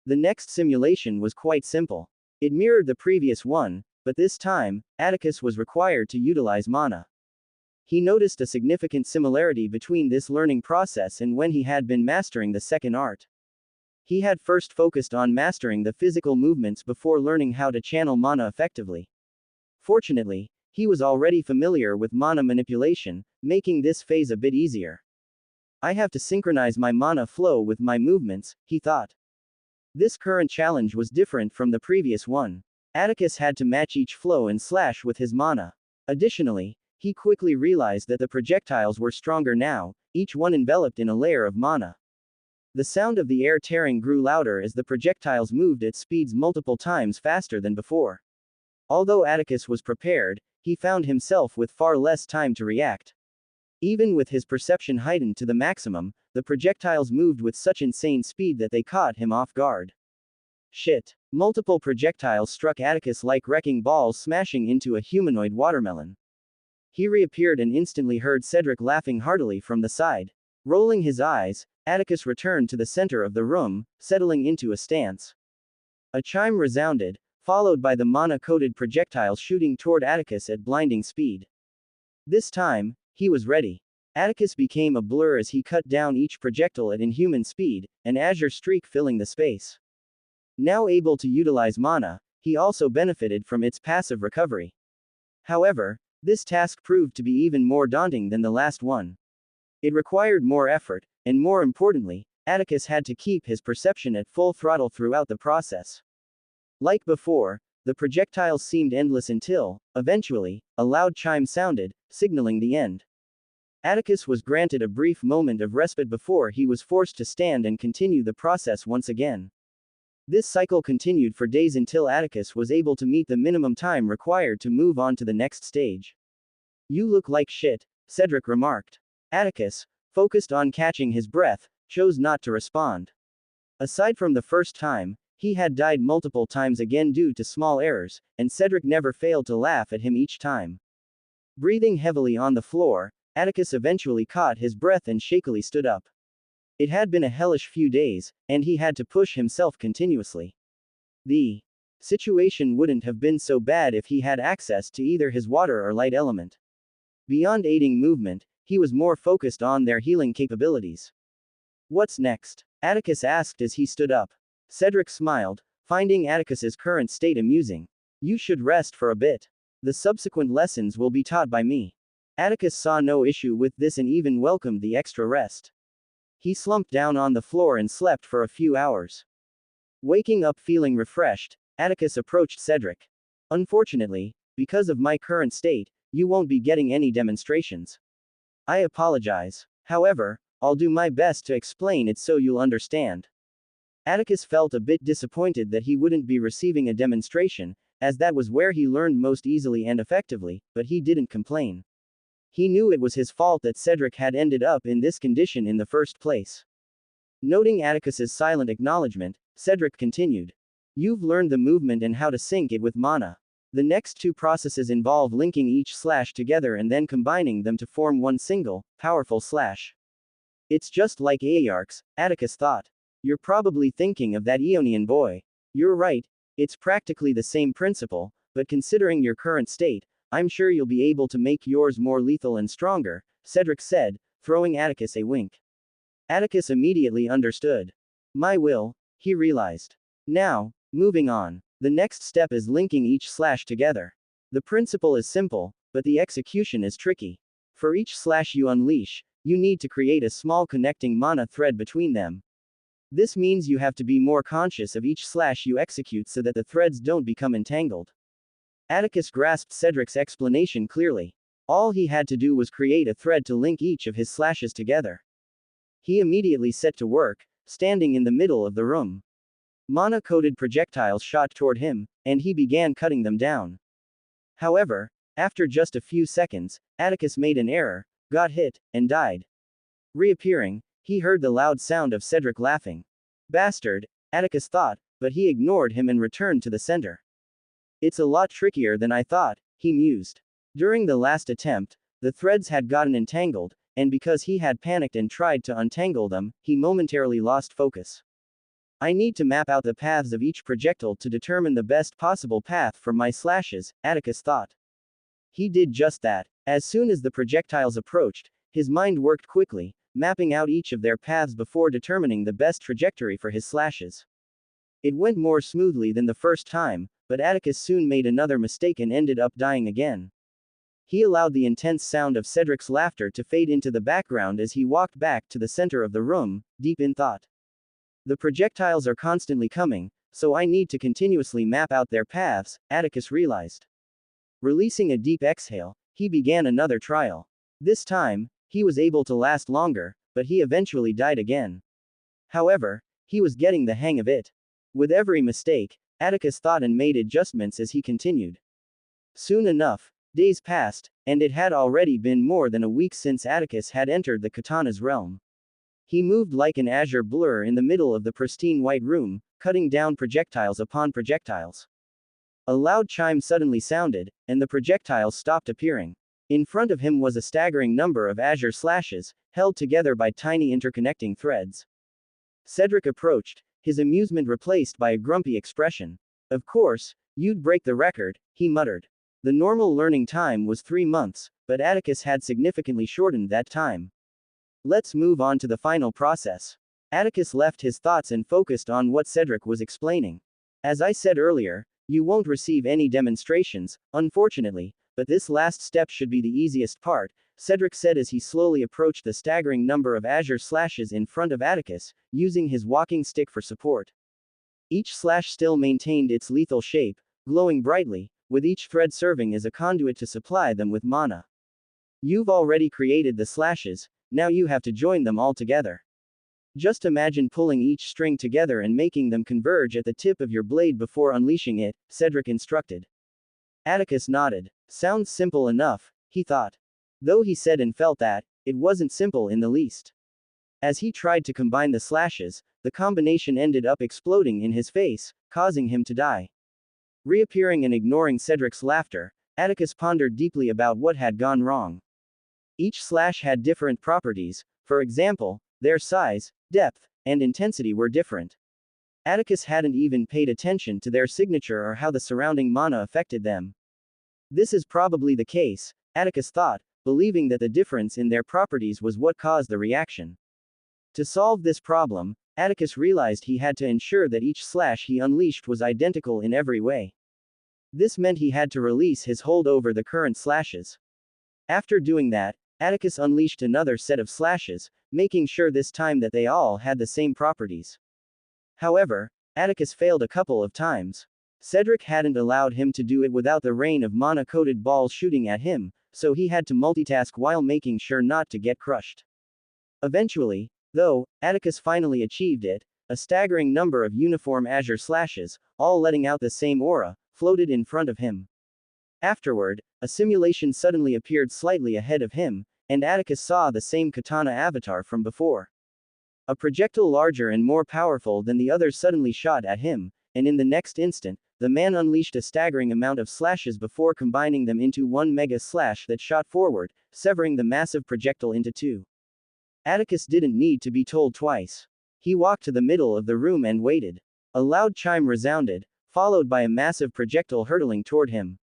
The next simulation was quite simple. It mirrored the previous one, but this time, Atticus was required to utilize mana. He noticed a significant similarity between this learning process and when he had been mastering the second art. He had first focused on mastering the physical movements before learning how to channel mana effectively. Fortunately, he was already familiar with mana manipulation, making this phase a bit easier. I have to synchronize my mana flow with my movements, he thought. This current challenge was different from the previous one. Atticus had to match each flow and slash with his mana. Additionally, he quickly realized that the projectiles were stronger now, each one enveloped in a layer of mana. The sound of the air tearing grew louder as the projectiles moved at speeds multiple times faster than before. Although Atticus was prepared, he found himself with far less time to react. Even with his perception heightened to the maximum, the projectiles moved with such insane speed that they caught him off guard. Shit. Multiple projectiles struck Atticus like wrecking balls smashing into a humanoid watermelon. He reappeared and instantly heard Cedric laughing heartily from the side. Rolling his eyes, Atticus returned to the center of the room, settling into a stance. A chime resounded, followed by the mana-coated projectiles shooting toward Atticus at blinding speed. This time, he was ready. Atticus became a blur as he cut down each projectile at inhuman speed, an azure streak filling the space. Now able to utilize mana, he also benefited from its passive recovery. However, this task proved to be even more daunting than the last one. It required more effort, and more importantly, Atticus had to keep his perception at full throttle throughout the process. Like before, the projectiles seemed endless until, eventually, a loud chime sounded, signaling the end. Atticus was granted a brief moment of respite before he was forced to stand and continue the process once again. This cycle continued for days until Atticus was able to meet the minimum time required to move on to the next stage. "You look like shit," Cedric remarked. Atticus, focused on catching his breath, chose not to respond. Aside from the first time, he had died multiple times again due to small errors, and Cedric never failed to laugh at him each time. Breathing heavily on the floor, Atticus eventually caught his breath and shakily stood up. It had been a hellish few days, and he had to push himself continuously. The situation wouldn't have been so bad if he had access to either his water or light element. Beyond aiding movement, he was more focused on their healing capabilities. "What's next?" Atticus asked as he stood up. Cedric smiled, finding Atticus's current state amusing. "You should rest for a bit. The subsequent lessons will be taught by me." Atticus saw no issue with this and even welcomed the extra rest. He slumped down on the floor and slept for a few hours. Waking up feeling refreshed, Atticus approached Cedric. "Unfortunately, because of my current state, you won't be getting any demonstrations. I apologize. However, I'll do my best to explain it so you'll understand." Atticus felt a bit disappointed that he wouldn't be receiving a demonstration, as that was where he learned most easily and effectively, but he didn't complain. He knew it was his fault that Cedric had ended up in this condition in the first place. Noting Atticus's silent acknowledgement, Cedric continued. "You've learned the movement and how to sync it with mana. The next two processes involve linking each slash together and then combining them to form one single, powerful slash. It's just like Aearchs, Atticus thought. You're probably thinking of that Ionian boy. You're right, it's practically the same principle, but considering your current state, I'm sure you'll be able to make yours more lethal and stronger," Cedric said, throwing Atticus a wink. Atticus immediately understood. "My will," he realized. Now, moving on. The next step is linking each slash together. The principle is simple, but the execution is tricky. For each slash you unleash, you need to create a small connecting mana thread between them. This means you have to be more conscious of each slash you execute so that the threads don't become entangled. Atticus grasped Cedric's explanation clearly. All he had to do was create a thread to link each of his slashes together. He immediately set to work, standing in the middle of the room. Mana-coated projectiles shot toward him, and he began cutting them down. However, after just a few seconds, Atticus made an error, got hit, and died. Reappearing, he heard the loud sound of Cedric laughing. "Bastard," Atticus thought, but he ignored him and returned to the center. "It's a lot trickier than I thought," he mused. During the last attempt, the threads had gotten entangled, and because he had panicked and tried to untangle them, he momentarily lost focus. I need to map out the paths of each projectile to determine the best possible path for my slashes, Atticus thought. He did just that. As soon as the projectiles approached, his mind worked quickly, mapping out each of their paths before determining the best trajectory for his slashes. It went more smoothly than the first time, but Atticus soon made another mistake and ended up dying again. He allowed the intense sound of Cedric's laughter to fade into the background as he walked back to the center of the room, deep in thought. The projectiles are constantly coming, so I need to continuously map out their paths, Atticus realized. Releasing a deep exhale, he began another trial. This time, he was able to last longer, but he eventually died again. However, he was getting the hang of it. With every mistake, Atticus thought and made adjustments as he continued. Soon enough, days passed, and it had already been more than a week since Atticus had entered the katana's realm. He moved like an azure blur in the middle of the pristine white room, cutting down projectiles upon projectiles. A loud chime suddenly sounded, and the projectiles stopped appearing. In front of him was a staggering number of azure slashes, held together by tiny interconnecting threads. Cedric approached, his amusement replaced by a grumpy expression. Of course, you'd break the record, he muttered. The normal learning time was 3 months, but Atticus had significantly shortened that time. Let's move on to the final process. Atticus left his thoughts and focused on what Cedric was explaining. As I said earlier, you won't receive any demonstrations, unfortunately, but this last step should be the easiest part, Cedric said as he slowly approached the staggering number of azure slashes in front of Atticus, using his walking stick for support. Each slash still maintained its lethal shape, glowing brightly, with each thread serving as a conduit to supply them with mana. You've already created the slashes, now you have to join them all together. Just imagine pulling each string together and making them converge at the tip of your blade before unleashing it, Cedric instructed. Atticus nodded. Sounds simple enough, he thought. Though he said and felt that, it wasn't simple in the least. As he tried to combine the slashes, the combination ended up exploding in his face, causing him to die. Reappearing and ignoring Cedric's laughter, Atticus pondered deeply about what had gone wrong. Each slash had different properties, for example, their size, depth, and intensity were different. Atticus hadn't even paid attention to their signature or how the surrounding mana affected them. This is probably the case, Atticus thought, believing that the difference in their properties was what caused the reaction. To solve this problem, Atticus realized he had to ensure that each slash he unleashed was identical in every way. This meant he had to release his hold over the current slashes. After doing that, Atticus unleashed another set of slashes, making sure this time that they all had the same properties. However, Atticus failed a couple of times. Cedric hadn't allowed him to do it without the rain of mana-coated balls shooting at him, so he had to multitask while making sure not to get crushed. Eventually, though, Atticus finally achieved it, a staggering number of uniform azure slashes, all letting out the same aura, floated in front of him. Afterward, a simulation suddenly appeared slightly ahead of him, and Atticus saw the same katana avatar from before. A projectile larger and more powerful than the others suddenly shot at him, and in the next instant, the man unleashed a staggering amount of slashes before combining them into one mega slash that shot forward, severing the massive projectile into two. Atticus didn't need to be told twice. He walked to the middle of the room and waited. A loud chime resounded, followed by a massive projectile hurtling toward him.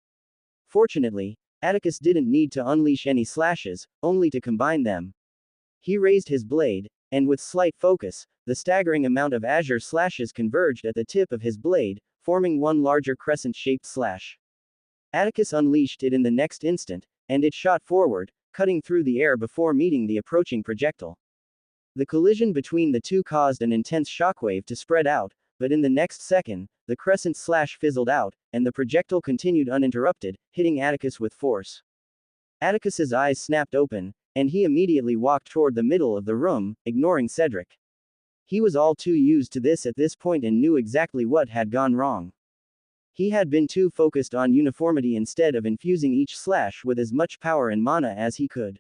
Fortunately, Atticus didn't need to unleash any slashes, only to combine them. He raised his blade, and with slight focus, the staggering amount of azure slashes converged at the tip of his blade, forming one larger crescent-shaped slash. Atticus unleashed it in the next instant, and it shot forward, cutting through the air before meeting the approaching projectile. The collision between the two caused an intense shockwave to spread out, but in the next second, the crescent slash fizzled out, and the projectile continued uninterrupted, hitting Atticus with force. Atticus's eyes snapped open, and he immediately walked toward the middle of the room, ignoring Cedric. He was all too used to this at this point and knew exactly what had gone wrong. He had been too focused on uniformity instead of infusing each slash with as much power and mana as he could.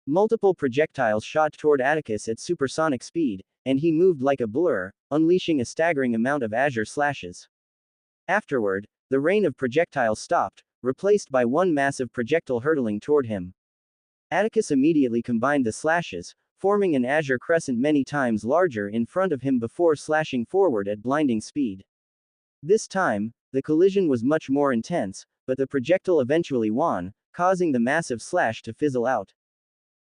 Multiple projectiles shot toward Atticus at supersonic speed, and he moved like a blur, unleashing a staggering amount of azure slashes. Afterward, the rain of projectiles stopped, replaced by one massive projectile hurtling toward him. Atticus immediately combined the slashes, forming an azure crescent many times larger in front of him before slashing forward at blinding speed. This time, the collision was much more intense, but the projectile eventually won, causing the massive slash to fizzle out.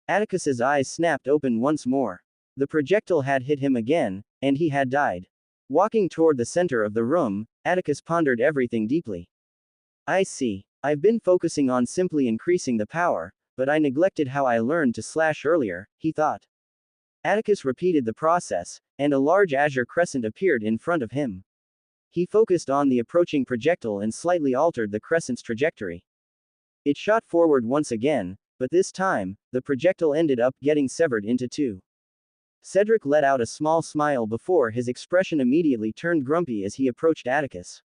Atticus's eyes snapped open once more. The projectile had hit him again, and he had died. Walking toward the center of the room, Atticus pondered everything deeply. I see. I've been focusing on simply increasing the power, but I neglected how I learned to slash earlier, he thought. Atticus repeated the process, and a large azure crescent appeared in front of him. He focused on the approaching projectile and slightly altered the crescent's trajectory. It shot forward once again, but this time, the projectile ended up getting severed into two. Cedric let out a small smile before his expression immediately turned grumpy as he approached Atticus.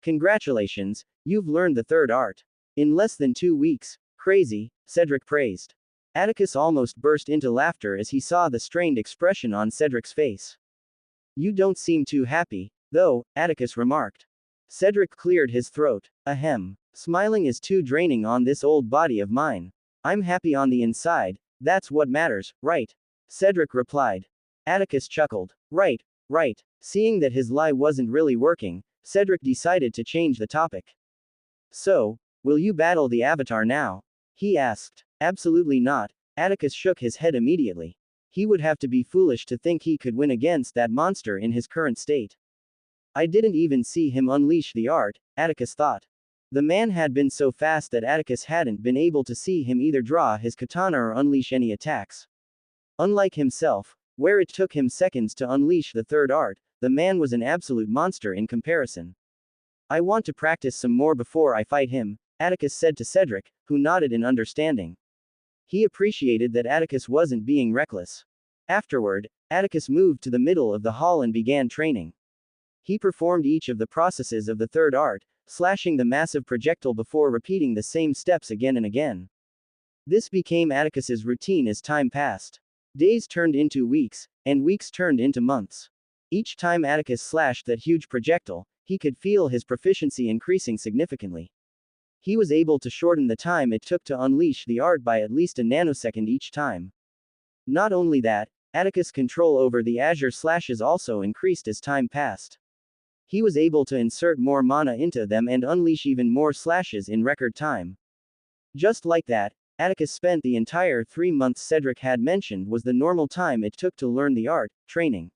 Congratulations, you've learned the third art. In less than 2 weeks. Crazy, Cedric praised. Atticus almost burst into laughter as he saw the strained expression on Cedric's face. You don't seem too happy, though, Atticus remarked. Cedric cleared his throat. Ahem. Smiling is too draining on this old body of mine. I'm happy on the inside, that's what matters, right? Cedric replied. Atticus chuckled. Right. Seeing that his lie wasn't really working, Cedric decided to change the topic. So, will you battle the Avatar now? He asked. Absolutely not. Atticus shook his head immediately. He would have to be foolish to think he could win against that monster in his current state. I didn't even see him unleash the art, Atticus thought. The man had been so fast that Atticus hadn't been able to see him either draw his katana or unleash any attacks. Unlike himself, where it took him seconds to unleash the third art, the man was an absolute monster in comparison. I want to practice some more before I fight him, Atticus said to Cedric, who nodded in understanding. He appreciated that Atticus wasn't being reckless. Afterward, Atticus moved to the middle of the hall and began training. He performed each of the processes of the third art, slashing the massive projectile before repeating the same steps again and again. This became Atticus's routine as time passed. Days turned into weeks, and weeks turned into months. Each time Atticus slashed that huge projectile, he could feel his proficiency increasing significantly. He was able to shorten the time it took to unleash the art by at least a nanosecond each time. Not only that, Atticus' control over the azure slashes also increased as time passed. He was able to insert more mana into them and unleash even more slashes in record time. Just like that, Atticus spent the entire 3 months Cedric had mentioned was the normal time it took to learn the art, training.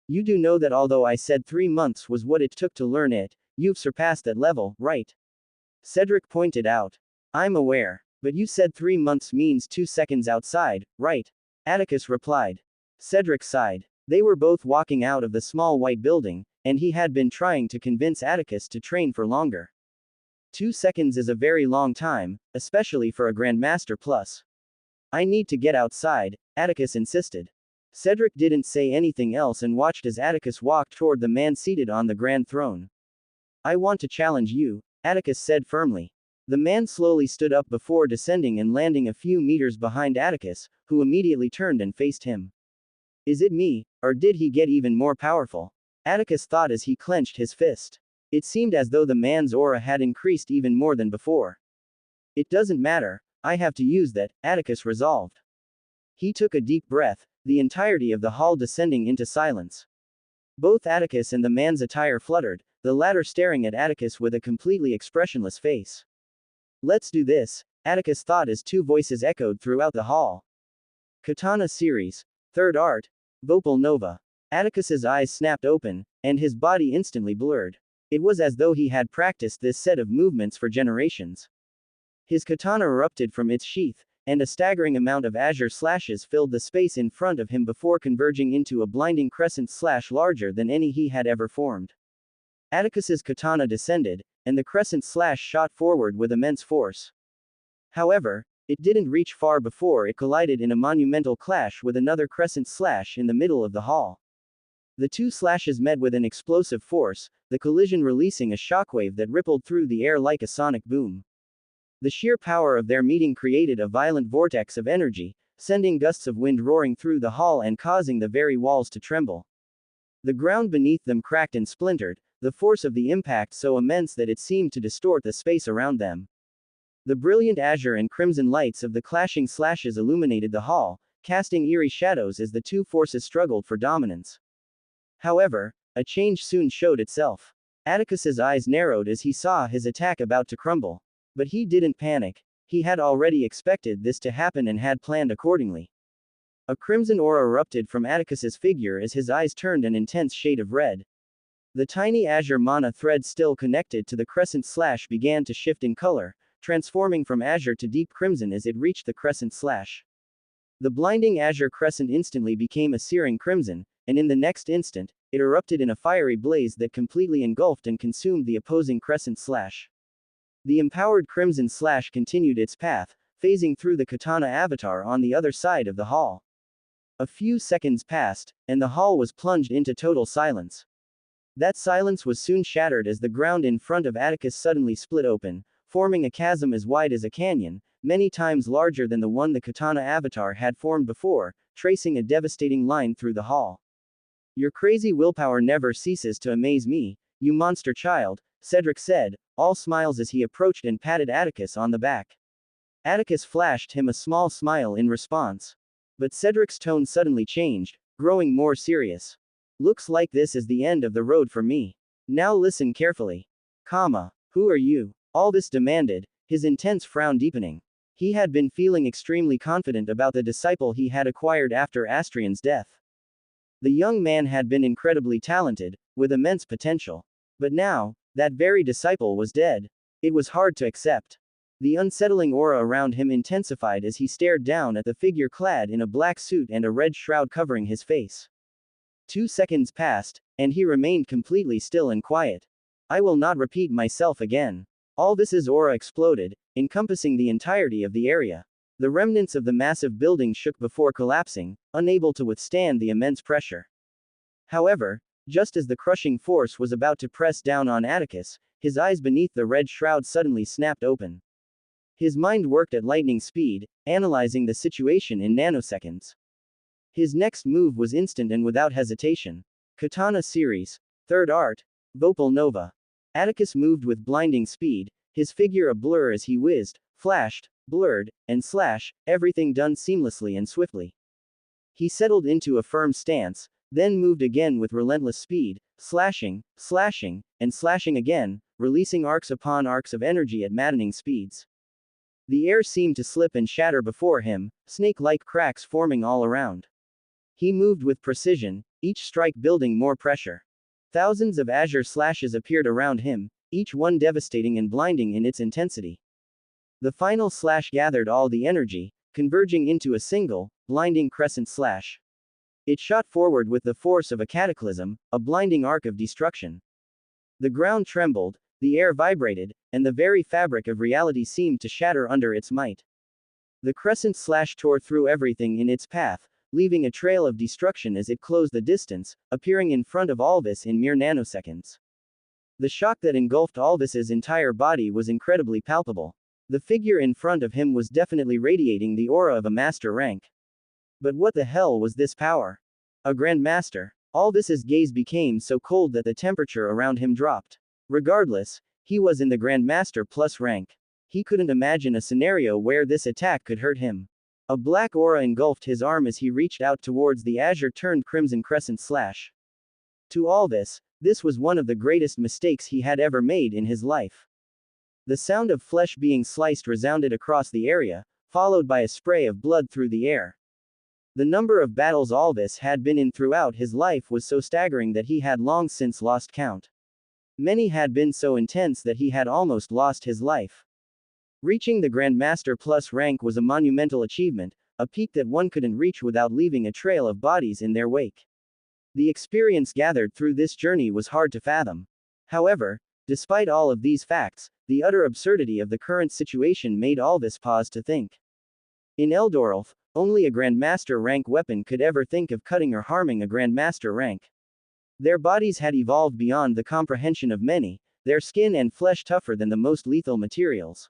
You do know that although I said 3 months was what it took to learn it, you've surpassed that level, right? Cedric pointed out. I'm aware. But you said 3 months means 2 seconds outside, right? Atticus replied. Cedric sighed. They were both walking out of the small white building, and he had been trying to convince Atticus to train for longer. 2 seconds is a very long time, especially for a Grandmaster plus. I need to get outside, Atticus insisted. Cedric didn't say anything else and watched as Atticus walked toward the man seated on the grand throne. I want to challenge you, Atticus said firmly. The man slowly stood up before descending and landing a few meters behind Atticus, who immediately turned and faced him. Is it me, or did he get even more powerful? Atticus thought as he clenched his fist. It seemed as though the man's aura had increased even more than before. It doesn't matter, I have to use that, Atticus resolved. He took a deep breath, the entirety of the hall descending into silence. Both Atticus and the man's attire fluttered, the latter staring at Atticus with a completely expressionless face. Let's do this, Atticus thought as 2 voices echoed throughout the hall. Katana series. Third art. Vopal Nova. Atticus's eyes snapped open, and his body instantly blurred. It was as though he had practiced this set of movements for generations. His katana erupted from its sheath, and a staggering amount of azure slashes filled the space in front of him before converging into a blinding crescent slash larger than any he had ever formed. Atticus's katana descended, and the crescent slash shot forward with immense force. However, it didn't reach far before it collided in a monumental clash with another crescent slash in the middle of the hall. The 2 slashes met with an explosive force, the collision releasing a shockwave that rippled through the air like a sonic boom. The sheer power of their meeting created a violent vortex of energy, sending gusts of wind roaring through the hall and causing the very walls to tremble. The ground beneath them cracked and splintered, the force of the impact so immense that it seemed to distort the space around them. The brilliant azure and crimson lights of the clashing slashes illuminated the hall, casting eerie shadows as the two forces struggled for dominance. However, a change soon showed itself. Atticus's eyes narrowed as he saw his attack about to crumble. But he didn't panic. He had already expected this to happen and had planned accordingly. A crimson aura erupted from Atticus's figure as his eyes turned an intense shade of red. The tiny azure mana thread still connected to the crescent slash began to shift in color, transforming from azure to deep crimson as it reached the crescent slash. The blinding azure crescent instantly became a searing crimson, and in the next instant, it erupted in a fiery blaze that completely engulfed and consumed the opposing crescent slash. The empowered crimson slash continued its path, phasing through the katana avatar on the other side of the hall. A few seconds passed, and the hall was plunged into total silence. That silence was soon shattered as the ground in front of Atticus suddenly split open, forming a chasm as wide as a canyon, many times larger than the one the katana avatar had formed before, tracing a devastating line through the hall. "Your crazy willpower never ceases to amaze me, you monster child," Cedric said, all smiles as he approached and patted Atticus on the back. Atticus flashed him a small smile in response. But Cedric's tone suddenly changed, growing more serious. "Looks like this is the end of the road for me. Now listen carefully. Who are you?" Albus demanded, his intense frown deepening. He had been feeling extremely confident about the disciple he had acquired after Astrian's death. The young man had been incredibly talented, with immense potential. But now, that very disciple was dead. It was hard to accept. The unsettling aura around him intensified as he stared down at the figure clad in a black suit and a red shroud covering his face. 2 seconds passed, and he remained completely still and quiet. "I will not repeat myself again." Albus's aura exploded, encompassing the entirety of the area. The remnants of the massive building shook before collapsing, unable to withstand the immense pressure. However, just as the crushing force was about to press down on Atticus, his eyes beneath the red shroud suddenly snapped open. His mind worked at lightning speed, analyzing the situation in nanoseconds. His next move was instant and without hesitation. Katana series, third art, Vopal Nova. Atticus moved with blinding speed, his figure a blur as he whizzed, flashed, blurred, and everything done seamlessly and swiftly. He settled into a firm stance, then moved again with relentless speed, slashing, and slashing again, releasing arcs upon arcs of energy at maddening speeds. The air seemed to slip and shatter before him, snake-like cracks forming all around. He moved with precision, each strike building more pressure. Thousands of azure slashes appeared around him, each one devastating and blinding in its intensity. The final slash gathered all the energy, converging into a single, blinding crescent slash. It shot forward with the force of a cataclysm, a blinding arc of destruction. The ground trembled, the air vibrated, and the very fabric of reality seemed to shatter under its might. The crescent slash tore through everything in its path, leaving a trail of destruction as it closed the distance, appearing in front of Albus in mere nanoseconds. The shock that engulfed Albus's entire body was incredibly palpable. The figure in front of him was definitely radiating the aura of a master rank. But what the hell was this power? A Grand Master? Albus's gaze became so cold that the temperature around him dropped. Regardless, he was in the Grand Master plus rank. He couldn't imagine a scenario where this attack could hurt him. A black aura engulfed his arm as he reached out towards the azure-turned crimson crescent slash. To Albus, this was one of the greatest mistakes he had ever made in his life. The sound of flesh being sliced resounded across the area, followed by a spray of blood through the air. The number of battles Albus had been in throughout his life was so staggering that he had long since lost count. Many had been so intense that he had almost lost his life. Reaching the Grand Master Plus rank was a monumental achievement, a peak that one couldn't reach without leaving a trail of bodies in their wake. The experience gathered through this journey was hard to fathom. However, despite all of these facts, the utter absurdity of the current situation made Albus pause to think. In Eldoralf, only a Grand Master rank weapon could ever think of cutting or harming a Grand Master rank. Their bodies had evolved beyond the comprehension of many, their skin and flesh tougher than the most lethal materials.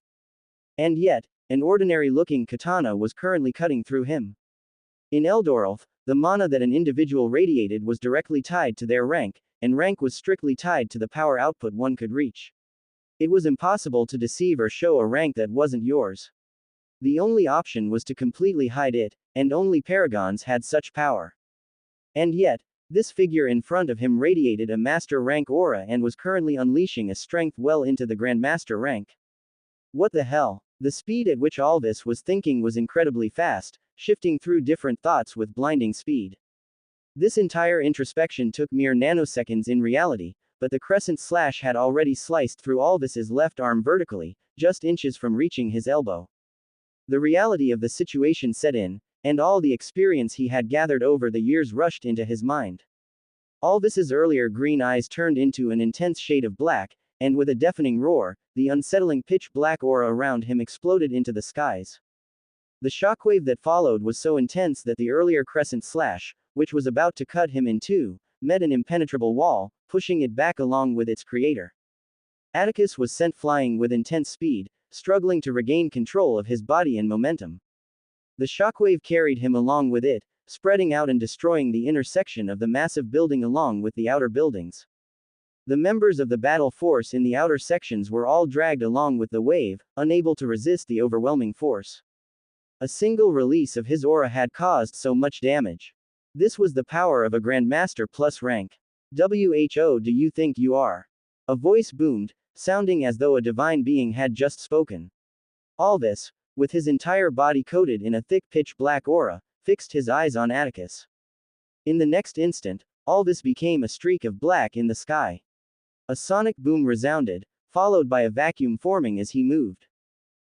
And yet, an ordinary-looking katana was currently cutting through him. In Eldoralf, the mana that an individual radiated was directly tied to their rank, and rank was strictly tied to the power output one could reach. It was impossible to deceive or show a rank that wasn't yours. The only option was to completely hide it, and only paragons had such power. And yet, this figure in front of him radiated a master rank aura and was currently unleashing a strength well into the grandmaster rank. What the hell? The speed at which Alvis was thinking was incredibly fast, shifting through different thoughts with blinding speed. This entire introspection took mere nanoseconds in reality, but the crescent slash had already sliced through Alvis's left arm vertically, just inches from reaching his elbow. The reality of the situation set in, and all the experience he had gathered over the years rushed into his mind. Alvis's earlier green eyes turned into an intense shade of black, and with a deafening roar, the unsettling pitch-black aura around him exploded into the skies. The shockwave that followed was so intense that the earlier crescent slash, which was about to cut him in two, met an impenetrable wall, pushing it back along with its creator. Atticus was sent flying with intense speed, struggling to regain control of his body and momentum. The shockwave carried him along with it, spreading out and destroying the inner section of the massive building along with the outer buildings. The members of the battle force in the outer sections were all dragged along with the wave, unable to resist the overwhelming force. A single release of his aura had caused so much damage. This was the power of a Grandmaster plus rank. "Who do you think you are?" A voice boomed, sounding as though a divine being had just spoken. Alvis, with his entire body coated in a thick pitch-black aura, fixed his eyes on Atticus. In the next instant, Alvis became a streak of black in the sky. A sonic boom resounded, followed by a vacuum forming as he moved.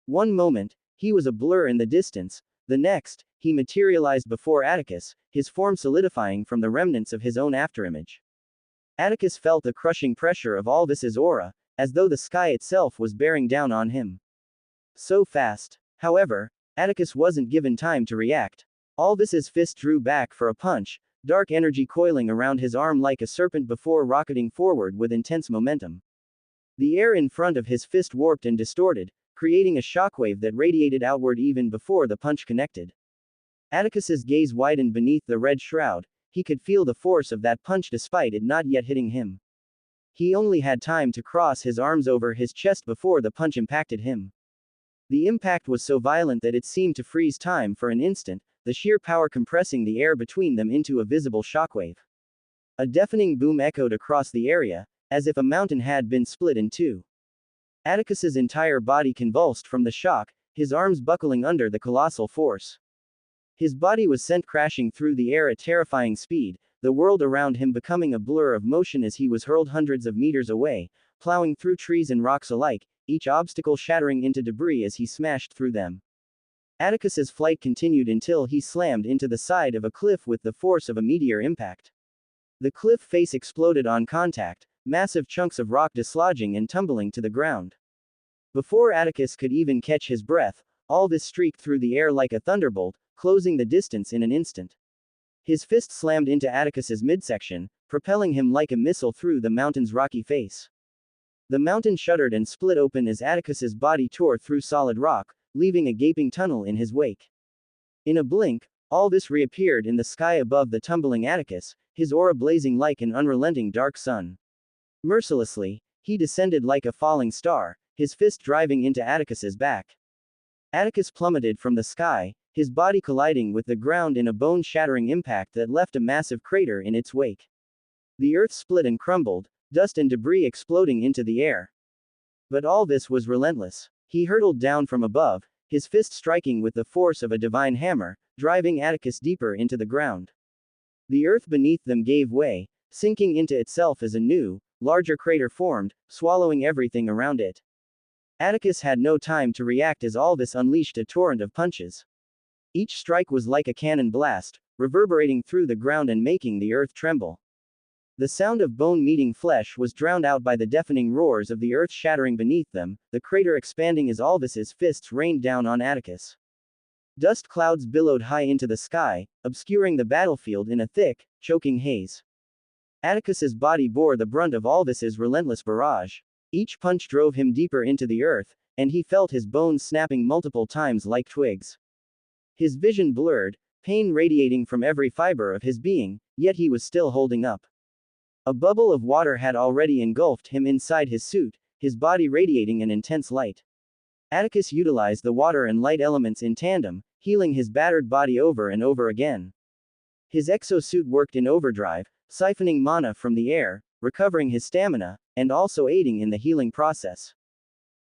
One moment, he was a blur in the distance, the next, he materialized before Atticus, his form solidifying from the remnants of his own afterimage. Atticus felt the crushing pressure of Alvis's aura, as though the sky itself was bearing down on him. So fast. However, Atticus wasn't given time to react. Alvis's fist drew back for a punch, dark energy coiling around his arm like a serpent before rocketing forward with intense momentum. The air in front of his fist warped and distorted, creating a shockwave that radiated outward even before the punch connected. Atticus's gaze widened beneath the red shroud. He could feel the force of that punch despite it not yet hitting him. He only had time to cross his arms over his chest before the punch impacted him. The impact was so violent that it seemed to freeze time for an instant, the sheer power compressing the air between them into a visible shockwave. A deafening boom echoed across the area, as if a mountain had been split in two. Atticus's entire body convulsed from the shock, his arms buckling under the colossal force. His body was sent crashing through the air at terrifying speed, the world around him becoming a blur of motion as he was hurled hundreds of meters away, plowing through trees and rocks alike, each obstacle shattering into debris as he smashed through them. Atticus's flight continued until he slammed into the side of a cliff with the force of a meteor impact. The cliff face exploded on contact, massive chunks of rock dislodging and tumbling to the ground. Before Atticus could even catch his breath, Alvis streaked through the air like a thunderbolt, closing the distance in an instant. His fist slammed into Atticus's midsection, propelling him like a missile through the mountain's rocky face. The mountain shuddered and split open as Atticus's body tore through solid rock, leaving a gaping tunnel in his wake. In a blink, Alvis reappeared in the sky above the tumbling Atticus, his aura blazing like an unrelenting dark sun. Mercilessly, he descended like a falling star, his fist driving into Atticus's back. Atticus plummeted from the sky, his body colliding with the ground in a bone-shattering impact that left a massive crater in its wake. The earth split and crumbled, dust and debris exploding into the air. But Alvis was relentless. He hurtled down from above, his fist striking with the force of a divine hammer, driving Atticus deeper into the ground. The earth beneath them gave way, sinking into itself as a new, larger crater formed, swallowing everything around it. Atticus had no time to react as Alvis unleashed a torrent of punches. Each strike was like a cannon blast, reverberating through the ground and making the earth tremble. The sound of bone meeting flesh was drowned out by the deafening roars of the earth shattering beneath them, the crater expanding as Alvis's fists rained down on Atticus. Dust clouds billowed high into the sky, obscuring the battlefield in a thick, choking haze. Atticus's body bore the brunt of Alvis's relentless barrage. Each punch drove him deeper into the earth, and he felt his bones snapping multiple times like twigs. His vision blurred, pain radiating from every fiber of his being, yet he was still holding up. A bubble of water had already engulfed him inside his suit, his body radiating an intense light. Atticus utilized the water and light elements in tandem, healing his battered body over and over again. His exosuit worked in overdrive, siphoning mana from the air, recovering his stamina, and also aiding in the healing process.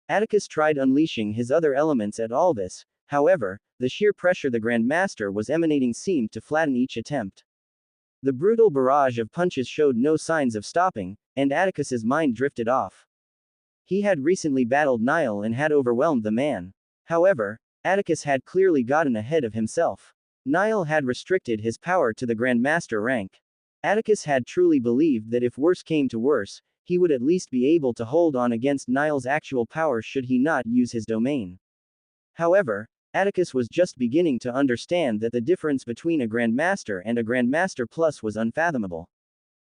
Atticus tried unleashing his other elements at Alvis, however, the sheer pressure the Grandmaster was emanating seemed to flatten each attempt. The brutal barrage of punches showed no signs of stopping, and Atticus's mind drifted off. He had recently battled Nile and had overwhelmed the man. However, Atticus had clearly gotten ahead of himself. Nile had restricted his power to the Grandmaster rank. Atticus had truly believed that if worse came to worse, he would at least be able to hold on against Nile's actual power should he not use his domain. However, Atticus was just beginning to understand that the difference between a Grandmaster and a Grandmaster Plus was unfathomable.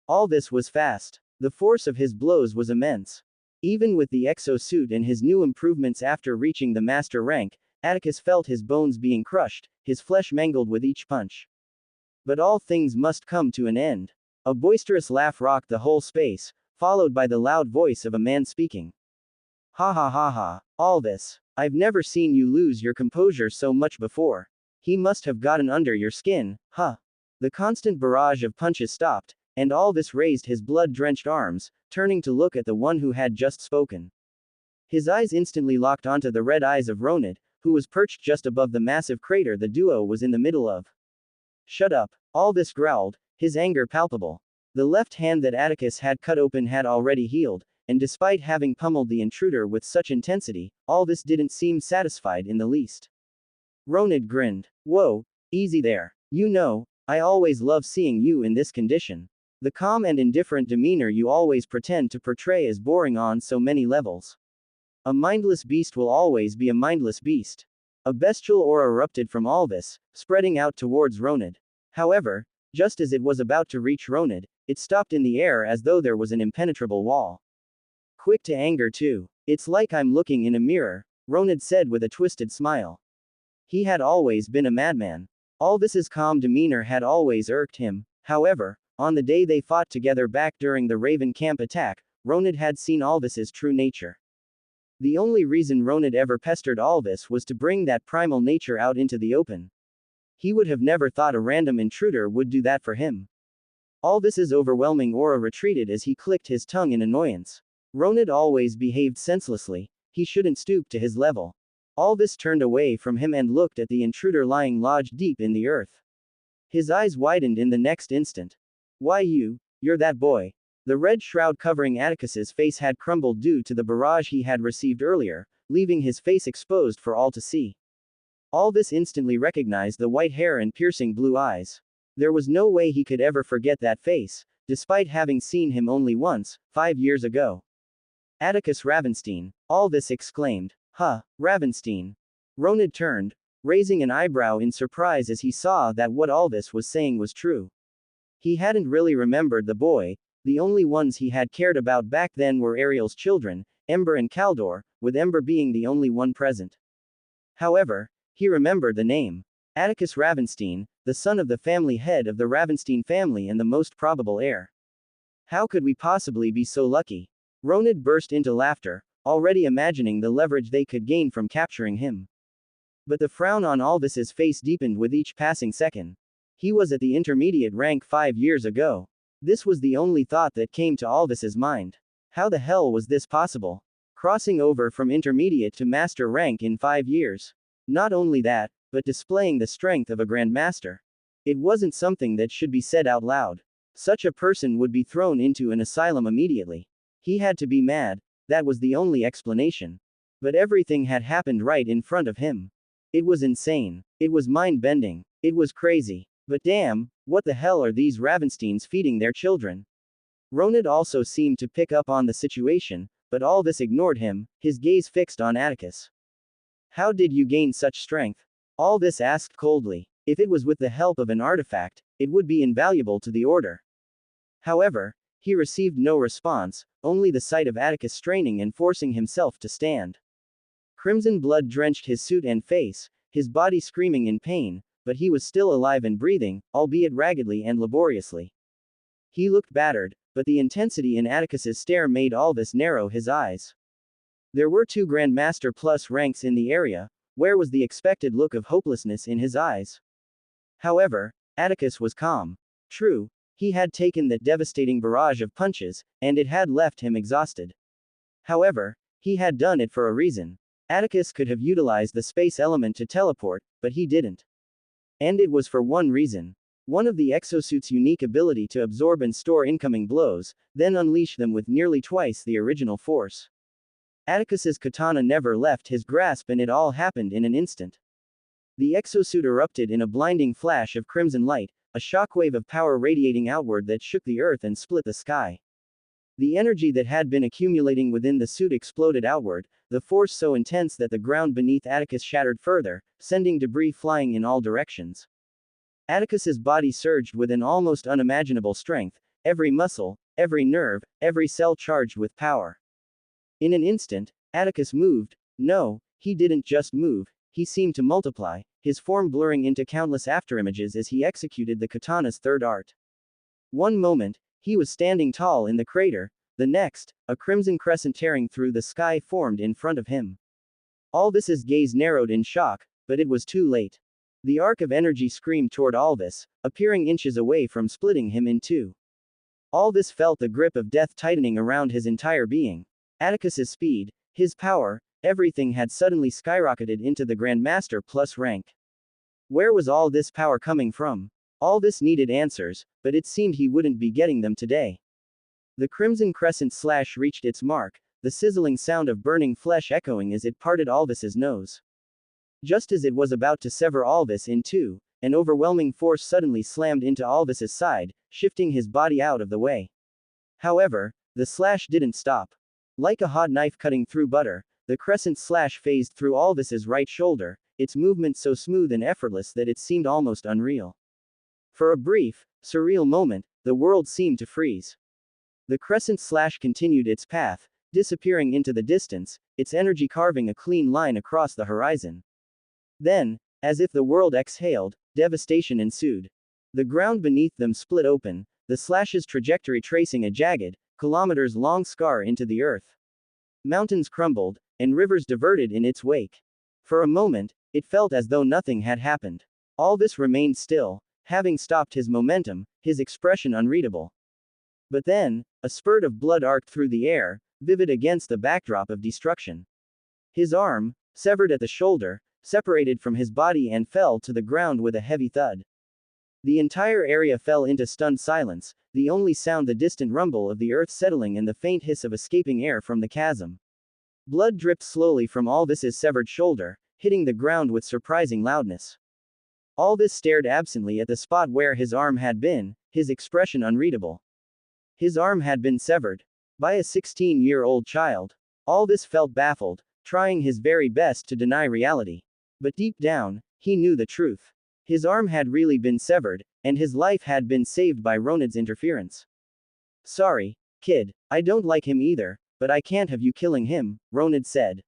All this was fast. The force of his blows was immense. Even with the exosuit and his new improvements after reaching the Master rank, Atticus felt his bones being crushed, his flesh mangled with each punch. But all things must come to an end. A boisterous laugh rocked the whole space, followed by the loud voice of a man speaking. Ha ha ha ha, Alvis. I've never seen you lose your composure so much before. He must have gotten under your skin, huh? The constant barrage of punches stopped, and Alvis raised his blood-drenched arms, turning to look at the one who had just spoken. His eyes instantly locked onto the red eyes of Ronid, who was perched just above the massive crater the duo was in the middle of. Shut up, Alvis growled, his anger palpable. The left hand that Atticus had cut open had already healed, and despite having pummeled the intruder with such intensity, Alvis didn't seem satisfied in the least. Ronid grinned. Whoa, easy there. You know, I always love seeing you in this condition. The calm and indifferent demeanor you always pretend to portray is boring on so many levels. A mindless beast will always be a mindless beast. A bestial aura erupted from Alvis, spreading out towards Ronid. However, just as it was about to reach Ronid, it stopped in the air as though there was an impenetrable wall. Quick to anger too. It's like I'm looking in a mirror, Ronid said with a twisted smile. He had always been a madman. Alvis's calm demeanor had always irked him. However, on the day they fought together back during the Raven Camp attack, Ronid had seen Alvis's true nature. The only reason Ronid ever pestered Alvis was to bring that primal nature out into the open. He would have never thought a random intruder would do that for him. Alvis's overwhelming aura retreated as he clicked his tongue in annoyance. Ronid always behaved senselessly, he shouldn't stoop to his level. Alvis turned away from him and looked at the intruder lying lodged deep in the earth. His eyes widened in the next instant. Why you're that boy. The red shroud covering Atticus's face had crumbled due to the barrage he had received earlier, leaving his face exposed for all to see. Alvis instantly recognized the white hair and piercing blue eyes. There was no way he could ever forget that face, despite having seen him only once, 5 years ago. Atticus Ravenstein, Alvis exclaimed. Huh, Ravenstein. Ronid turned, raising an eyebrow in surprise as he saw that what Alvis was saying was true. He hadn't really remembered the boy, the only ones he had cared about back then were Ariel's children, Ember and Kaldor, with Ember being the only one present. However, he remembered the name. Atticus Ravenstein, the son of the family head of the Ravenstein family and the most probable heir. How could we possibly be so lucky? Ronid burst into laughter, already imagining the leverage they could gain from capturing him. But the frown on Alvis's face deepened with each passing second. He was at the intermediate rank 5 years ago. This was the only thought that came to Alvis's mind. How the hell was this possible? Crossing over from intermediate to master rank in 5 years. Not only that, but displaying the strength of a grandmaster. It wasn't something that should be said out loud. Such a person would be thrown into an asylum immediately. He had to be mad, that was the only explanation. But everything had happened right in front of him. It was insane. It was mind-bending. It was crazy. But damn, what the hell are these Ravensteins feeding their children? Ronid also seemed to pick up on the situation, but Alvis ignored him, his gaze fixed on Atticus. How did you gain such strength? Alvis asked coldly. If it was with the help of an artifact, it would be invaluable to the order. However, he received no response, only the sight of Atticus straining and forcing himself to stand. Crimson blood drenched his suit and face, his body screaming in pain, but he was still alive and breathing, albeit raggedly and laboriously. He looked battered, but the intensity in Atticus's stare made Alvis narrow his eyes. There were 2 Grandmaster Plus ranks in the area, Where was the expected look of hopelessness in his eyes? However, Atticus was calm. True, he had taken that devastating barrage of punches, and it had left him exhausted. However, he had done it for a reason. Atticus could have utilized the space element to teleport, but he didn't. And it was for one reason. One of the exosuit's unique ability to absorb and store incoming blows, then unleash them with nearly twice the original force. Atticus's katana never left his grasp and it all happened in an instant. The exosuit erupted in a blinding flash of crimson light, a shockwave of power radiating outward that shook the earth and split the sky. The energy that had been accumulating within the suit exploded outward, the force so intense that the ground beneath Atticus shattered further, sending debris flying in all directions. Atticus's body surged with an almost unimaginable strength, every muscle, every nerve, every cell charged with power. In an instant, Atticus moved. No, he didn't just move, he seemed to multiply, his form blurring into countless afterimages as he executed the katana's third art. One moment, he was standing tall in the crater, the next, a crimson crescent tearing through the sky formed in front of him. Alvis's gaze narrowed in shock, but it was too late. The arc of energy screamed toward Alvis, appearing inches away from splitting him in two. Alvis felt the grip of death tightening around his entire being. Atticus's speed, his power, everything had suddenly skyrocketed into the Grandmaster Plus rank. Where was all this power coming from? Alvis needed answers, but it seemed he wouldn't be getting them today. The crimson crescent slash reached its mark, the sizzling sound of burning flesh echoing as it parted Alvis's nose. Just as it was about to sever Alvis in two, an overwhelming force suddenly slammed into Alvis's side, shifting his body out of the way. However, the slash didn't stop. Like a hot knife cutting through butter, the crescent slash phased through Alvis's right shoulder, its movement so smooth and effortless that it seemed almost unreal. For a brief, surreal moment, the world seemed to freeze. The crescent slash continued its path, disappearing into the distance, its energy carving a clean line across the horizon. Then, as if the world exhaled, devastation ensued. The ground beneath them split open, the slash's trajectory tracing a jagged, kilometers-long scar into the earth. Mountains crumbled, and rivers diverted in its wake. For a moment, it felt as though nothing had happened. Alvis remained still, having stopped his momentum, his expression unreadable. But then, a spurt of blood arced through the air, vivid against the backdrop of destruction. His arm, severed at the shoulder, separated from his body and fell to the ground with a heavy thud. The entire area fell into stunned silence, the only sound the distant rumble of the earth settling and the faint hiss of escaping air from the chasm. Blood dripped slowly from Alvis's severed shoulder, hitting the ground with surprising loudness. Alvis stared absently at the spot where his arm had been, his expression unreadable. His arm had been severed. By a 16-year-old child. Alvis felt baffled, trying his very best to deny reality. But deep down, he knew the truth. His arm had really been severed, and his life had been saved by Ronid's interference. Sorry, kid, I don't like him either, but I can't have you killing him, Ronid said.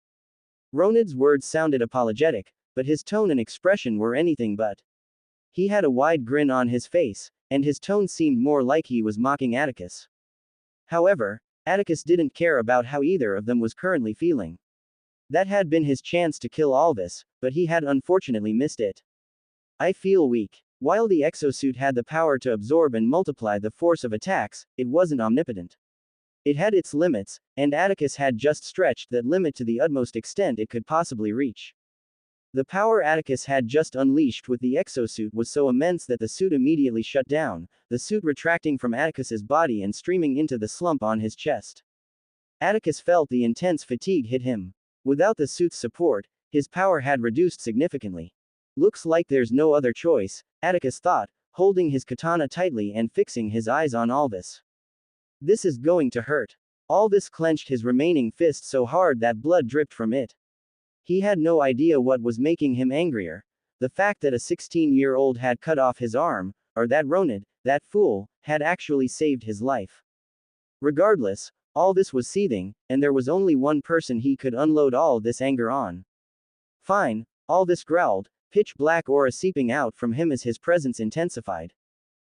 Ronid's words sounded apologetic, but his tone and expression were anything but. He had a wide grin on his face, and his tone seemed more like he was mocking Atticus. However, Atticus didn't care about how either of them was currently feeling. That had been his chance to kill Alvis, but he had unfortunately missed it. I feel weak. While the exosuit had the power to absorb and multiply the force of attacks, it wasn't omnipotent. It had its limits, and Atticus had just stretched that limit to the utmost extent it could possibly reach. The power Atticus had just unleashed with the exosuit was so immense that the suit immediately shut down, the suit retracting from Atticus's body and streaming into the slump on his chest. Atticus felt the intense fatigue hit him. Without the suit's support, his power had reduced significantly. Looks like there's no other choice, Atticus thought, holding his katana tightly and fixing his eyes on Alvis. This is going to hurt. Alvis clenched his remaining fist so hard that blood dripped from it. He had no idea what was making him angrier. The fact that a 16-year-old had cut off his arm, or that Ronid, that fool, had actually saved his life. Regardless, Alvis was seething, and there was only one person he could unload all this anger on. Fine, Alvis growled, pitch black aura seeping out from him as his presence intensified.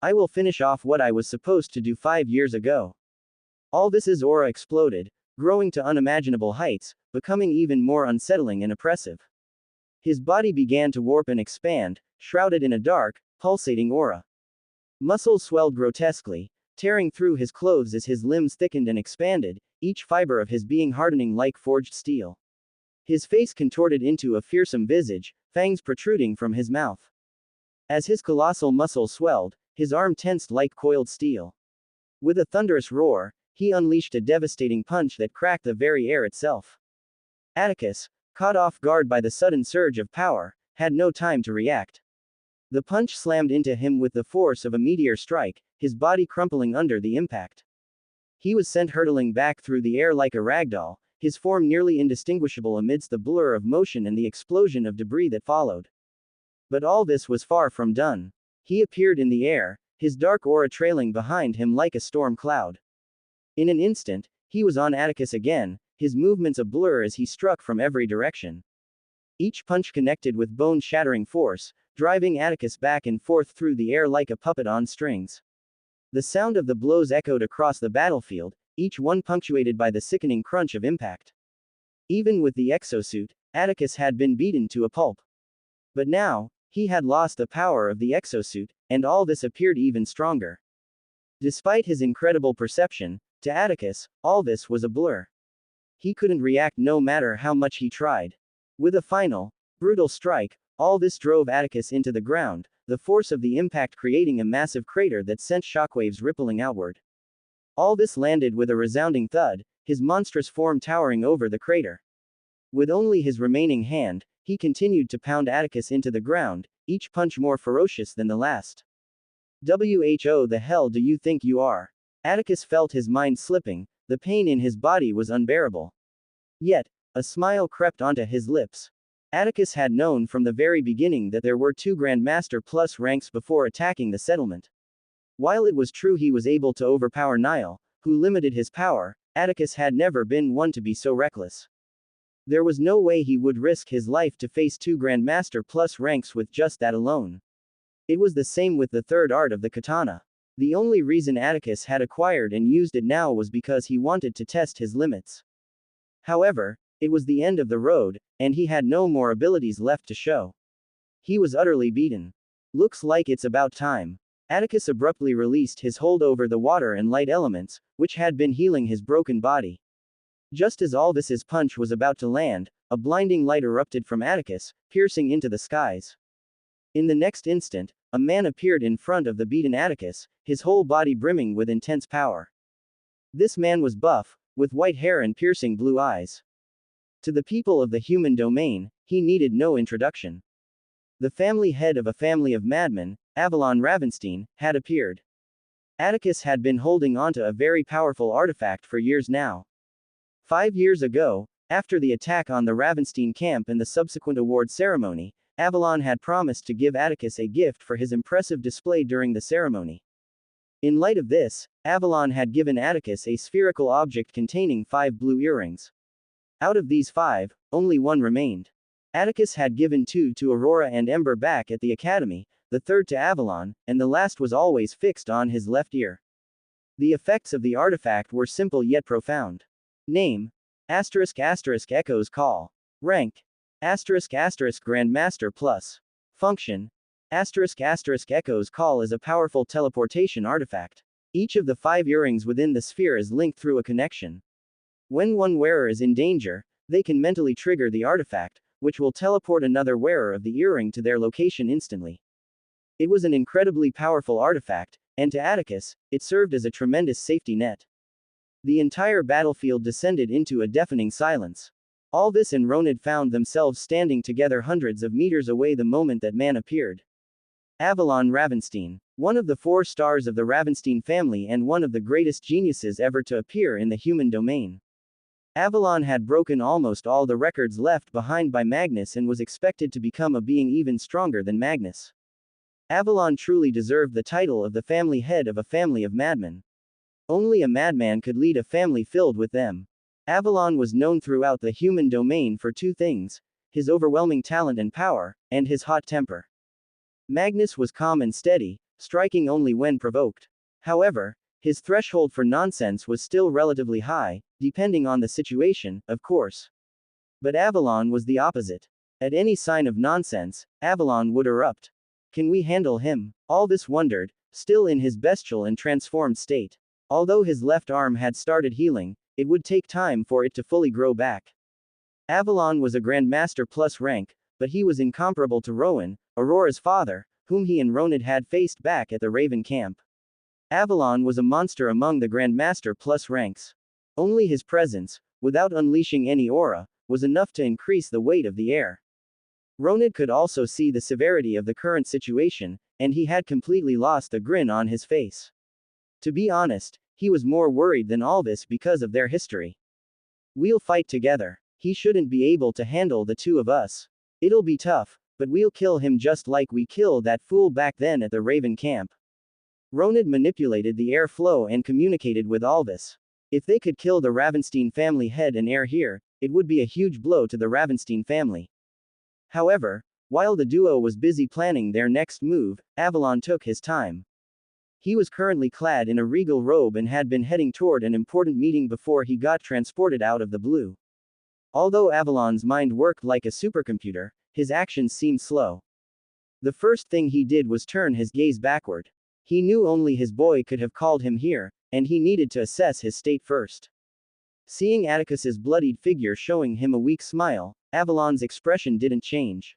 I will finish off what I was supposed to do 5 years ago. Alvis's aura exploded, growing to unimaginable heights, becoming even more unsettling and oppressive. His body began to warp and expand, shrouded in a dark, pulsating aura. Muscles swelled grotesquely, tearing through his clothes as his limbs thickened and expanded, each fiber of his being hardening like forged steel. His face contorted into a fearsome visage, fangs protruding from his mouth. As his colossal muscles swelled, his arm tensed like coiled steel. With a thunderous roar, he unleashed a devastating punch that cracked the very air itself. Atticus, caught off guard by the sudden surge of power, had no time to react. The punch slammed into him with the force of a meteor strike, his body crumpling under the impact. He was sent hurtling back through the air like a ragdoll, his form nearly indistinguishable amidst the blur of motion and the explosion of debris that followed. But all this was far from done. He appeared in the air, his dark aura trailing behind him like a storm cloud. In an instant, he was on Atticus again, his movements a blur as he struck from every direction. Each punch connected with bone-shattering force, driving Atticus back and forth through the air like a puppet on strings. The sound of the blows echoed across the battlefield, each one punctuated by the sickening crunch of impact. Even with the exosuit, Atticus had been beaten to a pulp. But now, he had lost the power of the exosuit, and all this appeared even stronger. Despite his incredible perception, to Atticus, all this was a blur. He couldn't react no matter how much he tried. With a final, brutal strike, all this drove Atticus into the ground, the force of the impact creating a massive crater that sent shockwaves rippling outward. All this landed with a resounding thud, his monstrous form towering over the crater. With only his remaining hand, he continued to pound Atticus into the ground, each punch more ferocious than the last. Who the hell do you think you are? Atticus felt his mind slipping, the pain in his body was unbearable. Yet, a smile crept onto his lips. Atticus had known from the very beginning that there were 2 Grandmaster Plus ranks before attacking the settlement. While it was true he was able to overpower Nile, who limited his power, Atticus had never been one to be so reckless. There was no way he would risk his life to face 2 Grandmaster Plus ranks with just that alone. It was the same with the third art of the katana. The only reason Atticus had acquired and used it now was because he wanted to test his limits. However, it was the end of the road, and he had no more abilities left to show. He was utterly beaten. Looks like it's about time. Atticus abruptly released his hold over the water and light elements, which had been healing his broken body. Just as Alvis's punch was about to land, a blinding light erupted from Atticus, piercing into the skies. In the next instant, a man appeared in front of the beaten Atticus, his whole body brimming with intense power. This man was buff, with white hair and piercing blue eyes. To the people of the human domain, he needed no introduction. The family head of a family of madmen, Avalon Ravenstein, had appeared. Atticus had been holding onto a very powerful artifact for years now. 5 years ago, after the attack on the Ravenstein camp and the subsequent award ceremony, Avalon had promised to give Atticus a gift for his impressive display during the ceremony. In light of this, Avalon had given Atticus a spherical object containing 5 blue earrings. Out of these 5, only 1 remained. Atticus had given 2 to Aurora and Ember back at the academy, the third to Avalon, and the last was always fixed on his left ear. The effects of the artifact were simple yet profound. Name: Echo's Call. Rank: Grandmaster Plus. Function: Echo's Call is a powerful teleportation artifact. Each of the 5 earrings within the sphere is linked through a connection. When one wearer is in danger, they can mentally trigger the artifact, which will teleport another wearer of the earring to their location instantly. It was an incredibly powerful artifact, and to Atticus, it served as a tremendous safety net. The entire battlefield descended into a deafening silence. Alvis and Ronid found themselves standing together hundreds of meters away the moment that man appeared. Avalon Ravenstein, one of the 4 stars of the Ravenstein family and one of the greatest geniuses ever to appear in the human domain. Avalon had broken almost all the records left behind by Magnus and was expected to become a being even stronger than Magnus. Avalon truly deserved the title of the family head of a family of madmen. Only a madman could lead a family filled with them. Avalon was known throughout the human domain for 2 things: his overwhelming talent and power, and his hot temper. Magnus was calm and steady, striking only when provoked. However, his threshold for nonsense was still relatively high, depending on the situation, of course. But Avalon was the opposite. At any sign of nonsense, Avalon would erupt. Can we handle him? Alvis wondered, still in his bestial and transformed state. Although his left arm had started healing, it would take time for it to fully grow back. Avalon was a Grandmaster plus rank, but he was incomparable to Rowan, Aurora's father, whom he and Ronid had faced back at the Raven camp. Avalon was a monster among the Grandmaster plus ranks. Only his presence, without unleashing any aura, was enough to increase the weight of the air. Ronid could also see the severity of the current situation, and he had completely lost the grin on his face. To be honest, he was more worried than Alvis because of their history. We'll fight together. He shouldn't be able to handle the two of us. It'll be tough, but we'll kill him just like we killed that fool back then at the Raven camp. Ronid manipulated the airflow and communicated with Alvis. If they could kill the Ravenstein family head and heir here, it would be a huge blow to the Ravenstein family. However, while the duo was busy planning their next move, Avalon took his time. He was currently clad in a regal robe and had been heading toward an important meeting before he got transported out of the blue. Although Avalon's mind worked like a supercomputer, his actions seemed slow. The first thing he did was turn his gaze backward. He knew only his boy could have called him here, and he needed to assess his state first. Seeing Atticus's bloodied figure showing him a weak smile, Avalon's expression didn't change.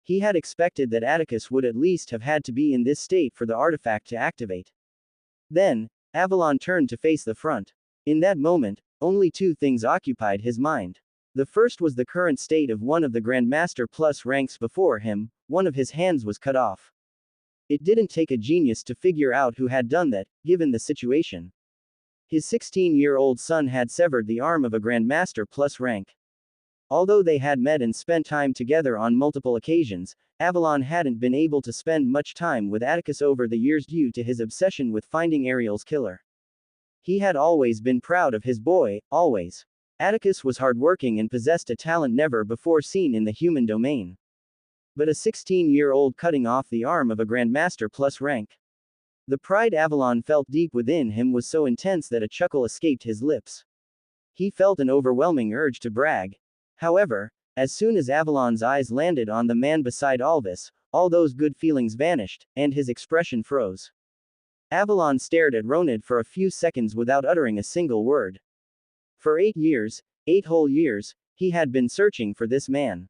He had expected that Atticus would at least have had to be in this state for the artifact to activate. Then, Avalon turned to face the front. In that moment, only two things occupied his mind. The first was the current state of one of the Grandmaster plus ranks before him. One of his hands was cut off. It didn't take a genius to figure out who had done that, given the situation. His 16-year-old son had severed the arm of a Grandmaster plus rank. Although they had met and spent time together on multiple occasions, Avalon hadn't been able to spend much time with Atticus over the years due to his obsession with finding Ariel's killer. He had always been proud of his boy, always. Atticus was hardworking and possessed a talent never before seen in the human domain. But a 16-year-old cutting off the arm of a Grandmaster plus rank. The pride Avalon felt deep within him was so intense that a chuckle escaped his lips. He felt an overwhelming urge to brag. However, as soon as Avalon's eyes landed on the man beside Alvis, all those good feelings vanished, and his expression froze. Avalon stared at Ronid for a few seconds without uttering a single word. For 8 years, 8 whole years, he had been searching for this man.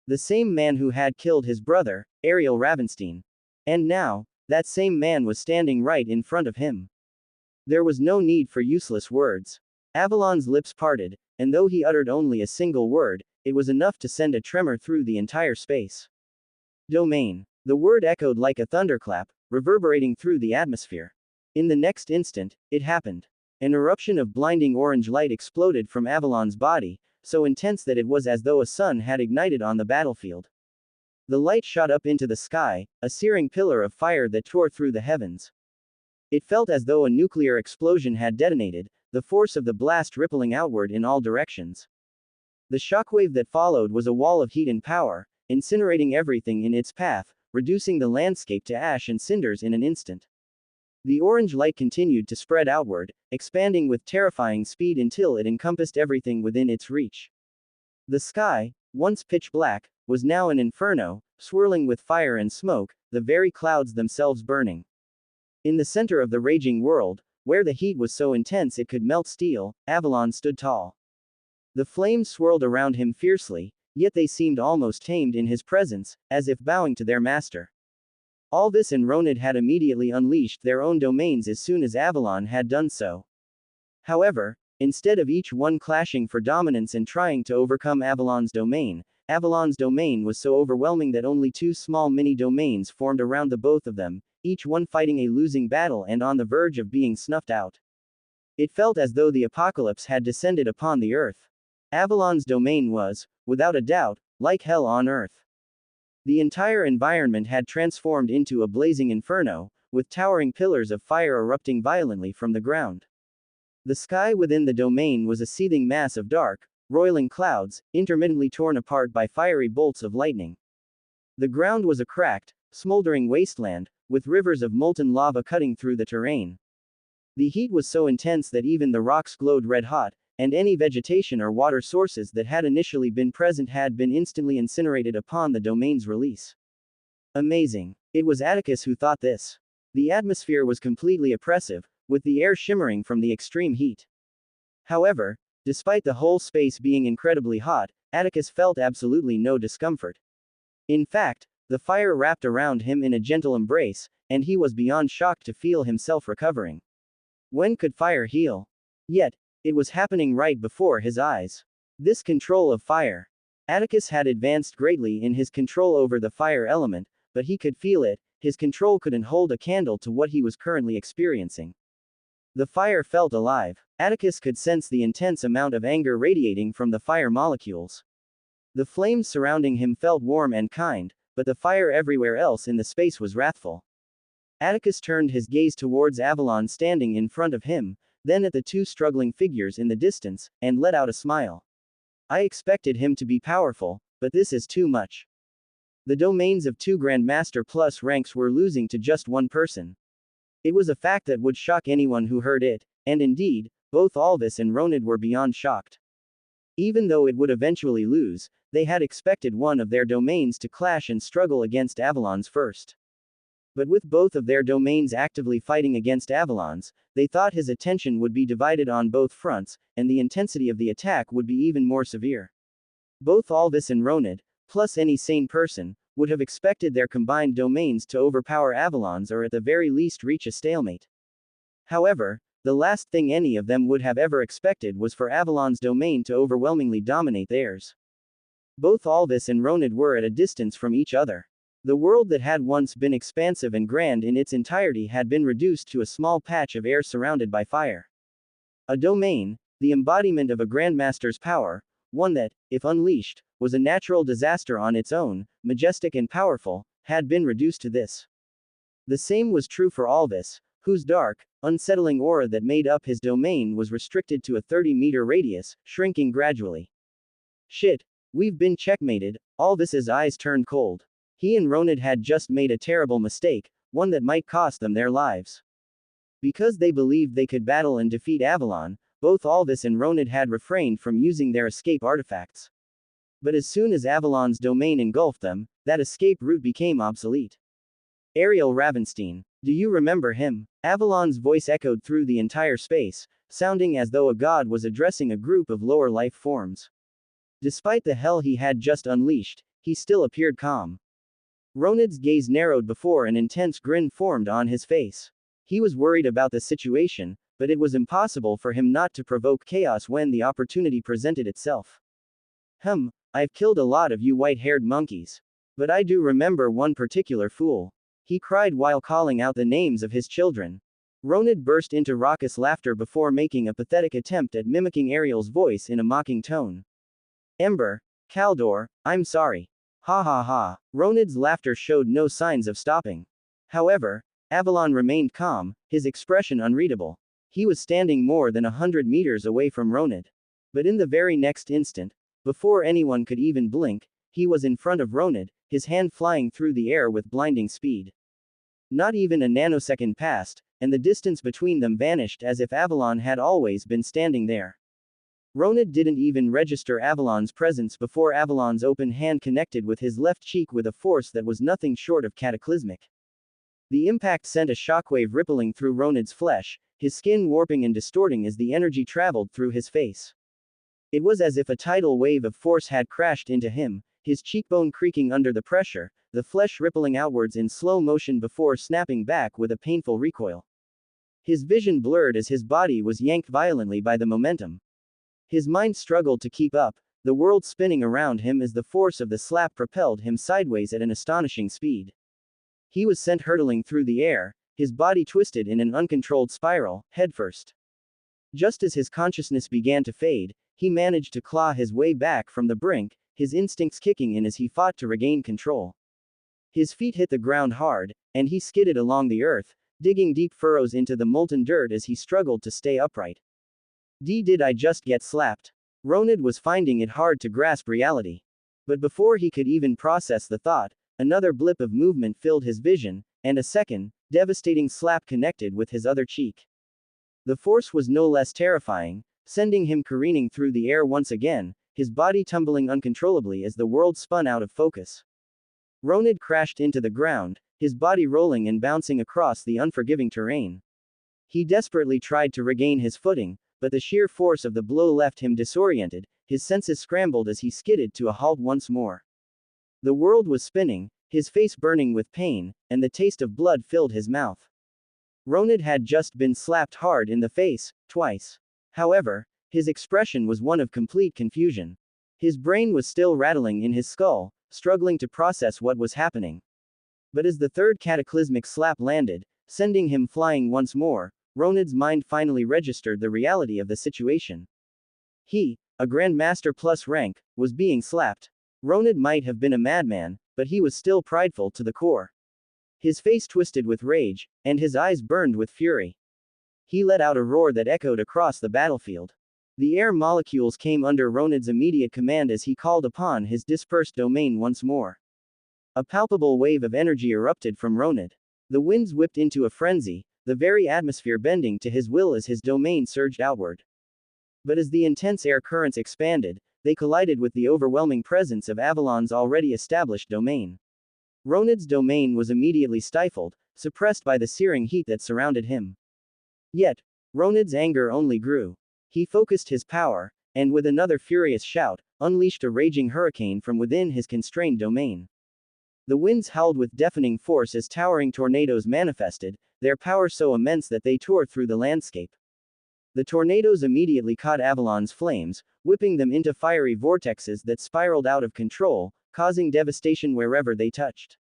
The same man who had killed his brother, Ariel Ravenstein. And now, that same man was standing right in front of him. There was no need for useless words. Avalon's lips parted, and though he uttered only a single word, it was enough to send a tremor through the entire space. Domain. The word echoed like a thunderclap, reverberating through the atmosphere. In the next instant, it happened. An eruption of blinding orange light exploded from Avalon's body, so intense that it was as though a sun had ignited on the battlefield. The light shot up into the sky, a searing pillar of fire that tore through the heavens. It felt as though a nuclear explosion had detonated, the force of the blast rippling outward in all directions. The shockwave that followed was a wall of heat and power, incinerating everything in its path, reducing the landscape to ash and cinders in an instant. The orange light continued to spread outward, expanding with terrifying speed until it encompassed everything within its reach. The sky, once pitch black, was now an inferno, swirling with fire and smoke, the very clouds themselves burning. In the center of the raging world, where the heat was so intense it could melt steel, Avalon stood tall. The flames swirled around him fiercely, yet they seemed almost tamed in his presence, as if bowing to their master. Alvis and Ronid had immediately unleashed their own domains as soon as Avalon had done so. However, instead of each one clashing for dominance and trying to overcome Avalon's domain was so overwhelming that only 2 small mini-domains formed around the both of them, each one fighting a losing battle and on the verge of being snuffed out. It felt as though the apocalypse had descended upon the earth. Avalon's domain was, without a doubt, like hell on earth. The entire environment had transformed into a blazing inferno, with towering pillars of fire erupting violently from the ground. The sky within the domain was a seething mass of dark, roiling clouds, intermittently torn apart by fiery bolts of lightning. The ground was a cracked, smoldering wasteland, with rivers of molten lava cutting through the terrain. The heat was so intense that even the rocks glowed red hot, and any vegetation or water sources that had initially been present had been instantly incinerated upon the domain's release. Amazing. It was Atticus who thought this. The atmosphere was completely oppressive, with the air shimmering from the extreme heat. However, despite the whole space being incredibly hot, Atticus felt absolutely no discomfort. In fact, the fire wrapped around him in a gentle embrace, and he was beyond shocked to feel himself recovering. When could fire heal? Yet, it was happening right before his eyes. This control of fire. Atticus had advanced greatly in his control over the fire element, but he could feel it. His control couldn't hold a candle to what he was currently experiencing. The fire felt alive. Atticus could sense the intense amount of anger radiating from the fire molecules. The flames surrounding him felt warm and kind, but the fire everywhere else in the space was wrathful. Atticus turned his gaze towards Avalon standing in front of him, then at the two struggling figures in the distance, and let out a smile. I expected him to be powerful, but this is too much. The domains of 2 Grandmaster Plus ranks were losing to just one person. It was a fact that would shock anyone who heard it, and indeed, both Alvis and Ronid were beyond shocked. Even though it would eventually lose, they had expected one of their domains to clash and struggle against Avalon's first. But with both of their domains actively fighting against Avalon's, they thought his attention would be divided on both fronts, and the intensity of the attack would be even more severe. Both Alvis and Ronid, plus any sane person, would have expected their combined domains to overpower Avalon's or at the very least reach a stalemate. However, the last thing any of them would have ever expected was for Avalon's domain to overwhelmingly dominate theirs. Both Alvis and Ronid were at a distance from each other. The world that had once been expansive and grand in its entirety had been reduced to a small patch of air surrounded by fire. A domain, the embodiment of a Grandmaster's power, one that, if unleashed, was a natural disaster on its own, majestic and powerful, had been reduced to this. The same was true for Alvis, whose dark, unsettling aura that made up his domain was restricted to a 30-meter radius, shrinking gradually. Shit, we've been checkmated. Alvis's eyes turned cold. He and Ronid had just made a terrible mistake, one that might cost them their lives. Because they believed they could battle and defeat Avalon, both Alvis and Ronid had refrained from using their escape artifacts. But as soon as Avalon's domain engulfed them, that escape route became obsolete. Ariel Ravenstein. Do you remember him? Avalon's voice echoed through the entire space, sounding as though a god was addressing a group of lower life forms. Despite the hell he had just unleashed, he still appeared calm. Ronid's gaze narrowed before an intense grin formed on his face. He was worried about the situation, but it was impossible for him not to provoke chaos when the opportunity presented itself. I've killed a lot of you white-haired monkeys. But I do remember one particular fool. He cried while calling out the names of his children. Ronid burst into raucous laughter before making a pathetic attempt at mimicking Ariel's voice in a mocking tone. Ember, Kaldor, I'm sorry. Ha ha ha. Ronid's laughter showed no signs of stopping. However, Avalon remained calm, his expression unreadable. He was standing more than 100 meters away from Ronid. But in the very next instant, before anyone could even blink, he was in front of Ronid, his hand flying through the air with blinding speed. Not even a nanosecond passed, and the distance between them vanished as if Avalon had always been standing there. Ronid didn't even register Avalon's presence before Avalon's open hand connected with his left cheek with a force that was nothing short of cataclysmic. The impact sent a shockwave rippling through Ronid's flesh, his skin warping and distorting as the energy traveled through his face. It was as if a tidal wave of force had crashed into him, his cheekbone creaking under the pressure, the flesh rippling outwards in slow motion before snapping back with a painful recoil. His vision blurred as his body was yanked violently by the momentum. His mind struggled to keep up, the world spinning around him as the force of the slap propelled him sideways at an astonishing speed. He was sent hurtling through the air, his body twisted in an uncontrolled spiral, headfirst. Just as his consciousness began to fade, he managed to claw his way back from the brink, his instincts kicking in as he fought to regain control. His feet hit the ground hard, and he skidded along the earth, digging deep furrows into the molten dirt as he struggled to stay upright. Did I just get slapped? Ronid was finding it hard to grasp reality. But before he could even process the thought, another blip of movement filled his vision, and a second, devastating slap connected with his other cheek. The force was no less terrifying, sending him careening through the air once again, his body tumbling uncontrollably as the world spun out of focus. Ronid crashed into the ground, his body rolling and bouncing across the unforgiving terrain. He desperately tried to regain his footing, but the sheer force of the blow left him disoriented, his senses scrambled as he skidded to a halt once more. The world was spinning, his face burning with pain, and the taste of blood filled his mouth. Ronid had just been slapped hard in the face, twice. However, his expression was one of complete confusion. His brain was still rattling in his skull, struggling to process what was happening. But as the third cataclysmic slap landed, sending him flying once more, Ronid's mind finally registered the reality of the situation. He, a Grandmaster plus rank, was being slapped. Ronid might have been a madman, but he was still prideful to the core. His face twisted with rage, and his eyes burned with fury. He let out a roar that echoed across the battlefield. The air molecules came under Ronid's immediate command as he called upon his dispersed domain once more. A palpable wave of energy erupted from Ronid. The winds whipped into a frenzy, the very atmosphere bending to his will as his domain surged outward. But as the intense air currents expanded, they collided with the overwhelming presence of Avalon's already established domain. Ronid's domain was immediately stifled, suppressed by the searing heat that surrounded him. Yet, Ronid's anger only grew. He focused his power, and with another furious shout, unleashed a raging hurricane from within his constrained domain. The winds howled with deafening force as towering tornadoes manifested, their power so immense that they tore through the landscape. The tornadoes immediately caught Avalon's flames, whipping them into fiery vortexes that spiraled out of control, causing devastation wherever they touched.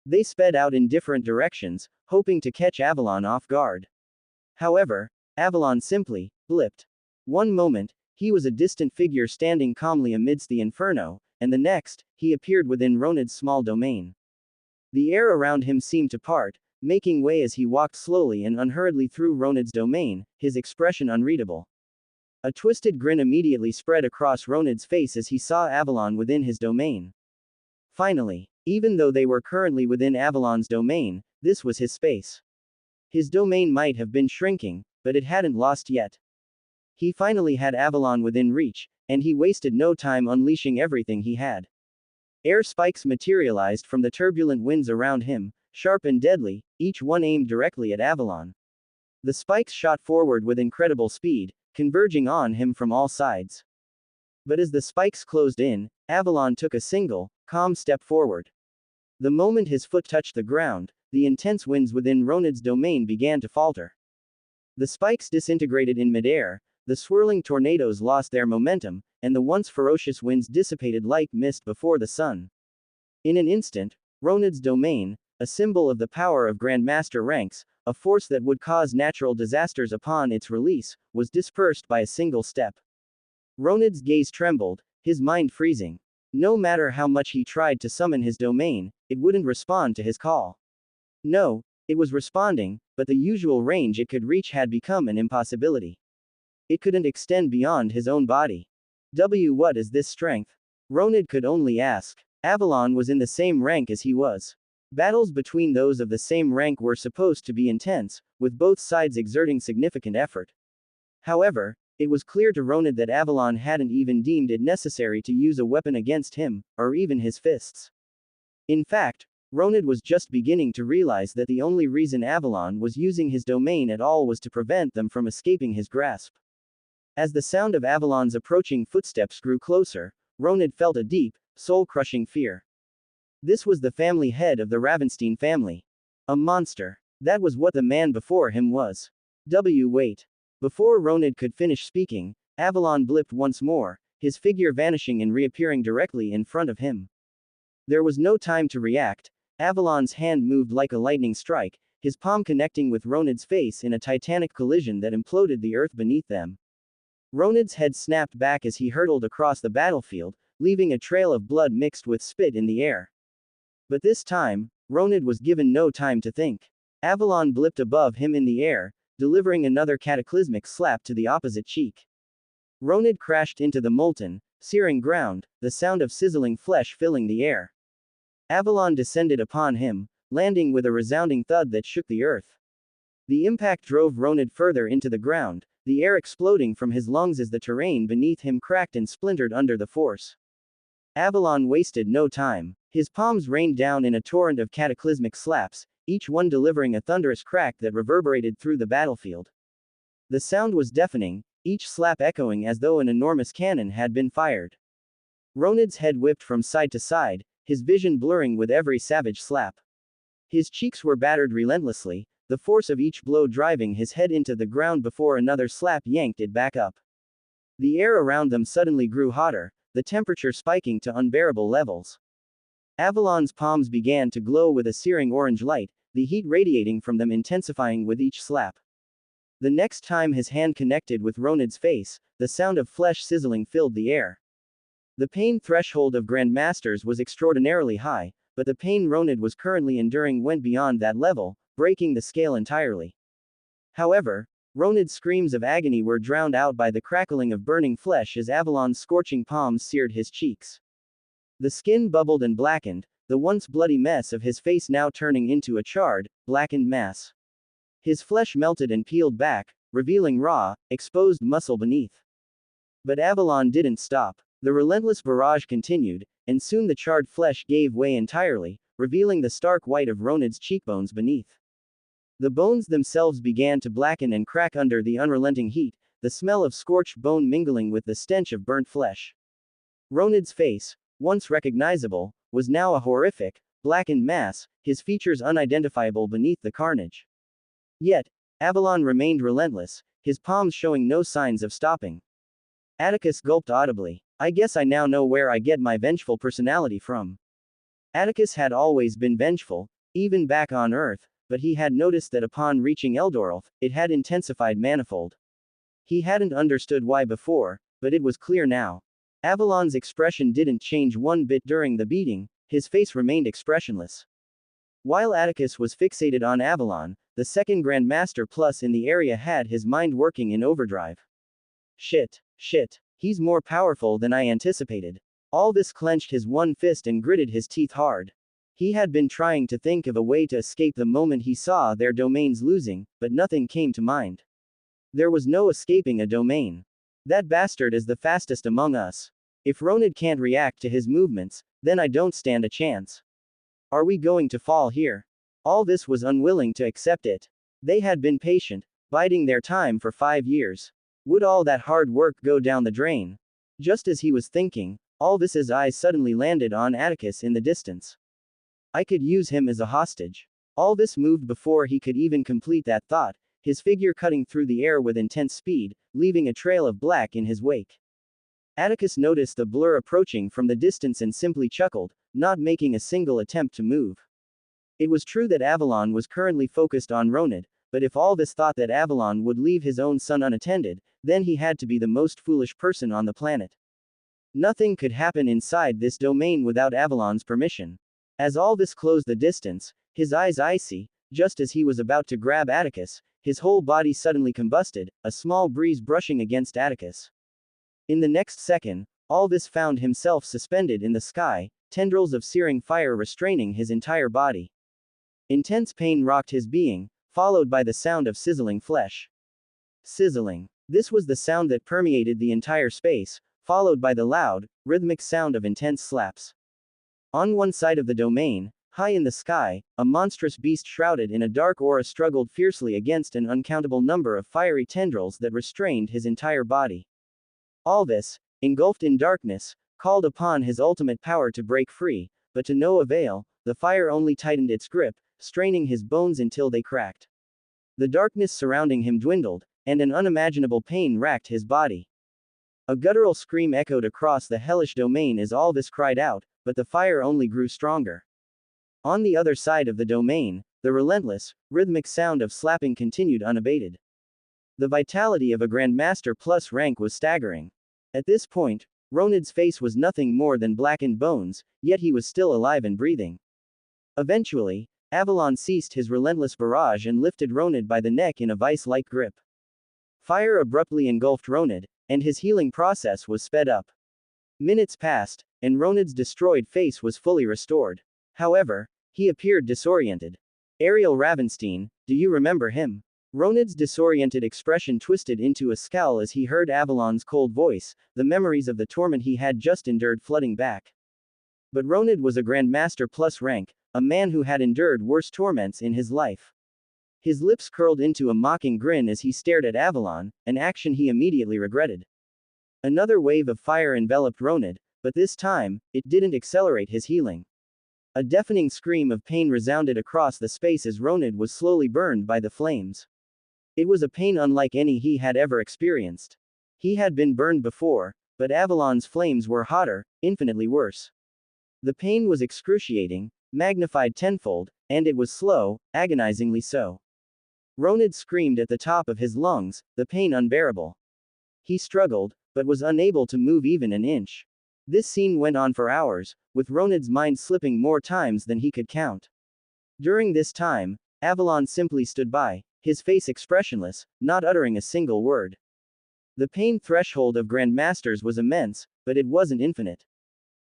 They sped out in different directions, hoping to catch Avalon off guard. However, Avalon simply blipped. One moment, he was a distant figure standing calmly amidst the inferno, and the next, he appeared within Ronid's small domain. The air around him seemed to part, making way as he walked slowly and unhurriedly through Ronid's domain, his expression unreadable. A twisted grin immediately spread across Ronid's face as he saw Avalon within his domain. Finally, even though they were currently within Avalon's domain, this was his space. His domain might have been shrinking, but it hadn't lost yet. He finally had Avalon within reach, and he wasted no time unleashing everything he had. Air spikes materialized from the turbulent winds around him, sharp and deadly, each one aimed directly at Avalon. The spikes shot forward with incredible speed, converging on him from all sides. But as the spikes closed in, Avalon took a single, calm step forward. The moment his foot touched the ground, the intense winds within Ronid's domain began to falter. The spikes disintegrated in midair, the swirling tornadoes lost their momentum, and the once ferocious winds dissipated like mist before the sun. In an instant, Ronid's domain, a symbol of the power of Grandmaster ranks, a force that would cause natural disasters upon its release, was dispersed by a single step. Ronid's gaze trembled, his mind freezing. No matter how much he tried to summon his domain, it wouldn't respond to his call. No, it was responding, but the usual range it could reach had become an impossibility. It couldn't extend beyond his own body. What is this strength? Ronid could only ask. Avalon was in the same rank as he was. Battles between those of the same rank were supposed to be intense, with both sides exerting significant effort. However, it was clear to Ronid that Avalon hadn't even deemed it necessary to use a weapon against him, or even his fists. In fact, Ronid was just beginning to realize that the only reason Avalon was using his domain at all was to prevent them from escaping his grasp. As the sound of Avalon's approaching footsteps grew closer, Ronid felt a deep, soul-crushing fear. This was the family head of the Ravenstein family. A monster. That was what the man before him was. Wait. Before Ronid could finish speaking, Avalon blipped once more, his figure vanishing and reappearing directly in front of him. There was no time to react. Avalon's hand moved like a lightning strike, his palm connecting with Ronid's face in a titanic collision that imploded the earth beneath them. Ronid's head snapped back as he hurtled across the battlefield, leaving a trail of blood mixed with spit in the air. But this time, Ronid was given no time to think. Avalon blipped above him in the air, delivering another cataclysmic slap to the opposite cheek. Ronid crashed into the molten, searing ground, the sound of sizzling flesh filling the air. Avalon descended upon him, landing with a resounding thud that shook the earth. The impact drove Ronid further into the ground, the air exploding from his lungs as the terrain beneath him cracked and splintered under the force. Avalon wasted no time. His palms rained down in a torrent of cataclysmic slaps, each one delivering a thunderous crack that reverberated through the battlefield. The sound was deafening, each slap echoing as though an enormous cannon had been fired. Ronid's head whipped from side to side, his vision blurring with every savage slap. His cheeks were battered relentlessly, the force of each blow driving his head into the ground before another slap yanked it back up. The air around them suddenly grew hotter, the temperature spiking to unbearable levels. Avalon's palms began to glow with a searing orange light, the heat radiating from them intensifying with each slap. The next time his hand connected with Ronid's face, the sound of flesh sizzling filled the air. The pain threshold of Grandmasters was extraordinarily high, but the pain Ronid was currently enduring went beyond that level, breaking the scale entirely. However, Ronid's screams of agony were drowned out by the crackling of burning flesh as Avalon's scorching palms seared his cheeks. The skin bubbled and blackened, the once bloody mess of his face now turning into a charred, blackened mass. His flesh melted and peeled back, revealing raw, exposed muscle beneath. But Avalon didn't stop. The relentless barrage continued, and soon the charred flesh gave way entirely, revealing the stark white of Ronid's cheekbones beneath. The bones themselves began to blacken and crack under the unrelenting heat, the smell of scorched bone mingling with the stench of burnt flesh. Ronid's face, once recognizable, was now a horrific, blackened mass, his features unidentifiable beneath the carnage. Yet, Avalon remained relentless, his palms showing no signs of stopping. Atticus gulped audibly. I guess I now know where I get my vengeful personality from. Atticus had always been vengeful, even back on Earth, but he had noticed that upon reaching Eldoralf, it had intensified manifold. He hadn't understood why before, but it was clear now. Avalon's expression didn't change one bit during the beating, his face remained expressionless. While Atticus was fixated on Avalon, the second Grandmaster Plus in the area had his mind working in overdrive. Shit. He's more powerful than I anticipated. Alvis clenched his one fist and gritted his teeth hard. He had been trying to think of a way to escape the moment he saw their domains losing, but nothing came to mind. There was no escaping a domain. That bastard is the fastest among us. If Ronid can't react to his movements, then I don't stand a chance. Are we going to fall here? Alvis was unwilling to accept it. They had been patient, biding their time for 5 years. Would all that hard work go down the drain? Just as he was thinking, Alvis's eyes suddenly landed on Atticus in the distance. I could use him as a hostage. Alvis moved before he could even complete that thought, his figure cutting through the air with intense speed, leaving a trail of black in his wake. Atticus noticed the blur approaching from the distance and simply chuckled, not making a single attempt to move. It was true that Avalon was currently focused on Ronid, but if Alvis thought that Avalon would leave his own son unattended, then he had to be the most foolish person on the planet. Nothing could happen inside this domain without Avalon's permission. As Alvis closed the distance, his eyes icy, just as he was about to grab Atticus, his whole body suddenly combusted, a small breeze brushing against Atticus. In the next second, Alvis found himself suspended in the sky, tendrils of searing fire restraining his entire body. Intense pain rocked his being, followed by the sound of sizzling flesh. Sizzling. This was the sound that permeated the entire space, followed by the loud, rhythmic sound of intense slaps. On one side of the domain, high in the sky, a monstrous beast shrouded in a dark aura struggled fiercely against an uncountable number of fiery tendrils that restrained his entire body. Alvis, engulfed in darkness, called upon his ultimate power to break free, but to no avail, the fire only tightened its grip, straining his bones until they cracked. The darkness surrounding him dwindled, and an unimaginable pain racked his body. A guttural scream echoed across the hellish domain as Alvis cried out, but the fire only grew stronger. On the other side of the domain, the relentless, rhythmic sound of slapping continued unabated. The vitality of a Grandmaster Plus rank was staggering. At this point, Ronid's face was nothing more than blackened bones, yet he was still alive and breathing. Eventually, Avalon ceased his relentless barrage and lifted Ronid by the neck in a vice-like grip. Fire abruptly engulfed Ronid, and his healing process was sped up. Minutes passed, and Ronid's destroyed face was fully restored. However, he appeared disoriented. Ariel Ravenstein, do you remember him? Ronid's disoriented expression twisted into a scowl as he heard Avalon's cold voice, the memories of the torment he had just endured flooding back. But Ronid was a Grandmaster plus rank, a man who had endured worse torments in his life. His lips curled into a mocking grin as he stared at Avalon, an action he immediately regretted. Another wave of fire enveloped Ronid, but this time, it didn't accelerate his healing. A deafening scream of pain resounded across the space as Ronid was slowly burned by the flames. It was a pain unlike any he had ever experienced. He had been burned before, but Avalon's flames were hotter, infinitely worse. The pain was excruciating, magnified tenfold, and it was slow, agonizingly so. Ronid screamed at the top of his lungs, the pain unbearable. He struggled, but was unable to move even an inch. This scene went on for hours, with Ronid's mind slipping more times than he could count. During this time, Avalon simply stood by, his face expressionless, not uttering a single word. The pain threshold of Grandmasters was immense, but it wasn't infinite.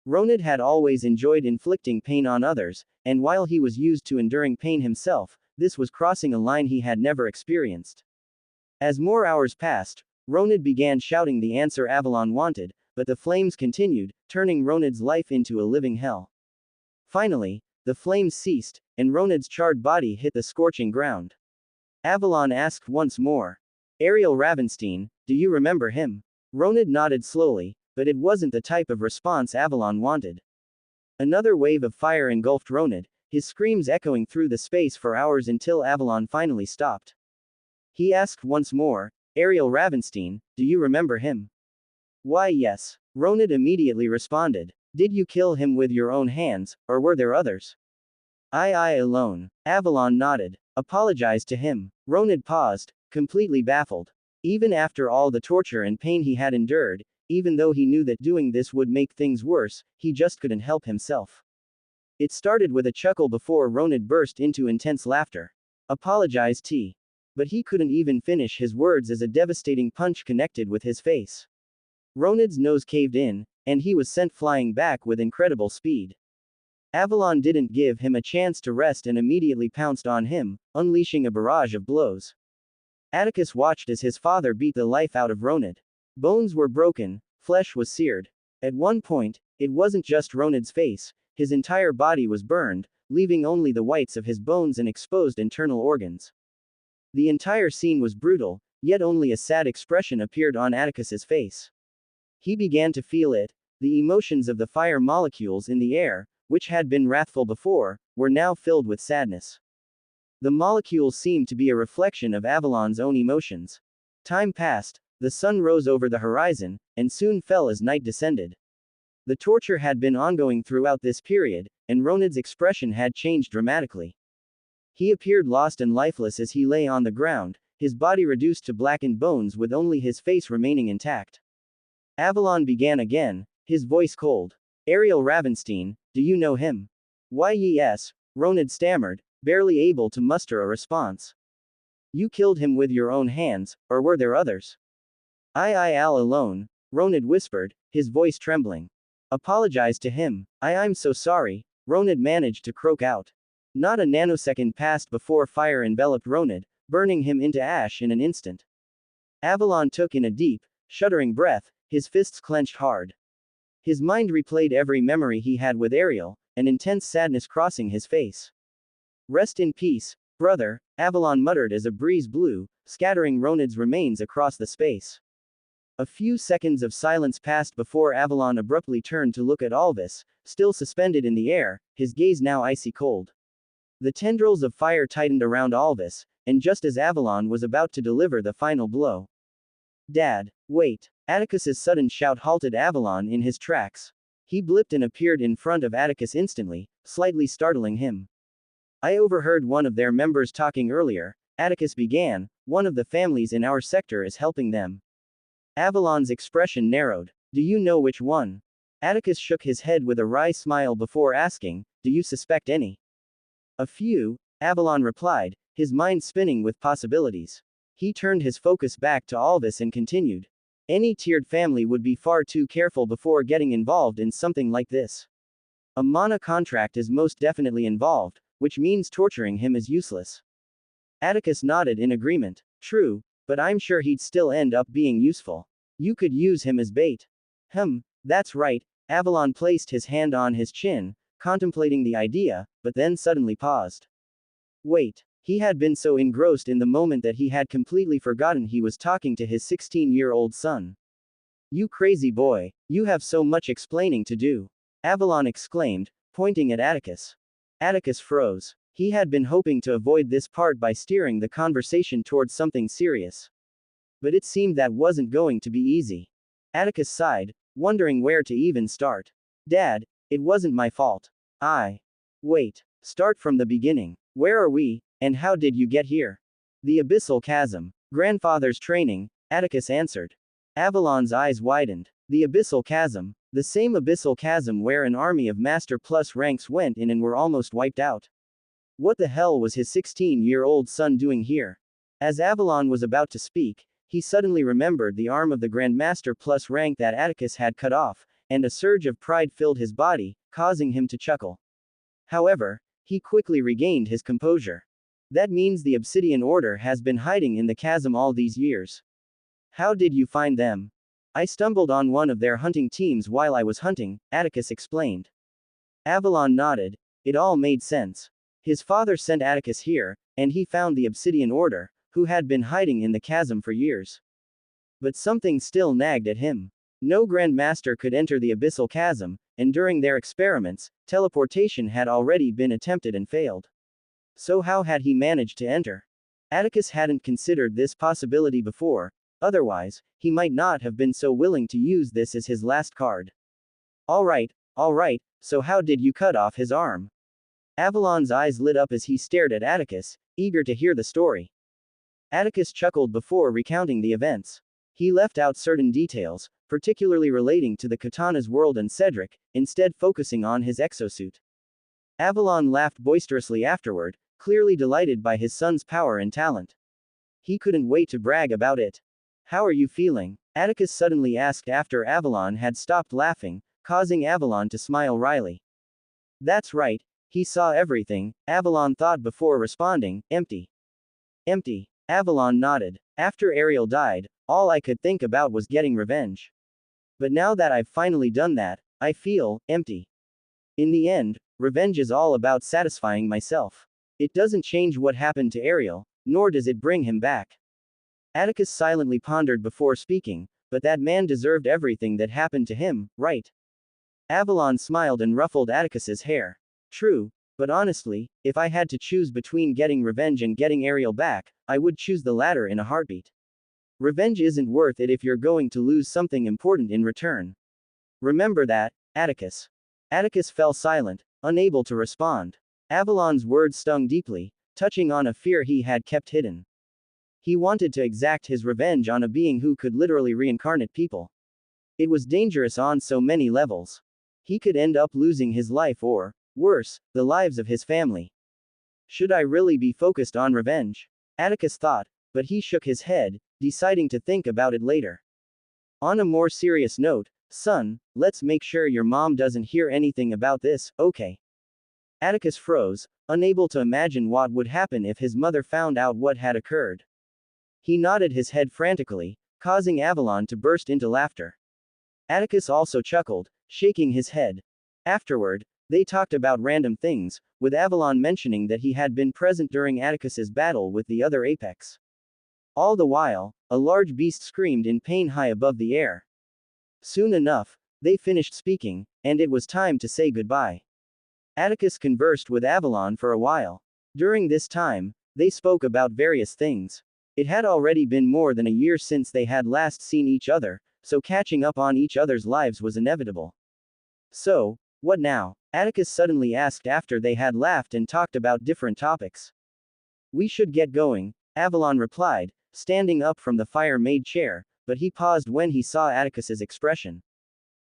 Ronid had always enjoyed inflicting pain on others, and while he was used to enduring pain himself, this was crossing a line he had never experienced. As more hours passed, Ronid began shouting the answer Avalon wanted, but the flames continued, turning Ronid's life into a living hell. Finally, the flames ceased, and Ronid's charred body hit the scorching ground. Avalon asked once more. Ariel Ravenstein, do you remember him? Ronid nodded slowly, but it wasn't the type of response Avalon wanted. Another wave of fire engulfed Ronid, his screams echoing through the space for hours until Avalon finally stopped. He asked once more, Ariel Ravenstein, do you remember him? Why yes. Ronid immediately responded. Did you kill him with your own hands, or were there others? I alone. Avalon nodded. Apologized to him. Ronid paused, completely baffled. Even after all the torture and pain he had endured, even though he knew that doing this would make things worse, he just couldn't help himself. It started with a chuckle before Ronid burst into intense laughter. Apologized T. But he couldn't even finish his words as a devastating punch connected with his face. Ronid's nose caved in, and he was sent flying back with incredible speed. Avalon didn't give him a chance to rest and immediately pounced on him, unleashing a barrage of blows. Atticus watched as his father beat the life out of Ronid. Bones were broken, flesh was seared. At one point, it wasn't just Ronid's face, his entire body was burned, leaving only the whites of his bones and exposed internal organs. The entire scene was brutal, yet only a sad expression appeared on Atticus's face. He began to feel it. The emotions of the fire molecules in the air, which had been wrathful before, were now filled with sadness. The molecules seemed to be a reflection of Avalon's own emotions. Time passed, the sun rose over the horizon, and soon fell as night descended. The torture had been ongoing throughout this period, and Ronid's expression had changed dramatically. He appeared lost and lifeless as he lay on the ground, his body reduced to blackened bones with only his face remaining intact. Avalon began again, his voice cold. Ariel Ravenstein, do you know him? Why yes, Ronid stammered, barely able to muster a response. You killed him with your own hands, or were there others? I all alone, Ronid whispered, his voice trembling. Apologized to him. I'm so sorry, Ronid managed to croak out. Not a nanosecond passed before fire enveloped Ronid, burning him into ash in an instant. Avalon took in a deep, shuddering breath, his fists clenched hard. His mind replayed every memory he had with Ariel, an intense sadness crossing his face. Rest in peace, brother, Avalon muttered as a breeze blew, scattering Ronid's remains across the space. A few seconds of silence passed before Avalon abruptly turned to look at Alvis, still suspended in the air, his gaze now icy cold. The tendrils of fire tightened around Alvis, and just as Avalon was about to deliver the final blow. Dad, wait. Atticus's sudden shout halted Avalon in his tracks. He blipped and appeared in front of Atticus instantly, slightly startling him. I overheard one of their members talking earlier, Atticus began, one of the families in our sector is helping them. Avalon's expression narrowed. Do you know which one? Atticus shook his head with a wry smile before asking, do you suspect any? A few, Avalon replied, his mind spinning with possibilities. He turned his focus back to Alvis and continued. Any tiered family would be far too careful before getting involved in something like this. A mana contract is most definitely involved, which means torturing him is useless. Atticus nodded in agreement. True, but I'm sure he'd still end up being useful. You could use him as bait. That's right. Avalon placed his hand on his chin, contemplating the idea, but then suddenly paused. Wait. He had been so engrossed in the moment that he had completely forgotten he was talking to his 16-year-old son. You crazy boy, you have so much explaining to do. Avalon exclaimed, pointing at Atticus. Atticus froze. He had been hoping to avoid this part by steering the conversation towards something serious. But it seemed that wasn't going to be easy. Atticus sighed, wondering where to even start. Dad, it wasn't my fault. Wait. Start from the beginning. Where are we, and how did you get here? The abyssal chasm. Grandfather's training, Atticus answered. Avalon's eyes widened. The abyssal chasm, the same abyssal chasm where an army of Master Plus ranks went in and were almost wiped out. What the hell was his 16-year-old son doing here? As Avalon was about to speak, he suddenly remembered the arm of the Grandmaster Plus rank that Atticus had cut off, and a surge of pride filled his body, causing him to chuckle. However, he quickly regained his composure. That means the Obsidian Order has been hiding in the chasm all these years. How did you find them? I stumbled on one of their hunting teams while I was hunting, Atticus explained. Avalon nodded. It all made sense. His father sent Atticus here, and he found the Obsidian Order, who had been hiding in the chasm for years. But something still nagged at him. No Grandmaster could enter the abyssal chasm, and during their experiments, teleportation had already been attempted and failed. So how had he managed to enter? Atticus hadn't considered this possibility before, otherwise, he might not have been so willing to use this as his last card. Alright, so how did you cut off his arm? Avalon's eyes lit up as he stared at Atticus, eager to hear the story. Atticus chuckled before recounting the events. He left out certain details, particularly relating to the Katana's world and Cedric, instead focusing on his exosuit. Avalon laughed boisterously afterward, clearly delighted by his son's power and talent. He couldn't wait to brag about it. How are you feeling? Atticus suddenly asked after Avalon had stopped laughing, causing Avalon to smile wryly. That's right, he saw everything, Avalon thought before responding, empty. Empty. Avalon nodded. After Ariel died, all I could think about was getting revenge. But now that I've finally done that, I feel empty. In the end, revenge is all about satisfying myself. It doesn't change what happened to Ariel, nor does it bring him back. Atticus silently pondered before speaking, but that man deserved everything that happened to him, right? Avalon smiled and ruffled Atticus's hair. True, but honestly, if I had to choose between getting revenge and getting Ariel back, I would choose the latter in a heartbeat. Revenge isn't worth it if you're going to lose something important in return. Remember that, Atticus. Atticus fell silent, unable to respond. Avalon's words stung deeply, touching on a fear he had kept hidden. He wanted to exact his revenge on a being who could literally reincarnate people. It was dangerous on so many levels. He could end up losing his life or, worse, the lives of his family. Should I really be focused on revenge? Atticus thought, but he shook his head, deciding to think about it later. On a more serious note, son, let's make sure your mom doesn't hear anything about this, okay? Atticus froze, unable to imagine what would happen if his mother found out what had occurred. He nodded his head frantically, causing Avalon to burst into laughter. Atticus also chuckled, shaking his head. Afterward, they talked about random things, with Avalon mentioning that he had been present during Atticus's battle with the other apex. All the while, a large beast screamed in pain high above the air. Soon enough, they finished speaking, and it was time to say goodbye. Atticus conversed with Avalon for a while. During this time, they spoke about various things. It had already been more than a year since they had last seen each other, so catching up on each other's lives was inevitable. So, what now? Atticus suddenly asked after they had laughed and talked about different topics. We should get going, Avalon replied, standing up from the fire-made chair, but he paused when he saw Atticus's expression.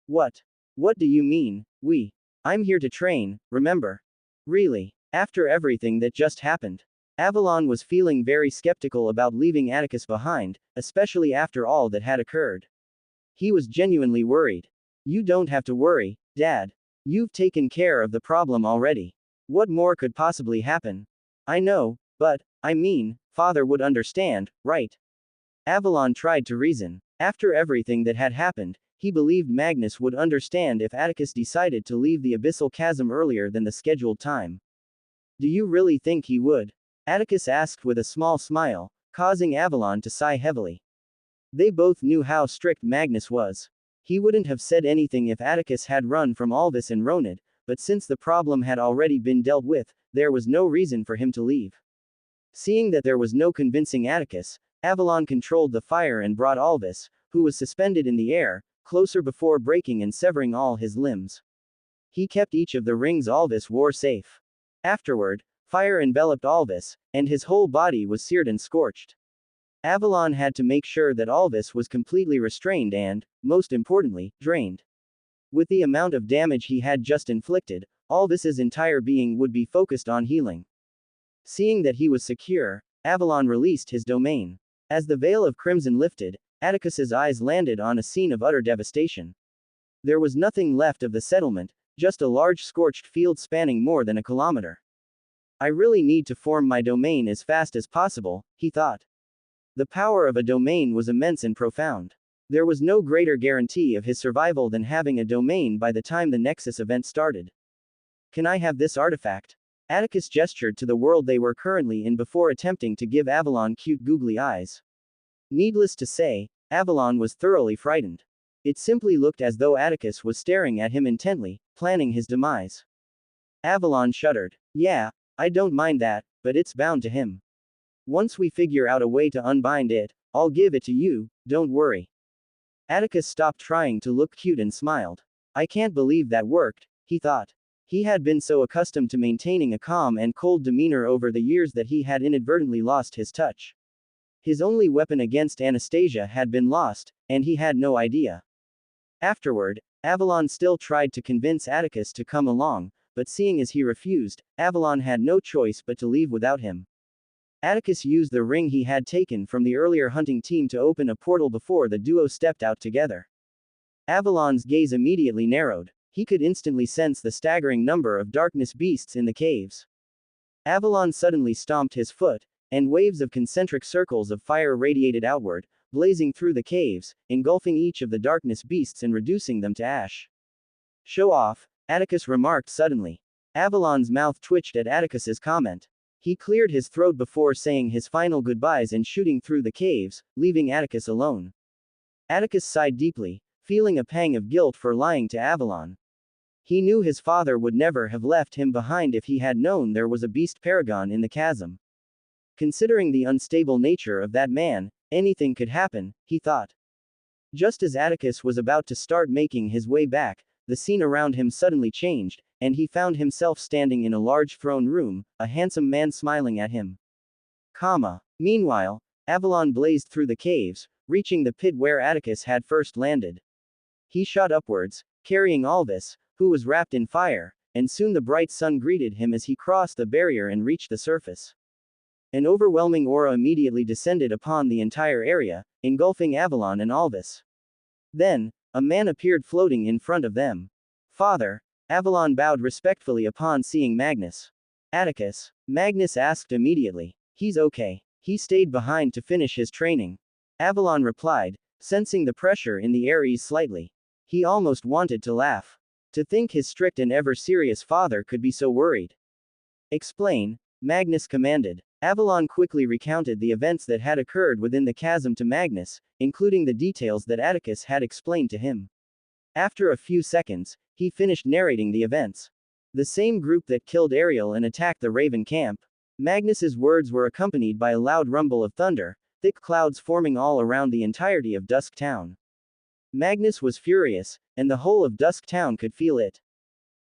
What? What do you mean, we? I'm here to train, remember? Really? After everything that just happened? Avalon was feeling very skeptical about leaving Atticus behind, especially after all that had occurred. He was genuinely worried. You don't have to worry, Dad. You've taken care of the problem already. What more could possibly happen? I know, but, I mean, Father would understand, right? Avalon tried to reason. After everything that had happened, he believed Magnus would understand if Atticus decided to leave the abyssal chasm earlier than the scheduled time. Do you really think he would? Atticus asked with a small smile, causing Avalon to sigh heavily. They both knew how strict Magnus was. He wouldn't have said anything if Atticus had run from Alvis and Ronid, but since the problem had already been dealt with, there was no reason for him to leave. Seeing that there was no convincing Atticus, Avalon controlled the fire and brought Alvis, who was suspended in the air, closer before breaking and severing all his limbs. He kept each of the rings Alvis wore safe. Afterward, fire enveloped Alvis, and his whole body was seared and scorched. Avalon had to make sure that Alvis was completely restrained and, most importantly, drained. With the amount of damage he had just inflicted, Alvis's entire being would be focused on healing. Seeing that he was secure, Avalon released his domain. As the veil of crimson lifted, Atticus's eyes landed on a scene of utter devastation. There was nothing left of the settlement, just a large scorched field spanning more than a kilometer. I really need to form my domain as fast as possible, he thought. The power of a domain was immense and profound. There was no greater guarantee of his survival than having a domain by the time the Nexus event started. Can I have this artifact? Atticus gestured to the world they were currently in before attempting to give Avalon cute googly eyes. Needless to say, Avalon was thoroughly frightened. It simply looked as though Atticus was staring at him intently, planning his demise. Avalon shuddered. Yeah, I don't mind that, but it's bound to him. Once we figure out a way to unbind it, I'll give it to you, don't worry. Atticus stopped trying to look cute and smiled. I can't believe that worked, he thought. He had been so accustomed to maintaining a calm and cold demeanor over the years that he had inadvertently lost his touch. His only weapon against Anastasia had been lost, and he had no idea. Afterward, Avalon still tried to convince Atticus to come along, but seeing as he refused, Avalon had no choice but to leave without him. Atticus used the ring he had taken from the earlier hunting team to open a portal before the duo stepped out together. Avalon's gaze immediately narrowed. He could instantly sense the staggering number of darkness beasts in the caves. Avalon suddenly stomped his foot, and waves of concentric circles of fire radiated outward, blazing through the caves, engulfing each of the darkness beasts and reducing them to ash. Show off, Atticus remarked suddenly. Avalon's mouth twitched at Atticus's comment. He cleared his throat before saying his final goodbyes and shooting through the caves, leaving Atticus alone. Atticus sighed deeply, feeling a pang of guilt for lying to Avalon. He knew his father would never have left him behind if he had known there was a beast paragon in the chasm. Considering the unstable nature of that man, anything could happen, he thought. Just as Atticus was about to start making his way back, the scene around him suddenly changed, and he found himself standing in a large throne room, a handsome man smiling at him. Meanwhile, Avalon blazed through the caves, reaching the pit where Atticus had first landed. He shot upwards, carrying Alvis, who was wrapped in fire, and soon the bright sun greeted him as he crossed the barrier and reached the surface. An overwhelming aura immediately descended upon the entire area, engulfing Avalon and Alvis. Then, a man appeared floating in front of them. Father, Avalon bowed respectfully upon seeing Magnus. Atticus, Magnus asked immediately. He's okay. He stayed behind to finish his training. Avalon replied, sensing the pressure in the air ease slightly. He almost wanted to laugh. To think his strict and ever-serious father could be so worried. Explain, Magnus commanded. Avalon quickly recounted the events that had occurred within the chasm to Magnus, including the details that Atticus had explained to him. After a few seconds, he finished narrating the events. The same group that killed Ariel and attacked the Raven camp. Magnus's words were accompanied by a loud rumble of thunder, thick clouds forming all around the entirety of Dusk Town. Magnus was furious, and the whole of Dusk Town could feel it.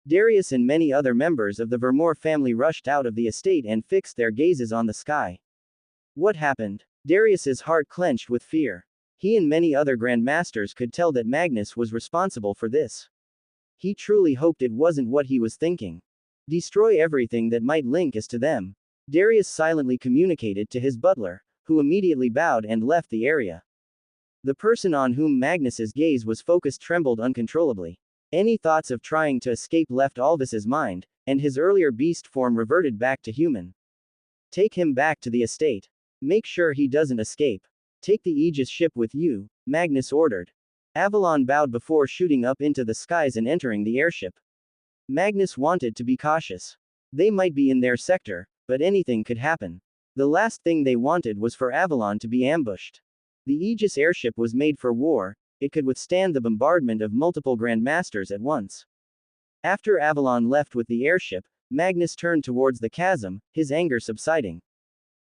Darius and many other members of the Vermore family rushed out of the estate and fixed their gazes on the sky. What happened? Darius's heart clenched with fear. He and many other grandmasters could tell that Magnus was responsible for this. He truly hoped it wasn't what he was thinking. Destroy everything that might link us to them. Darius silently communicated to his butler, who immediately bowed and left the area. The person on whom Magnus's gaze was focused trembled uncontrollably. Any thoughts of trying to escape left Alvis's mind, and his earlier beast form reverted back to human. Take him back to the estate. Make sure he doesn't escape. Take the Aegis ship with you, Magnus ordered. Avalon bowed before shooting up into the skies and entering the airship. Magnus wanted to be cautious. They might be in their sector, but anything could happen. The last thing they wanted was for Avalon to be ambushed. The Aegis airship was made for war, it could withstand the bombardment of multiple Grandmasters at once. After Avalon left with the airship, Magnus turned towards the chasm, his anger subsiding.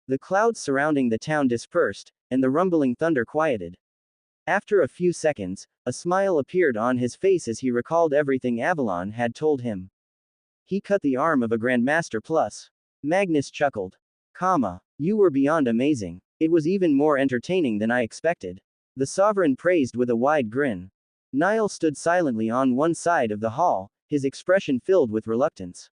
The clouds surrounding the town dispersed, and the rumbling thunder quieted. After a few seconds, a smile appeared on his face as he recalled everything Avalon had told him. He cut the arm of a Grandmaster Plus. Magnus chuckled. You were beyond amazing. It was even more entertaining than I expected. The sovereign praised with a wide grin. Niall stood silently on one side of the hall, his expression filled with reluctance.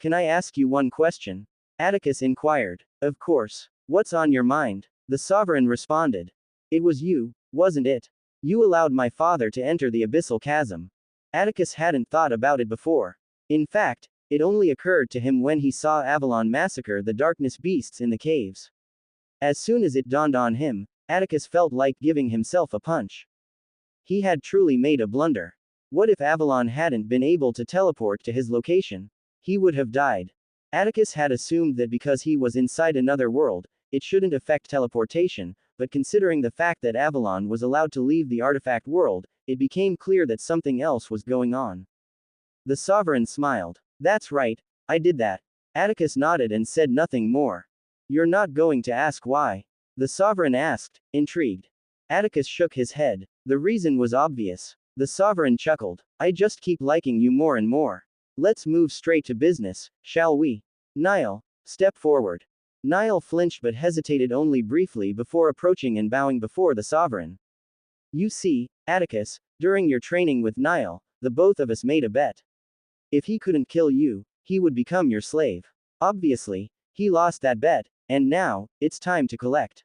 Can I ask you one question? Atticus inquired. Of course. What's on your mind? The sovereign responded. It was you, wasn't it? You allowed my father to enter the abyssal chasm. Atticus hadn't thought about it before. In fact, it only occurred to him when he saw Avalon massacre the darkness beasts in the caves. As soon as it dawned on him, Atticus felt like giving himself a punch. He had truly made a blunder. What if Avalon hadn't been able to teleport to his location? He would have died. Atticus had assumed that because he was inside another world, it shouldn't affect teleportation, but considering the fact that Avalon was allowed to leave the artifact world, it became clear that something else was going on. The sovereign smiled. That's right, I did that. Atticus nodded and said nothing more. You're not going to ask why? The sovereign asked, intrigued. Atticus shook his head. The reason was obvious. The sovereign chuckled. I just keep liking you more and more. Let's move straight to business, shall we? Niall, step forward. Niall flinched but hesitated only briefly before approaching and bowing before the sovereign. You see, Atticus, during your training with Niall, the both of us made a bet. If he couldn't kill you, he would become your slave. Obviously, he lost that bet, and now, it's time to collect.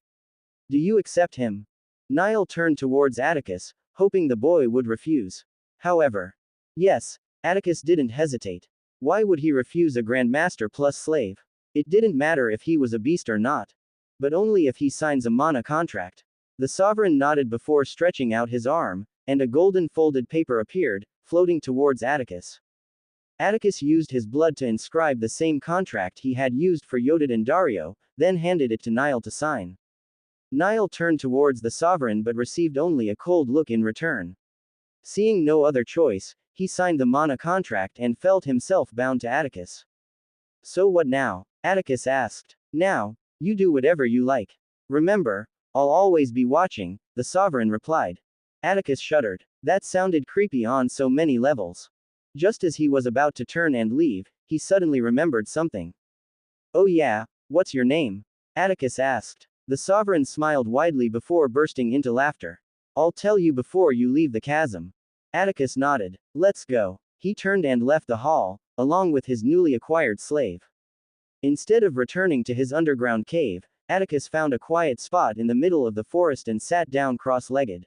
Do you accept him? Niall turned towards Atticus, hoping the boy would refuse. However, yes, Atticus didn't hesitate. Why would he refuse a Grandmaster Plus slave? It didn't matter if he was a beast or not. But only if he signs a mana contract. The sovereign nodded before stretching out his arm, and a golden folded paper appeared, floating towards Atticus. Atticus used his blood to inscribe the same contract he had used for Yodit and Dario, then handed it to Niall to sign. Niall turned towards the sovereign but received only a cold look in return. Seeing no other choice, he signed the mana contract and felt himself bound to Atticus. So what now? Atticus asked. Now, you do whatever you like. Remember, I'll always be watching, the sovereign replied. Atticus shuddered. That sounded creepy on so many levels. Just as he was about to turn and leave, he suddenly remembered something. Oh yeah, what's your name? Atticus asked. The sovereign smiled widely before bursting into laughter. I'll tell you before you leave the chasm. Atticus nodded. Let's go. He turned and left the hall, along with his newly acquired slave. Instead of returning to his underground cave, Atticus found a quiet spot in the middle of the forest and sat down cross-legged.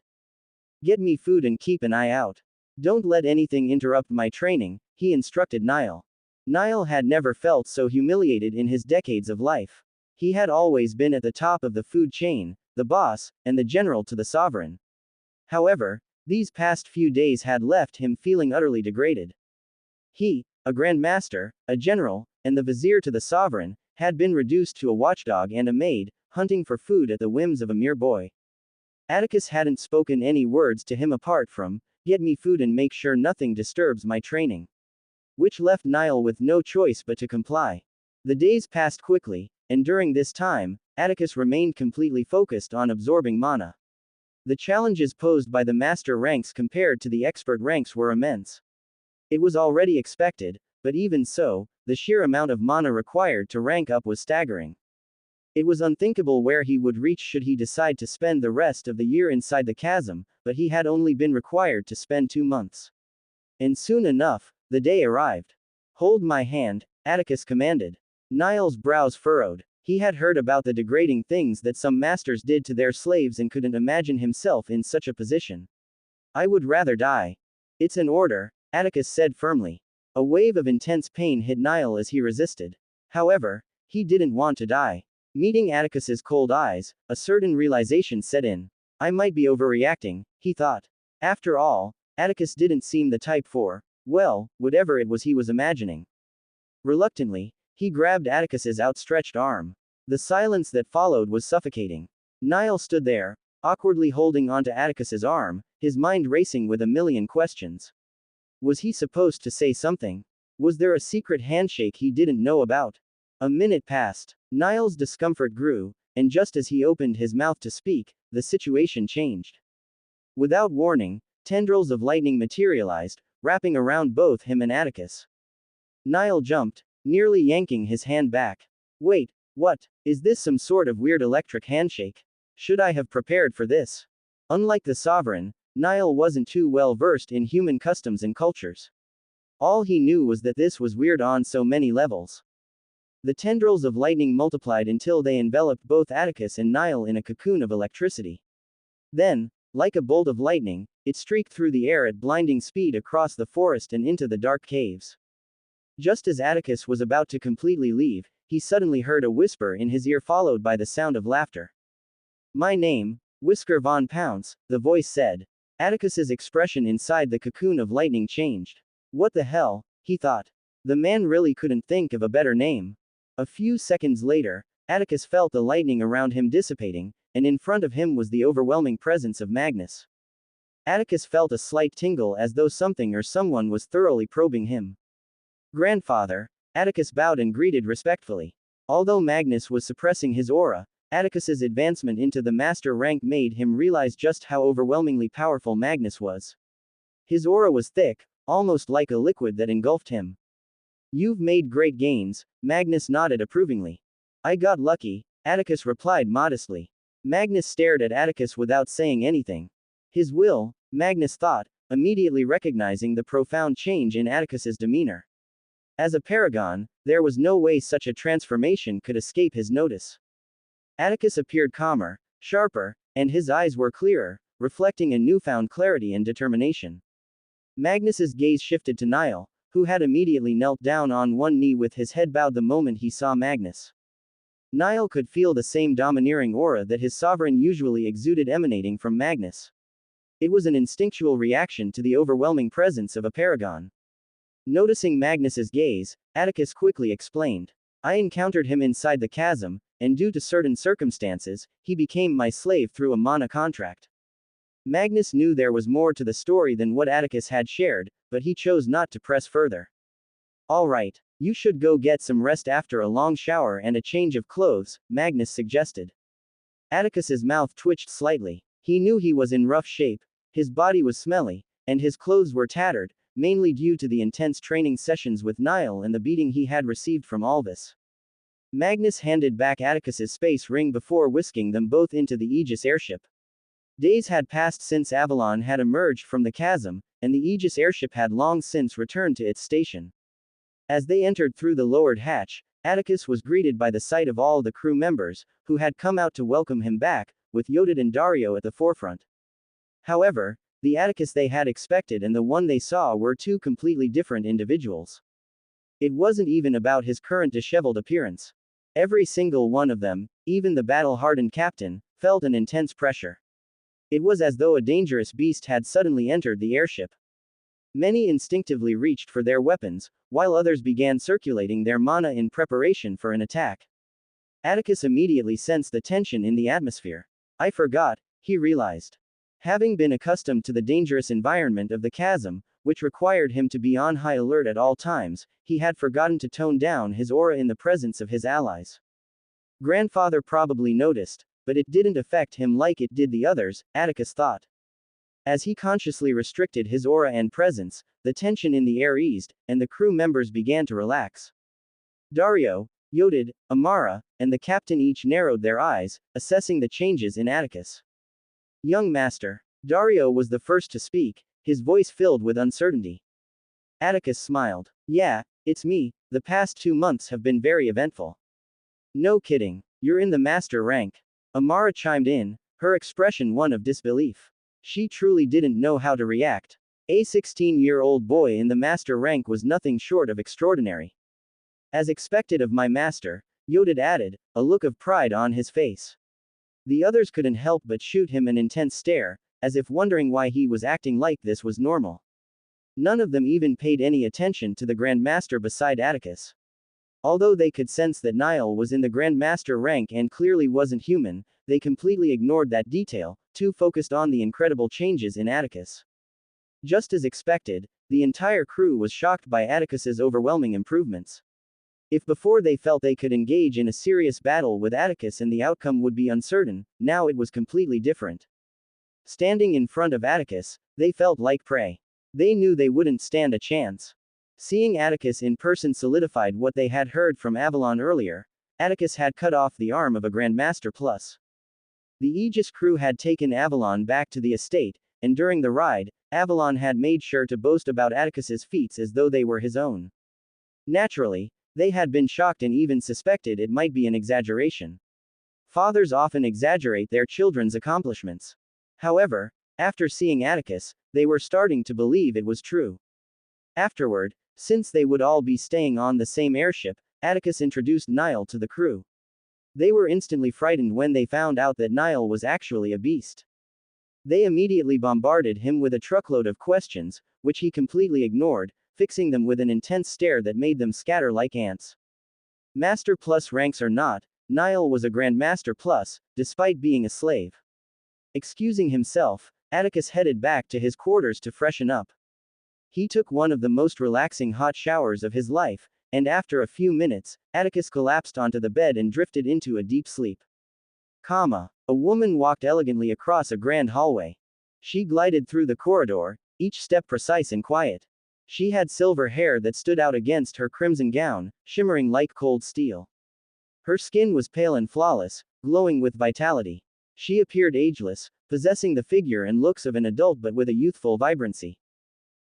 Get me food and keep an eye out. Don't let anything interrupt my training, he instructed Niall. Niall had never felt so humiliated in his decades of life. He had always been at the top of the food chain, the boss, and the general to the sovereign. However, these past few days had left him feeling utterly degraded. He, a grandmaster, a general, and the vizier to the sovereign, had been reduced to a watchdog and a maid, hunting for food at the whims of a mere boy. Atticus hadn't spoken any words to him apart from, get me food and make sure nothing disturbs my training. Which left Niall with no choice but to comply. The days passed quickly, and during this time, Atticus remained completely focused on absorbing mana. The challenges posed by the master ranks compared to the expert ranks were immense. It was already expected, but even so, the sheer amount of mana required to rank up was staggering. It was unthinkable where he would reach should he decide to spend the rest of the year inside the chasm, but he had only been required to spend 2 months. And soon enough, the day arrived. Hold my hand, Atticus commanded. Niall's brows furrowed. He had heard about the degrading things that some masters did to their slaves and couldn't imagine himself in such a position. I would rather die. It's an order, Atticus said firmly. A wave of intense pain hit Niall as he resisted. However, he didn't want to die. Meeting Atticus's cold eyes, a certain realization set in. I might be overreacting, he thought. After all, Atticus didn't seem the type for, well, whatever it was he was imagining. Reluctantly, he grabbed Atticus's outstretched arm. The silence that followed was suffocating. Niall stood there, awkwardly holding onto Atticus's arm, his mind racing with a million questions. Was he supposed to say something? Was there a secret handshake he didn't know about? A minute passed. Niall's discomfort grew, and just as he opened his mouth to speak, the situation changed. Without warning, tendrils of lightning materialized, wrapping around both him and Atticus. Niall jumped, nearly yanking his hand back. Wait, what? Is this some sort of weird electric handshake? Should I have prepared for this? Unlike the sovereign, Niall wasn't too well versed in human customs and cultures. All he knew was that this was weird on so many levels. The tendrils of lightning multiplied until they enveloped both Atticus and Niall in a cocoon of electricity. Then, like a bolt of lightning, it streaked through the air at blinding speed across the forest and into the dark caves. Just as Atticus was about to completely leave, he suddenly heard a whisper in his ear followed by the sound of laughter. My name, Whisker von Pounce, the voice said. Atticus's expression inside the cocoon of lightning changed. What the hell, he thought. The man really couldn't think of a better name. A few seconds later, Atticus felt the lightning around him dissipating, and in front of him was the overwhelming presence of Magnus. Atticus felt a slight tingle as though something or someone was thoroughly probing him. Grandfather, Atticus bowed and greeted respectfully. Although Magnus was suppressing his aura, Atticus's advancement into the master rank made him realize just how overwhelmingly powerful Magnus was. His aura was thick, almost like a liquid that engulfed him. You've made great gains, Magnus nodded approvingly. I got lucky, Atticus replied modestly. Magnus stared at Atticus without saying anything. His will, Magnus thought, immediately recognizing the profound change in Atticus's demeanor. As a paragon, there was no way such a transformation could escape his notice. Atticus appeared calmer, sharper, and his eyes were clearer, reflecting a newfound clarity and determination. Magnus's gaze shifted to Niall, who had immediately knelt down on one knee with his head bowed the moment he saw Magnus. Niall could feel the same domineering aura that his sovereign usually exuded emanating from Magnus. It was an instinctual reaction to the overwhelming presence of a paragon. Noticing Magnus's gaze, Atticus quickly explained. I encountered him inside the chasm, and due to certain circumstances, he became my slave through a mana contract. Magnus knew there was more to the story than what Atticus had shared, but he chose not to press further. All right, you should go get some rest after a long shower and a change of clothes, Magnus suggested. Atticus's mouth twitched slightly. He knew he was in rough shape, his body was smelly, and his clothes were tattered, mainly due to the intense training sessions with Niall and the beating he had received from Alvis. Magnus handed back Atticus's space ring before whisking them both into the Aegis airship. Days had passed since Avalon had emerged from the chasm, and the Aegis airship had long since returned to its station. As they entered through the lowered hatch, Atticus was greeted by the sight of all the crew members, who had come out to welcome him back, with Yodid and Dario at the forefront. However, the Atticus they had expected and the one they saw were two completely different individuals. It wasn't even about his current disheveled appearance. Every single one of them, even the battle-hardened captain, felt an intense pressure. It was as though a dangerous beast had suddenly entered the airship. Many instinctively reached for their weapons, while others began circulating their mana in preparation for an attack. Atticus immediately sensed the tension in the atmosphere. I forgot, he realized. Having been accustomed to the dangerous environment of the chasm, which required him to be on high alert at all times, he had forgotten to tone down his aura in the presence of his allies. Grandfather probably noticed, but it didn't affect him like it did the others, Atticus thought. As he consciously restricted his aura and presence, the tension in the air eased, and the crew members began to relax. Dario, Yodid, Amara, and the captain each narrowed their eyes, assessing the changes in Atticus. Young master. Dario was the first to speak, his voice filled with uncertainty. Atticus smiled. Yeah, it's me, the past 2 months have been very eventful. No kidding, you're in the master rank. Amara chimed in, her expression one of disbelief. She truly didn't know how to react. A 16-year-old boy in the master rank was nothing short of extraordinary. As expected of my master, Yodid added, a look of pride on his face. The others couldn't help but shoot him an intense stare, as if wondering why he was acting like this was normal. None of them even paid any attention to the Grand Master beside Atticus. Although they could sense that Niall was in the Grand Master rank and clearly wasn't human, they completely ignored that detail, too focused on the incredible changes in Atticus. Just as expected, the entire crew was shocked by Atticus's overwhelming improvements. If before they felt they could engage in a serious battle with Atticus and the outcome would be uncertain, now it was completely different. Standing in front of Atticus, they felt like prey. They knew they wouldn't stand a chance. Seeing Atticus in person solidified what they had heard from Avalon earlier. Atticus had cut off the arm of a Grandmaster Plus. The Aegis crew had taken Avalon back to the estate, and during the ride, Avalon had made sure to boast about Atticus's feats as though they were his own. Naturally, they had been shocked and even suspected it might be an exaggeration. Fathers often exaggerate their children's accomplishments. However, after seeing Atticus, they were starting to believe it was true. Afterward, since they would all be staying on the same airship, Atticus introduced Niall to the crew. They were instantly frightened when they found out that Niall was actually a beast. They immediately bombarded him with a truckload of questions, which he completely ignored, fixing them with an intense stare that made them scatter like ants. Master Plus ranks or not, Niall was a Grandmaster Plus, despite being a slave. Excusing himself, Atticus headed back to his quarters to freshen up. He took one of the most relaxing hot showers of his life, and after a few minutes, Atticus collapsed onto the bed and drifted into a deep sleep. A woman walked elegantly across a grand hallway. She glided through the corridor, each step precise and quiet. She had silver hair that stood out against her crimson gown, shimmering like cold steel. Her skin was pale and flawless, glowing with vitality. She appeared ageless, possessing the figure and looks of an adult but with a youthful vibrancy.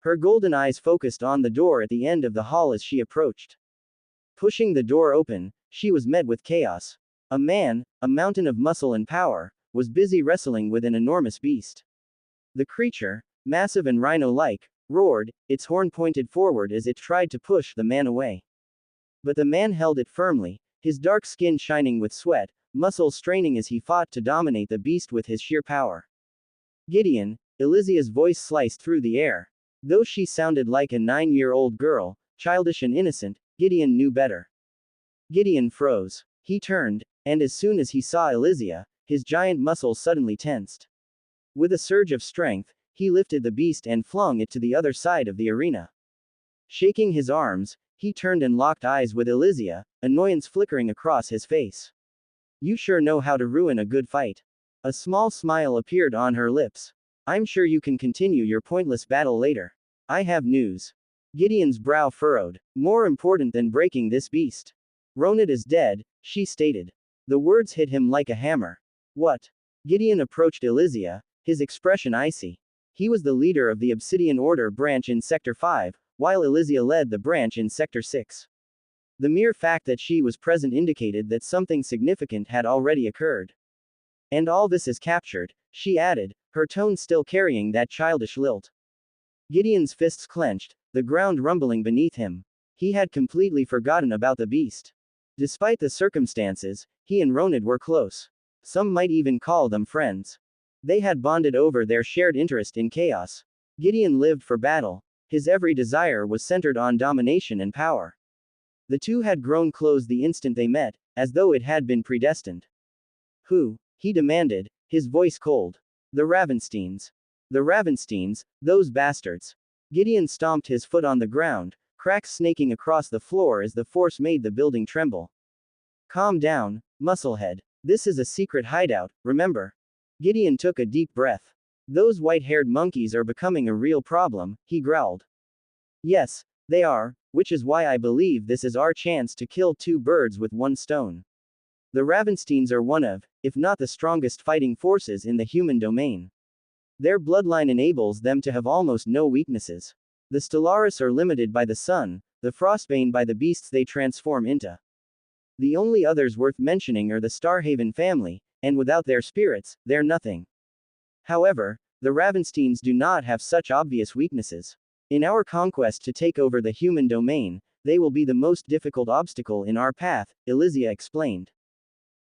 Her golden eyes focused on the door at the end of the hall as she approached. Pushing the door open, she was met with chaos. A man, a mountain of muscle and power, was busy wrestling with an enormous beast. The creature, massive and rhino-like, roared, its horn pointed forward as it tried to push the man away. But the man held it firmly, his dark skin shining with sweat, muscles straining as he fought to dominate the beast with his sheer power. Gideon, Elysia's voice sliced through the air. Though she sounded like a 9-year-old girl, childish and innocent, Gideon knew better. Gideon froze. He turned, and as soon as he saw Elysia, his giant muscles suddenly tensed. With a surge of strength, he lifted the beast and flung it to the other side of the arena. Shaking his arms, he turned and locked eyes with Elysia, annoyance flickering across his face. You sure know how to ruin a good fight. A small smile appeared on her lips. I'm sure you can continue your pointless battle later. I have news. Gideon's brow furrowed. More important than breaking this beast. Ronit is dead, she stated. The words hit him like a hammer. What? Gideon approached Elysia, his expression icy. He was the leader of the Obsidian Order branch in Sector 5, while Elysia led the branch in Sector 6. The mere fact that she was present indicated that something significant had already occurred. And all this is captured, she added, her tone still carrying that childish lilt. Gideon's fists clenched, the ground rumbling beneath him. He had completely forgotten about the beast. Despite the circumstances, he and Ronid were close. Some might even call them friends. They had bonded over their shared interest in chaos. Gideon lived for battle. His every desire was centered on domination and power. The two had grown close the instant they met, as though it had been predestined. Who? He demanded, his voice cold. The Ravensteins. The Ravensteins, those bastards. Gideon stomped his foot on the ground, cracks snaking across the floor as the force made the building tremble. Calm down, musclehead. This is a secret hideout, remember? Gideon took a deep breath. Those white-haired monkeys are becoming a real problem, he growled. Yes, they are, which is why I believe this is our chance to kill two birds with one stone. The Ravensteins are one of, if not the strongest fighting forces in the human domain. Their bloodline enables them to have almost no weaknesses. The Stellaris are limited by the sun, the Frostbane by the beasts they transform into. The only others worth mentioning are the Starhaven family, and without their spirits, they're nothing. However, the Ravensteins do not have such obvious weaknesses. In our conquest to take over the human domain, They will be the most difficult obstacle in our path, Elysia explained.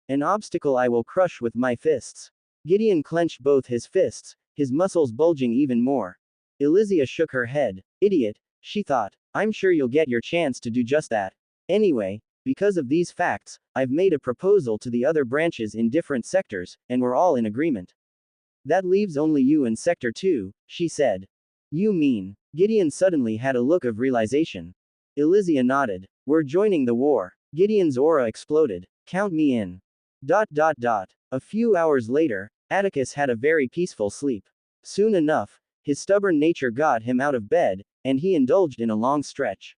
An obstacle I will crush with my fists. Gideon clenched both his fists, his muscles bulging even more. Elysia shook her head. Idiot, she thought. I'm sure you'll get your chance to do just that. Anyway, because of these facts, I've made a proposal to the other branches in different sectors, and we're all in agreement. That leaves only you and Sector 2, she said. You mean? Gideon suddenly had a look of realization. Elysia nodded. We're joining the war. Gideon's aura exploded. Count me in. ... A few hours later, Atticus had a very peaceful sleep. Soon enough, his stubborn nature got him out of bed, and he indulged in a long stretch.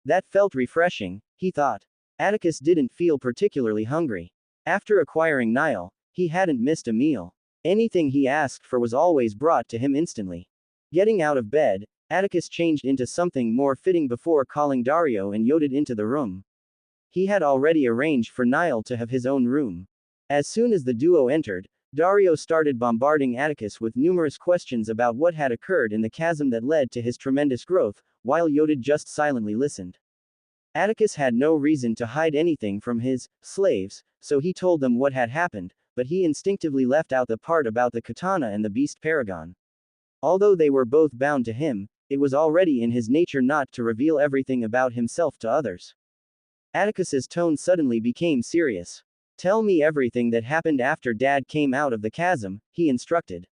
That felt refreshing, he thought. Atticus didn't feel particularly hungry. After acquiring Nile, he hadn't missed a meal. Anything he asked for was always brought to him instantly. Getting out of bed, Atticus changed into something more fitting before calling Dario and Yodid into the room. He had already arranged for Nile to have his own room. As soon as the duo entered, Dario started bombarding Atticus with numerous questions about what had occurred in the chasm that led to his tremendous growth, while Yodid just silently listened. Atticus had no reason to hide anything from his slaves, so he told them what had happened, but he instinctively left out the part about the katana and the beast paragon. Although they were both bound to him, it was already in his nature not to reveal everything about himself to others. Atticus's tone suddenly became serious. Tell me everything that happened after Dad came out of the chasm, he instructed.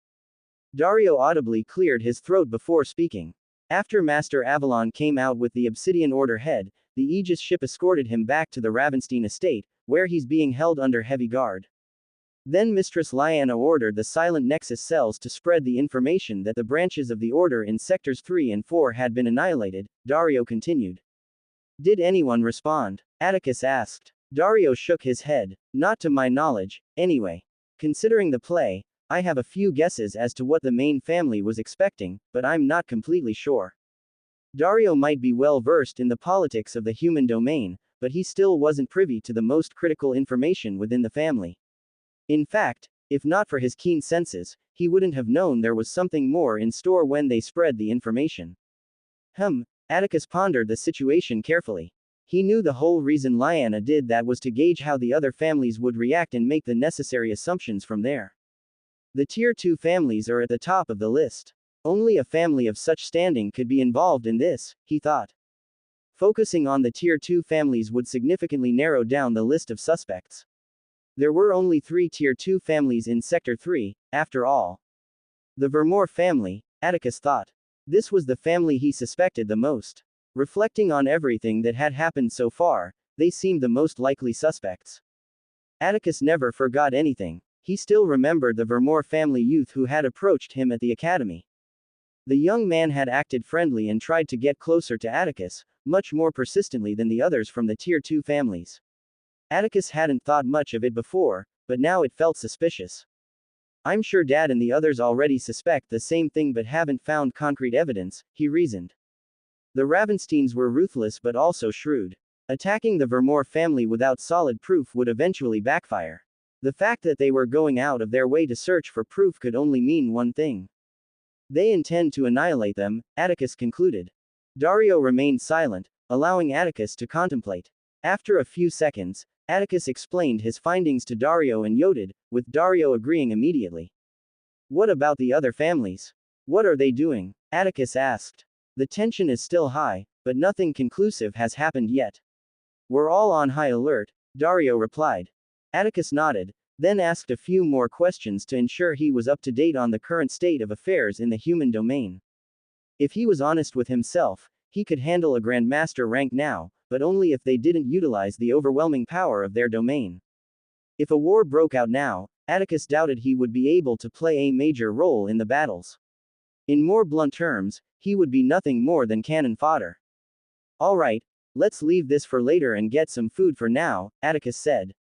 Dario audibly cleared his throat before speaking. After Master Avalon came out with the Obsidian Order head, the Aegis ship escorted him back to the Ravenstein estate, where he's being held under heavy guard. Then Mistress Lyanna ordered the Silent Nexus cells to spread the information that the branches of the Order in Sectors 3 and 4 had been annihilated, Dario continued. Did anyone respond? Atticus asked. Dario shook his head. Not to my knowledge, anyway. Considering the play, I have a few guesses as to what the main family was expecting, but I'm not completely sure. Dario might be well versed in the politics of the human domain, but he still wasn't privy to the most critical information within the family. In fact, if not for his keen senses, he wouldn't have known there was something more in store when they spread the information. Atticus pondered the situation carefully. He knew the whole reason Lyanna did that was to gauge how the other families would react and make the necessary assumptions from there. The Tier 2 families are at the top of the list. Only a family of such standing could be involved in this, he thought. Focusing on the Tier 2 families would significantly narrow down the list of suspects. There were only 3 Tier 2 families in Sector 3, after all. The Vermore family, Atticus thought. This was the family he suspected the most. Reflecting on everything that had happened so far, they seemed the most likely suspects. Atticus never forgot anything. He still remembered the Vermore family youth who had approached him at the academy. The young man had acted friendly and tried to get closer to Atticus, much more persistently than the others from the Tier 2 families. Atticus hadn't thought much of it before, but now it felt suspicious. I'm sure Dad and the others already suspect the same thing but haven't found concrete evidence, he reasoned. The Ravensteins were ruthless but also shrewd. Attacking the Vermore family without solid proof would eventually backfire. The fact that they were going out of their way to search for proof could only mean one thing. They intend to annihilate them, Atticus concluded. Dario remained silent, allowing Atticus to contemplate. After a few seconds, Atticus explained his findings to Dario and Yodid, with Dario agreeing immediately. What about the other families? What are they doing? Atticus asked. The tension is still high, but nothing conclusive has happened yet. We're all on high alert, Dario replied. Atticus nodded, then asked a few more questions to ensure he was up to date on the current state of affairs in the human domain. If he was honest with himself, he could handle a Grandmaster rank now, but only if they didn't utilize the overwhelming power of their domain. If a war broke out now, Atticus doubted he would be able to play a major role in the battles. In more blunt terms, he would be nothing more than cannon fodder. Alright, let's leave this for later and get some food for now, Atticus said.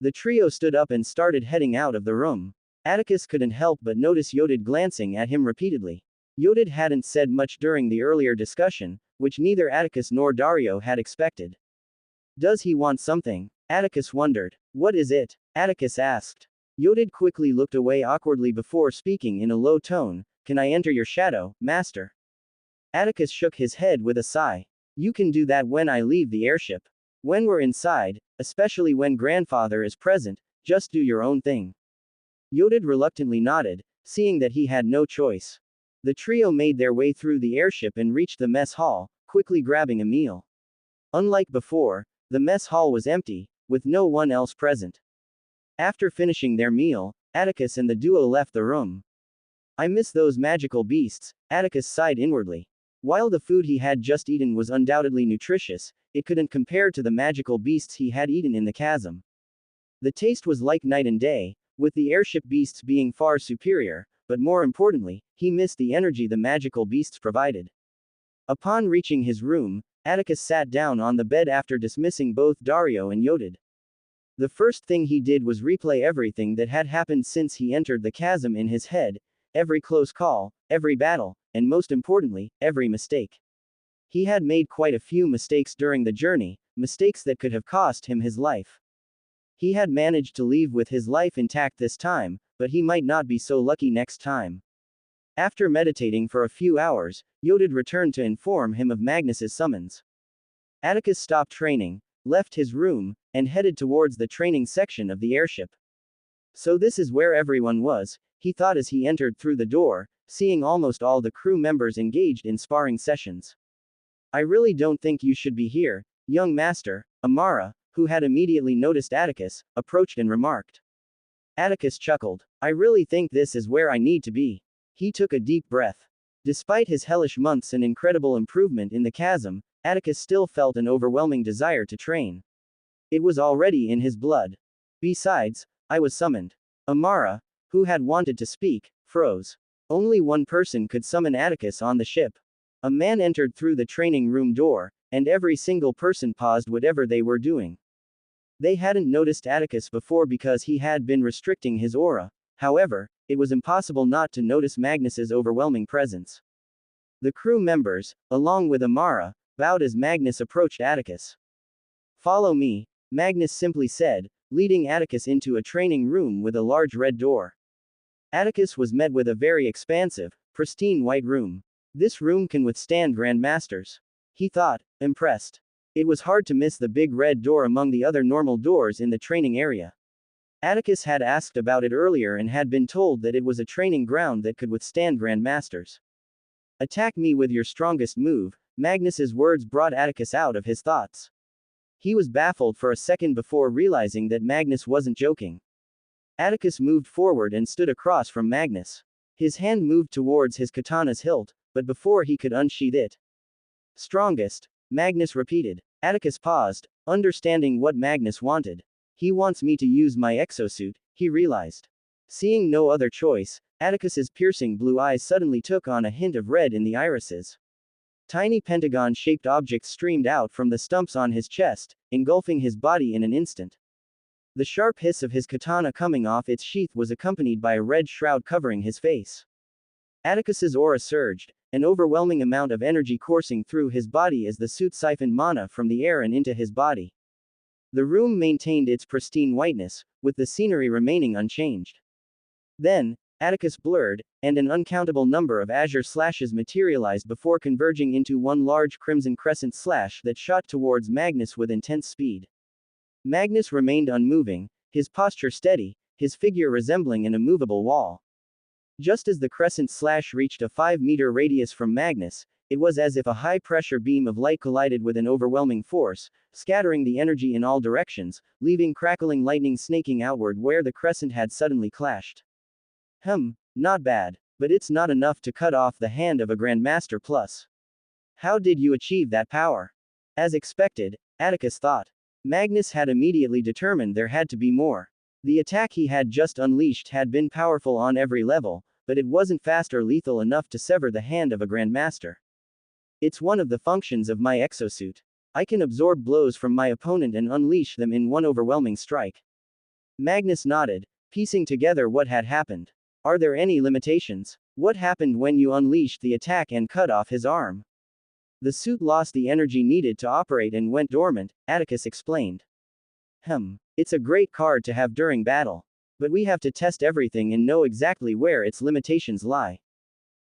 The trio stood up and started heading out of the room. Atticus couldn't help but notice Yodid glancing at him repeatedly. Yodid hadn't said much during the earlier discussion, which neither Atticus nor Dario had expected. Does he want something? Atticus wondered. What is it? Atticus asked. Yodid quickly looked away awkwardly before speaking in a low tone. Can I enter your shadow, Master? Atticus shook his head with a sigh. You can do that when I leave the airship. When we're inside, especially when grandfather is present, just do your own thing. Yodid reluctantly nodded, seeing that he had no choice. The trio made their way through the airship and reached the mess hall, quickly grabbing a meal. Unlike before, the mess hall was empty, with no one else present. After finishing their meal, Atticus and the duo left the room. I miss those magical beasts, Atticus sighed inwardly. While the food he had just eaten was undoubtedly nutritious, it couldn't compare to the magical beasts he had eaten in the chasm. The taste was like night and day, with the airship beasts being far superior, but more importantly, he missed the energy the magical beasts provided. Upon reaching his room, Atticus sat down on the bed after dismissing both Dario and Yodid. The first thing he did was replay everything that had happened since he entered the chasm in his head, every close call, every battle, and most importantly, every mistake. He had made quite a few mistakes during the journey, mistakes that could have cost him his life. He had managed to leave with his life intact this time, but he might not be so lucky next time. After meditating for a few hours, Yodid returned to inform him of Magnus's summons. Atticus stopped training, left his room, and headed towards the training section of the airship. So this is where everyone was, he thought as he entered through the door, seeing almost all the crew members engaged in sparring sessions. I really don't think you should be here, young master, Amara, who had immediately noticed Atticus, approached and remarked. Atticus chuckled. I really think this is where I need to be. He took a deep breath. Despite his hellish months and incredible improvement in the chasm, Atticus still felt an overwhelming desire to train. It was already in his blood. Besides, I was summoned. Amara, who had wanted to speak, froze. Only one person could summon Atticus on the ship. A man entered through the training room door, and every single person paused whatever they were doing. They hadn't noticed Atticus before because he had been restricting his aura. However, it was impossible not to notice Magnus's overwhelming presence. The crew members, along with Amara, bowed as Magnus approached Atticus. Follow me, Magnus simply said, leading Atticus into a training room with a large red door. Atticus was met with a very expansive, pristine white room. This room can withstand grandmasters, he thought, impressed. It was hard to miss the big red door among the other normal doors in the training area. Atticus had asked about it earlier and had been told that it was a training ground that could withstand grandmasters. Attack me with your strongest move, Magnus's words brought Atticus out of his thoughts. He was baffled for a second before realizing that Magnus wasn't joking. Atticus moved forward and stood across from Magnus. His hand moved towards his katana's hilt, but before he could unsheath it. Strongest, Magnus repeated. Atticus paused, understanding what Magnus wanted. He wants me to use my exosuit, he realized. Seeing no other choice, Atticus's piercing blue eyes suddenly took on a hint of red in the irises. Tiny pentagon-shaped objects streamed out from the stumps on his chest, engulfing his body in an instant. The sharp hiss of his katana coming off its sheath was accompanied by a red shroud covering his face. Atticus's aura surged, an overwhelming amount of energy coursing through his body as the suit siphoned mana from the air and into his body. The room maintained its pristine whiteness, with the scenery remaining unchanged. Then, Atticus blurred, and an uncountable number of azure slashes materialized before converging into one large crimson crescent slash that shot towards Magnus with intense speed. Magnus remained unmoving, his posture steady, his figure resembling an immovable wall. Just as the crescent slash reached a 5-meter radius from Magnus, it was as if a high-pressure beam of light collided with an overwhelming force, scattering the energy in all directions, leaving crackling lightning snaking outward where the crescent had suddenly clashed. Not bad, but it's not enough to cut off the hand of a Grandmaster plus. How did you achieve that power? As expected, Atticus thought. Magnus had immediately determined there had to be more. The attack he had just unleashed had been powerful on every level, but it wasn't fast or lethal enough to sever the hand of a Grandmaster. It's one of the functions of my exosuit. I can absorb blows from my opponent and unleash them in one overwhelming strike. Magnus nodded, piecing together what had happened. Are there any limitations? What happened when you unleashed the attack and cut off his arm? The suit lost the energy needed to operate and went dormant, Atticus explained. It's a great card to have during battle. But we have to test everything and know exactly where its limitations lie.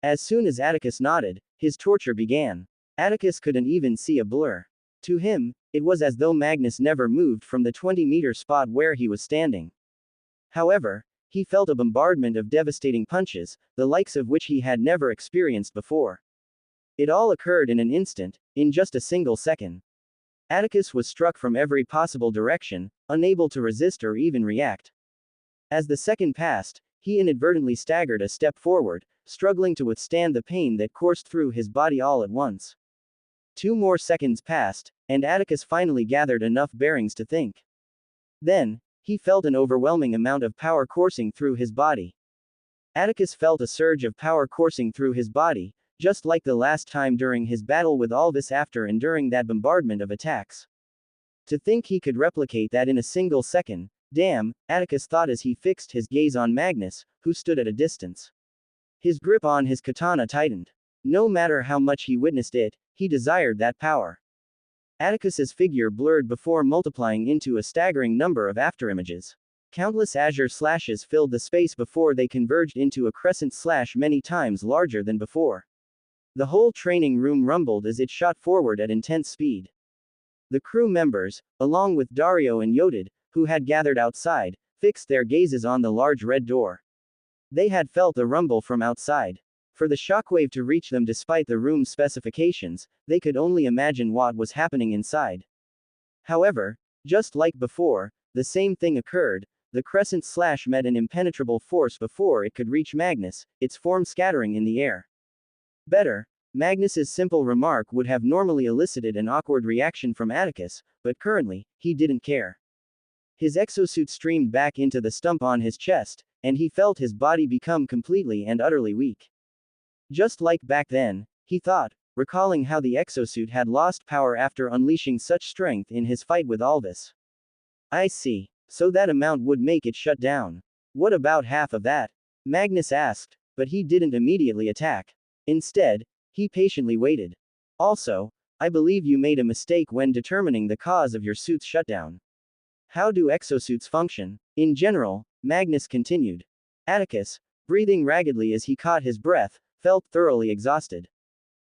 As soon as Atticus nodded, his torture began. Atticus couldn't even see a blur. To him, it was as though Magnus never moved from the 20-meter spot where he was standing. However, he felt a bombardment of devastating punches, the likes of which he had never experienced before. It all occurred in an instant, in just a single second. Atticus was struck from every possible direction, unable to resist or even react. As the second passed, he inadvertently staggered a step forward, struggling to withstand the pain that coursed through his body all at once. 2 more seconds passed, and Atticus finally gathered enough bearings to think. Then, he felt an overwhelming amount of power coursing through his body. Atticus felt a surge of power coursing through his body, just like the last time during his battle with Alvis after enduring that bombardment of attacks. To think he could replicate that in a single second, damn, Atticus thought as he fixed his gaze on Magnus, who stood at a distance. His grip on his katana tightened. No matter how much he witnessed it, he desired that power. Atticus's figure blurred before multiplying into a staggering number of afterimages. Countless azure slashes filled the space before they converged into a crescent slash many times larger than before. The whole training room rumbled as it shot forward at intense speed. The crew members, along with Dario and Yodid, who had gathered outside, fixed their gazes on the large red door. They had felt the rumble from outside. For the shockwave to reach them despite the room's specifications, they could only imagine what was happening inside. However, just like before, the same thing occurred. The crescent slash met an impenetrable force before it could reach Magnus, its form scattering in the air. Better, Magnus's simple remark would have normally elicited an awkward reaction from Atticus, but currently, he didn't care. His exosuit streamed back into the stump on his chest, and he felt his body become completely and utterly weak. Just like back then, he thought, recalling how the exosuit had lost power after unleashing such strength in his fight with Alvis. I see. So that amount would make it shut down. What about half of that? Magnus asked, but he didn't immediately attack. Instead, he patiently waited. Also, I believe you made a mistake when determining the cause of your suit's shutdown. How do exosuits function? In general, Magnus continued. Atticus, breathing raggedly as he caught his breath, felt thoroughly exhausted.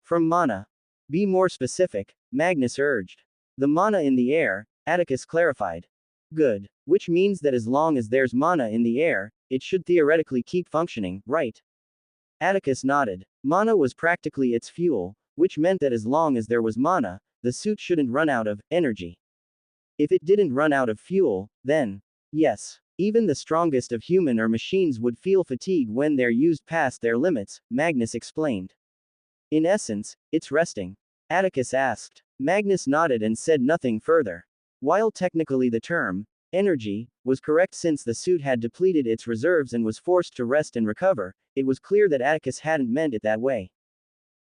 From mana. Be more specific, Magnus urged. The mana in the air, Atticus clarified. Good. Which means that as long as there's mana in the air, it should theoretically keep functioning, right? Atticus nodded. Mana was practically its fuel, which meant that as long as there was mana, the suit shouldn't run out of energy. If it didn't run out of fuel, then, yes, even the strongest of human or machines would feel fatigue when they're used past their limits, Magnus explained. In essence, it's resting. Atticus asked. Magnus nodded and said nothing further. While technically the term, energy, was correct since the suit had depleted its reserves and was forced to rest and recover, it was clear that Atticus hadn't meant it that way.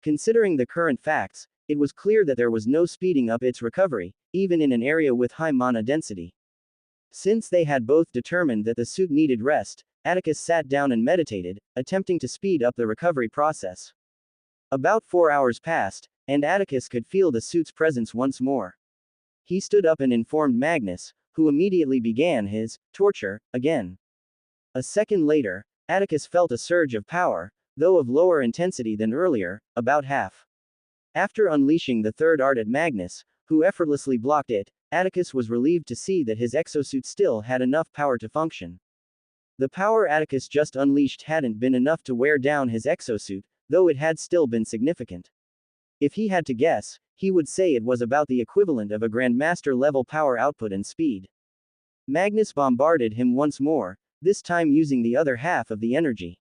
Considering the current facts, it was clear that there was no speeding up its recovery, even in an area with high mana density. Since they had both determined that the suit needed rest, Atticus sat down and meditated, attempting to speed up the recovery process. About 4 hours passed, and Atticus could feel the suit's presence once more. He stood up and informed Magnus, who immediately began his torture again. A second later, Atticus felt a surge of power, though of lower intensity than earlier, about half. After unleashing the third art at Magnus, who effortlessly blocked it, Atticus was relieved to see that his exosuit still had enough power to function. The power Atticus just unleashed hadn't been enough to wear down his exosuit, though it had still been significant. If he had to guess, he would say it was about the equivalent of a Grandmaster level power output and speed. Magnus bombarded him once more, this time using the other half of the energy.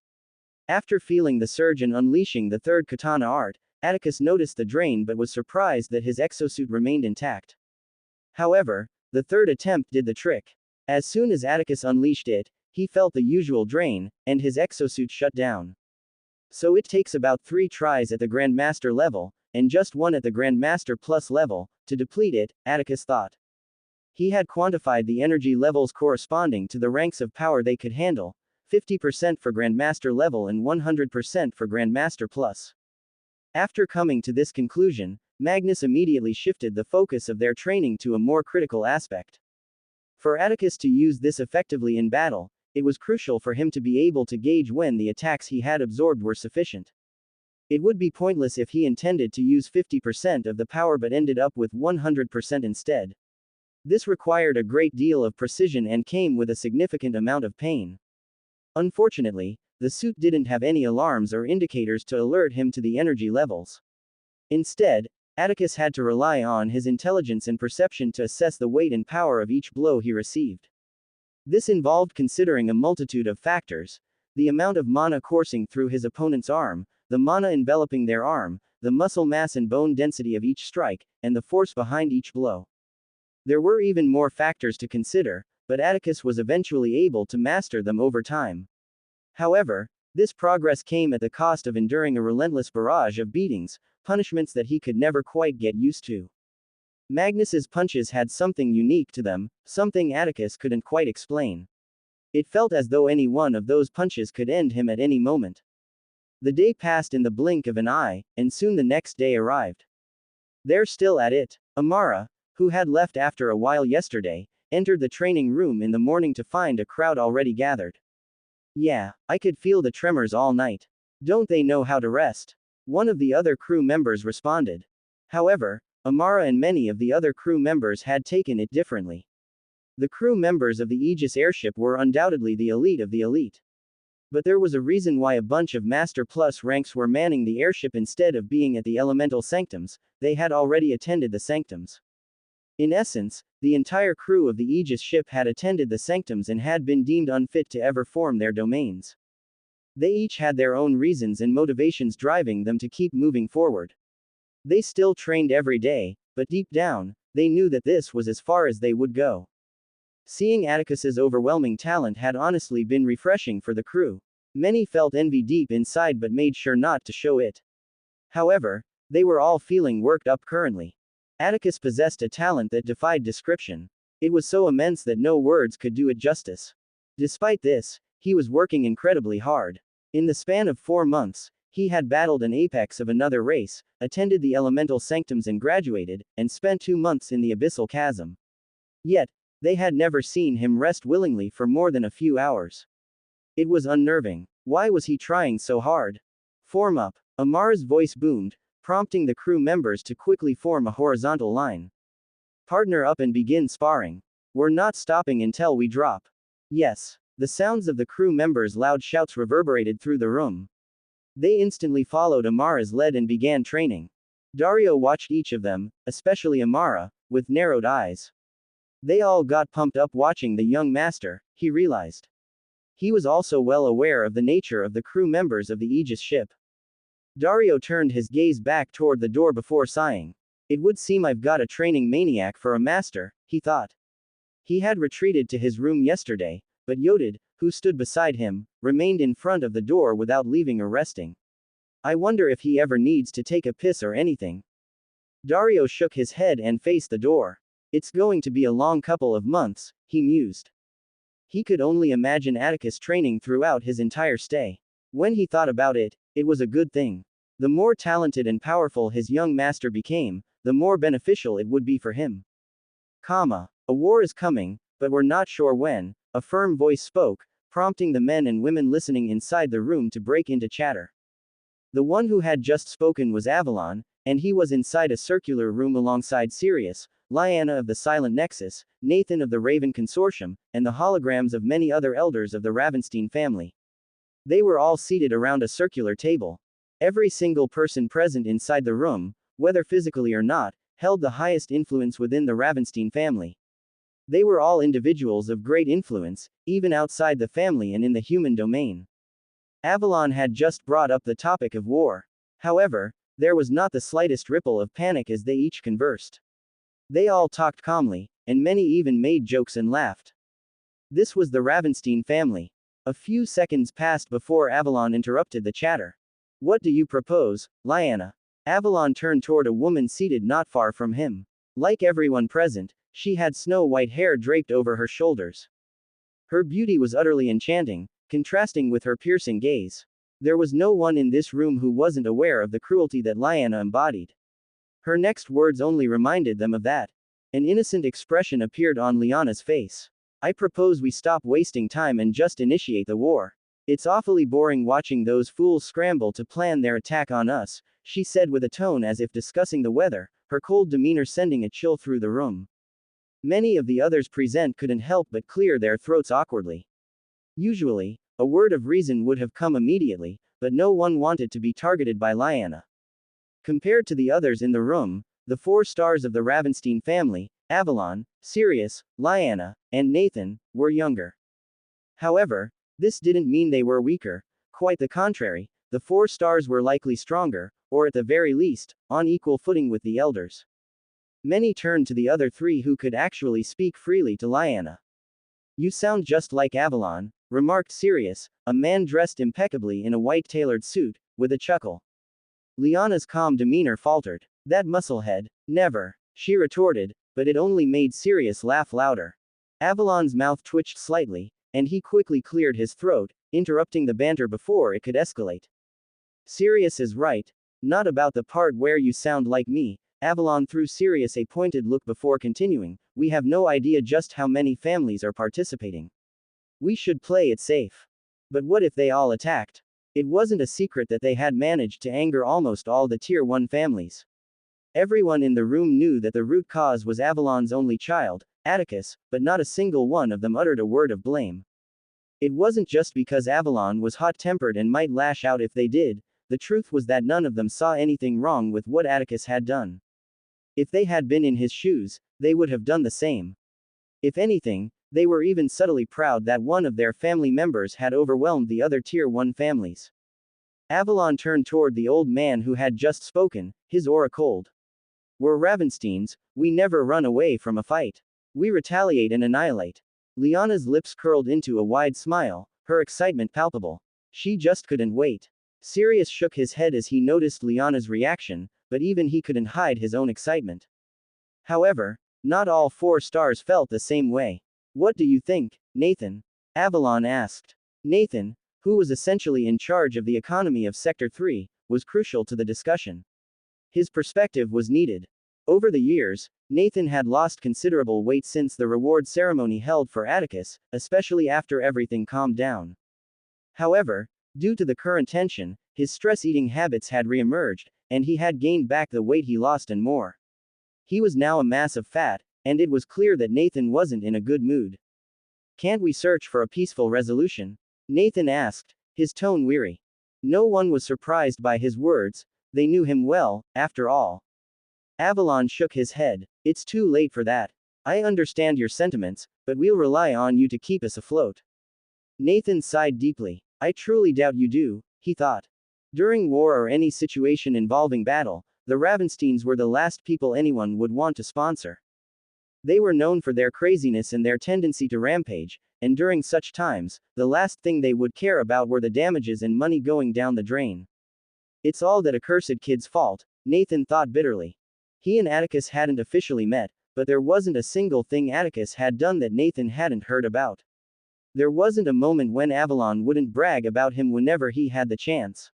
After feeling the surge and unleashing the third katana art, Atticus noticed the drain but was surprised that his exosuit remained intact. However, the third attempt did the trick. As soon as Atticus unleashed it, he felt the usual drain, and his exosuit shut down. So it takes about 3 tries at the Grandmaster level, and just 1 at the Grandmaster Plus level, to deplete it, Atticus thought. He had quantified the energy levels corresponding to the ranks of power they could handle, 50% for Grandmaster level and 100% for Grandmaster Plus. After coming to this conclusion, Magnus immediately shifted the focus of their training to a more critical aspect. For Atticus to use this effectively in battle, it was crucial for him to be able to gauge when the attacks he had absorbed were sufficient. It would be pointless if he intended to use 50% of the power but ended up with 100% instead. This required a great deal of precision and came with a significant amount of pain. Unfortunately, the suit didn't have any alarms or indicators to alert him to the energy levels. Instead, Atticus had to rely on his intelligence and perception to assess the weight and power of each blow he received. This involved considering a multitude of factors: the amount of mana coursing through his opponent's arm, the mana enveloping their arm, the muscle mass and bone density of each strike, and the force behind each blow. There were even more factors to consider, but Atticus was eventually able to master them over time. However, this progress came at the cost of enduring a relentless barrage of beatings, punishments that he could never quite get used to. Magnus's punches had something unique to them, something Atticus couldn't quite explain. It felt as though any one of those punches could end him at any moment. The day passed in the blink of an eye, and soon the next day arrived. There still at it, Amara, who had left after a while yesterday, entered the training room in the morning to find a crowd already gathered. "Yeah, I could feel the tremors all night. Don't they know how to rest?" one of the other crew members responded. However, Amara and many of the other crew members had taken it differently. The crew members of the Aegis airship were undoubtedly the elite of the elite. But there was a reason why a bunch of Master Plus ranks were manning the airship instead of being at the elemental sanctums. They had already attended the sanctums. In essence, the entire crew of the Aegis ship had attended the sanctums and had been deemed unfit to ever form their domains. They each had their own reasons and motivations driving them to keep moving forward. They still trained every day, but deep down, they knew that this was as far as they would go. Seeing Atticus's overwhelming talent had honestly been refreshing for the crew. Many felt envy deep inside but made sure not to show it. However, they were all feeling worked up currently. Atticus possessed a talent that defied description. It was so immense that no words could do it justice. Despite this, he was working incredibly hard. In the span of 4 months, he had battled an apex of another race, attended the elemental sanctums and graduated, and spent 2 months in the abyssal chasm. Yet, they had never seen him rest willingly for more than a few hours. It was unnerving. Why was he trying so hard? "Form up," Amara's voice boomed, prompting the crew members to quickly form a horizontal line. "Partner up and begin sparring. We're not stopping until we drop." "Yes." The sounds of the crew members' loud shouts reverberated through the room. They instantly followed Amara's lead and began training. Dario watched each of them, especially Amara, with narrowed eyes. They all got pumped up watching the young master, he realized. He was also well aware of the nature of the crew members of the Aegis ship. Dario turned his gaze back toward the door before sighing. "It would seem I've got a training maniac for a master," he thought. He had retreated to his room yesterday, but Yodid, who stood beside him, remained in front of the door without leaving or resting. "I wonder if he ever needs to take a piss or anything." Dario shook his head and faced the door. "It's going to be a long couple of months," he mused. He could only imagine Atticus training throughout his entire stay. When he thought about it, it was a good thing. The more talented and powerful his young master became, the more beneficial it would be for him. A war is coming, but we're not sure when," a firm voice spoke, prompting the men and women listening inside the room to break into chatter. The one who had just spoken was Avalon, and he was inside a circular room alongside Sirius, Lyanna of the Silent Nexus, Nathan of the Raven Consortium, and the holograms of many other elders of the Ravenstein family. They were all seated around a circular table. Every single person present inside the room, whether physically or not, held the highest influence within the Ravenstein family. They were all individuals of great influence, even outside the family and in the human domain. Avalon had just brought up the topic of war. However, there was not the slightest ripple of panic as they each conversed. They all talked calmly, and many even made jokes and laughed. This was the Ravenstein family. A few seconds passed before Avalon interrupted the chatter. "What do you propose, Lyanna?" Avalon turned toward a woman seated not far from him. Like everyone present, she had snow-white hair draped over her shoulders. Her beauty was utterly enchanting, contrasting with her piercing gaze. There was no one in this room who wasn't aware of the cruelty that Lyanna embodied. Her next words only reminded them of that. An innocent expression appeared on Lyanna's face. "I propose we stop wasting time and just initiate the war. It's awfully boring watching those fools scramble to plan their attack on us, she said with a tone as if discussing the weather, her cold demeanor sending a chill through the room. Many of the others present couldn't help but clear their throats awkwardly. Usually, a word of reason would have come immediately, but no one wanted to be targeted by Lyanna. Compared to the others in the room, the 4 stars of the Ravenstein family, Avalon, Sirius, Lyanna, and Nathan, were younger. However, this didn't mean they were weaker, quite the contrary, the 4 stars were likely stronger, or at the very least, on equal footing with the elders. Many turned to the other 3 who could actually speak freely to Lyanna. You sound just like Avalon, remarked Sirius, a man dressed impeccably in a white tailored suit, with a chuckle. Lyanna's calm demeanor faltered. That musclehead, never, she retorted, but it only made Sirius laugh louder. Avalon's mouth twitched slightly, and he quickly cleared his throat, interrupting the banter before it could escalate. Sirius is right. Not about the part where you sound like me. Avalon threw Sirius a pointed look before continuing. We have no idea just how many families are participating. We should play it safe. But what if they all attacked? It wasn't a secret that they had managed to anger almost all the Tier 1 families. Everyone in the room knew that the root cause was Avalon's only child, Atticus, but not a single one of them uttered a word of blame. It wasn't just because Avalon was hot-tempered and might lash out if they did, the truth was that none of them saw anything wrong with what Atticus had done. If they had been in his shoes, they would have done the same. If anything, they were even subtly proud that one of their family members had overwhelmed the other Tier 1 families. Avalon turned toward the old man who had just spoken, his aura cold. We're Ravensteins, we never run away from a fight. We retaliate and annihilate. Lyanna's lips curled into a wide smile, her excitement palpable. She just couldn't wait. Sirius shook his head as he noticed Lyanna's reaction, but even he couldn't hide his own excitement. However, not all 4 stars felt the same way. What do you think, Nathan? Avalon asked. Nathan, who was essentially in charge of the economy of Sector 3, was crucial to the discussion. His perspective was needed. Over the years, Nathan had lost considerable weight since the reward ceremony held for Atticus, especially after everything calmed down. However, due to the current tension, his stress-eating habits had re-emerged, and he had gained back the weight he lost and more. He was now a mass of fat, and it was clear that Nathan wasn't in a good mood. Can't we search for a peaceful resolution? Nathan asked, his tone weary. No one was surprised by his words, they knew him well, after all. Avalon shook his head. It's too late for that. I understand your sentiments, but we'll rely on you to keep us afloat. Nathan sighed deeply. I truly doubt you do, he thought. During war or any situation involving battle, the Ravensteins were the last people anyone would want to sponsor. They were known for their craziness and their tendency to rampage, and during such times, the last thing they would care about were the damages and money going down the drain. It's all that accursed kid's fault, Nathan thought bitterly. He and Atticus hadn't officially met, but there wasn't a single thing Atticus had done that Nathan hadn't heard about. There wasn't a moment when Avalon wouldn't brag about him whenever he had the chance.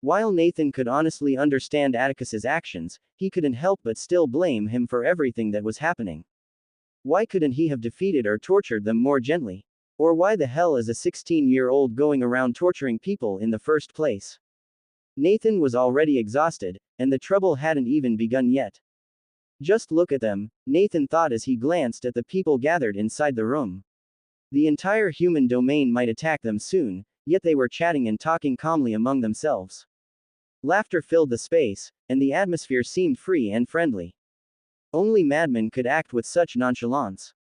While Nathan could honestly understand Atticus's actions, he couldn't help but still blame him for everything that was happening. Why couldn't he have defeated or tortured them more gently? Or why the hell is a 16-year-old going around torturing people in the first place? Nathan was already exhausted, and the trouble hadn't even begun yet. Just look at them, Nathan thought as he glanced at the people gathered inside the room. The entire human domain might attack them soon, yet they were chatting and talking calmly among themselves. Laughter filled the space, and the atmosphere seemed free and friendly. Only madmen could act with such nonchalance.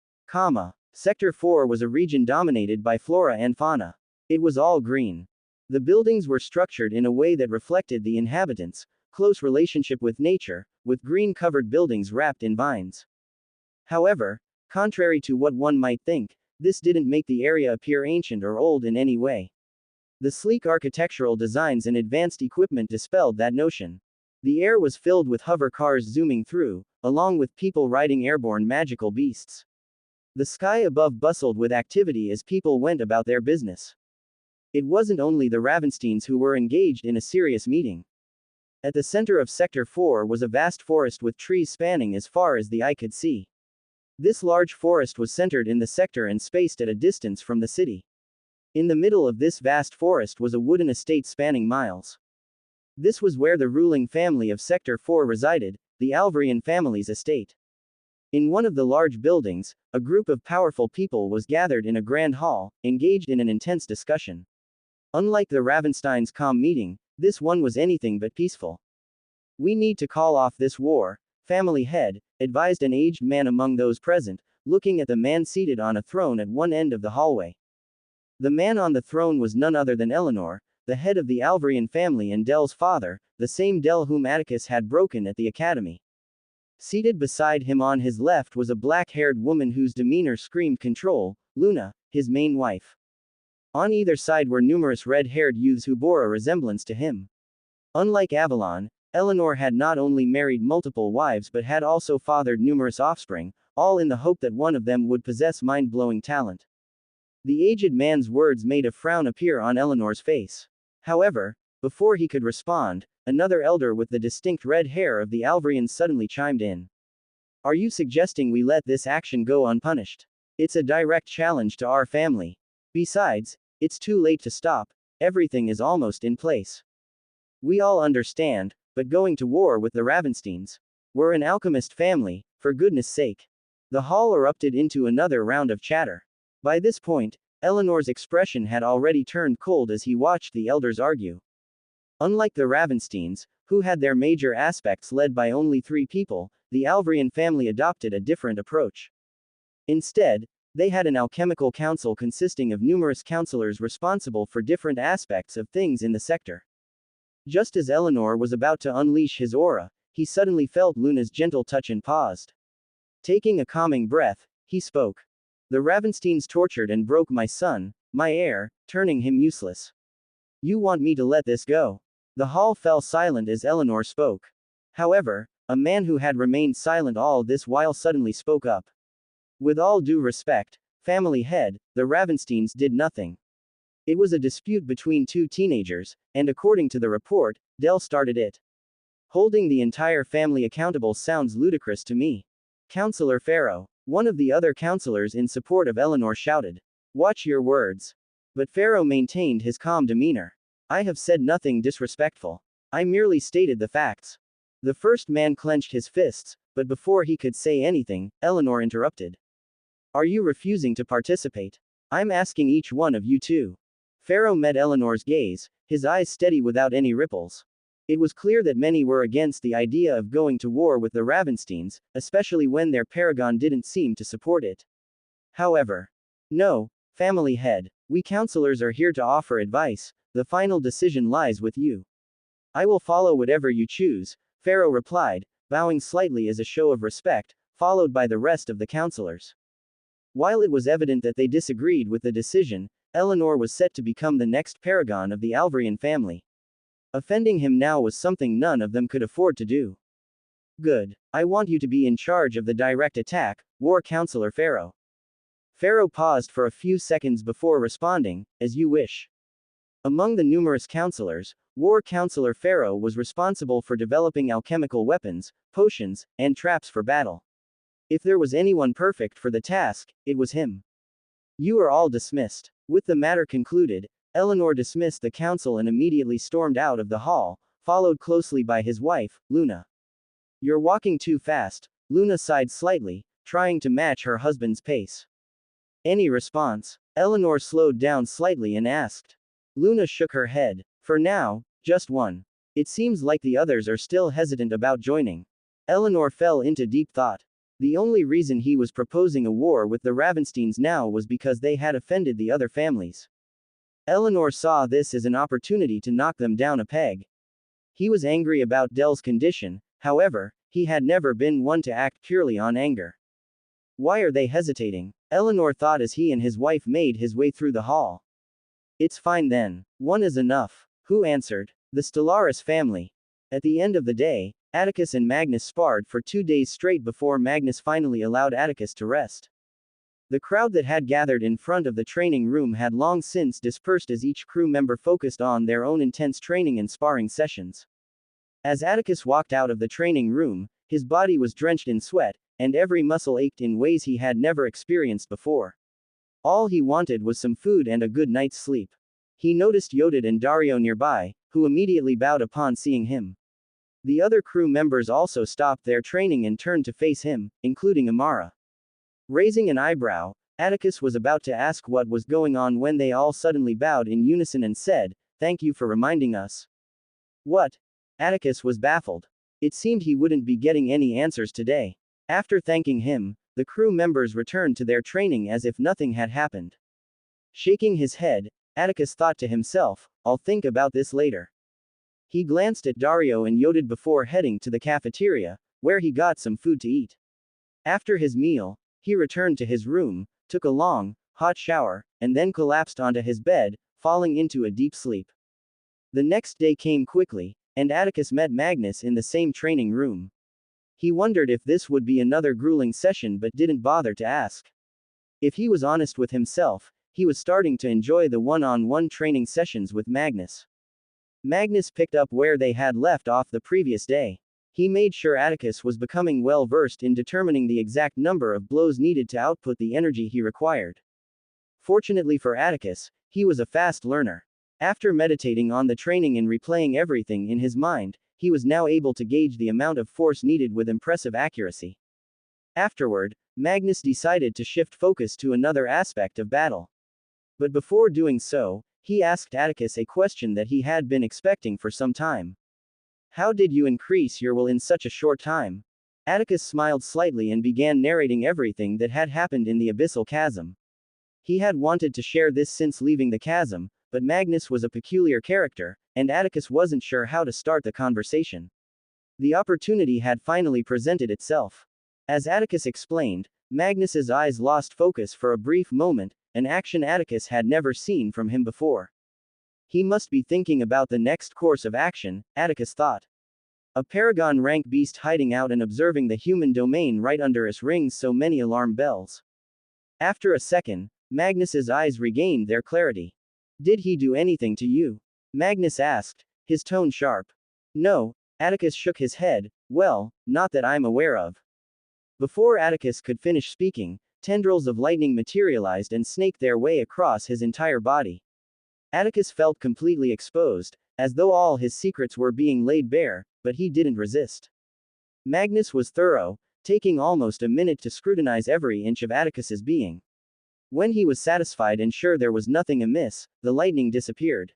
Sector 4 was a region dominated by flora and fauna. It was all green. The buildings were structured in a way that reflected the inhabitants' close relationship with nature, with green-covered buildings wrapped in vines. However, contrary to what one might think, this didn't make the area appear ancient or old in any way. The sleek architectural designs and advanced equipment dispelled that notion. The air was filled with hover cars zooming through, along with people riding airborne magical beasts. The sky above bustled with activity as people went about their business. It wasn't only the Ravensteins who were engaged in a serious meeting. At the center of Sector 4 was a vast forest with trees spanning as far as the eye could see. This large forest was centered in the sector and spaced at a distance from the city. In the middle of this vast forest was a wooden estate spanning miles. This was where the ruling family of Sector 4 resided, the Alvarian family's estate. In one of the large buildings, a group of powerful people was gathered in a grand hall, engaged in an intense discussion. Unlike the Ravenstein's calm meeting, this one was anything but peaceful. "We need to call off this war," family head advised an aged man among those present, looking at the man seated on a throne at one end of the hallway. The man on the throne was none other than Eleanor, the head of the Alvarian family and Dell's father, the same Dell whom Atticus had broken at the academy. Seated beside him on his left was a black-haired woman whose demeanor screamed control, Luna, his main wife. On either side were numerous red-haired youths who bore a resemblance to him. Unlike Avalon, Eleanor had not only married multiple wives but had also fathered numerous offspring, all in the hope that one of them would possess mind-blowing talent. The aged man's words made a frown appear on Eleanor's face. However, before he could respond, another elder with the distinct red hair of the Alvarians suddenly chimed in. "Are you suggesting we let this action go unpunished? It's a direct challenge to our family. Besides, it's too late to stop, everything is almost in place. We all understand, but going to war with the Ravensteins. We're an alchemist family, for goodness sake." The hall erupted into another round of chatter. By this point, Eleanor's expression had already turned cold as he watched the elders argue. Unlike the Ravensteins, who had their major aspects led by only 3 people, the Alvarian family adopted a different approach. Instead, they had an alchemical council consisting of numerous counselors responsible for different aspects of things in the sector. Just as Eleanor was about to unleash his aura, he suddenly felt Luna's gentle touch and paused. Taking a calming breath, he spoke. "The Ravensteins tortured and broke my son, my heir, turning him useless. You want me to let this go?" The hall fell silent as Eleanor spoke. However, a man who had remained silent all this while suddenly spoke up. "With all due respect, family head, the Ravensteins did nothing. It was a dispute between 2 teenagers, and according to the report, Dell started it. Holding the entire family accountable sounds ludicrous to me." "Counselor Pharaoh," one of the other counselors in support of Eleanor shouted. "Watch your words." But Pharaoh maintained his calm demeanor. "I have said nothing disrespectful. I merely stated the facts." The first man clenched his fists, but before he could say anything, Eleanor interrupted. "Are you refusing to participate? I'm asking each one of you to." Pharaoh met Eleanor's gaze, his eyes steady without any ripples. It was clear that many were against the idea of going to war with the Ravensteins, especially when their paragon didn't seem to support it. However, "No, family head, we counselors are here to offer advice, the final decision lies with you." "I will follow whatever you choose," Pharaoh replied, bowing slightly as a show of respect, followed by the rest of the counselors. While it was evident that they disagreed with the decision, Eleanor was set to become the next paragon of the Alvarian family. Offending him now was something none of them could afford to do. "Good. I want you to be in charge of the direct attack, War Counselor Pharaoh." Pharaoh paused for a few seconds before responding, "As you wish." Among the numerous counselors, War Counselor Pharaoh was responsible for developing alchemical weapons, potions, and traps for battle. If there was anyone perfect for the task, it was him. "You are all dismissed." With the matter concluded, Eleanor dismissed the council and immediately stormed out of the hall, followed closely by his wife, Luna. "You're walking too fast," Luna sighed slightly, trying to match her husband's pace. "Any response?" Eleanor slowed down slightly and asked. Luna shook her head. "For now, just one. It seems like the others are still hesitant about joining." Eleanor fell into deep thought. The only reason he was proposing a war with the Ravensteins now was because they had offended the other families. Eleanor saw this as an opportunity to knock them down a peg. He was angry about Dell's condition, however, he had never been one to act purely on anger. "Why are they hesitating?" Eleanor thought as he and his wife made his way through the hall. "It's fine then. One is enough." Who answered? "The Stellaris family." At the end of the day, Atticus and Magnus sparred for 2 days straight before Magnus finally allowed Atticus to rest. The crowd that had gathered in front of the training room had long since dispersed as each crew member focused on their own intense training and sparring sessions. As Atticus walked out of the training room, his body was drenched in sweat, and every muscle ached in ways he had never experienced before. All he wanted was some food and a good night's sleep. He noticed Yodit and Dario nearby, who immediately bowed upon seeing him. The other crew members also stopped their training and turned to face him, including Amara. Raising an eyebrow, Atticus was about to ask what was going on when they all suddenly bowed in unison and said, "Thank you for reminding us." What? Atticus was baffled. It seemed he wouldn't be getting any answers today. After thanking him, the crew members returned to their training as if nothing had happened. Shaking his head, Atticus thought to himself, "I'll think about this later." He glanced at Dario and Yodid before heading to the cafeteria, where he got some food to eat. After his meal, he returned to his room, took a long, hot shower, and then collapsed onto his bed, falling into a deep sleep. The next day came quickly, and Atticus met Magnus in the same training room. He wondered if this would be another grueling session but didn't bother to ask. If he was honest with himself, he was starting to enjoy the one-on-one training sessions with Magnus. Magnus picked up where they had left off the previous day. He made sure Atticus was becoming well versed in determining the exact number of blows needed to output the energy he required. Fortunately for Atticus, he was a fast learner. After meditating on the training and replaying everything in his mind, he was now able to gauge the amount of force needed with impressive accuracy. Afterward, Magnus decided to shift focus to another aspect of battle. But before doing so, he asked Atticus a question that he had been expecting for some time. "How did you increase your will in such a short time?" Atticus smiled slightly and began narrating everything that had happened in the abyssal chasm. He had wanted to share this since leaving the chasm, but Magnus was a peculiar character, and Atticus wasn't sure how to start the conversation. The opportunity had finally presented itself. As Atticus explained, Magnus's eyes lost focus for a brief moment, an action Atticus had never seen from him before. He must be thinking about the next course of action, Atticus thought. A paragon rank beast hiding out and observing the human domain right under us rings so many alarm bells. After a second, Magnus's eyes regained their clarity. "Did he do anything to you?" Magnus asked, his tone sharp. "No," Atticus shook his head, "well, not that I'm aware of." Before Atticus could finish speaking, tendrils of lightning materialized and snaked their way across his entire body. Atticus felt completely exposed, as though all his secrets were being laid bare, but he didn't resist. Magnus was thorough, taking almost a minute to scrutinize every inch of Atticus's being. When he was satisfied and sure there was nothing amiss, the lightning disappeared.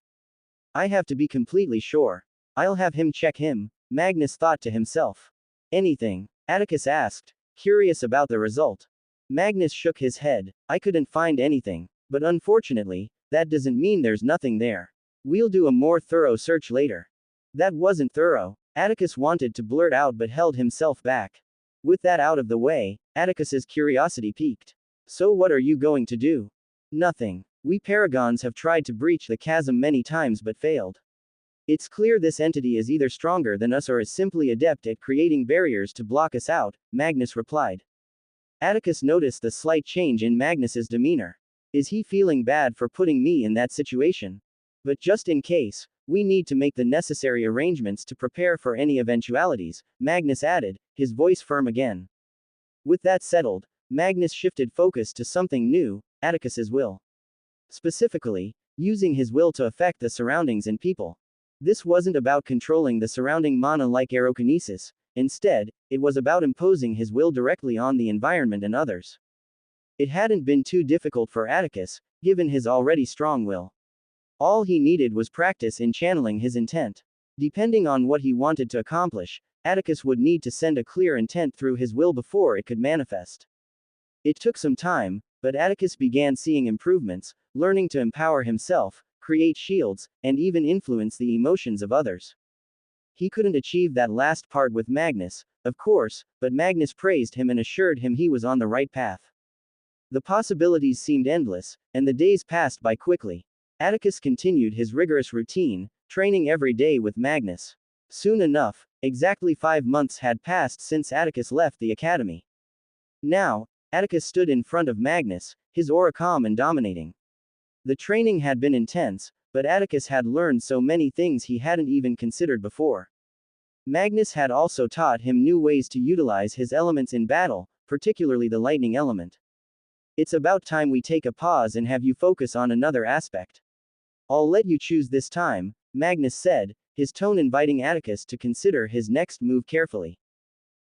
"I have to be completely sure. I'll have him check him," Magnus thought to himself. "Anything?" Atticus asked, curious about the result. Magnus shook his head. "I couldn't find anything. But unfortunately, that doesn't mean there's nothing there. We'll do a more thorough search later." That wasn't thorough. Atticus wanted to blurt out but held himself back. With that out of the way, Atticus's curiosity piqued. "So what are you going to do?" "Nothing. We paragons have tried to breach the chasm many times but failed. It's clear this entity is either stronger than us or is simply adept at creating barriers to block us out," Magnus replied. Atticus noticed the slight change in Magnus's demeanor. Is he feeling bad for putting me in that situation? But just in case, we need to make the necessary arrangements to prepare for any eventualities, Magnus added, his voice firm again. With that settled, Magnus shifted focus to something new, Atticus's will. Specifically, using his will to affect the surroundings and people. This wasn't about controlling the surrounding mana like aerokinesis, instead, it was about imposing his will directly on the environment and others. It hadn't been too difficult for Atticus, given his already strong will. All he needed was practice in channeling his intent. Depending on what he wanted to accomplish, Atticus would need to send a clear intent through his will before it could manifest. It took some time, but Atticus began seeing improvements, learning to empower himself, create shields, and even influence the emotions of others. He couldn't achieve that last part with Magnus, of course, but Magnus praised him and assured him he was on the right path. The possibilities seemed endless, and the days passed by quickly. Atticus continued his rigorous routine, training every day with Magnus. Soon enough, exactly 5 months had passed since Atticus left the academy. Now, Atticus stood in front of Magnus, his aura calm and dominating. The training had been intense, but Atticus had learned so many things he hadn't even considered before. Magnus had also taught him new ways to utilize his elements in battle, particularly the lightning element. It's about time we take a pause and have you focus on another aspect. I'll let you choose this time, Magnus said, his tone inviting Atticus to consider his next move carefully.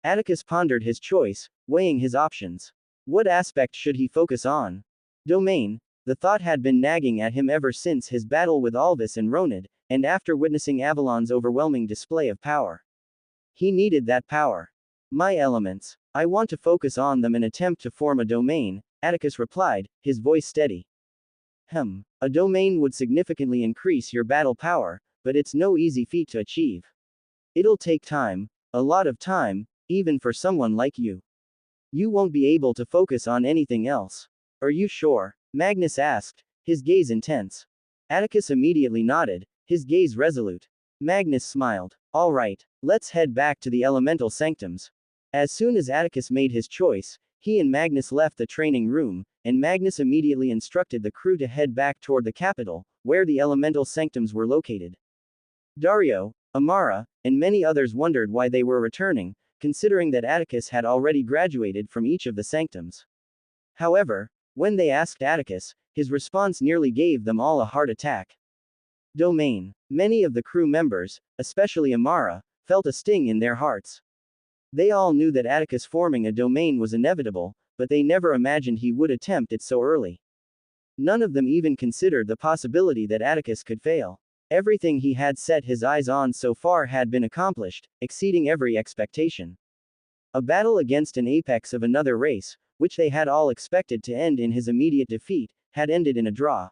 Atticus pondered his choice, weighing his options. What aspect should he focus on? Domain. The thought had been nagging at him ever since his battle with Alvis and Ronid, and after witnessing Avalon's overwhelming display of power. He needed that power. My elements. I want to focus on them and attempt to form a domain, Atticus replied, his voice steady. A domain would significantly increase your battle power, but it's no easy feat to achieve. It'll take time, a lot of time, even for someone like you. You won't be able to focus on anything else. Are you sure? Magnus asked, his gaze intense. Atticus immediately nodded, his gaze resolute. Magnus smiled. All right, let's head back to the elemental sanctums. As soon as Atticus made his choice, he and Magnus left the training room, and Magnus immediately instructed the crew to head back toward the capital, where the elemental sanctums were located. Dario, Amara, and many others wondered why they were returning, considering that Atticus had already graduated from each of the sanctums. However, when they asked Atticus, his response nearly gave them all a heart attack. Domain. Many of the crew members, especially Amara, felt a sting in their hearts. They all knew that Atticus forming a domain was inevitable, but they never imagined he would attempt it so early. None of them even considered the possibility that Atticus could fail. Everything he had set his eyes on so far had been accomplished, exceeding every expectation. A battle against an apex of another race, which they had all expected to end in his immediate defeat, had ended in a draw.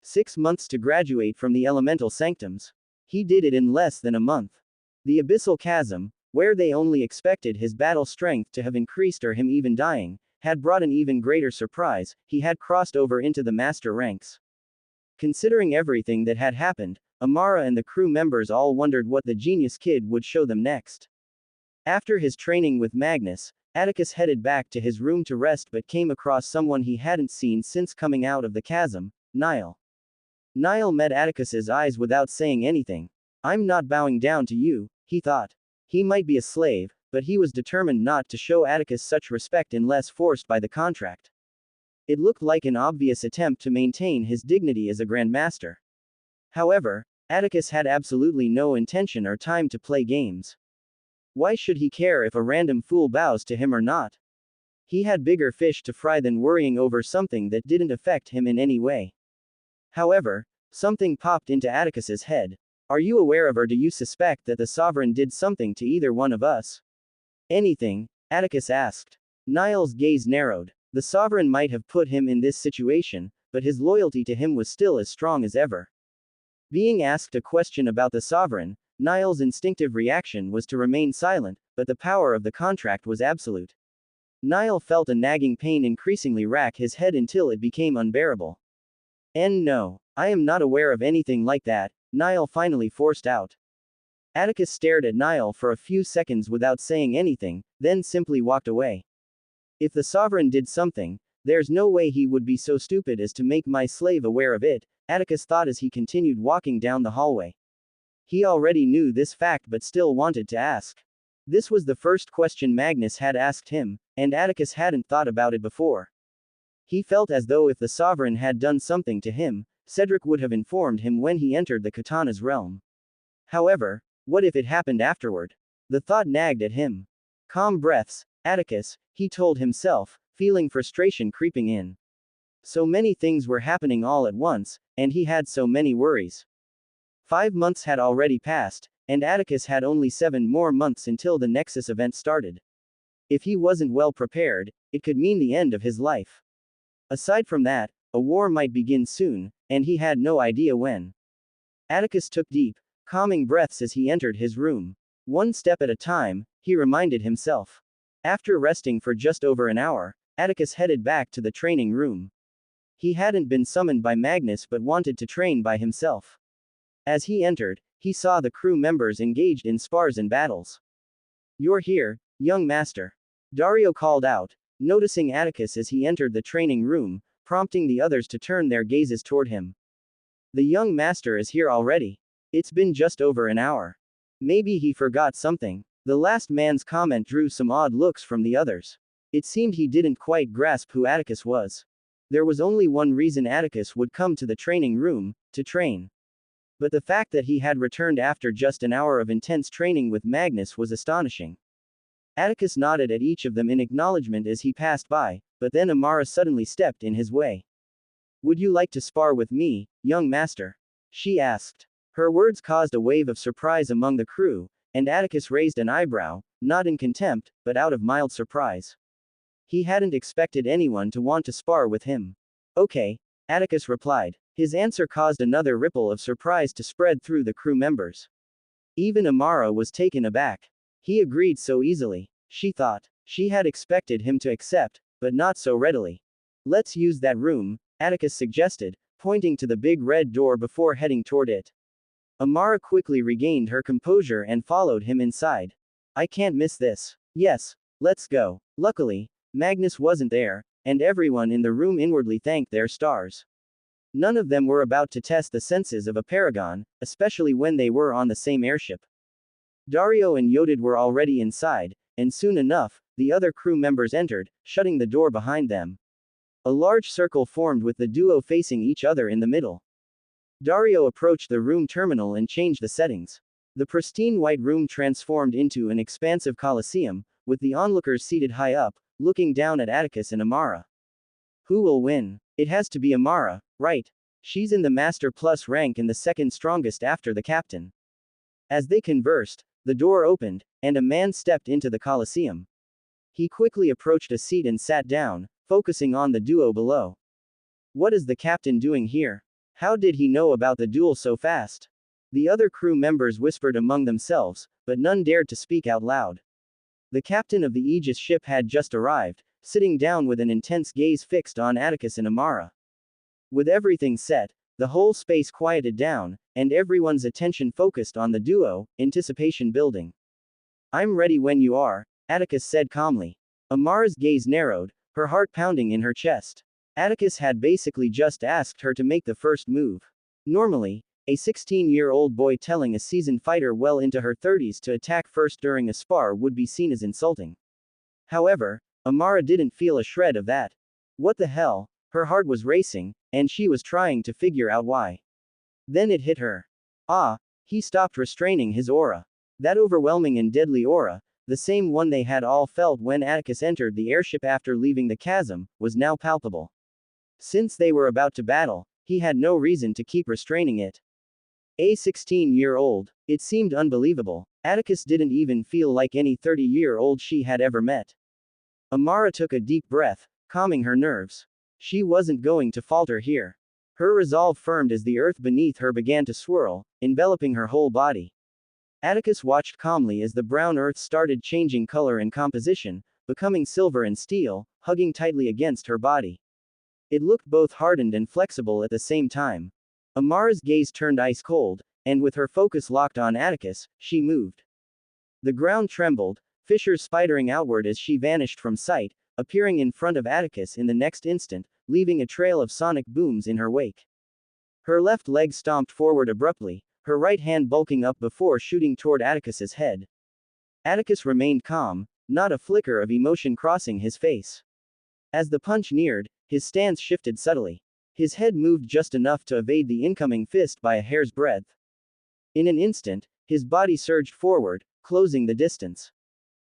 6 months to graduate from the elemental sanctums. He did it in less than a month. The abyssal chasm, where they only expected his battle strength to have increased or him even dying, had brought an even greater surprise. He had crossed over into the master ranks. Considering everything that had happened, Amara and the crew members all wondered what the genius kid would show them next. After his training with Magnus, Atticus headed back to his room to rest but came across someone he hadn't seen since coming out of the chasm, Niall. Niall met Atticus's eyes without saying anything. I'm not bowing down to you, he thought. He might be a slave, but he was determined not to show Atticus such respect unless forced by the contract. It looked like an obvious attempt to maintain his dignity as a grandmaster. However, Atticus had absolutely no intention or time to play games. Why should he care if a random fool bows to him or not? He had bigger fish to fry than worrying over something that didn't affect him in any way. However, something popped into Atticus's head. Are you aware of or do you suspect that the sovereign did something to either one of us? Anything? Atticus asked. Niall's gaze narrowed. The sovereign might have put him in this situation, but his loyalty to him was still as strong as ever. Being asked a question about the sovereign, Niall's instinctive reaction was to remain silent, but the power of the contract was absolute. Niall felt a nagging pain increasingly rack his head until it became unbearable. No, I am not aware of anything like that, Niall finally forced out. Atticus stared at Niall for a few seconds without saying anything, then simply walked away. If the sovereign did something, there's no way he would be so stupid as to make my slave aware of it, Atticus thought as he continued walking down the hallway. He already knew this fact but still wanted to ask. This was the first question Magnus had asked him, and Atticus hadn't thought about it before. He felt as though if the sovereign had done something to him, Cedric would have informed him when he entered the Katana's realm. However, what if it happened afterward? The thought nagged at him. Calm breaths, Atticus, he told himself, feeling frustration creeping in. So many things were happening all at once, and he had so many worries. 5 months had already passed, and Atticus had only 7 more months until the Nexus event started. If he wasn't well prepared, it could mean the end of his life. Aside from that, a war might begin soon, and he had no idea when. Atticus took deep, calming breaths as he entered his room. One step at a time, he reminded himself. After resting for just over an hour, Atticus headed back to the training room. He hadn't been summoned by Magnus but wanted to train by himself. As he entered, he saw the crew members engaged in spars and battles. You're here, young master. Dario called out, noticing Atticus as he entered the training room, prompting the others to turn their gazes toward him. The young master is here already. It's been just over an hour. Maybe he forgot something. The last man's comment drew some odd looks from the others. It seemed he didn't quite grasp who Atticus was. There was only one reason Atticus would come to the training room, to train. But the fact that he had returned after just an hour of intense training with Magnus was astonishing. Atticus nodded at each of them in acknowledgement as he passed by, but then Amara suddenly stepped in his way. "Would you like to spar with me, young master?" she asked. Her words caused a wave of surprise among the crew, and Atticus raised an eyebrow, not in contempt, but out of mild surprise. He hadn't expected anyone to want to spar with him. "Okay," Atticus replied. His answer caused another ripple of surprise to spread through the crew members. Even Amara was taken aback. He agreed so easily, she thought. She had expected him to accept, but not so readily. "Let's use that room," Atticus suggested, pointing to the big red door before heading toward it. Amara quickly regained her composure and followed him inside. "I can't miss this." "Yes, let's go." Luckily, Magnus wasn't there, and everyone in the room inwardly thanked their stars. None of them were about to test the senses of a paragon, especially when they were on the same airship. Dario and Yodid were already inside, and soon enough, the other crew members entered, shutting the door behind them. A large circle formed with the duo facing each other in the middle. Dario approached the room terminal and changed the settings. The pristine white room transformed into an expansive coliseum, with the onlookers seated high up, looking down at Atticus and Amara. Who will win? It has to be Amara, right? She's in the Master Plus rank and the second strongest after the captain. As they conversed, the door opened, and a man stepped into the coliseum. He quickly approached a seat and sat down, focusing on the duo below. What is the captain doing here? How did he know about the duel so fast? The other crew members whispered among themselves, but none dared to speak out loud. The captain of the Aegis ship had just arrived, sitting down with an intense gaze fixed on Atticus and Amara. With everything set, the whole space quieted down, and everyone's attention focused on the duo, anticipation building. "I'm ready when you are," Atticus said calmly. Amara's gaze narrowed, her heart pounding in her chest. Atticus had basically just asked her to make the first move. Normally, a 16-year-old boy telling a seasoned fighter well into her 30s to attack first during a spar would be seen as insulting. However, Amara didn't feel a shred of that. What the hell? Her heart was racing, and she was trying to figure out why. Then it hit her. He stopped restraining his aura. That overwhelming and deadly aura, the same one they had all felt when Atticus entered the airship after leaving the chasm, was now palpable. Since they were about to battle, he had no reason to keep restraining it. A 16-year-old. It seemed unbelievable. Atticus didn't even feel like any 30-year-old she had ever met. Amara took a deep breath, calming her nerves. She wasn't going to falter here. Her resolve firmed as the earth beneath her began to swirl, enveloping her whole body. Atticus watched calmly as the brown earth started changing color and composition, becoming silver and steel, hugging tightly against her body. It looked both hardened and flexible at the same time. Amara's gaze turned ice cold, and with her focus locked on Atticus, she moved. The ground trembled, fissures spidering outward as she vanished from sight, appearing in front of Atticus in the next instant, leaving a trail of sonic booms in her wake. Her left leg stomped forward abruptly, her right hand bulking up before shooting toward Atticus's head. Atticus remained calm, not a flicker of emotion crossing his face. As the punch neared, his stance shifted subtly. His head moved just enough to evade the incoming fist by a hair's breadth. In an instant, his body surged forward, closing the distance.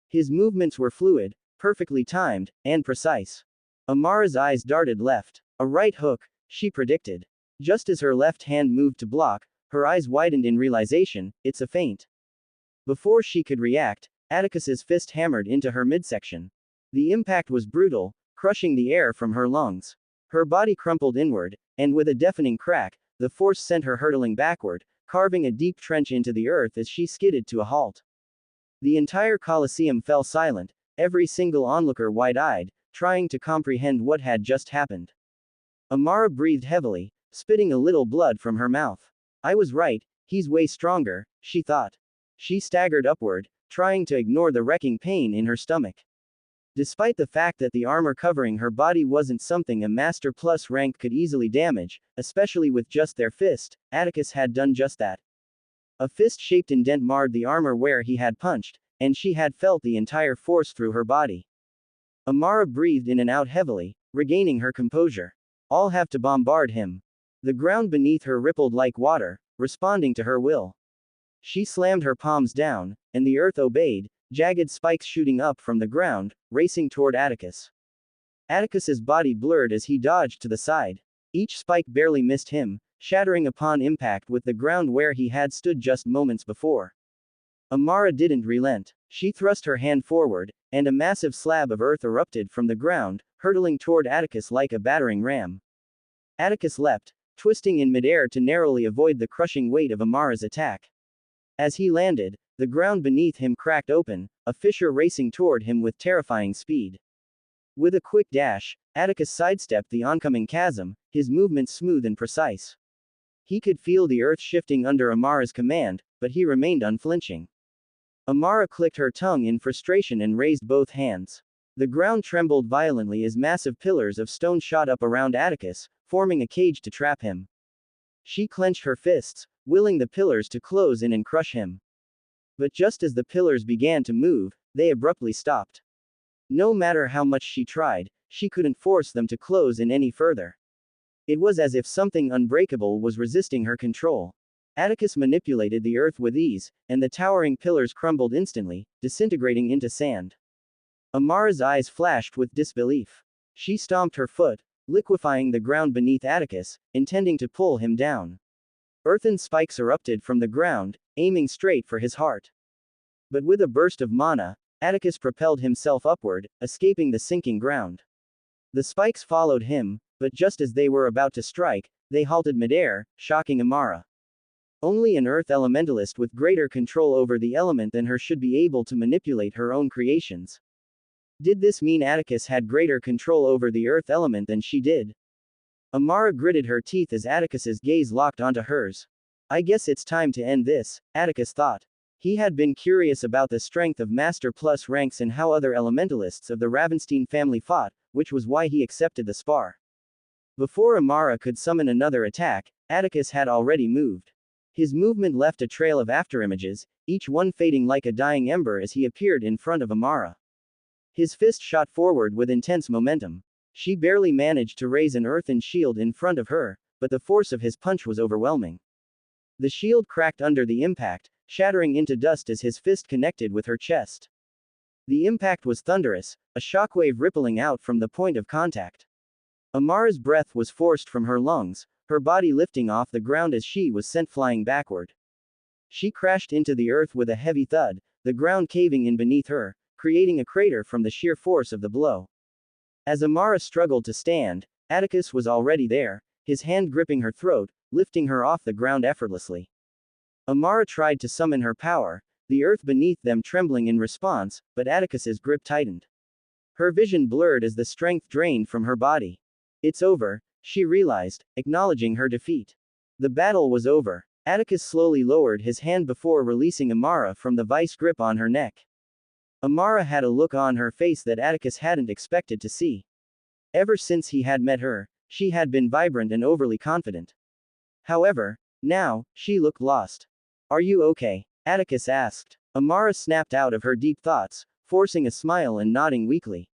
His movements were fluid, perfectly timed, and precise. Amara's eyes darted left. A right hook, she predicted. Just as her left hand moved to block, her eyes widened in realization, it's a feint. Before she could react, Atticus's fist hammered into her midsection. The impact was brutal, crushing the air from her lungs. Her body crumpled inward, and with a deafening crack, the force sent her hurtling backward, carving a deep trench into the earth as she skidded to a halt. The entire Colosseum fell silent, every single onlooker wide-eyed, trying to comprehend what had just happened. Amara breathed heavily, spitting a little blood from her mouth. I was right, he's way stronger, she thought. She staggered upward, trying to ignore the wrecking pain in her stomach. Despite the fact that the armor covering her body wasn't something a Master Plus rank could easily damage, especially with just their fist, Atticus had done just that. A fist-shaped indent marred the armor where he had punched, and she had felt the entire force through her body. Amara breathed in and out heavily, regaining her composure. I'll have to bombard him. The ground beneath her rippled like water, responding to her will. She slammed her palms down, and the earth obeyed, jagged spikes shooting up from the ground, racing toward Atticus. Atticus's body blurred as he dodged to the side. Each spike barely missed him, shattering upon impact with the ground where he had stood just moments before. Amara didn't relent. She thrust her hand forward, and a massive slab of earth erupted from the ground, hurtling toward Atticus like a battering ram. Atticus leapt, twisting in midair to narrowly avoid the crushing weight of Amara's attack. As he landed, the ground beneath him cracked open, a fissure racing toward him with terrifying speed. With a quick dash, Atticus sidestepped the oncoming chasm, his movements smooth and precise. He could feel the earth shifting under Amara's command, but he remained unflinching. Amara clicked her tongue in frustration and raised both hands. The ground trembled violently as massive pillars of stone shot up around Atticus, forming a cage to trap him. She clenched her fists, willing the pillars to close in and crush him. But just as the pillars began to move, they abruptly stopped. No matter how much she tried, she couldn't force them to close in any further. It was as if something unbreakable was resisting her control. Atticus manipulated the earth with ease, and the towering pillars crumbled instantly, disintegrating into sand. Amara's eyes flashed with disbelief. She stomped her foot, liquefying the ground beneath Atticus, intending to pull him down. Earthen spikes erupted from the ground, aiming straight for his heart. But with a burst of mana, Atticus propelled himself upward, escaping the sinking ground. The spikes followed him, but just as they were about to strike, they halted midair, shocking Amara. Only an earth elementalist with greater control over the element than her should be able to manipulate her own creations. Did this mean Atticus had greater control over the earth element than she did? Amara gritted her teeth as Atticus's gaze locked onto hers. I guess it's time to end this, Atticus thought. He had been curious about the strength of Master Plus ranks and how other elementalists of the Ravenstein family fought, which was why he accepted the spar. Before Amara could summon another attack, Atticus had already moved. His movement left a trail of afterimages, each one fading like a dying ember as he appeared in front of Amara. His fist shot forward with intense momentum. She barely managed to raise an earthen shield in front of her, but the force of his punch was overwhelming. The shield cracked under the impact, shattering into dust as his fist connected with her chest. The impact was thunderous, a shockwave rippling out from the point of contact. Amara's breath was forced from her lungs, her body lifting off the ground as she was sent flying backward. She crashed into the earth with a heavy thud, the ground caving in beneath her, creating a crater from the sheer force of the blow. As Amara struggled to stand, Atticus was already there, his hand gripping her throat, lifting her off the ground effortlessly. Amara tried to summon her power, the earth beneath them trembling in response, but Atticus's grip tightened. Her vision blurred as the strength drained from her body. It's over, she realized, acknowledging her defeat. The battle was over. Atticus slowly lowered his hand before releasing Amara from the vice grip on her neck. Amara had a look on her face that Atticus hadn't expected to see. Ever since he had met her, she had been vibrant and overly confident. However, now, she looked lost. Are you okay? Atticus asked. Amara snapped out of her deep thoughts, forcing a smile and nodding weakly.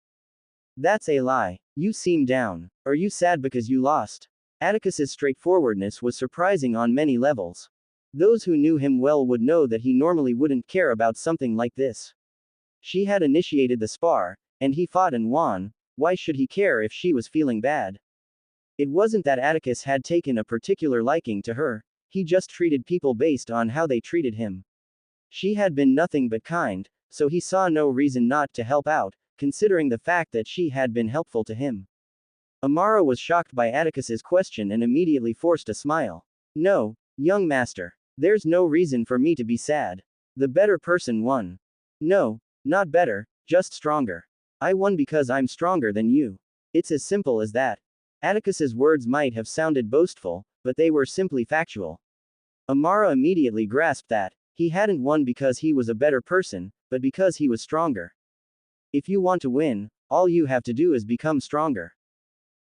That's a lie. You seem down. Are you sad because you lost? Atticus's straightforwardness was surprising on many levels. Those who knew him well would know that he normally wouldn't care about something like this. She had initiated the spar, and he fought and won. Why should he care if she was feeling bad? It wasn't that Atticus had taken a particular liking to her, he just treated people based on how they treated him. She had been nothing but kind, so he saw no reason not to help out, considering the fact that she had been helpful to him. Amara was shocked by Atticus's question and immediately forced a smile. No, young master. There's no reason for me to be sad. The better person won. No, not better, just stronger. I won because I'm stronger than you. It's as simple as that. Atticus's words might have sounded boastful, but they were simply factual. Amara immediately grasped that he hadn't won because he was a better person, but because he was stronger. If you want to win, all you have to do is become stronger.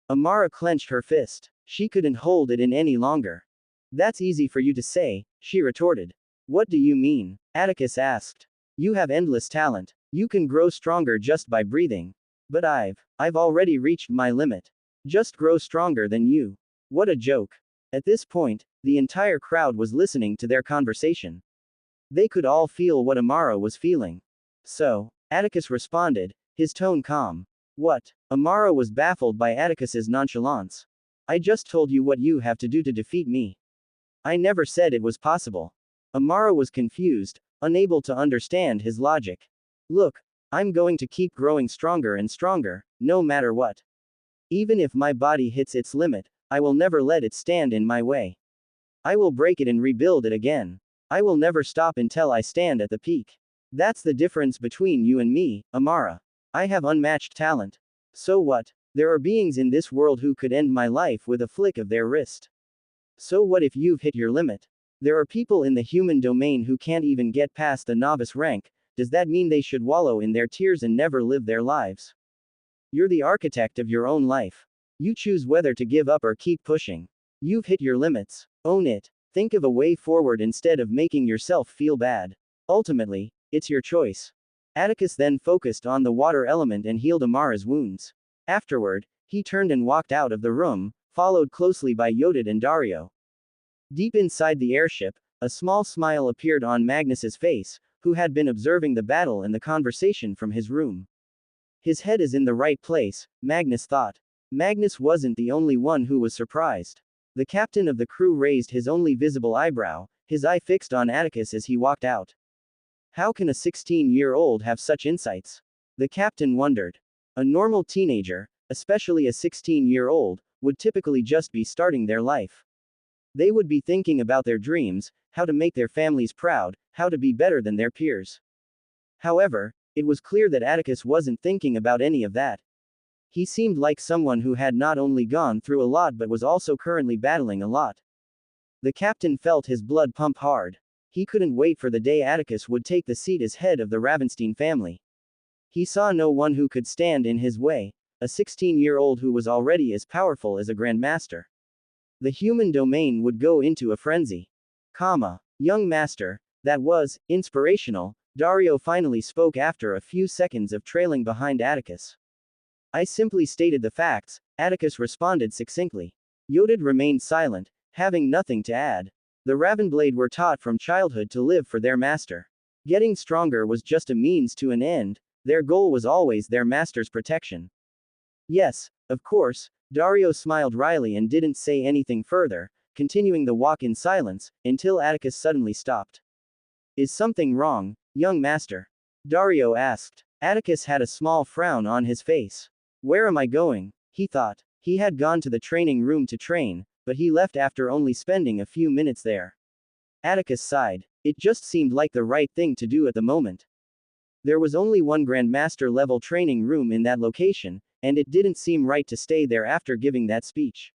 Amara clenched her fist. She couldn't hold it in any longer. That's easy for you to say, she retorted. What do you mean? Atticus asked. You have endless talent. You can grow stronger just by breathing. But I've already reached my limit. Just grow stronger than you. What a joke. At this point, the entire crowd was listening to their conversation. They could all feel what Amara was feeling. So, Atticus responded, his tone calm. What? Amara was baffled by Atticus's nonchalance. I just told you what you have to do to defeat me. I never said it was possible. Amara was confused, unable to understand his logic. Look, I'm going to keep growing stronger and stronger, no matter what. Even if my body hits its limit, I will never let it stand in my way. I will break it and rebuild it again. I will never stop until I stand at the peak. That's the difference between you and me, Amara. I have unmatched talent. So what? There are beings in this world who could end my life with a flick of their wrist. So what if you've hit your limit? There are people in the human domain who can't even get past the novice rank. Does that mean they should wallow in their tears and never live their lives? You're the architect of your own life. You choose whether to give up or keep pushing. You've hit your limits. Own it. Think of a way forward instead of making yourself feel bad. Ultimately, it's your choice. Atticus then focused on the water element and healed Amara's wounds. Afterward, he turned and walked out of the room, followed closely by Yodid and Dario. Deep inside the airship, a small smile appeared on Magnus's face, who had been observing the battle and the conversation from his room. His head is in the right place, Magnus thought. Magnus wasn't the only one who was surprised. The captain of the crew raised his only visible eyebrow, his eye fixed on Atticus as he walked out. How can a 16-year-old have such insights? The captain wondered. A normal teenager, especially a 16-year-old, would typically just be starting their life. They would be thinking about their dreams, how to make their families proud, how to be better than their peers. However, it was clear that Atticus wasn't thinking about any of that. He seemed like someone who had not only gone through a lot but was also currently battling a lot. The captain felt his blood pump hard. He couldn't wait for the day Atticus would take the seat as head of the Ravenstein family. He saw no one who could stand in his way, a 16-year-old who was already as powerful as a grandmaster. The human domain would go into a frenzy. Young master, that was inspirational, Dario finally spoke after a few seconds of trailing behind Atticus. I simply stated the facts, Atticus responded succinctly. Yodid remained silent, having nothing to add. The Ravenblade were taught from childhood to live for their master. Getting stronger was just a means to an end, their goal was always their master's protection. Yes, of course, Dario smiled wryly and didn't say anything further, continuing the walk in silence, until Atticus suddenly stopped. Is something wrong, young master? Dario asked. Atticus had a small frown on his face. Where am I going? He thought. He had gone to the training room to train, but he left after only spending a few minutes there. Atticus sighed. It just seemed like the right thing to do at the moment. There was only one Grandmaster level training room in that location, and it didn't seem right to stay there after giving that speech.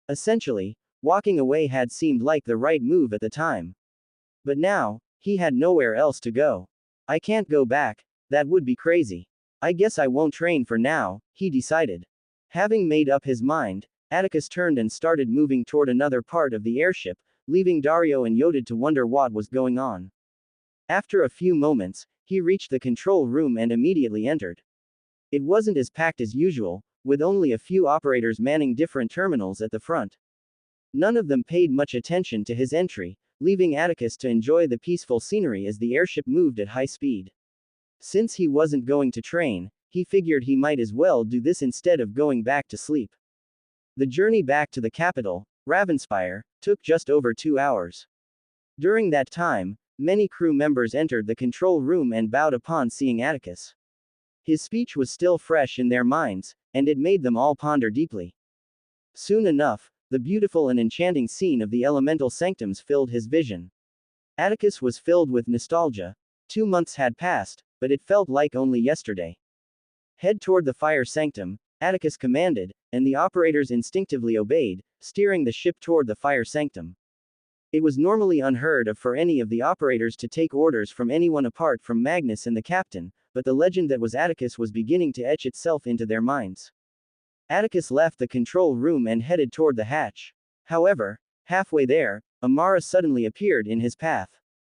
Essentially, walking away had seemed like the right move at the time. But now, he had nowhere else to go. I can't go back, that would be crazy. I guess I won't train for now, he decided. Having made up his mind, Atticus turned and started moving toward another part of the airship, leaving Dario and Yodid to wonder what was going on. After a few moments, he reached the control room and immediately entered. It wasn't as packed as usual, with only a few operators manning different terminals at the front. None of them paid much attention to his entry, leaving Atticus to enjoy the peaceful scenery as the airship moved at high speed. Since he wasn't going to train, he figured he might as well do this instead of going back to sleep. The journey back to the capital, Ravenspire, took just over 2 hours. During that time, many crew members entered the control room and bowed upon seeing Atticus. His speech was still fresh in their minds, and it made them all ponder deeply. Soon enough, the beautiful and enchanting scene of the elemental sanctums filled his vision. Atticus was filled with nostalgia. 2 months had passed, but it felt like only yesterday. Head toward the fire sanctum, Atticus commanded, and the operators instinctively obeyed, steering the ship toward the fire sanctum. It was normally unheard of for any of the operators to take orders from anyone apart from Magnus and the captain, but the legend that was Atticus was beginning to etch itself into their minds. Atticus left the control room and headed toward the hatch. However, halfway there, Amara suddenly appeared in his path.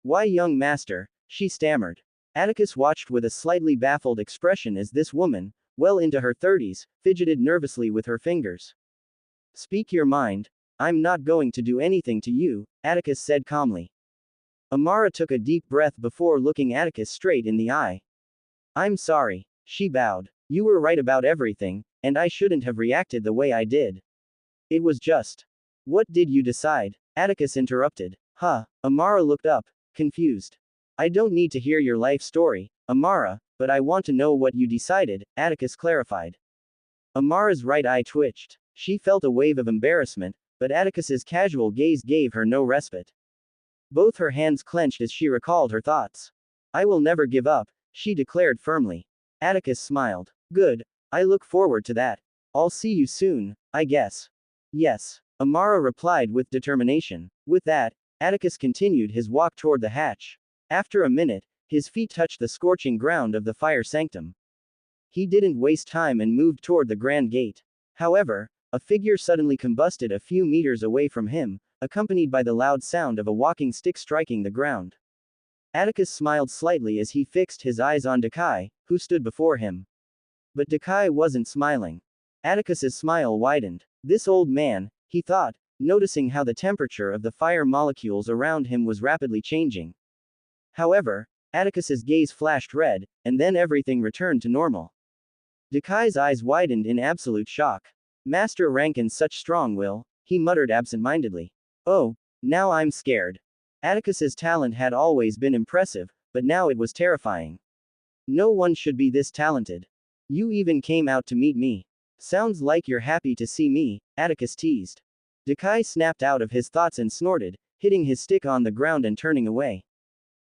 Why, young master, she stammered. Atticus watched with a slightly baffled expression as this woman, well into her 30s, fidgeted nervously with her fingers. Speak your mind. I'm not going to do anything to you, Atticus said calmly. Amara took a deep breath before looking Atticus straight in the eye. I'm sorry, she bowed. You were right about everything, and I shouldn't have reacted the way I did. It was just. What did you decide? Atticus interrupted. Huh. Amara looked up, confused. I don't need to hear your life story, Amara, but I want to know what you decided, Atticus clarified. Amara's right eye twitched. She felt a wave of embarrassment, but Atticus's casual gaze gave her no respite. Both her hands clenched as she recalled her thoughts. I will never give up, she declared firmly. Atticus smiled. Good. I look forward to that. I'll see you soon, I guess. Yes, Amara replied with determination. With that, Atticus continued his walk toward the hatch. After a minute, his feet touched the scorching ground of the fire sanctum. He didn't waste time and moved toward the grand gate. However, a figure suddenly combusted a few meters away from him, accompanied by the loud sound of a walking stick striking the ground. Atticus smiled slightly as he fixed his eyes on Dakai, who stood before him. But Dakai wasn't smiling. Atticus's smile widened. This old man, he thought, noticing how the temperature of the fire molecules around him was rapidly changing. However, Atticus's gaze flashed red, and then everything returned to normal. Dakai's eyes widened in absolute shock. Master rank and such strong will, he muttered absent-mindedly. Oh, now I'm scared. Atticus's talent had always been impressive, but now it was terrifying. No one should be this talented. You even came out to meet me. Sounds like you're happy to see me, Atticus teased. Dakai snapped out of his thoughts and snorted, hitting his stick on the ground and turning away.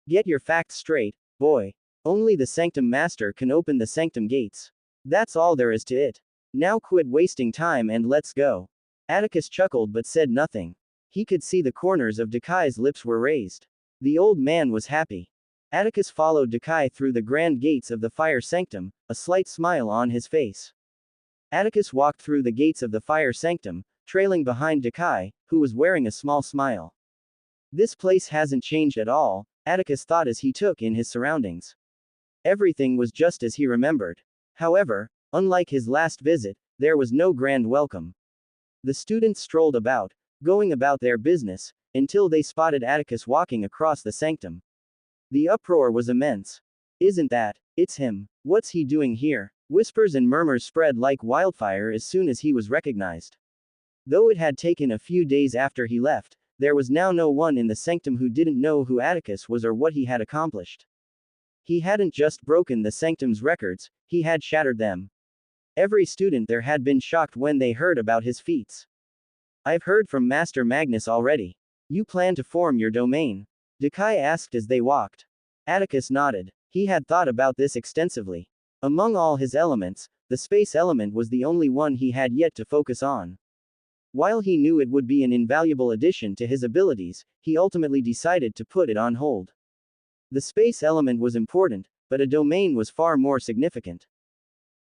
Get your facts straight, boy. Only the Sanctum Master can open the Sanctum gates. That's all there is to it. Now quit wasting time and let's go. Atticus chuckled but said nothing. He could see the corners of Dakai's lips were raised. The old man was happy. Atticus followed Dakai through the grand gates of the fire sanctum, a slight smile on his face. Atticus walked through the gates of the fire sanctum, trailing behind Dakai, who was wearing a small smile. This place hasn't changed at all, Atticus thought as he took in his surroundings. Everything was just as he remembered. However, unlike his last visit, there was no grand welcome. The students strolled about, going about their business, until they spotted Atticus walking across the sanctum. The uproar was immense. Isn't that? It's him. What's he doing here? Whispers and murmurs spread like wildfire as soon as he was recognized. Though it had taken a few days after he left, there was now no one in the sanctum who didn't know who Atticus was or what he had accomplished. He hadn't just broken the sanctum's records, he had shattered them. Every student there had been shocked when they heard about his feats. I've heard from Master Magnus already. You plan to form your domain? Dakai asked as they walked. Atticus nodded. He had thought about this extensively. Among all his elements, the space element was the only one he had yet to focus on. While he knew it would be an invaluable addition to his abilities, he ultimately decided to put it on hold. The space element was important, but a domain was far more significant.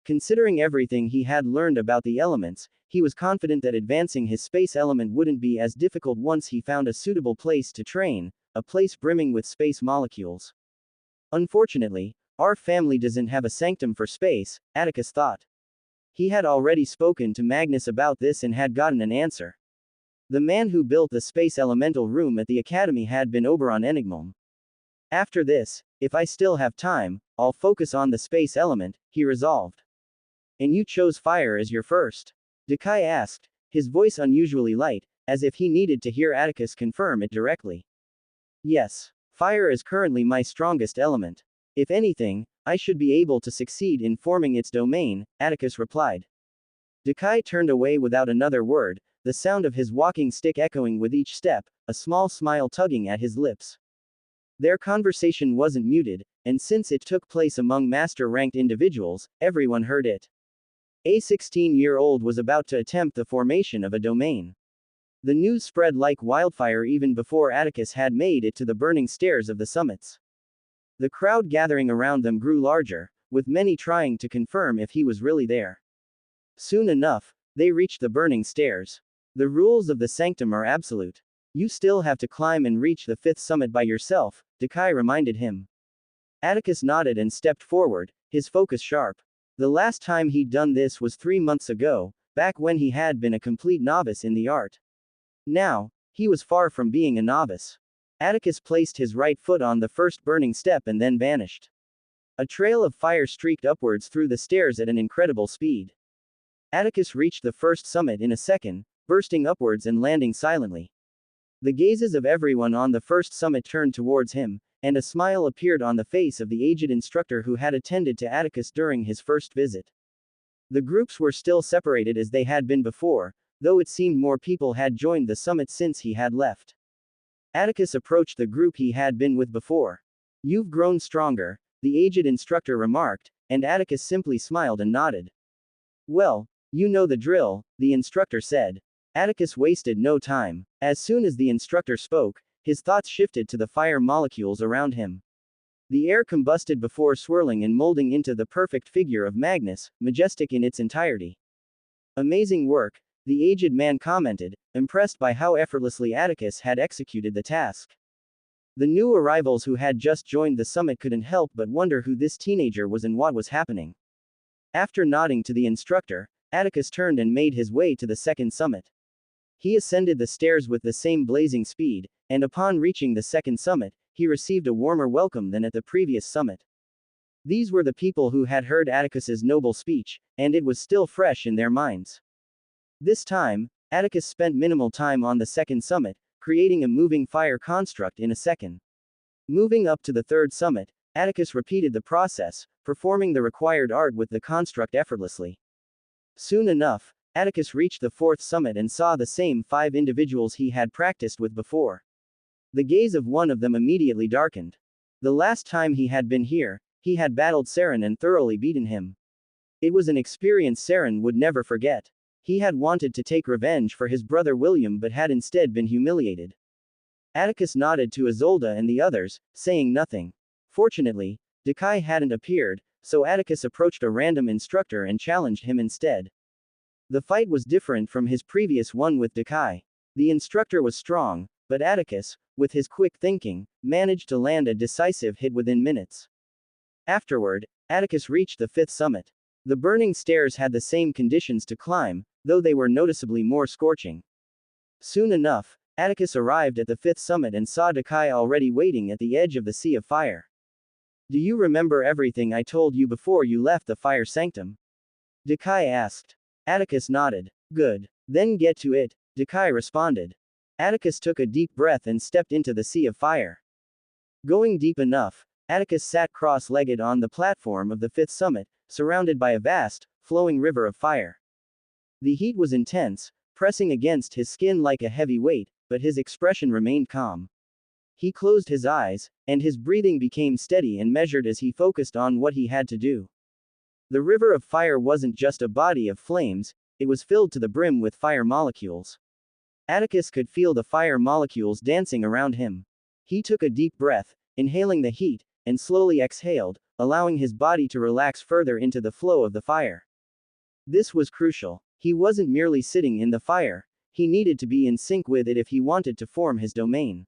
Considering everything he had learned about the elements, he was confident that advancing his space element wouldn't be as difficult once he found a suitable place to train, a place brimming with space molecules. Unfortunately, our family doesn't have a sanctum for space, Atticus thought. He had already spoken to Magnus about this and had gotten an answer. The man who built the space elemental room at the academy had been Oberon Enigmum. After this, if I still have time, I'll focus on the space element, he resolved. And you chose fire as your first? Dakai asked, his voice unusually light, as if he needed to hear Atticus confirm it directly. Yes, fire is currently my strongest element. If anything, I should be able to succeed in forming its domain, Atticus replied. Dakai turned away without another word, the sound of his walking stick echoing with each step, a small smile tugging at his lips. Their conversation wasn't muted, and since it took place among master-ranked individuals, everyone heard it. A 16-year-old was about to attempt the formation of a domain. The news spread like wildfire even before Atticus had made it to the burning stairs of the summits. The crowd gathering around them grew larger, with many trying to confirm if he was really there. Soon enough, they reached the burning stairs. The rules of the sanctum are absolute. You still have to climb and reach the fifth summit by yourself, Dakai reminded him. Atticus nodded and stepped forward, his focus sharp. The last time he'd done this was 3 months ago, back when he had been a complete novice in the art. Now, he was far from being a novice. Atticus placed his right foot on the first burning step and then vanished. A trail of fire streaked upwards through the stairs at an incredible speed. Atticus reached the first summit in a second, bursting upwards and landing silently. The gazes of everyone on the first summit turned towards him, and a smile appeared on the face of the aged instructor who had attended to Atticus during his first visit. The groups were still separated as they had been before, though it seemed more people had joined the summit since he had left. Atticus approached the group he had been with before. "You've grown stronger," the aged instructor remarked, and Atticus simply smiled and nodded. "Well, you know the drill," the instructor said. Atticus wasted no time. As soon as the instructor spoke, his thoughts shifted to the fire molecules around him. The air combusted before swirling and molding into the perfect figure of Magnus, majestic in its entirety. "Amazing work," the aged man commented, impressed by how effortlessly Atticus had executed the task. The new arrivals who had just joined the summit couldn't help but wonder who this teenager was and what was happening. After nodding to the instructor, Atticus turned and made his way to the second summit. He ascended the stairs with the same blazing speed, and upon reaching the second summit, he received a warmer welcome than at the previous summit. These were the people who had heard Atticus's noble speech, and it was still fresh in their minds. This time, Atticus spent minimal time on the second summit, creating a moving fire construct in a second. Moving up to the third summit, Atticus repeated the process, performing the required art with the construct effortlessly. Soon enough, Atticus reached the fourth summit and saw the same 5 individuals he had practiced with before. The gaze of one of them immediately darkened. The last time he had been here, he had battled Saren and thoroughly beaten him. It was an experience Saren would never forget. He had wanted to take revenge for his brother William but had instead been humiliated. Atticus nodded to Isolde and the others, saying nothing. Fortunately, Dakai hadn't appeared, so Atticus approached a random instructor and challenged him instead. The fight was different from his previous one with Dakai. The instructor was strong, but Atticus, with his quick thinking, managed to land a decisive hit within minutes. Afterward, Atticus reached the fifth summit. The burning stairs had the same conditions to climb, though they were noticeably more scorching. Soon enough, Atticus arrived at the fifth summit and saw Dakai already waiting at the edge of the sea of fire. "Do you remember everything I told you before you left the fire sanctum?" Dakai asked. Atticus nodded. "Good. Then get to it," Dakai responded. Atticus took a deep breath and stepped into the sea of fire. Going deep enough, Atticus sat cross-legged on the platform of the fifth summit, surrounded by a vast, flowing river of fire. The heat was intense, pressing against his skin like a heavy weight, but his expression remained calm. He closed his eyes, and his breathing became steady and measured as he focused on what he had to do. The river of fire wasn't just a body of flames, it was filled to the brim with fire molecules. Atticus could feel the fire molecules dancing around him. He took a deep breath, inhaling the heat, and slowly exhaled, allowing his body to relax further into the flow of the fire. This was crucial. He wasn't merely sitting in the fire, he needed to be in sync with it if he wanted to form his domain.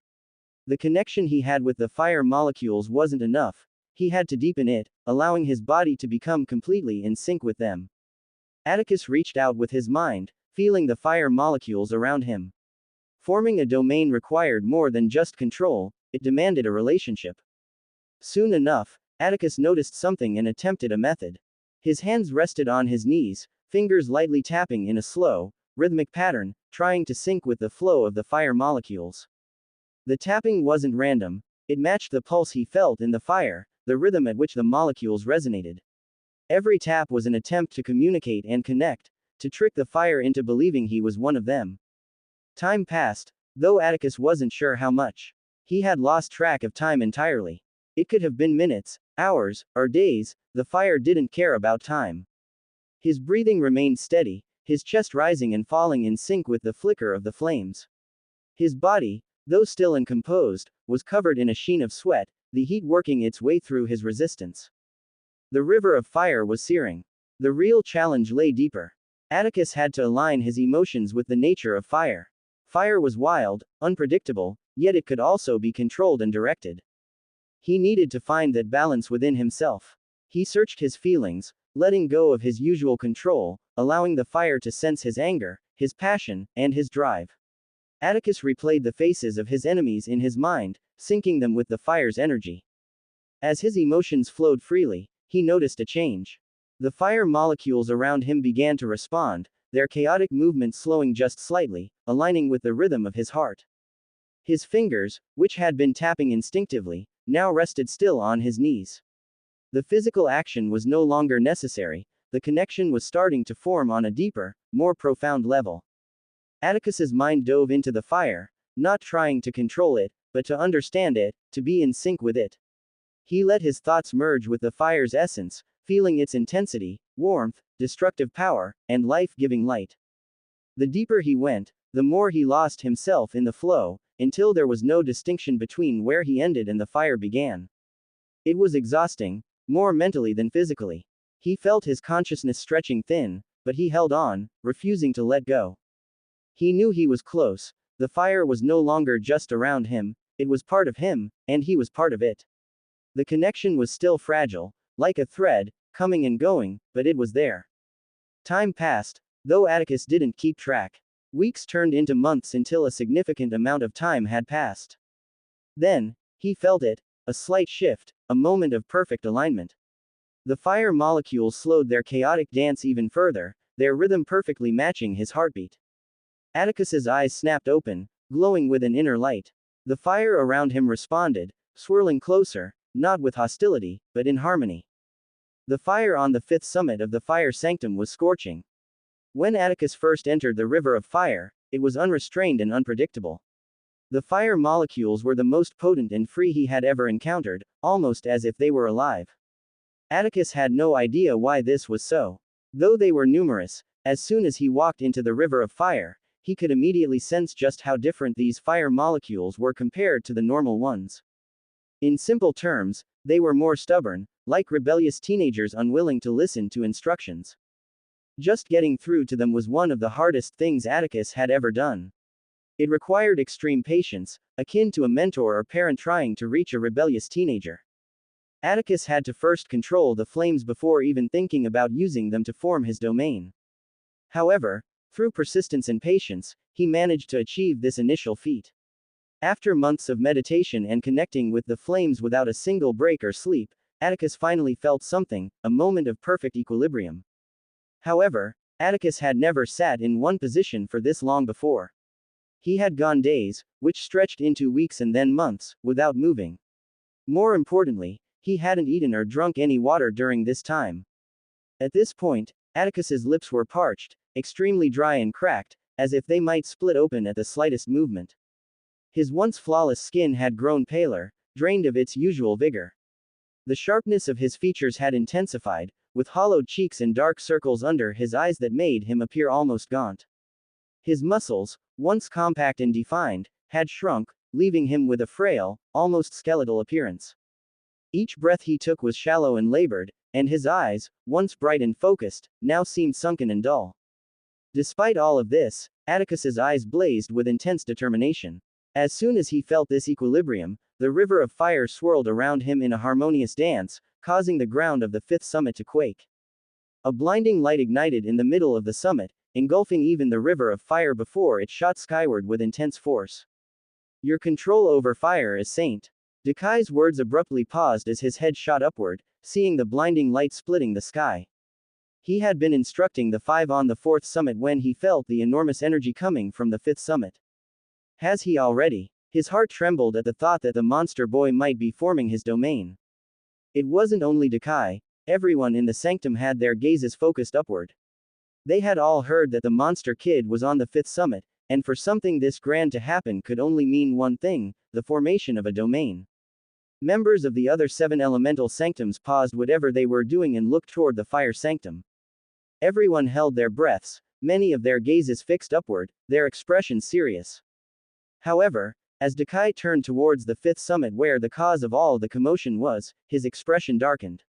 The connection he had with the fire molecules wasn't enough. He had to deepen it, allowing his body to become completely in sync with them. Atticus reached out with his mind, feeling the fire molecules around him. Forming a domain required more than just control, it demanded a relationship. Soon enough, Atticus noticed something and attempted a method. His hands rested on his knees, fingers lightly tapping in a slow, rhythmic pattern, trying to sync with the flow of the fire molecules. The tapping wasn't random, it matched the pulse he felt in the fire, the rhythm at which the molecules resonated. Every tap was an attempt to communicate and connect, to trick the fire into believing he was one of them. Time passed, though Atticus wasn't sure how much. He had lost track of time entirely. It could have been minutes, hours, or days, the fire didn't care about time. His breathing remained steady, his chest rising and falling in sync with the flicker of the flames. His body, though still and composed, was covered in a sheen of sweat, the heat working its way through his resistance. The river of fire was searing. The real challenge lay deeper. Atticus had to align his emotions with the nature of fire. Fire was wild, unpredictable, yet it could also be controlled and directed. He needed to find that balance within himself. He searched his feelings, letting go of his usual control, allowing the fire to sense his anger, his passion, and his drive. Atticus replayed the faces of his enemies in his mind, syncing them with the fire's energy. As his emotions flowed freely, he noticed a change. The fire molecules around him began to respond, their chaotic movement slowing just slightly, aligning with the rhythm of his heart. His fingers, which had been tapping instinctively, now rested still on his knees. The physical action was no longer necessary, the connection was starting to form on a deeper, more profound level. Atticus's mind dove into the fire, not trying to control it, but to understand it, to be in sync with it. He let his thoughts merge with the fire's essence, feeling its intensity, warmth, destructive power, and life-giving light. The deeper he went, the more he lost himself in the flow, until there was no distinction between where he ended and the fire began. It was exhausting, more mentally than physically. He felt his consciousness stretching thin, but he held on, refusing to let go. He knew he was close, the fire was no longer just around him, it was part of him, and he was part of it. The connection was still fragile, like a thread, coming and going, but it was there. Time passed, though Atticus didn't keep track. Weeks turned into months until a significant amount of time had passed. Then, he felt it, a slight shift, a moment of perfect alignment. The fire molecules slowed their chaotic dance even further, their rhythm perfectly matching his heartbeat. Atticus's eyes snapped open, glowing with an inner light. The fire around him responded, swirling closer, not with hostility, but in harmony. The fire on the fifth summit of the fire sanctum was scorching. When Atticus first entered the river of fire, it was unrestrained and unpredictable. The fire molecules were the most potent and free he had ever encountered, almost as if they were alive. Atticus had no idea why this was so. Though they were numerous, as soon as he walked into the river of fire, he could immediately sense just how different these fire molecules were compared to the normal ones. In simple terms, they were more stubborn, like rebellious teenagers unwilling to listen to instructions. Just getting through to them was one of the hardest things Atticus had ever done. It required extreme patience, akin to a mentor or parent trying to reach a rebellious teenager. Atticus had to first control the flames before even thinking about using them to form his domain. However, through persistence and patience, he managed to achieve this initial feat. After months of meditation and connecting with the flames without a single break or sleep, Atticus finally felt something, a moment of perfect equilibrium. However, Atticus had never sat in one position for this long before. He had gone days, which stretched into weeks and then months, without moving. More importantly, he hadn't eaten or drunk any water during this time. At this point, Atticus's lips were parched, extremely dry and cracked, as if they might split open at the slightest movement. His once flawless skin had grown paler, drained of its usual vigor. The sharpness of his features had intensified, with hollowed cheeks and dark circles under his eyes that made him appear almost gaunt. His muscles, once compact and defined, had shrunk, leaving him with a frail, almost skeletal appearance. Each breath he took was shallow and labored, and his eyes, once bright and focused, now seemed sunken and dull. Despite all of this, Atticus's eyes blazed with intense determination. As soon as he felt this equilibrium, the river of fire swirled around him in a harmonious dance, causing the ground of the fifth summit to quake. A blinding light ignited in the middle of the summit, engulfing even the river of fire before it shot skyward with intense force. Your control over fire is saint. Decai's words abruptly paused as his head shot upward, seeing the blinding light splitting the sky. He had been instructing the five on the fourth summit when he felt the enormous energy coming from the fifth summit. Has he already? His heart trembled at the thought that the monster boy might be forming his domain. It wasn't only Decai, everyone in the sanctum had their gazes focused upward. They had all heard that the monster kid was on the fifth summit, and for something this grand to happen could only mean one thing, the formation of a domain. Members of the other 7 elemental sanctums paused whatever they were doing and looked toward the fire sanctum. Everyone held their breaths, many of their gazes fixed upward, their expressions serious. However, as Decai turned towards the fifth summit where the cause of all the commotion was, his expression darkened.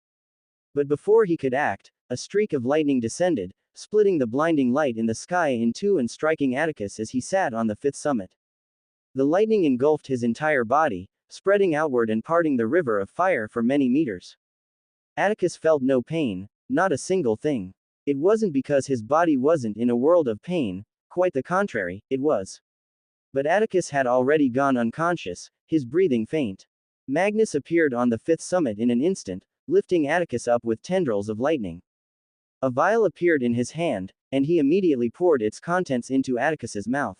But before he could act, a streak of lightning descended, splitting the blinding light in the sky in two and striking Atticus as he sat on the fifth summit. The lightning engulfed his entire body, spreading outward and parting the river of fire for many meters. Atticus felt no pain, Not a single thing. It wasn't because his body wasn't in a world of pain, quite the contrary, it was. But Atticus had already gone unconscious, his breathing faint. Magnus appeared on the fifth summit in an instant, lifting Atticus up with tendrils of lightning. A vial appeared in his hand, and he immediately poured its contents into Atticus's mouth.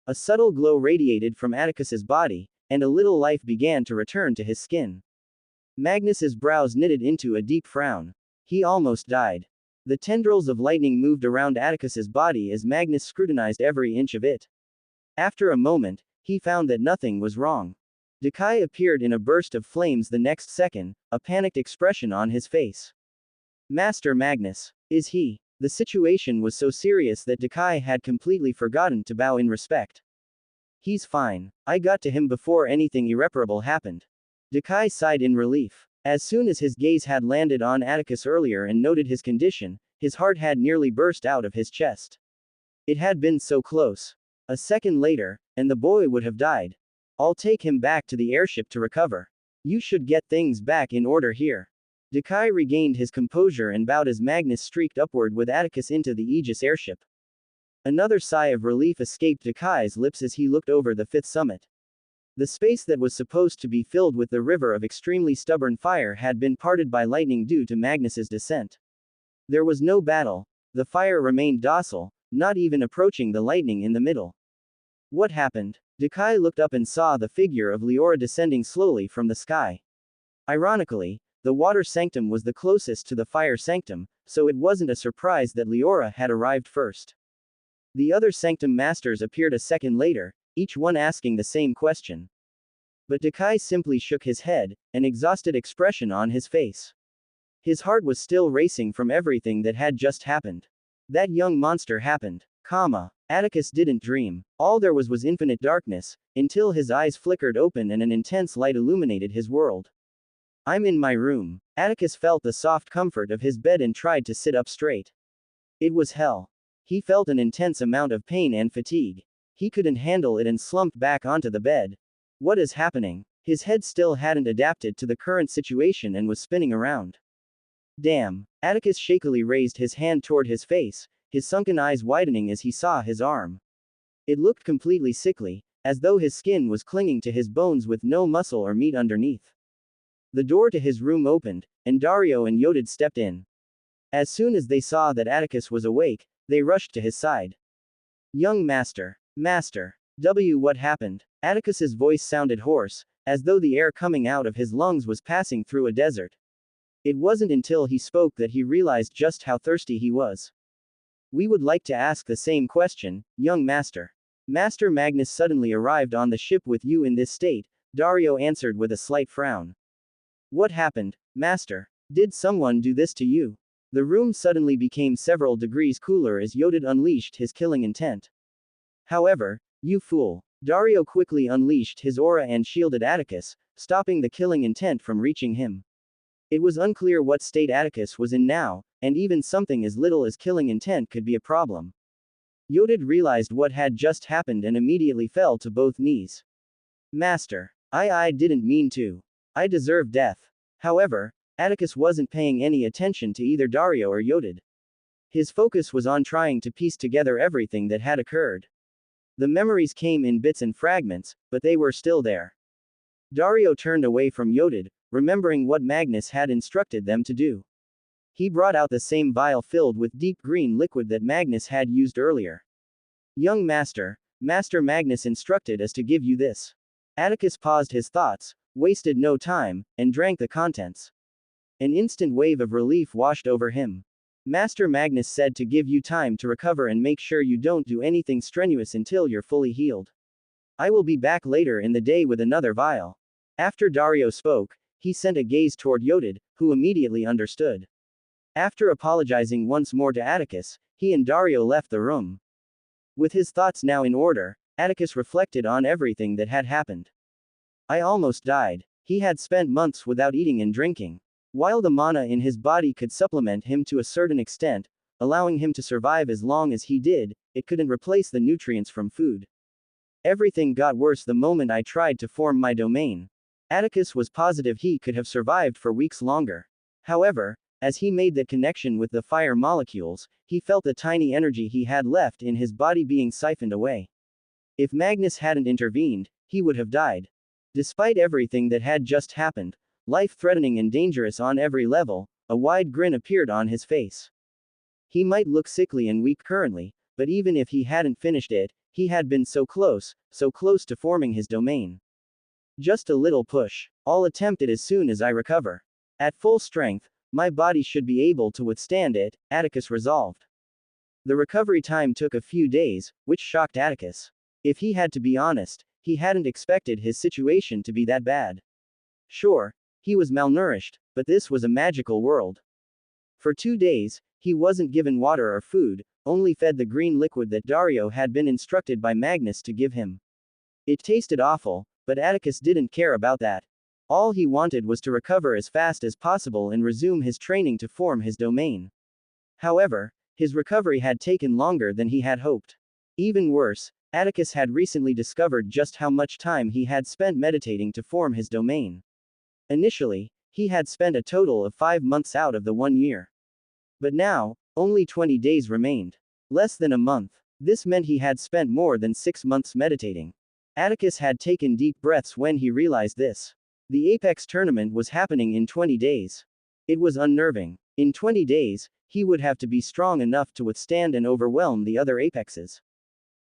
A subtle glow radiated from Atticus's body, and a little life began to return to his skin. Magnus's brows knitted into a deep frown. He almost died. The tendrils of lightning moved around Atticus's body as Magnus scrutinized every inch of it. After a moment, he found that nothing was wrong. Decay appeared in a burst of flames the next second, a panicked expression on his face. Master Magnus, is he? The situation was so serious that Decay had completely forgotten to bow in respect. He's fine. I got to him before anything irreparable happened. Decay sighed in relief. As soon as his gaze had landed on Atticus earlier and noted his condition, his heart had nearly burst out of his chest. It had been so close. A second later, and the boy would have died. I'll take him back to the airship to recover. You should get things back in order here. Decay regained his composure and bowed as Magnus streaked upward with Atticus into the Aegis airship. Another sigh of relief escaped Decay's lips as he looked over the fifth summit. The space that was supposed to be filled with the river of extremely stubborn fire had been parted by lightning due to Magnus's descent. There was no battle. The fire remained docile, not even approaching the lightning in the middle. What happened? Decay looked up and saw the figure of Leora descending slowly from the sky. Ironically, the water sanctum was the closest to the fire sanctum, so it wasn't a surprise that Leora had arrived first. The other sanctum masters appeared a second later, each one asking the same question. But Decay simply shook his head, an exhausted expression on his face. His heart was still racing from everything that had just happened. That young monster happened. Atticus didn't dream. All there was infinite darkness, until his eyes flickered open and an intense light illuminated his world. I'm in my room. Atticus felt the soft comfort of his bed and tried to sit up straight. It was hell. He felt an intense amount of pain and fatigue. He couldn't handle it and slumped back onto the bed. What is happening? His head still hadn't adapted to the current situation and was spinning around. Damn. Atticus shakily raised his hand toward his face, his sunken eyes widening as he saw his arm. It looked completely sickly, as though his skin was clinging to his bones with no muscle or meat underneath. The door to his room opened, and Dario and Yodid stepped in. As soon as they saw that Atticus was awake, they rushed to his side. Young master. Master. What happened? Atticus's voice sounded hoarse, as though the air coming out of his lungs was passing through a desert. It wasn't until he spoke that he realized just how thirsty he was. We would like to ask the same question, young master. Master Magnus suddenly arrived on the ship with you in this state, Dario answered with a slight frown. What happened, master? Did someone do this to you? The room suddenly became several degrees cooler as Yodid unleashed his killing intent. However, you fool. Dario quickly unleashed his aura and shielded Atticus, stopping the killing intent from reaching him. It was unclear what state Atticus was in now, and even something as little as killing intent could be a problem. Yodid realized what had just happened and immediately fell to both knees. Master. I didn't mean to. I deserve death. However, Atticus wasn't paying any attention to either Dario or Yodid. His focus was on trying to piece together everything that had occurred. The memories came in bits and fragments, but they were still there. Dario turned away from Yodid, remembering what Magnus had instructed them to do. He brought out the same vial filled with deep green liquid that Magnus had used earlier. Young master, Master Magnus instructed us to give you this. Atticus paused his thoughts, wasted no time, and drank the contents. An instant wave of relief washed over him. Master Magnus said to give you time to recover and make sure you don't do anything strenuous until you're fully healed. I will be back later in the day with another vial. After Dario spoke, he sent a gaze toward Yodid, who immediately understood. After apologizing once more to Atticus, he and Dario left the room. With his thoughts now in order, Atticus reflected on everything that had happened. I almost died. He had spent months without eating and drinking. While the mana in his body could supplement him to a certain extent, allowing him to survive as long as he did, it couldn't replace the nutrients from food. Everything got worse the moment I tried to form my domain. Atticus was positive he could have survived for weeks longer. However, As he made that connection with the fire molecules, he felt the tiny energy he had left in his body being siphoned away. If Magnus hadn't intervened, he would have died. Despite everything that had just happened, life-threatening and dangerous on every level, a wide grin appeared on his face. He might look sickly and weak currently, but even if he hadn't finished it, he had been so close to forming his domain. Just a little push. I'll attempt it as soon as I recover. At full strength, my body should be able to withstand it, Atticus resolved. The recovery time took a few days, which shocked Atticus. If he had to be honest, he hadn't expected his situation to be that bad. Sure, he was malnourished, but this was a magical world. For 2 days, he wasn't given water or food, only fed the green liquid that Dario had been instructed by Magnus to give him. It tasted awful, but Atticus didn't care about that. All he wanted was to recover as fast as possible and resume his training to form his domain. However, his recovery had taken longer than he had hoped. Even worse, Atticus had recently discovered just how much time he had spent meditating to form his domain. Initially, he had spent a total of 5 months out of the 1 year. But now, only 20 days remained. Less than a month. This meant he had spent more than 6 months meditating. Atticus had taken deep breaths when he realized this. The Apex tournament was happening in 20 days. It was unnerving. In 20 days, he would have to be strong enough to withstand and overwhelm the other Apexes.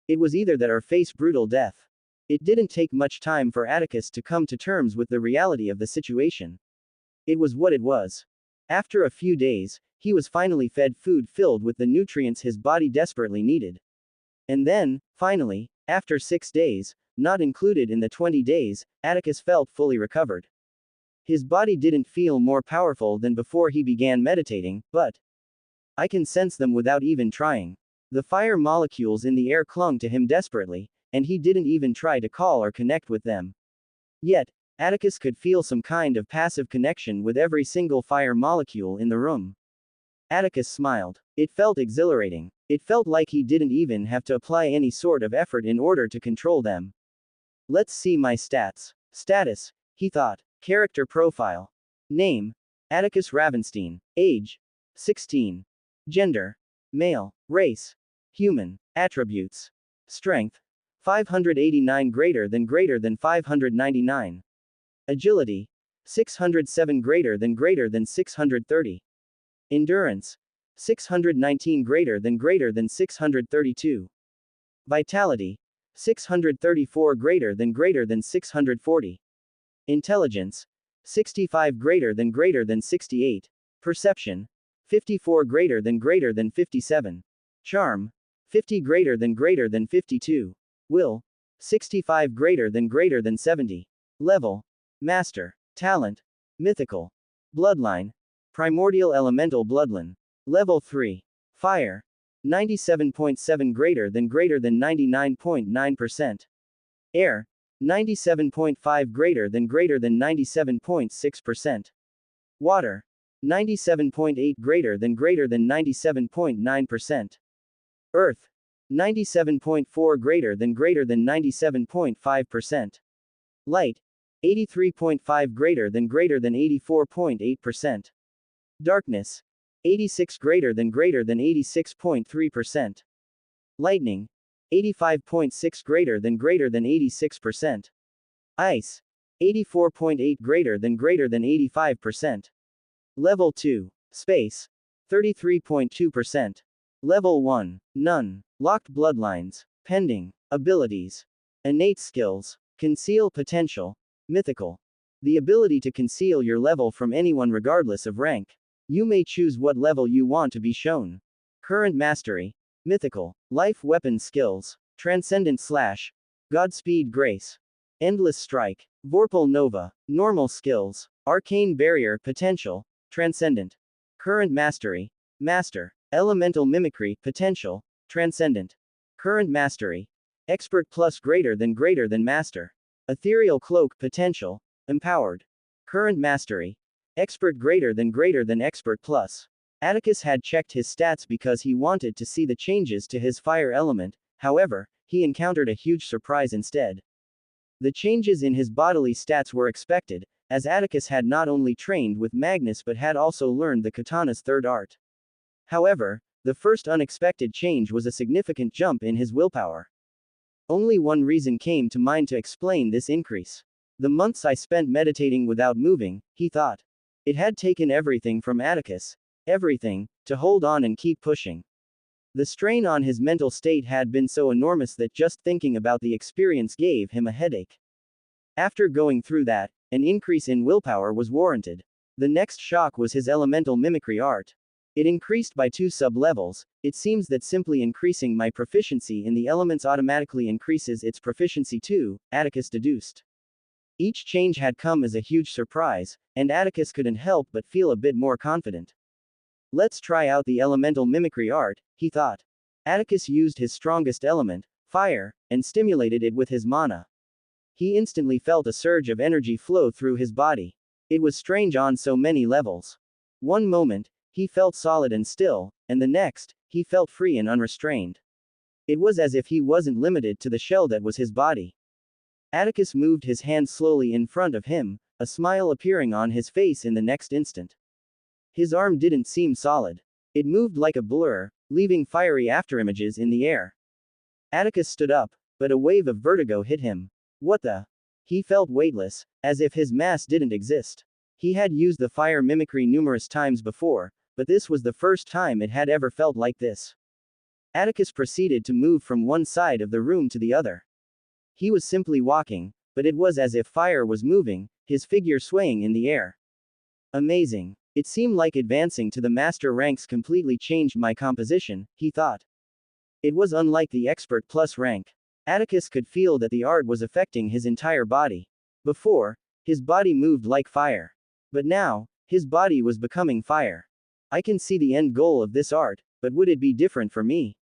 It was either that or face brutal death. It didn't take much time for Atticus to come to terms with the reality of the situation. It was what it was. After a few days, he was finally fed food filled with the nutrients his body desperately needed. And then, finally, after 6 days, not included in the 20 days, Atticus felt fully recovered. His body didn't feel more powerful than before he began meditating, but I can sense them without even trying. The fire molecules in the air clung to him desperately, and he didn't even try to call or connect with them. Yet, Atticus could feel some kind of passive connection with every single fire molecule in the room. Atticus smiled. It felt exhilarating. It felt like he didn't even have to apply any sort of effort in order to control them. Let's see my stats. Status, he thought. Character profile. Name, Atticus Ravenstein. Age, 16. Gender, male. Race, human. Attributes. Strength, 589 greater than 599. Agility, 607 greater than 630. Endurance, 619 greater than 632. Vitality, 634 greater than 640. Intelligence, 65 greater than 68. Perception, 54 greater than 57. Charm, 50 greater than 52. Will, 65 greater than 70. Level, Master. Talent, Mythical. Bloodline, Primordial Elemental Bloodline. Level 3. Fire, 97.7 greater than 99.9%. Air, 97.5 greater than 97.6%. Water, 97.8 greater than 97.9%. Earth, 97.4 greater than 97.5%. Light, 83.5 greater than 84.8%. Darkness, 86 greater than 86.3%. Lightning, 85.6 greater than 86%. Ice, 84.8 greater than 85%. Level 2. Space, 33.2%. Level 1. None. Locked bloodlines. Pending. Abilities. Innate skills. Conceal potential. Mythical. The ability to conceal your level from anyone regardless of rank. You may choose what level you want to be shown. Current mastery. Mythical. Life weapon skills. Transcendent slash. Godspeed grace. Endless strike. Vorpal nova. Normal skills. Arcane barrier potential. Transcendent. Current mastery. Master. Elemental mimicry potential. Transcendent. Current mastery. Expert plus greater than master. Ethereal cloak potential. Empowered. Current mastery. Expert greater than expert plus. Atticus had checked his stats because he wanted to see the changes to his fire element, however, he encountered a huge surprise instead. The changes in his bodily stats were expected, as Atticus had not only trained with Magnus but had also learned the katana's third art. However, the first unexpected change was a significant jump in his willpower. Only one reason came to mind to explain this increase. The months I spent meditating without moving, he thought. It had taken everything from Atticus, everything, to hold on and keep pushing. The strain on his mental state had been so enormous that just thinking about the experience gave him a headache. After going through that, an increase in willpower was warranted. The next shock was his elemental mimicry art. It increased by 2 sub-levels. It seems that simply increasing my proficiency in the elements automatically increases its proficiency too, Atticus deduced. Each change had come as a huge surprise, and Atticus couldn't help but feel a bit more confident. Let's try out the elemental mimicry art, he thought. Atticus used his strongest element, fire, and stimulated it with his mana. He instantly felt a surge of energy flow through his body. It was strange on so many levels. One moment, he felt solid and still, and the next, he felt free and unrestrained. It was as if he wasn't limited to the shell that was his body. Atticus moved his hand slowly in front of him, a smile appearing on his face in the next instant. His arm didn't seem solid. It moved like a blur, leaving fiery afterimages in the air. Atticus stood up, but a wave of vertigo hit him. What the? He felt weightless, as if his mass didn't exist. He had used the fire mimicry numerous times before, but this was the first time it had ever felt like this. Atticus proceeded to move from one side of the room to the other. He was simply walking, but it was as if fire was moving, his figure swaying in the air. Amazing. It seemed like advancing to the master ranks completely changed my composition, he thought. It was unlike the expert plus rank. Atticus could feel that the art was affecting his entire body. Before, his body moved like fire. But now, his body was becoming fire. I can see the end goal of this art, but would it be different for me?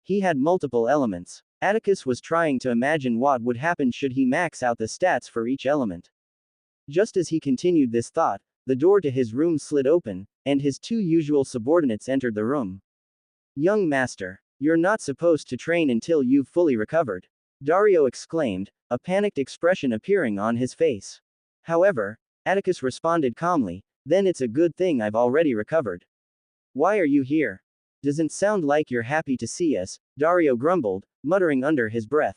He had multiple elements. Atticus was trying to imagine what would happen should he max out the stats for each element. Just as he continued this thought, the door to his room slid open, and his 2 usual subordinates entered the room. Young master, you're not supposed to train until you've fully recovered, Dario exclaimed, a panicked expression appearing on his face. However, Atticus responded calmly, then it's a good thing I've already recovered. Why are you here? Doesn't sound like you're happy to see us, Dario grumbled, muttering under his breath.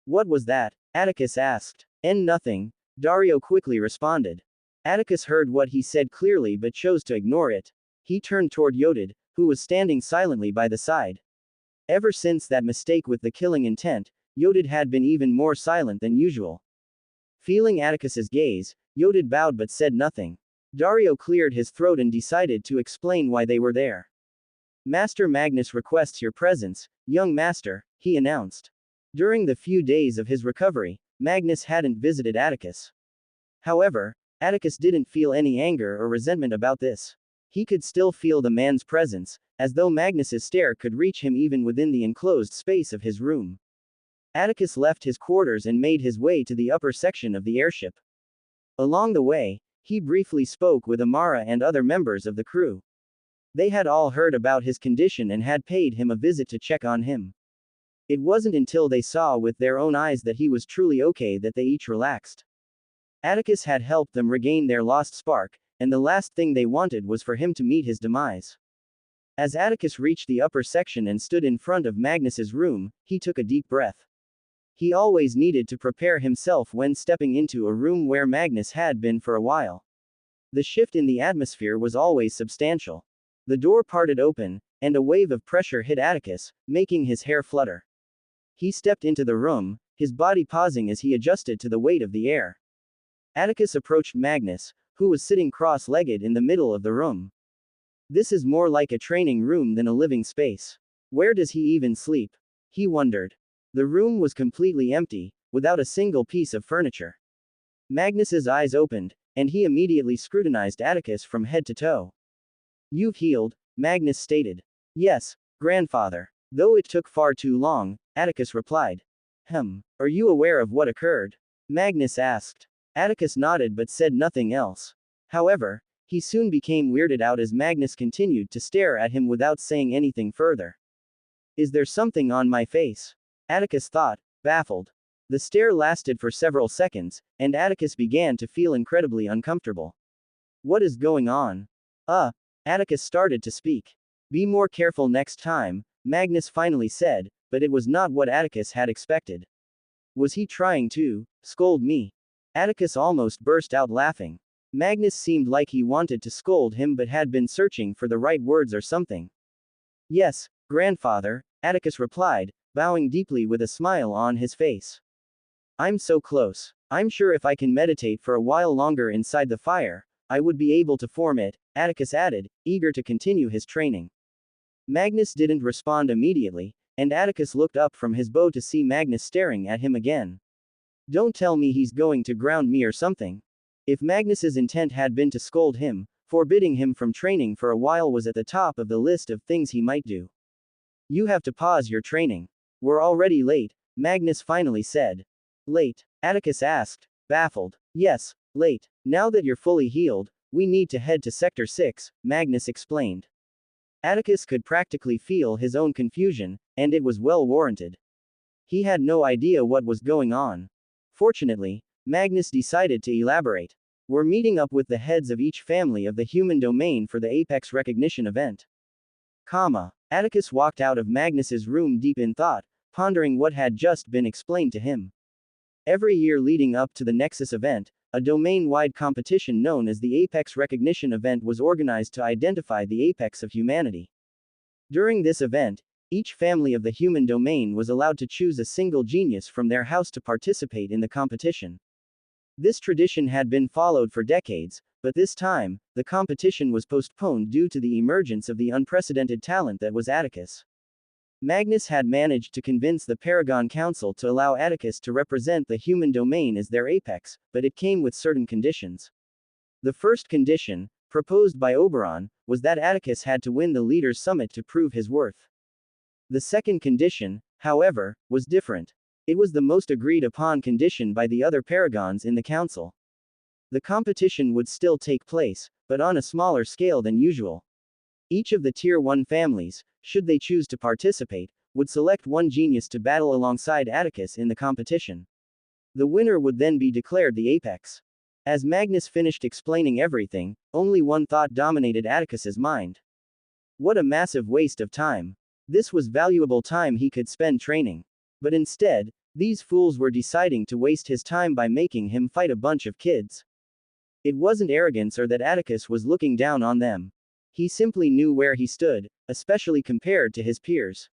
What was that? Atticus asked. Nothing, Dario quickly responded. Atticus heard what he said clearly but chose to ignore it. He turned toward Yodid, who was standing silently by the side. Ever since that mistake with the killing intent, Yodid had been even more silent than usual. Feeling Atticus's gaze, Yodid bowed but said nothing. Dario cleared his throat and decided to explain why they were there. Master Magnus requests your presence, young master, he announced. During the few days of his recovery, Magnus hadn't visited Atticus. However, Atticus didn't feel any anger or resentment about this. He could still feel the man's presence, as though Magnus's stare could reach him even within the enclosed space of his room. Atticus left his quarters and made his way to the upper section of the airship. Along the way, he briefly spoke with Amara and other members of the crew. They had all heard about his condition and had paid him a visit to check on him. It wasn't until they saw with their own eyes that he was truly okay that they each relaxed. Atticus had helped them regain their lost spark, and the last thing they wanted was for him to meet his demise. As Atticus reached the upper section and stood in front of Magnus's room, he took a deep breath. He always needed to prepare himself when stepping into a room where Magnus had been for a while. The shift in the atmosphere was always substantial. The door parted open, and a wave of pressure hit Atticus, making his hair flutter. He stepped into the room, his body pausing as he adjusted to the weight of the air. Atticus approached Magnus, who was sitting cross-legged in the middle of the room. This is more like a training room than a living space. Where does he even sleep? He wondered. The room was completely empty, without a single piece of furniture. Magnus's eyes opened, and he immediately scrutinized Atticus from head to toe. You've healed, Magnus stated. Yes, grandfather. Though it took far too long, Atticus replied. Are you aware of what occurred? Magnus asked. Atticus nodded but said nothing else. However, he soon became weirded out as Magnus continued to stare at him without saying anything further. Is there something on my face? Atticus thought, baffled. The stare lasted for several seconds, and Atticus began to feel incredibly uncomfortable. What is going on? Atticus started to speak. Be more careful next time, Magnus finally said, but it was not what Atticus had expected. Was he trying to scold me? Atticus almost burst out laughing. Magnus seemed like he wanted to scold him but had been searching for the right words or something. Yes, grandfather, Atticus replied, bowing deeply with a smile on his face. I'm so close. I'm sure if I can meditate for a while longer inside the fire, I would be able to form it, Atticus added, eager to continue his training. Magnus didn't respond immediately, and Atticus looked up from his bow to see Magnus staring at him again. Don't tell me he's going to ground me or something. If Magnus's intent had been to scold him, forbidding him from training for a while was at the top of the list of things he might do. You have to pause your training. We're already late, Magnus finally said. Late? Atticus asked, baffled. Yes, late. Now that you're fully healed, we need to head to Sector 6, Magnus explained. Atticus could practically feel his own confusion, and it was well warranted. He had no idea what was going on. Fortunately, Magnus decided to elaborate. We're meeting up with the heads of each family of the human domain for the Apex recognition event. Atticus walked out of Magnus's room deep in thought, pondering what had just been explained to him. Every year leading up to the Nexus event, a domain-wide competition known as the Apex Recognition Event was organized to identify the apex of humanity. During this event, each family of the human domain was allowed to choose a single genius from their house to participate in the competition. This tradition had been followed for decades, but this time, the competition was postponed due to the emergence of the unprecedented talent that was Atticus. Magnus had managed to convince the Paragon Council to allow Atticus to represent the human domain as their apex, but it came with certain conditions. The first condition, proposed by Oberon, was that Atticus had to win the Leaders' Summit to prove his worth. The second condition, however, was different. It was the most agreed upon condition by the other Paragons in the Council. The competition would still take place, but on a smaller scale than usual. Each of the Tier 1 families, should they choose to participate, would select one genius to battle alongside Atticus in the competition. The winner would then be declared the apex. As Magnus finished explaining everything, only one thought dominated Atticus's mind. What a massive waste of time. This was valuable time he could spend training. But instead, these fools were deciding to waste his time by making him fight a bunch of kids. It wasn't arrogance or that Atticus was looking down on them. He simply knew where he stood, especially compared to his peers.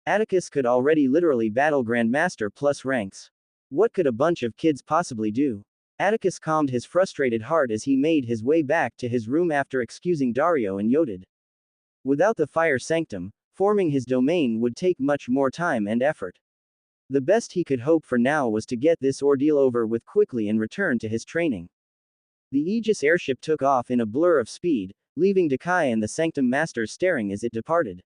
Atticus could already literally battle Grandmaster plus ranks. What could a bunch of kids possibly do? Atticus calmed his frustrated heart as he made his way back to his room after excusing Dario and Yodid. Without the Fire Sanctum, forming his domain would take much more time and effort. The best he could hope for now was to get this ordeal over with quickly and return to his training. The Aegis airship took off in a blur of speed, leaving Dakai and the Sanctum Masters staring as it departed.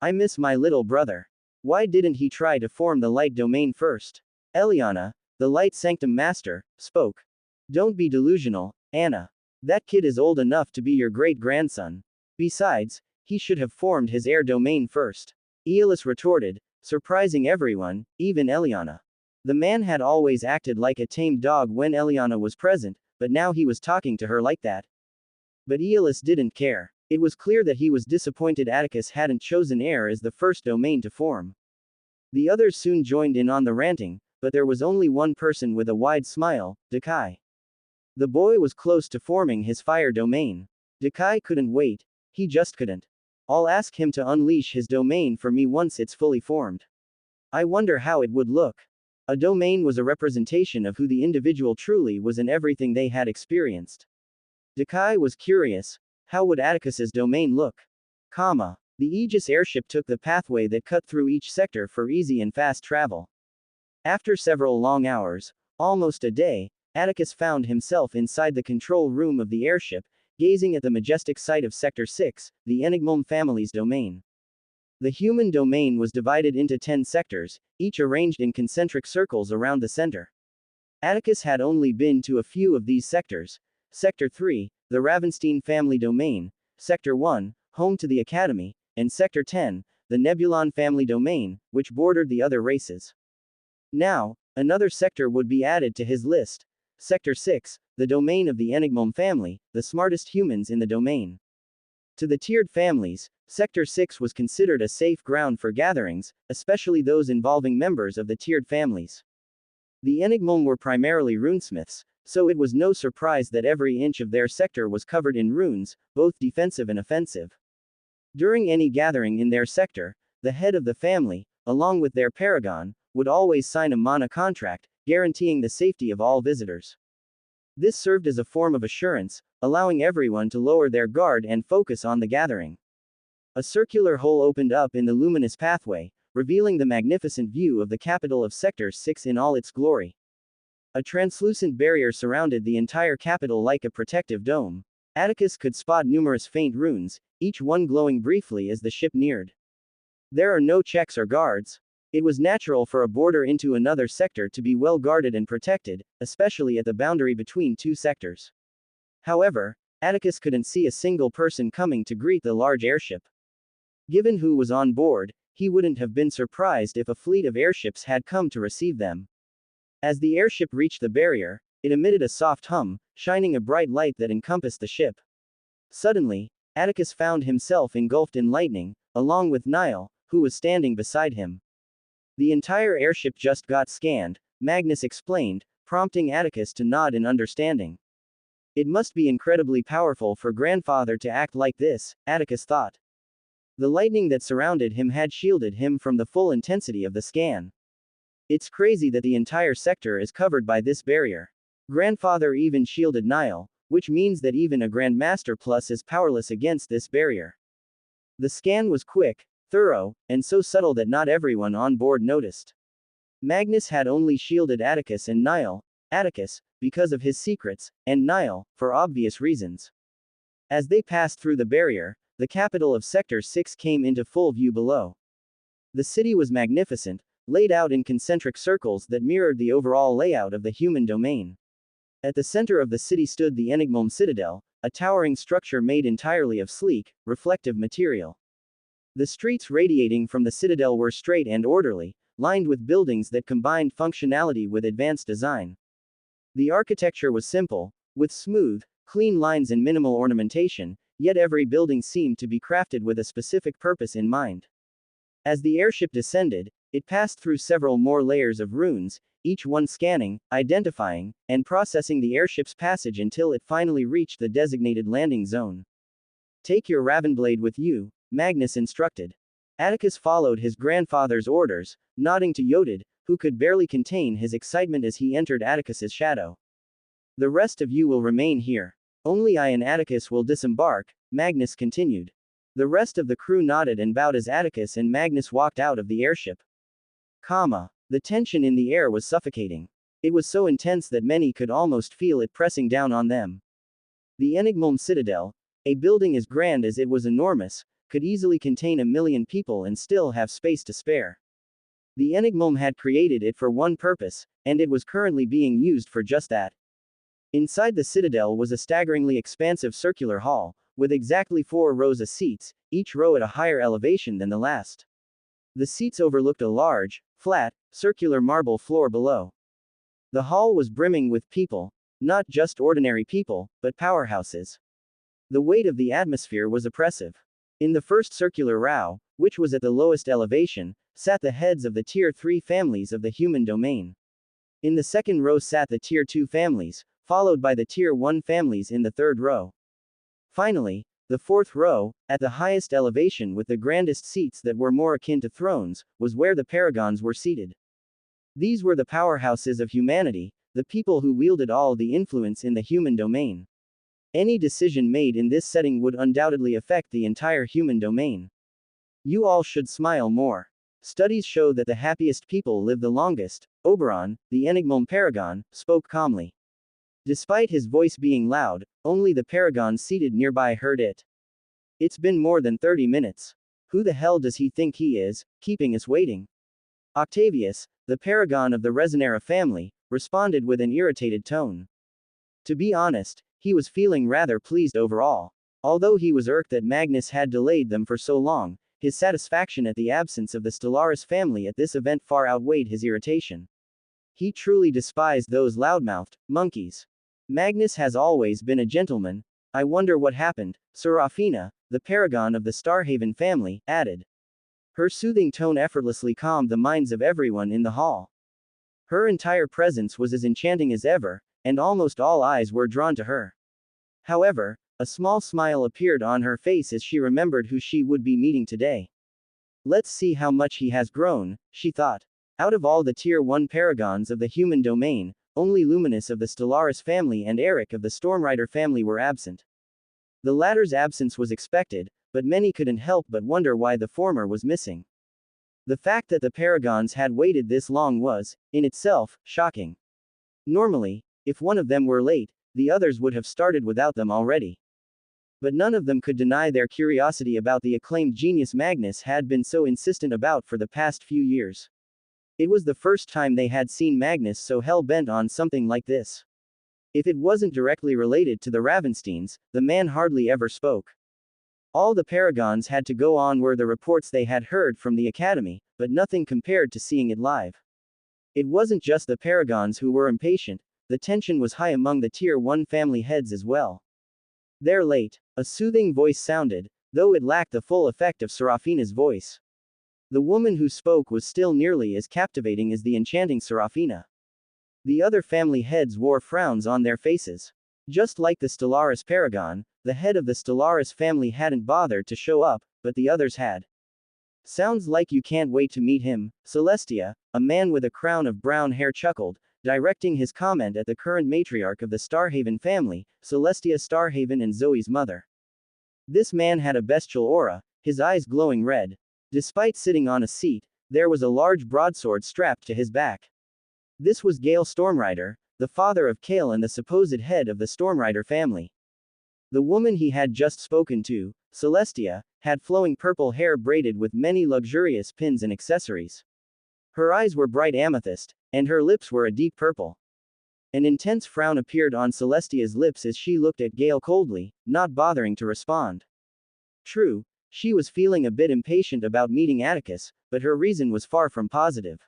I miss my little brother. Why didn't he try to form the light domain first? Eliana, the light Sanctum Master, spoke. Don't be delusional, Anna. That kid is old enough to be your great-grandson. Besides, he should have formed his air domain first. Aeolus retorted, surprising everyone, even Eliana. The man had always acted like a tamed dog when Eliana was present, but now he was talking to her like that. But Aeolus didn't care. It was clear that he was disappointed Atticus hadn't chosen air as the first domain to form. The others soon joined in on the ranting, but there was only one person with a wide smile, Dakai. The boy was close to forming his fire domain. Dakai couldn't wait. He just couldn't. I'll ask him to unleash his domain for me once it's fully formed. I wonder how it would look. A domain was a representation of who the individual truly was and everything they had experienced. Dakai was curious. How would Atticus's domain look? The Aegis airship took the pathway that cut through each sector for easy and fast travel. After several long hours, almost a day, Atticus found himself inside the control room of the airship, gazing at the majestic sight of Sector 6, the Enigmum family's domain. The human domain was divided into 10 sectors, each arranged in concentric circles around the center. Atticus had only been to a few of these sectors. Sector 3, the Ravenstein family domain, Sector 1, home to the Academy, and Sector 10, the Nebulon family domain, which bordered the other races. Now, another sector would be added to his list. Sector 6, the domain of the Enigmom family, the smartest humans in the domain. To the tiered families, Sector 6 was considered a safe ground for gatherings, especially those involving members of the tiered families. The Enigmom were primarily runesmiths, so it was no surprise that every inch of their sector was covered in runes, both defensive and offensive. During any gathering in their sector, the head of the family, along with their paragon, would always sign a mana contract, guaranteeing the safety of all visitors. This served as a form of assurance, allowing everyone to lower their guard and focus on the gathering. A circular hole opened up in the luminous pathway, revealing the magnificent view of the capital of Sector 6 in all its glory. A translucent barrier surrounded the entire capital like a protective dome. Atticus could spot numerous faint runes, each one glowing briefly as the ship neared. There are no checks or guards. It was natural for a border into another sector to be well guarded and protected, especially at the boundary between two sectors. However, Atticus couldn't see a single person coming to greet the large airship. Given who was on board, he wouldn't have been surprised if a fleet of airships had come to receive them. As the airship reached the barrier, it emitted a soft hum, shining a bright light that encompassed the ship. Suddenly, Atticus found himself engulfed in lightning, along with Niall, who was standing beside him. The entire airship just got scanned, Magnus explained, prompting Atticus to nod in understanding. It must be incredibly powerful for grandfather to act like this, Atticus thought. The lightning that surrounded him had shielded him from the full intensity of the scan. It's crazy that the entire sector is covered by this barrier. Grandfather even shielded Niall, which means that even a Grandmaster Plus is powerless against this barrier. The scan was quick, thorough, and so subtle that not everyone on board noticed. Magnus had only shielded Atticus and Niall, Atticus, because of his secrets, and Niall, for obvious reasons. As they passed through the barrier, the capital of Sector 6 came into full view below. The city was magnificent, laid out in concentric circles that mirrored the overall layout of the human domain. At the center of the city stood the Enigmom Citadel, a towering structure made entirely of sleek, reflective material. The streets radiating from the citadel were straight and orderly, lined with buildings that combined functionality with advanced design. The architecture was simple, with smooth, clean lines and minimal ornamentation, yet every building seemed to be crafted with a specific purpose in mind. As the airship descended, it passed through several more layers of runes, each one scanning, identifying, and processing the airship's passage until it finally reached the designated landing zone. Take your Ravenblade with you, Magnus instructed. Atticus followed his grandfather's orders, nodding to Yodid, who could barely contain his excitement as he entered Atticus's shadow. The rest of you will remain here. Only I and Atticus will disembark, Magnus continued. The rest of the crew nodded and bowed as Atticus and Magnus walked out of the airship. The tension in the air was suffocating. It was so intense that many could almost feel it pressing down on them. The Enigmom Citadel, a building as grand as it was enormous, could easily contain 1 million people and still have space to spare. The Enigmom had created it for one purpose, and it was currently being used for just that. Inside the citadel was a staggeringly expansive circular hall, with exactly 4 rows of seats, each row at a higher elevation than the last. The seats overlooked a large, flat, circular marble floor below. The hall was brimming with people, not just ordinary people, but powerhouses. The weight of the atmosphere was oppressive. In the first circular row, which was at the lowest elevation, sat the heads of the Tier 3 families of the human domain. In the second row sat the Tier 2 families, followed by the Tier 1 families in the third row. Finally, the fourth row, at the highest elevation with the grandest seats that were more akin to thrones, was where the paragons were seated. These were the powerhouses of humanity, the people who wielded all the influence in the human domain. Any decision made in this setting would undoubtedly affect the entire human domain. You all should smile more. Studies show that the happiest people live the longest. Oberon, the Enigmom Paragon, spoke calmly. Despite his voice being loud, only the paragons seated nearby heard it. It's been more than 30 minutes. Who the hell does he think he is, keeping us waiting? Octavius, the paragon of the Resonera family, responded with an irritated tone. To be honest, he was feeling rather pleased overall. Although he was irked that Magnus had delayed them for so long, his satisfaction at the absence of the Stellaris family at this event far outweighed his irritation. He truly despised those loudmouthed monkeys. Magnus has always been a gentleman. I wonder what happened, Serafina, the paragon of the Starhaven family, added. Her soothing tone effortlessly calmed the minds of everyone in the hall. Her entire presence was as enchanting as ever, and almost all eyes were drawn to her. However, a small smile appeared on her face as she remembered who she would be meeting today. Let's see how much he has grown, she thought. Out of all the Tier 1 paragons of the human domain, only Luminous of the Stellaris family and Eric of the Stormrider family were absent. The latter's absence was expected, but many couldn't help but wonder why the former was missing. The fact that the paragons had waited this long was, in itself, shocking. Normally, if one of them were late, the others would have started without them already. But none of them could deny their curiosity about the acclaimed genius Magnus had been so insistent about for the past few years. It was the first time they had seen Magnus so hell-bent on something like this. If it wasn't directly related to the Ravensteins, the man hardly ever spoke. All the paragons had to go on were the reports they had heard from the academy, but nothing compared to seeing it live. It wasn't just the paragons who were impatient, the tension was high among the Tier 1 family heads as well. They're late, a soothing voice sounded, though it lacked the full effect of Serafina's voice. The woman who spoke was still nearly as captivating as the enchanting Serafina. The other family heads wore frowns on their faces. Just like the Stellaris paragon, the head of the Stellaris family hadn't bothered to show up, but the others had. Sounds like you can't wait to meet him, Celestia, a man with a crown of brown hair chuckled, directing his comment at the current matriarch of the Starhaven family, Celestia Starhaven and Zoe's mother. This man had a bestial aura, his eyes glowing red. Despite sitting on a seat, there was a large broadsword strapped to his back. This was Gale Stormrider, the father of Kale and the supposed head of the Stormrider family. The woman he had just spoken to, Celestia, had flowing purple hair braided with many luxurious pins and accessories. Her eyes were bright amethyst, and her lips were a deep purple. An intense frown appeared on Celestia's lips as she looked at Gale coldly, not bothering to respond. True, she was feeling a bit impatient about meeting Atticus, but her reason was far from positive.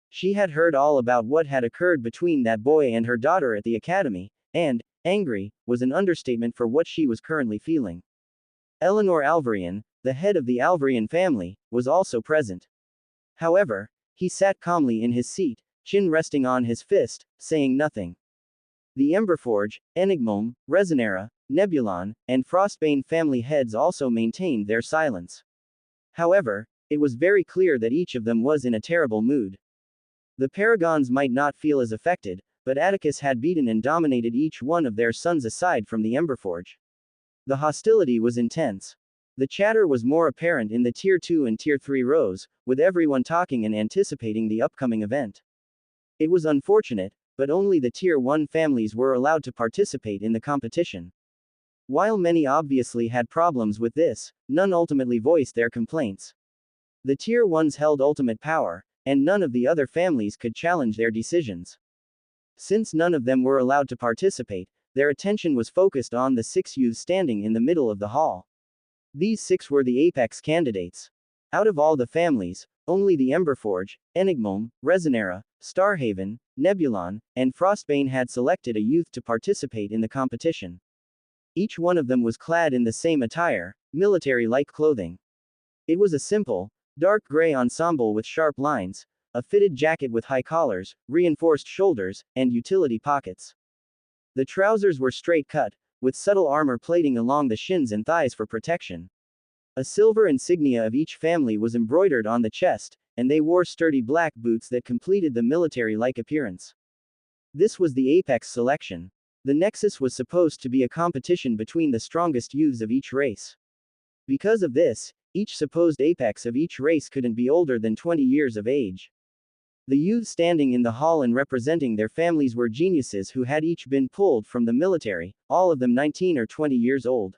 She had heard all about what had occurred between that boy and her daughter at the academy, and, angry, was an understatement for what she was currently feeling. Eleanor Alvarian, the head of the Alvarian family, was also present. However, he sat calmly in his seat, chin resting on his fist, saying nothing. The Emberforge, Enigmome, Resonera, Nebulon, and Frostbane family heads also maintained their silence. However, it was very clear that each of them was in a terrible mood. The paragons might not feel as affected, but Atticus had beaten and dominated each one of their sons aside from the Emberforge. The hostility was intense. The chatter was more apparent in the Tier 2 and Tier 3 rows, with everyone talking and anticipating the upcoming event. It was unfortunate, but only the Tier 1 families were allowed to participate in the competition. While many obviously had problems with this, none ultimately voiced their complaints. The Tier 1s held ultimate power, and none of the other families could challenge their decisions. Since none of them were allowed to participate, their attention was focused on the 6 youths standing in the middle of the hall. These 6 were the apex candidates. Out of all the families, only the Emberforge, Enigmome, Resonera, Starhaven, Nebulon, and Frostbane had selected a youth to participate in the competition. Each one of them was clad in the same attire, military-like clothing. It was a simple, dark gray ensemble with sharp lines, a fitted jacket with high collars, reinforced shoulders, and utility pockets. The trousers were straight cut, with subtle armor plating along the shins and thighs for protection. A silver insignia of each family was embroidered on the chest, and they wore sturdy black boots that completed the military-like appearance. This was the apex selection. The Nexus was supposed to be a competition between the strongest youths of each race. Because of this, each supposed apex of each race couldn't be older than 20 years of age. The youths standing in the hall and representing their families were geniuses who had each been pulled from the military, all of them 19 or 20 years old.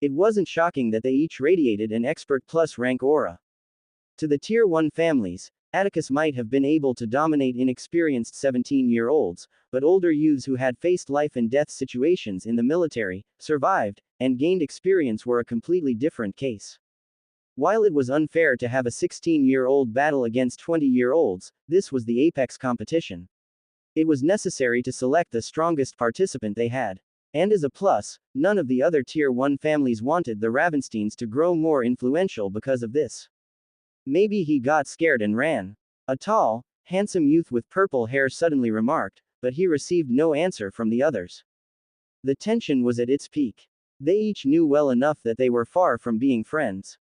It wasn't shocking that they each radiated an expert plus rank aura. To the Tier 1 families, Atticus might have been able to dominate inexperienced 17-year-olds, but older youths who had faced life and death situations in the military, survived, and gained experience were a completely different case. While it was unfair to have a 16-year-old battle against 20-year-olds, this was the apex competition. It was necessary to select the strongest participant they had. And as a plus, none of the other Tier 1 families wanted the Ravensteins to grow more influential because of this. Maybe he got scared and ran. A tall, handsome youth with purple hair suddenly remarked, but he received no answer from the others. The tension was at its peak. They each knew well enough that they were far from being friends.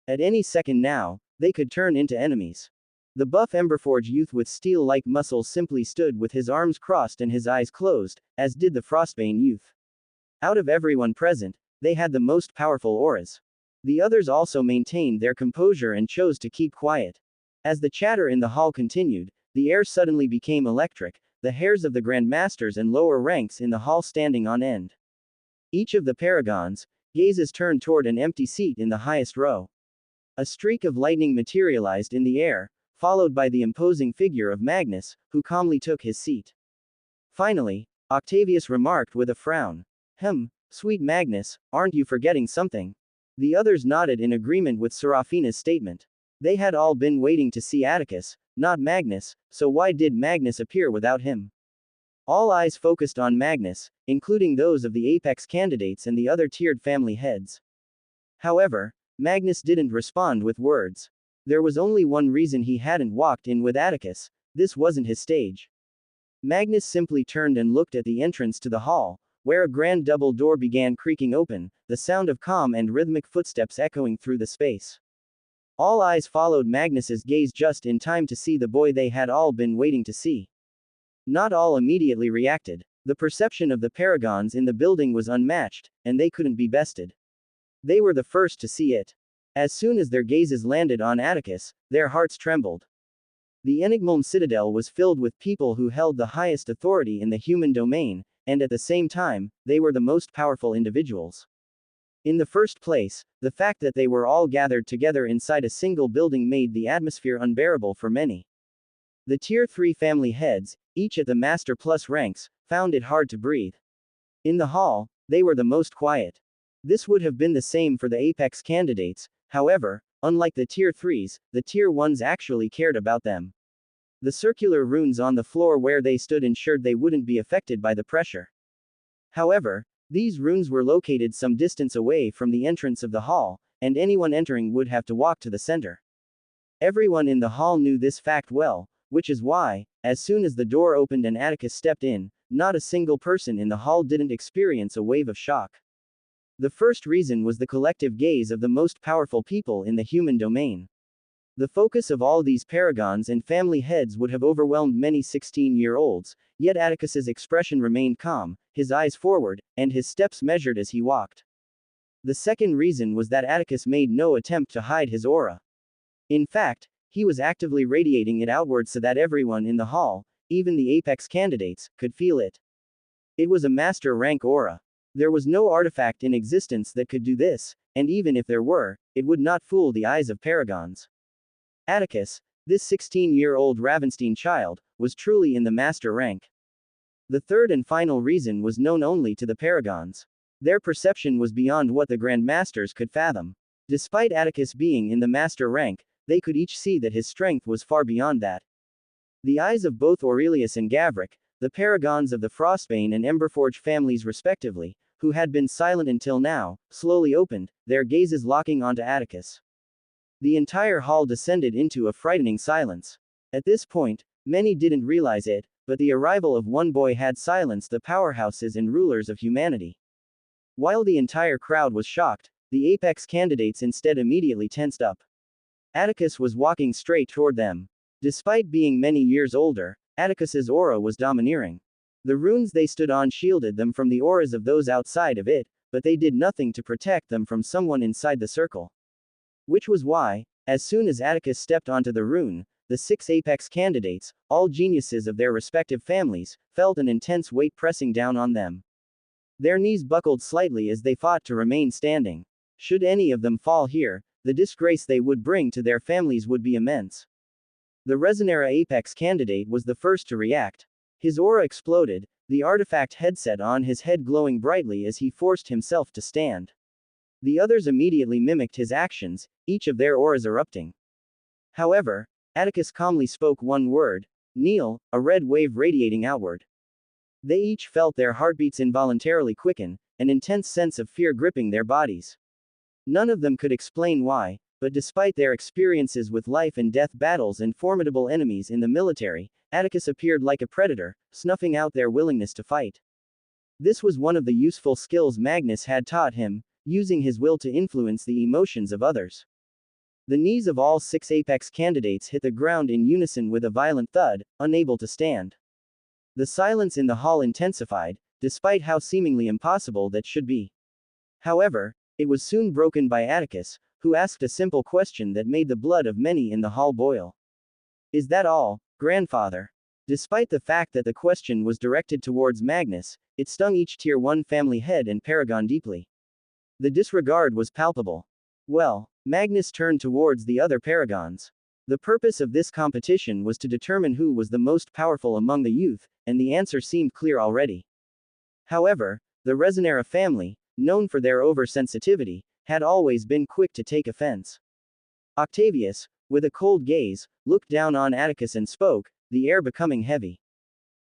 At any second now, they could turn into enemies. The buff Emberforge youth with steel-like muscles simply stood with his arms crossed and his eyes closed, as did the Frostbane youth. Out of everyone present, they had the most powerful auras. The others also maintained their composure and chose to keep quiet. As the chatter in the hall continued, the air suddenly became electric, the hairs of the Grandmasters and lower ranks in the hall standing on end. Each of the paragons' gazes turned toward an empty seat in the highest row. A streak of lightning materialized in the air, followed by the imposing figure of Magnus, who calmly took his seat. Finally, Octavius remarked with a frown. Sweet Magnus, aren't you forgetting something? The others nodded in agreement with Seraphina's statement. They had all been waiting to see Atticus, not Magnus, so why did Magnus appear without him? All eyes focused on Magnus, including those of the Apex candidates and the other tiered family heads. However, Magnus didn't respond with words. There was only one reason he hadn't walked in with Atticus: this wasn't his stage. Magnus simply turned and looked at the entrance to the hall, where a grand double door began creaking open, the sound of calm and rhythmic footsteps echoing through the space. All eyes followed Magnus's gaze just in time to see the boy they had all been waiting to see. Not all immediately reacted. The perception of the paragons in the building was unmatched, and they couldn't be bested. They were the first to see it. As soon as their gazes landed on Atticus, their hearts trembled. The Enigmalm Citadel was filled with people who held the highest authority in the human domain, and at the same time, they were the most powerful individuals. In the first place, the fact that they were all gathered together inside a single building made the atmosphere unbearable for many. The Tier 3 family heads, each at the Master Plus ranks, found it hard to breathe. In the hall, they were the most quiet. This would have been the same for the Apex candidates, however, unlike the Tier 3s, the Tier 1s actually cared about them. The circular runes on the floor where they stood ensured they wouldn't be affected by the pressure. However, these runes were located some distance away from the entrance of the hall, and anyone entering would have to walk to the center. Everyone in the hall knew this fact well, which is why, as soon as the door opened and Atticus stepped in, not a single person in the hall didn't experience a wave of shock. The first reason was the collective gaze of the most powerful people in the human domain. The focus of all these paragons and family heads would have overwhelmed many 16-year-olds, yet Atticus's expression remained calm, his eyes forward, and his steps measured as he walked. The second reason was that Atticus made no attempt to hide his aura. In fact, he was actively radiating it outward so that everyone in the hall, even the Apex candidates, could feel it. It was a master rank aura. There was no artifact in existence that could do this, and even if there were, it would not fool the eyes of paragons. Atticus, this 16-year-old Ravenstein child, was truly in the master rank. The third and final reason was known only to the paragons. Their perception was beyond what the Grandmasters could fathom. Despite Atticus being in the master rank, they could each see that his strength was far beyond that. The eyes of both Aurelius and Gavrik, the paragons of the Frostbane and Emberforge families respectively, who had been silent until now, slowly opened, their gazes locking onto Atticus. The entire hall descended into a frightening silence. At this point, many didn't realize it, but the arrival of one boy had silenced the powerhouses and rulers of humanity. While the entire crowd was shocked, the Apex candidates instead immediately tensed up. Atticus was walking straight toward them. Despite being many years older, Atticus's aura was domineering. The runes they stood on shielded them from the auras of those outside of it, but they did nothing to protect them from someone inside the circle. Which was why, as soon as Atticus stepped onto the rune, the 6 Apex candidates, all geniuses of their respective families, felt an intense weight pressing down on them. Their knees buckled slightly as they fought to remain standing. Should any of them fall here, the disgrace they would bring to their families would be immense. The Resonera Apex candidate was the first to react. His aura exploded, the artifact headset on his head glowing brightly as he forced himself to stand. The others immediately mimicked his actions, each of their auras erupting. However, Atticus calmly spoke one word, Neil, a red wave radiating outward. They each felt their heartbeats involuntarily quicken, an intense sense of fear gripping their bodies. None of them could explain why, but despite their experiences with life and death battles and formidable enemies in the military, Atticus appeared like a predator, snuffing out their willingness to fight. This was one of the useful skills Magnus had taught him, using his will to influence the emotions of others. The knees of all 6 apex candidates hit the ground in unison with a violent thud, unable to stand. The silence in the hall intensified, despite how seemingly impossible that should be. However, it was soon broken by Atticus, who asked a simple question that made the blood of many in the hall boil. Is that all, grandfather? Despite the fact that the question was directed towards Magnus, it stung each Tier 1 family head and paragon deeply. The disregard was palpable. Well, Magnus turned towards the other paragons. The purpose of this competition was to determine who was the most powerful among the youth, and the answer seemed clear already. However, the Resonera family, known for their oversensitivity, had always been quick to take offense. Octavius, with a cold gaze, looked down on Atticus and spoke, the air becoming heavy.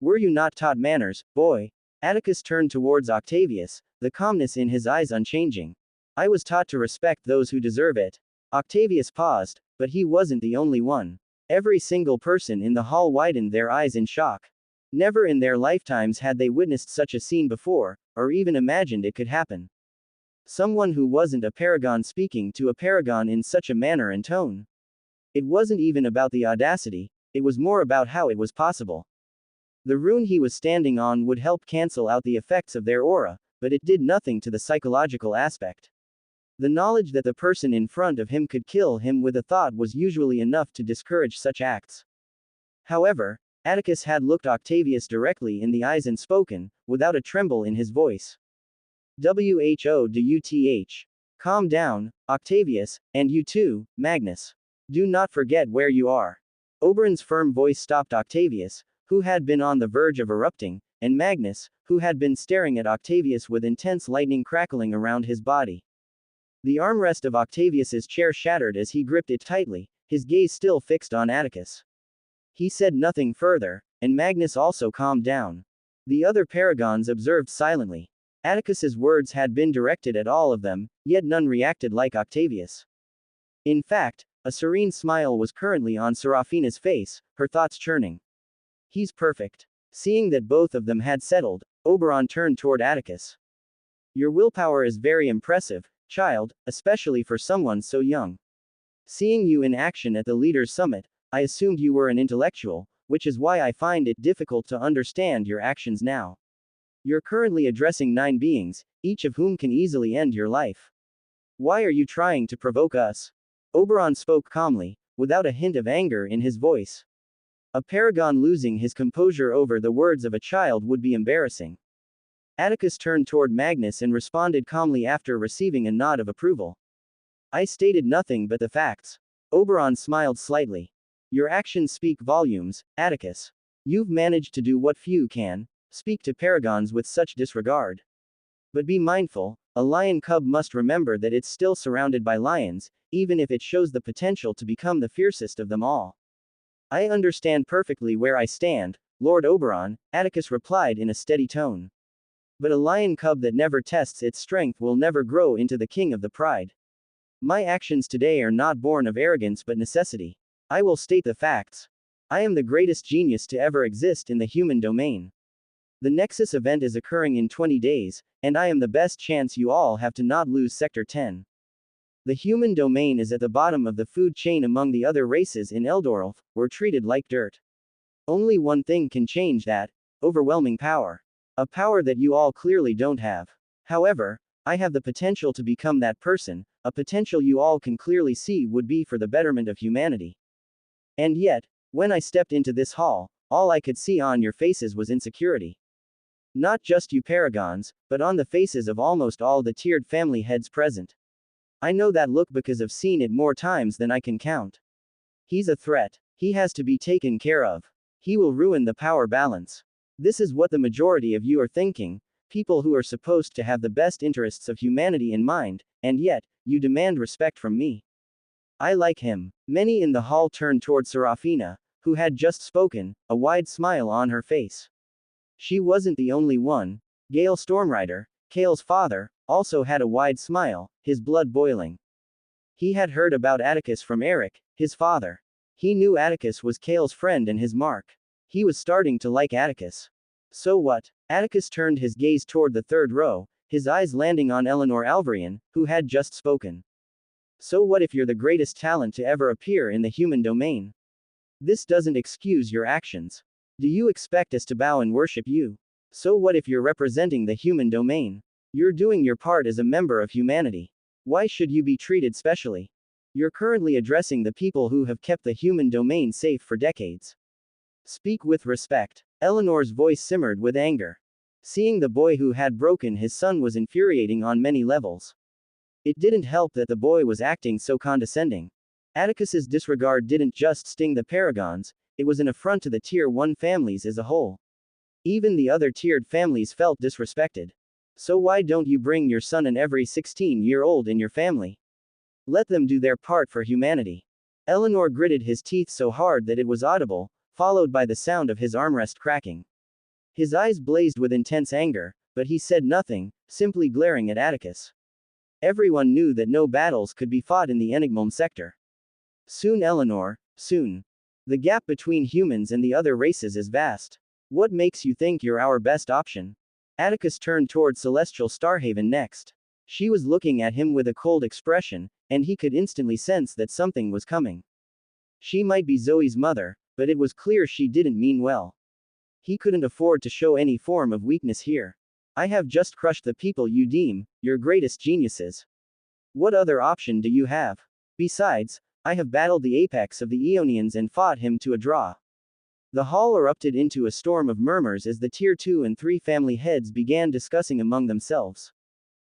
Were you not taught manners, boy? Atticus turned towards Octavius, the calmness in his eyes unchanging. I was taught to respect those who deserve it. Octavius paused, but he wasn't the only one. Every single person in the hall widened their eyes in shock. Never in their lifetimes had they witnessed such a scene before, or even imagined it could happen. Someone who wasn't a paragon speaking to a paragon in such a manner and tone. It wasn't even about the audacity, it was more about how it was possible. The rune he was standing on would help cancel out the effects of their aura, but it did nothing to the psychological aspect. The knowledge that the person in front of him could kill him with a thought was usually enough to discourage such acts. However, Atticus had looked Octavius directly in the eyes and spoken, without a tremble in his voice. Who-do-you-th? Calm down, Octavius, and you too, Magnus. Do not forget where you are. Oberon's firm voice stopped Octavius, who had been on the verge of erupting, and Magnus, who had been staring at Octavius with intense lightning crackling around his body. The armrest of Octavius's chair shattered as he gripped it tightly, his gaze still fixed on Atticus. He said nothing further, and Magnus also calmed down. The other paragons observed silently. Atticus's words had been directed at all of them, yet none reacted like Octavius. In fact, a serene smile was currently on Seraphina's face, her thoughts churning. He's perfect. Seeing that both of them had settled, Oberon turned toward Atticus. Your willpower is very impressive, child, especially for someone so young. Seeing you in action at the Leaders' Summit, I assumed you were an intellectual, which is why I find it difficult to understand your actions now. You're currently addressing 9 beings, each of whom can easily end your life. Why are you trying to provoke us? Oberon spoke calmly, without a hint of anger in his voice. A paragon losing his composure over the words of a child would be embarrassing. Atticus turned toward Magnus and responded calmly after receiving a nod of approval. I stated nothing but the facts. Oberon smiled slightly. Your actions speak volumes, Atticus. You've managed to do what few can, speak to paragons with such disregard. But be mindful, a lion cub must remember that it's still surrounded by lions, even if it shows the potential to become the fiercest of them all. I understand perfectly where I stand, Lord Oberon, Atticus replied in a steady tone. But a lion cub that never tests its strength will never grow into the king of the pride. My actions today are not born of arrogance but necessity. I will state the facts. I am the greatest genius to ever exist in the human domain. The Nexus event is occurring in 20 days, and I am the best chance you all have to not lose Sector 10. The human domain is at the bottom of the food chain among the other races in Eldoralf, we're treated like dirt. Only one thing can change that: overwhelming power. A power that you all clearly don't have. However, I have the potential to become that person, a potential you all can clearly see would be for the betterment of humanity. And yet, when I stepped into this hall, all I could see on your faces was insecurity. Not just you paragons, but on the faces of almost all the tiered family heads present. I know that look because I've seen it more times than I can count. He's a threat. He has to be taken care of. He will ruin the power balance. This is what the majority of you are thinking, people who are supposed to have the best interests of humanity in mind, and yet, you demand respect from me. I like him. Many in the hall turned toward Seraphina, who had just spoken, a wide smile on her face. She wasn't the only one. Gale Stormrider, Kale's father, also had a wide smile, his blood boiling. He had heard about Atticus from Eric, his father. He knew Atticus was Kale's friend and his mark. He was starting to like Atticus. So what? Atticus turned his gaze toward the third row, his eyes landing on Eleanor Alvarian, who had just spoken. So what if you're the greatest talent to ever appear in the human domain? This doesn't excuse your actions. Do you expect us to bow and worship you? So what if you're representing the human domain? You're doing your part as a member of humanity. Why should you be treated specially? You're currently addressing the people who have kept the human domain safe for decades. Speak with respect. Eleanor's voice simmered with anger. Seeing the boy who had broken his son was infuriating on many levels. It didn't help that the boy was acting so condescending. Atticus's disregard didn't just sting the Paragons, it was an affront to the Tier 1 families as a whole. Even the other tiered families felt disrespected. So why don't you bring your son and every 16-year-old in your family? Let them do their part for humanity. Eleanor gritted his teeth so hard that it was audible, followed by the sound of his armrest cracking. His eyes blazed with intense anger, but he said nothing, simply glaring at Atticus. Everyone knew that no battles could be fought in the Enigmom sector. Soon, Eleanor, soon. The gap between humans and the other races is vast. What makes you think you're our best option? Atticus turned toward Celestial Starhaven next. She was looking at him with a cold expression, and he could instantly sense that something was coming. She might be Zoe's mother, but it was clear she didn't mean well. He couldn't afford to show any form of weakness here. I have just crushed the people you deem your greatest geniuses. What other option do you have? Besides, I have battled the apex of the Aeonians and fought him to a draw. The hall erupted into a storm of murmurs as the Tier 2 and 3 family heads began discussing among themselves.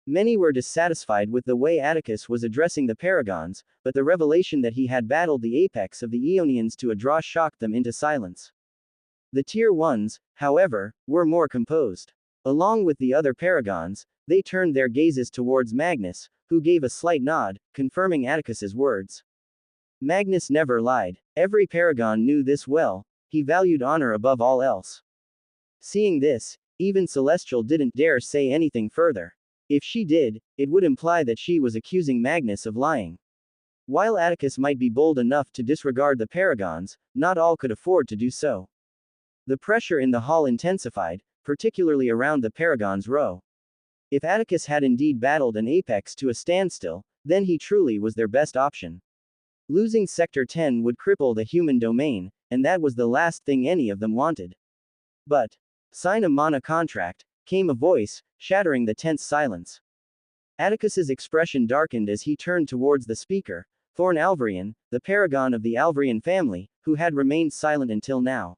Many were dissatisfied with the way Atticus was addressing the Paragons, but the revelation that he had battled the apex of the Aeonians to a draw shocked them into silence. The Tier 1s, however, were more composed. Along with the other Paragons, they turned their gazes towards Magnus, who gave a slight nod, confirming Atticus's words. Magnus never lied. Every Paragon knew this well. He valued honor above all else. Seeing this, even Celestial didn't dare say anything further. If she did, it would imply that she was accusing Magnus of lying. While Atticus might be bold enough to disregard the Paragons, not all could afford to do so. The pressure in the hall intensified, particularly around the Paragons' row. If Atticus had indeed battled an apex to a standstill, then he truly was their best option. Losing Sector 10 would cripple the human domain, and that was the last thing any of them wanted. But, sign a mana contract, came a voice, shattering the tense silence. Atticus's expression darkened as he turned towards the speaker, Thorn Alvarian, the paragon of the Alvarian family, who had remained silent until now.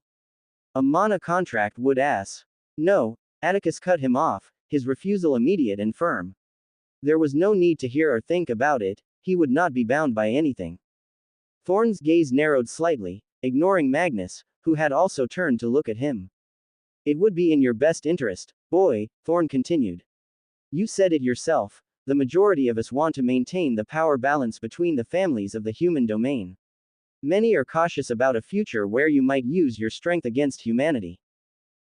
A mana contract would ass. No, Atticus cut him off, his refusal immediate and firm. There was no need to hear or think about it, he would not be bound by anything. Thorn's gaze narrowed slightly, ignoring Magnus, who had also turned to look at him. It would be in your best interest, boy, Thorn continued. You said it yourself, the majority of us want to maintain the power balance between the families of the human domain. Many are cautious about a future where you might use your strength against humanity.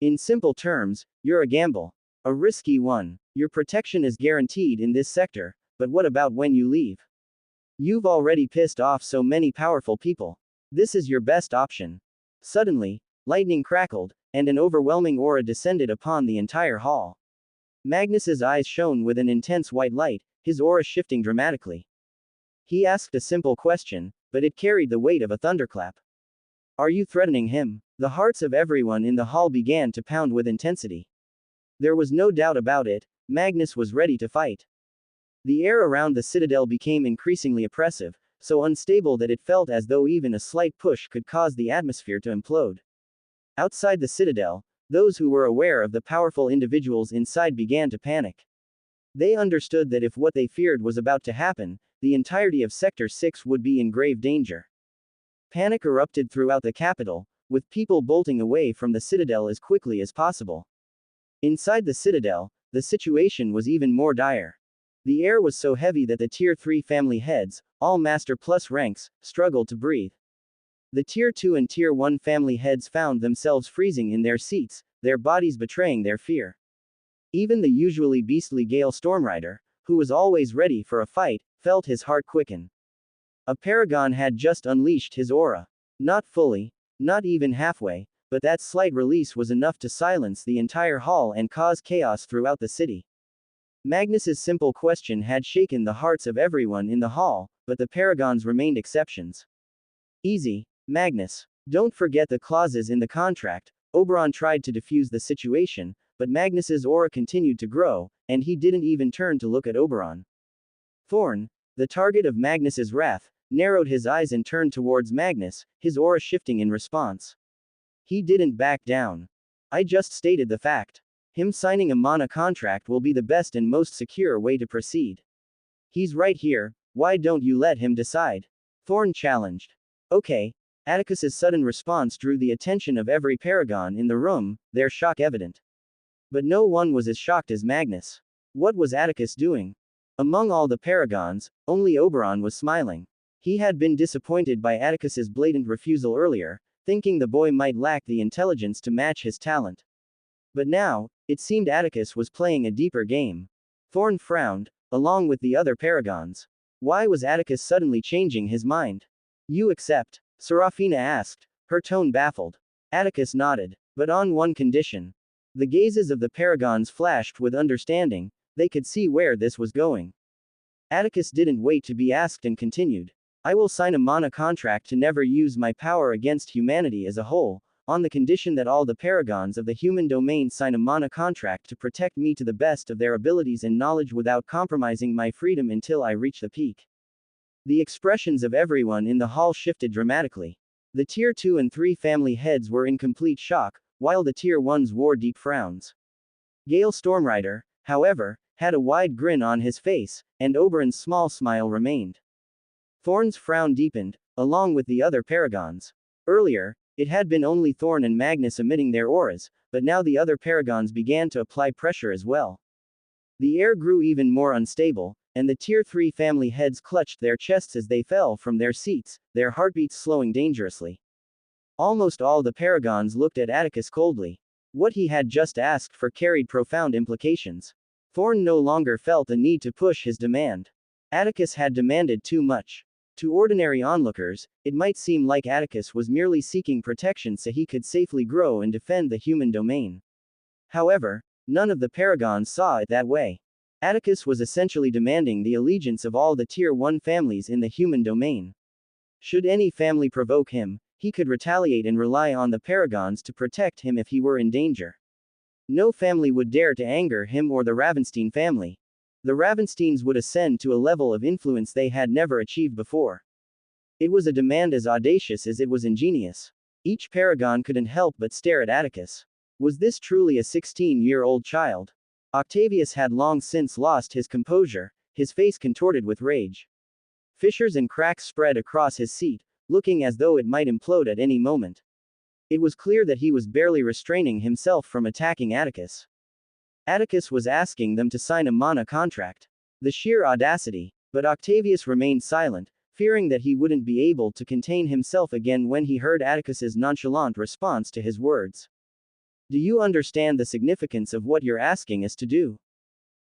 In simple terms, you're a gamble. A risky one. Your protection is guaranteed in this sector, but what about when you leave? You've already pissed off so many powerful people. This is your best option. Suddenly, lightning crackled, and an overwhelming aura descended upon the entire hall. Magnus's eyes shone with an intense white light, his aura shifting dramatically. He asked a simple question, but it carried the weight of a thunderclap. Are you threatening him? The hearts of everyone in the hall began to pound with intensity. There was no doubt about it, Magnus was ready to fight. The air around the citadel became increasingly oppressive, so unstable that it felt as though even a slight push could cause the atmosphere to implode. Outside the citadel, those who were aware of the powerful individuals inside began to panic. They understood that if what they feared was about to happen, the entirety of Sector 6 would be in grave danger. Panic erupted throughout the capital, with people bolting away from the citadel as quickly as possible. Inside the citadel, the situation was even more dire. The air was so heavy that the Tier 3 family heads, all Master Plus ranks, struggled to breathe. The Tier 2 and Tier 1 family heads found themselves freezing in their seats, their bodies betraying their fear. Even the usually beastly Gale Stormrider, who was always ready for a fight, felt his heart quicken. A paragon had just unleashed his aura. Not fully, not even halfway, but that slight release was enough to silence the entire hall and cause chaos throughout the city. Magnus's simple question had shaken the hearts of everyone in the hall, but the paragons remained exceptions. Easy, Magnus. Don't forget the clauses in the contract. Oberon tried to defuse the situation, but Magnus's aura continued to grow, and he didn't even turn to look at Oberon. Thorn, the target of Magnus's wrath, narrowed his eyes and turned towards Magnus, his aura shifting in response. He didn't back down. I just stated the fact. Him signing a mana contract will be the best and most secure way to proceed. He's right here, why don't you let him decide? Thorn challenged. Okay. Atticus's sudden response drew the attention of every paragon in the room, their shock evident. But no one was as shocked as Magnus. What was Atticus doing? Among all the paragons, only Oberon was smiling. He had been disappointed by Atticus's blatant refusal earlier, thinking the boy might lack the intelligence to match his talent. But now, it seemed Atticus was playing a deeper game. Thorn frowned, along with the other paragons. Why was Atticus suddenly changing his mind? You accept? Seraphina asked, her tone baffled. Atticus nodded. But on one condition. The gazes of the paragons flashed with understanding, they could see where this was going. Atticus didn't wait to be asked and continued. I will sign a mana contract to never use my power against humanity as a whole, on the condition that all the paragons of the human domain sign a mana contract to protect me to the best of their abilities and knowledge without compromising my freedom until I reach the peak. The expressions of everyone in the hall shifted dramatically. The Tier 2 and 3 family heads were in complete shock, while the Tier 1s wore deep frowns. Gale Stormrider, however, had a wide grin on his face, and Oberon's small smile remained. Thorn's frown deepened, along with the other paragons. Earlier, it had been only Thorn and Magnus emitting their auras, but now the other paragons began to apply pressure as well. The air grew even more unstable, and the Tier 3 family heads clutched their chests as they fell from their seats, their heartbeats slowing dangerously. Almost all the paragons looked at Atticus coldly. What he had just asked for carried profound implications. Thorn no longer felt the need to push his demand. Atticus had demanded too much. To ordinary onlookers, it might seem like Atticus was merely seeking protection so he could safely grow and defend the human domain. However, none of the paragons saw it that way. Atticus was essentially demanding the allegiance of all the Tier 1 families in the human domain. Should any family provoke him, he could retaliate and rely on the paragons to protect him if he were in danger. No family would dare to anger him or the Ravenstein family. The Ravensteins would ascend to a level of influence they had never achieved before. It was a demand as audacious as it was ingenious. Each paragon couldn't help but stare at Atticus. Was this truly a 16-year-old child? Octavius had long since lost his composure, his face contorted with rage. Fissures and cracks spread across his seat, looking as though it might implode at any moment. It was clear that he was barely restraining himself from attacking Atticus. Atticus was asking them to sign a mana contract. The sheer audacity. But Octavius remained silent, fearing that he wouldn't be able to contain himself again when he heard Atticus's nonchalant response to his words. Do you understand the significance of what you're asking us to do?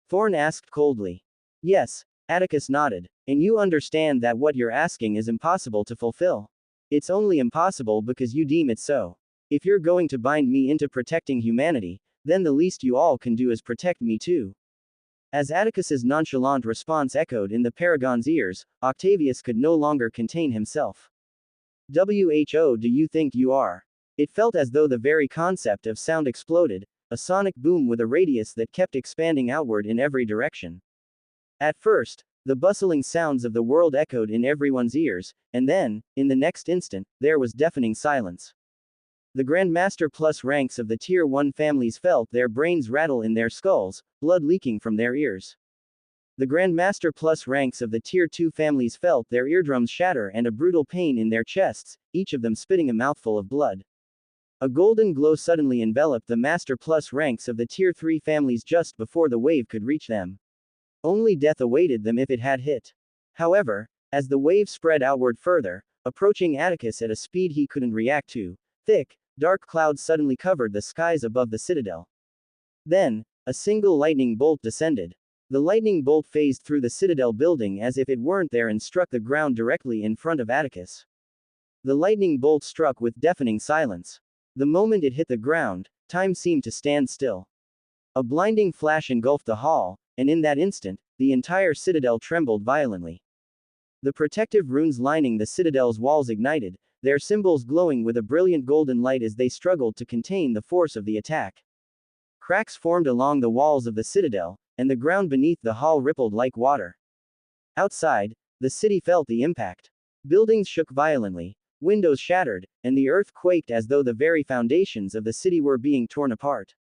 Thorn asked coldly. Yes, Atticus nodded. And you understand that what you're asking is impossible to fulfill. It's only impossible because you deem it so. If you're going to bind me into protecting humanity, then the least you all can do is protect me too. As Atticus's nonchalant response echoed in the paragon's ears, Octavius could no longer contain himself. Who do you think you are? It felt as though the very concept of sound exploded, a sonic boom with a radius that kept expanding outward in every direction. At first, the bustling sounds of the world echoed in everyone's ears, and then, in the next instant, there was deafening silence. The Grandmaster Plus ranks of the Tier 1 families felt their brains rattle in their skulls, blood leaking from their ears. The Grandmaster Plus ranks of the Tier 2 families felt their eardrums shatter and a brutal pain in their chests, each of them spitting a mouthful of blood. A golden glow suddenly enveloped the Master Plus ranks of the Tier 3 families just before the wave could reach them. Only death awaited them if it had hit. However, as the wave spread outward further, approaching Atticus at a speed he couldn't react to. Thick, dark clouds suddenly covered the skies above the citadel. Then, a single lightning bolt descended. The lightning bolt phased through the citadel building as if it weren't there and struck the ground directly in front of Atticus. The lightning bolt struck with deafening silence. The moment it hit the ground, time seemed to stand still. A blinding flash engulfed the hall, and in that instant, the entire citadel trembled violently. The protective runes lining the citadel's walls ignited, their symbols glowing with a brilliant golden light as they struggled to contain the force of the attack. Cracks formed along the walls of the citadel, and the ground beneath the hall rippled like water. Outside, the city felt the impact. Buildings shook violently, windows shattered, and the earth quaked as though the very foundations of the city were being torn apart.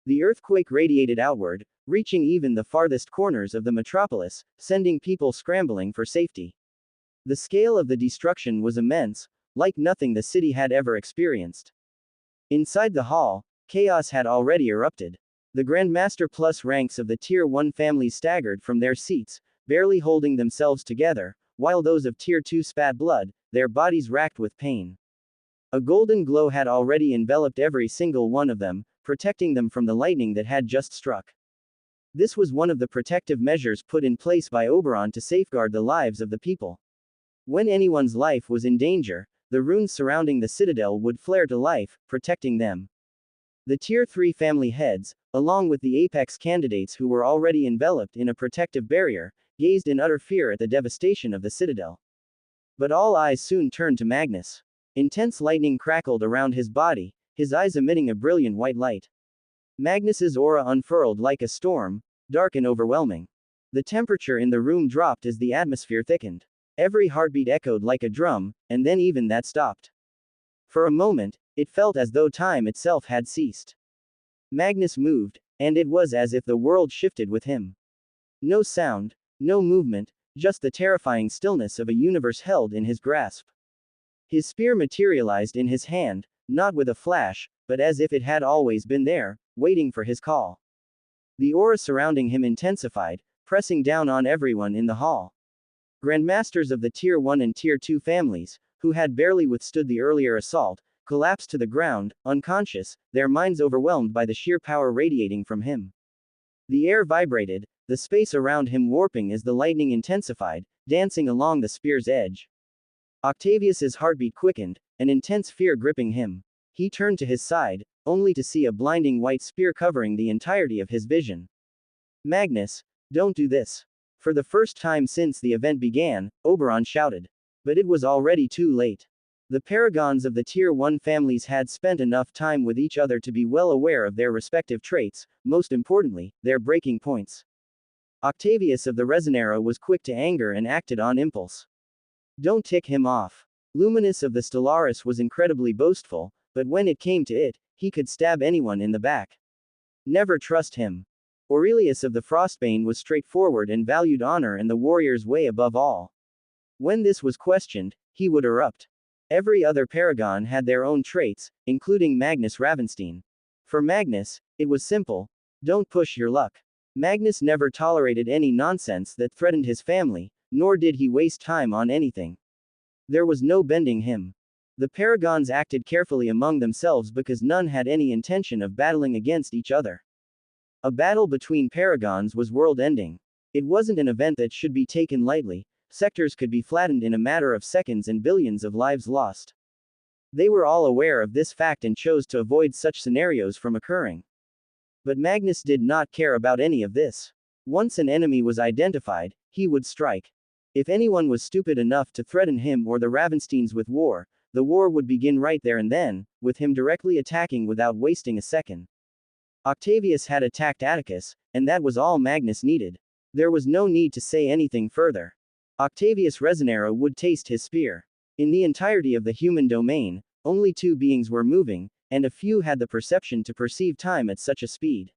The earthquake radiated outward, reaching even the farthest corners of the metropolis, sending people scrambling for safety. The scale of the destruction was immense, like nothing the city had ever experienced. Inside the hall, chaos had already erupted. The Grandmaster plus ranks of the Tier 1 families staggered from their seats, barely holding themselves together, while those of Tier 2 spat blood, their bodies racked with pain. A golden glow had already enveloped every single one of them, protecting them from the lightning that had just struck. This was one of the protective measures put in place by Oberon to safeguard the lives of the people. When anyone's life was in danger, the runes surrounding the citadel would flare to life, protecting them. The Tier 3 family heads, along with the apex candidates who were already enveloped in a protective barrier, gazed in utter fear at the devastation of the citadel. But all eyes soon turned to Magnus. Intense lightning crackled around his body, his eyes emitting a brilliant white light. Magnus's aura unfurled like a storm, dark and overwhelming. The temperature in the room dropped as the atmosphere thickened. Every heartbeat echoed like a drum, and then even that stopped. For a moment, it felt as though time itself had ceased. Magnus moved, and it was as if the world shifted with him. No sound, no movement, just the terrifying stillness of a universe held in his grasp. His spear materialized in his hand, not with a flash, but as if it had always been there, waiting for his call. The aura surrounding him intensified, pressing down on everyone in the hall. Grandmasters of the Tier 1 and Tier 2 families, who had barely withstood the earlier assault, collapsed to the ground, unconscious, their minds overwhelmed by the sheer power radiating from him. The air vibrated, the space around him warping as the lightning intensified, dancing along the spear's edge. Octavius's heartbeat quickened, an intense fear gripping him. He turned to his side, only to see a blinding white spear covering the entirety of his vision. Magnus, don't do this. For the first time since the event began, Oberon shouted. But it was already too late. The paragons of the Tier 1 families had spent enough time with each other to be well aware of their respective traits, most importantly, their breaking points. Octavius of the Resonera was quick to anger and acted on impulse. Don't tick him off. Luminous of the Stellaris was incredibly boastful, but when it came to it, he could stab anyone in the back. Never trust him. Aurelius of the Frostbane was straightforward and valued honor and the warrior's way above all. When this was questioned, he would erupt. Every other paragon had their own traits, including Magnus Ravenstein. For Magnus, it was simple: don't push your luck. Magnus never tolerated any nonsense that threatened his family, nor did he waste time on anything. There was no bending him. The paragons acted carefully among themselves because none had any intention of battling against each other. A battle between paragons was world-ending. It wasn't an event that should be taken lightly. Sectors could be flattened in a matter of seconds and billions of lives lost. They were all aware of this fact and chose to avoid such scenarios from occurring. But Magnus did not care about any of this. Once an enemy was identified, he would strike. If anyone was stupid enough to threaten him or the Ravensteins with war, the war would begin right there and then, with him directly attacking without wasting a second. Octavius had attacked Atticus, and that was all Magnus needed. There was no need to say anything further. Octavius Resonera would taste his spear. In the entirety of the human domain, only two beings were moving, and a few had the perception to perceive time at such a speed.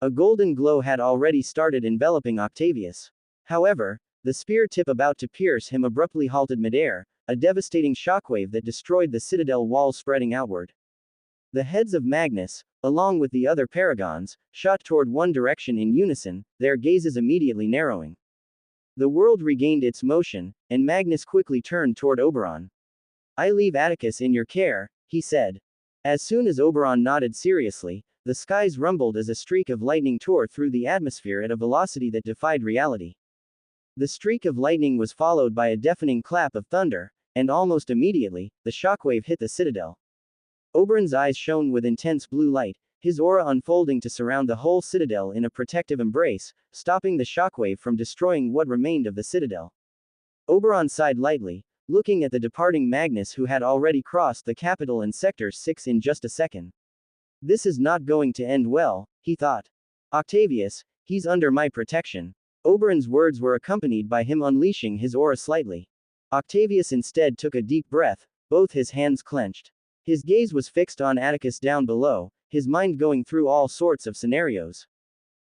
A golden glow had already started enveloping Octavius. However, the spear tip about to pierce him abruptly halted midair, a devastating shockwave that destroyed the citadel walls spreading outward. The heads of Magnus, along with the other paragons, shot toward one direction in unison, their gazes immediately narrowing. The world regained its motion, and Magnus quickly turned toward Oberon. I leave Atticus in your care, he said. As soon as Oberon nodded seriously, the skies rumbled as a streak of lightning tore through the atmosphere at a velocity that defied reality. The streak of lightning was followed by a deafening clap of thunder, and almost immediately, the shockwave hit the citadel. Oberon's eyes shone with intense blue light, his aura unfolding to surround the whole citadel in a protective embrace, stopping the shockwave from destroying what remained of the citadel. Oberon sighed lightly, looking at the departing Magnus who had already crossed the capital and Sector 6 in just a second. This is not going to end well, he thought. Octavius, he's under my protection. Oberon's words were accompanied by him unleashing his aura slightly. Octavius instead took a deep breath, both his hands clenched. His gaze was fixed on Atticus down below, his mind going through all sorts of scenarios.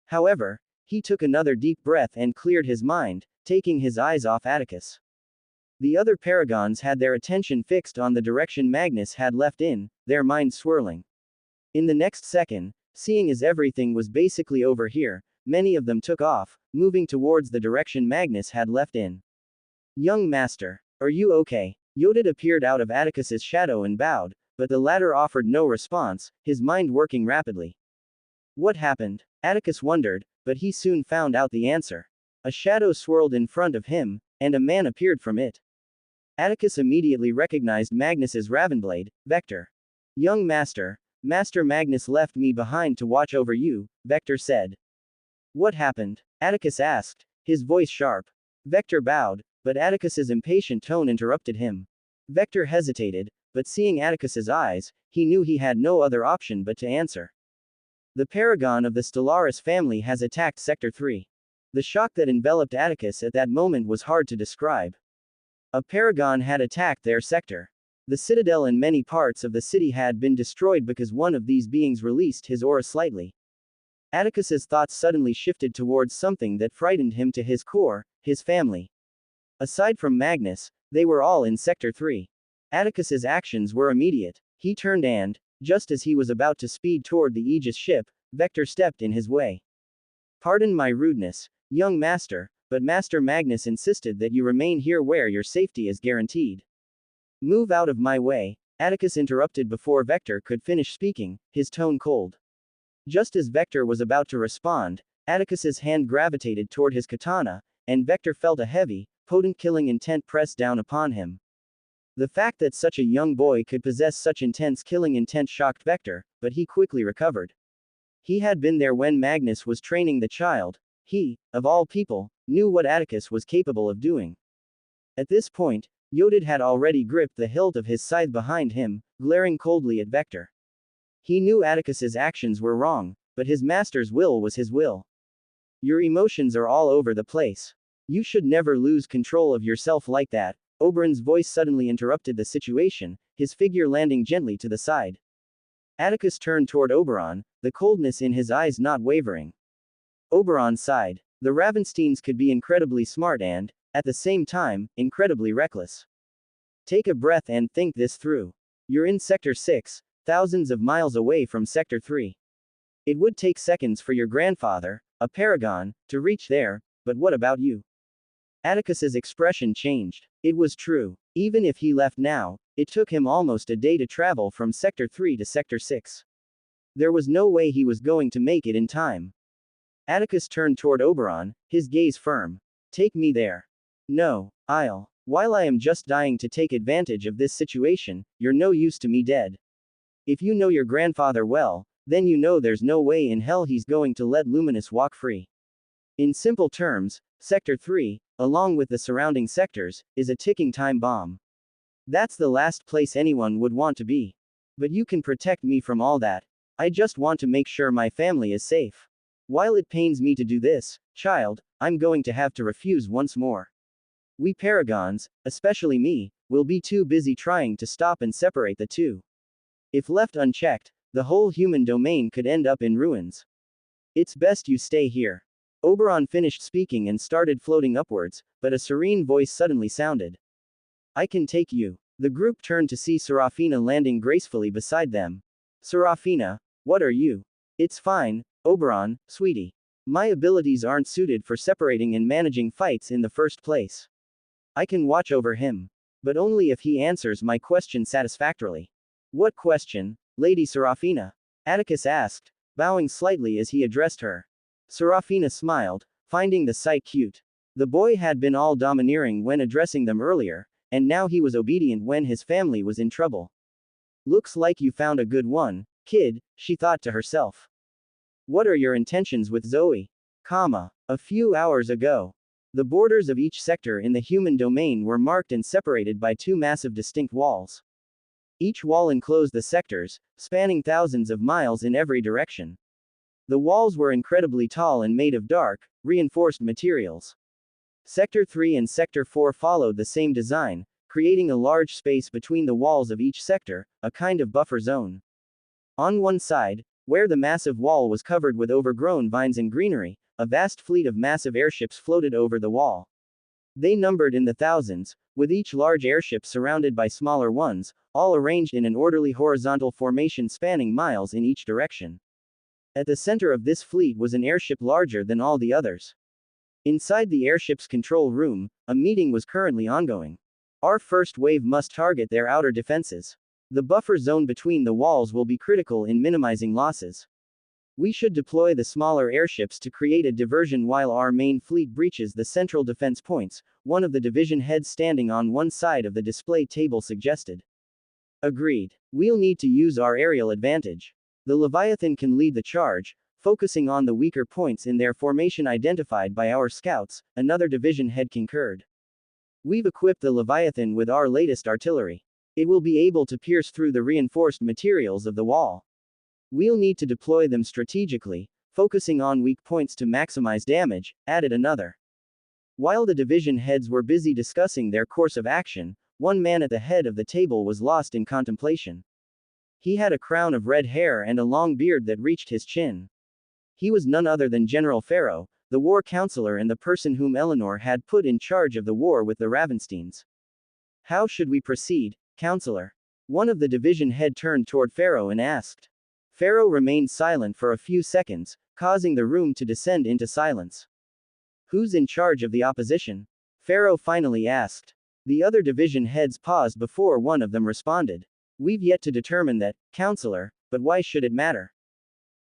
However, he took another deep breath and cleared his mind, taking his eyes off Atticus. The other paragons had their attention fixed on the direction Magnus had left in, their minds swirling. In the next second, seeing as everything was basically over here, many of them took off, moving towards the direction Magnus had left in. Young master, are you okay? Yodid appeared out of Atticus's shadow and bowed, but the latter offered no response, his mind working rapidly. What happened? Atticus wondered, but he soon found out the answer. A shadow swirled in front of him, and a man appeared from it. Atticus immediately recognized Magnus's Ravenblade, Vector. Young master, Master Magnus left me behind to watch over you, Vector said. What happened? Atticus asked, his voice sharp. Vector bowed, but Atticus's impatient tone interrupted him. Vector hesitated, but seeing Atticus's eyes, he knew he had no other option but to answer. The paragon of the Stellaris family has attacked Sector 3. The shock that enveloped Atticus at that moment was hard to describe. A paragon had attacked their sector. The citadel and many parts of the city had been destroyed because one of these beings released his aura slightly. Atticus's thoughts suddenly shifted towards something that frightened him to his core, his family. Aside from Magnus, they were all in Sector 3. Atticus's actions were immediate. He turned and, just as he was about to speed toward the Aegis ship, Vector stepped in his way. Pardon my rudeness, young master, but Master Magnus insisted that you remain here where your safety is guaranteed. Move out of my way, Atticus interrupted before Vector could finish speaking, his tone cold. Just as Vector was about to respond, Atticus's hand gravitated toward his katana, and Vector felt a heavy, potent killing intent press down upon him. The fact that such a young boy could possess such intense killing intent shocked Vector, but he quickly recovered. He had been there when Magnus was training the child. He, of all people, knew what Atticus was capable of doing. At this point, Yodid had already gripped the hilt of his scythe behind him, glaring coldly at Vector. He knew Atticus's actions were wrong, but his master's will was his will. Your emotions are all over the place. You should never lose control of yourself like that. Oberon's voice suddenly interrupted the situation, his figure landing gently to the side. Atticus turned toward Oberon, the coldness in his eyes not wavering. Oberon sighed. The Ravensteins could be incredibly smart and, at the same time, incredibly reckless. Take a breath and think this through. You're in Sector 6, thousands of miles away from Sector 3. It would take seconds for your grandfather, a paragon, to reach there, but what about you? Atticus's expression changed. It was true. Even if he left now, it took him almost a day to travel from Sector 3 to Sector 6. There was no way he was going to make it in time. Atticus turned toward Oberon, his gaze firm. Take me there. No, while I am just dying to take advantage of this situation, you're no use to me dead. If you know your grandfather well, then you know there's no way in hell he's going to let Luminous walk free. In simple terms, Sector 3, along with the surrounding sectors, is a ticking time bomb. That's the last place anyone would want to be. But you can protect me from all that. I just want to make sure my family is safe. While it pains me to do this, child, I'm going to have to refuse once more. We paragons, especially me, will be too busy trying to stop and separate the two. If left unchecked, the whole human domain could end up in ruins. It's best you stay here. Oberon finished speaking and started floating upwards, but a serene voice suddenly sounded. I can take you. The group turned to see Serafina landing gracefully beside them. Serafina, what are you? It's fine, Oberon, sweetie. My abilities aren't suited for separating and managing fights in the first place. I can watch over him. But only if he answers my question satisfactorily. What question, Lady Serafina? Atticus asked, bowing slightly as he addressed her. Serafina smiled, finding the sight cute. The boy had been all domineering when addressing them earlier, and now he was obedient when his family was in trouble. Looks like you found a good one, kid, she thought to herself. What are your intentions with Zoe? A few hours ago. The borders of each sector in the human domain were marked and separated by two massive distinct walls. Each wall enclosed the sectors, spanning thousands of miles in every direction. The walls were incredibly tall and made of dark, reinforced materials. Sector 3 and Sector 4 followed the same design, creating a large space between the walls of each sector, a kind of buffer zone. On one side, where the massive wall was covered with overgrown vines and greenery, a vast fleet of massive airships floated over the wall. They numbered in the thousands, with each large airship surrounded by smaller ones, all arranged in an orderly horizontal formation spanning miles in each direction. At the center of this fleet was an airship larger than all the others. Inside the airship's control room, a meeting was currently ongoing. Our first wave must target their outer defenses. The buffer zone between the walls will be critical in minimizing losses. We should deploy the smaller airships to create a diversion while our main fleet breaches the central defense points, one of the division heads standing on one side of the display table suggested. Agreed. We'll need to use our aerial advantage. The Leviathan can lead the charge, focusing on the weaker points in their formation identified by our scouts, another division head concurred. We've equipped the Leviathan with our latest artillery. It will be able to pierce through the reinforced materials of the wall. We'll need to deploy them strategically, focusing on weak points to maximize damage, added another. While the division heads were busy discussing their course of action, one man at the head of the table was lost in contemplation. He had a crown of red hair and a long beard that reached his chin. He was none other than General Pharaoh, the war counselor and the person whom Eleanor had put in charge of the war with the Ravensteins. How should we proceed, counselor? One of the division head turned toward Pharaoh and asked. Pharaoh remained silent for a few seconds, causing the room to descend into silence. Who's in charge of the opposition? Pharaoh finally asked. The other division heads paused before one of them responded. We've yet to determine that, counselor, but why should it matter?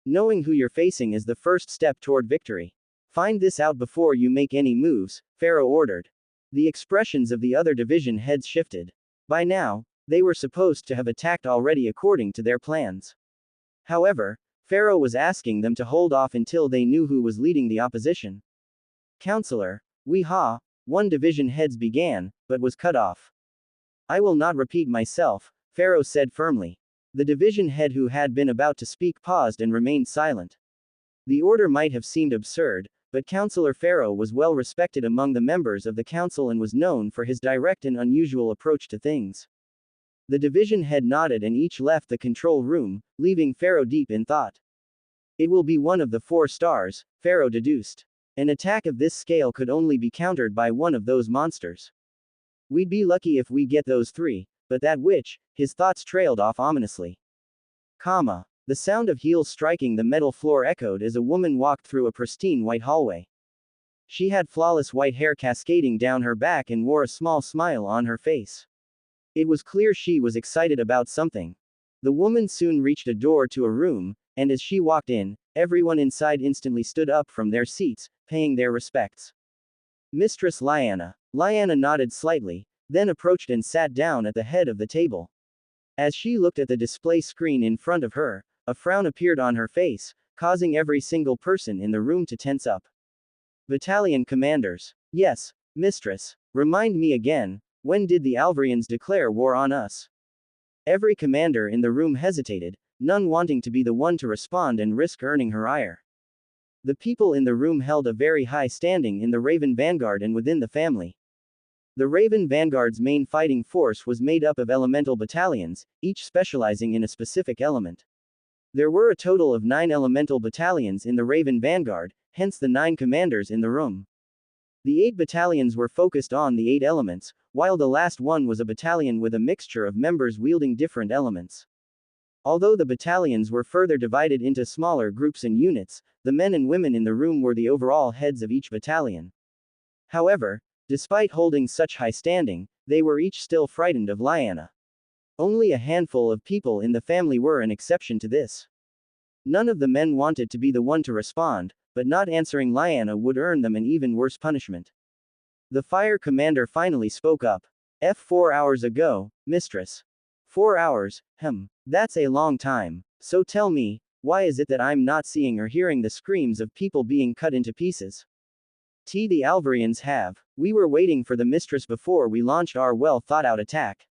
Knowing who you're facing is the first step toward victory. Find this out before you make any moves, Pharaoh ordered. The expressions of the other division heads shifted. By now, they were supposed to have attacked already according to their plans. However, Pharaoh was asking them to hold off until they knew who was leading the opposition. Counselor, one division heads began, but was cut off. I will not repeat myself, Pharaoh said firmly. The division head who had been about to speak paused and remained silent. The order might have seemed absurd, but Counselor Pharaoh was well respected among the members of the council and was known for his direct and unusual approach to things. The division head nodded and each left the control room, leaving Pharaoh deep in thought. It will be one of the 4 stars, Pharaoh deduced. An attack of this scale could only be countered by one of those monsters. We'd be lucky if we get those 3, but that which, his thoughts trailed off ominously. The sound of heels striking the metal floor echoed as a woman walked through a pristine white hallway. She had flawless white hair cascading down her back and wore a small smile on her face. It was clear she was excited about something. The woman soon reached a door to a room, and as she walked in, everyone inside instantly stood up from their seats, paying their respects. Mistress Lyanna. Lyanna nodded slightly, then approached and sat down at the head of the table. As she looked at the display screen in front of her, a frown appeared on her face, causing every single person in the room to tense up. Battalion commanders. Yes, mistress. Remind me again, when did the Alvarians declare war on us? Every commander in the room hesitated, none wanting to be the one to respond and risk earning her ire. The people in the room held a very high standing in the Raven Vanguard and within the family. The Raven Vanguard's main fighting force was made up of elemental battalions, each specializing in a specific element. There were a total of 9 elemental battalions in the Raven Vanguard, hence the 9 commanders in the room. The 8 battalions were focused on the 8 elements, while the last one was a battalion with a mixture of members wielding different elements. Although the battalions were further divided into smaller groups and units, the men and women in the room were the overall heads of each battalion. However, despite holding such high standing, they were each still frightened of Lyanna. Only a handful of people in the family were an exception to this. None of the men wanted to be the one to respond, but not answering Lyanna would earn them an even worse punishment. The fire commander finally spoke up. 4 hours ago, mistress. 4 hours, that's a long time. So tell me, why is it that I'm not seeing or hearing the screams of people being cut into pieces? The Alvarians have. We were waiting for the mistress before we launched our well-thought-out attack.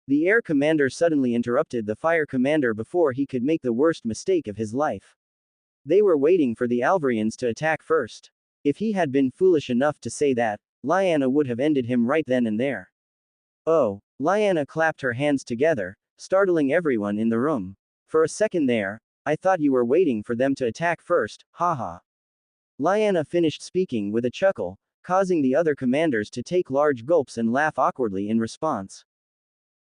The air commander suddenly interrupted the fire commander before he could make the worst mistake of his life. They were waiting for the Alvarians to attack first. If he had been foolish enough to say that, Lyanna would have ended him right then and there. Oh, Lyanna clapped her hands together, startling everyone in the room. For a second there, I thought you were waiting for them to attack first, haha. Lyanna finished speaking with a chuckle, causing the other commanders to take large gulps and laugh awkwardly in response.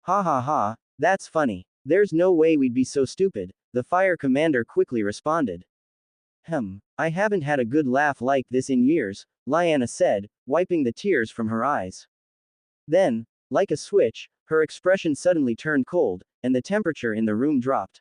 Ha ha ha, that's funny. There's no way we'd be so stupid, the fire commander quickly responded. I haven't had a good laugh like this in years, Lyanna said, wiping the tears from her eyes. Then, like a switch, her expression suddenly turned cold, and the temperature in the room dropped.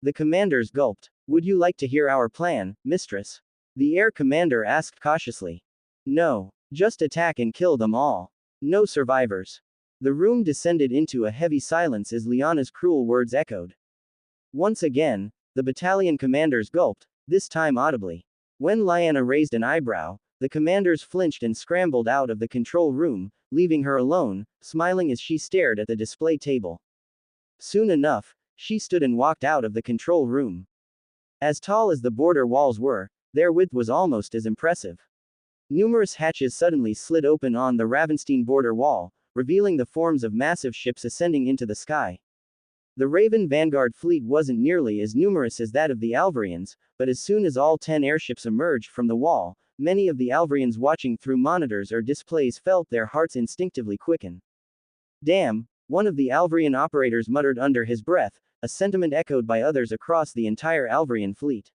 The commanders gulped. Would you like to hear our plan, mistress? The air commander asked cautiously. No, just attack and kill them all. No survivors. The room descended into a heavy silence as Lyanna's cruel words echoed. Once again, the battalion commanders gulped, this time audibly. When Lyanna raised an eyebrow, the commanders flinched and scrambled out of the control room, leaving her alone, smiling as she stared at the display table. Soon enough, she stood and walked out of the control room. As tall as the border walls were, their width was almost as impressive. Numerous hatches suddenly slid open on the Ravenstein border wall, revealing the forms of massive ships ascending into the sky. The Raven Vanguard fleet wasn't nearly as numerous as that of the Alvarians, but as soon as all 10 airships emerged from the wall, many of the Alvarians watching through monitors or displays felt their hearts instinctively quicken. Damn, one of the Alvarian operators muttered under his breath, a sentiment echoed by others across the entire Alvarian fleet.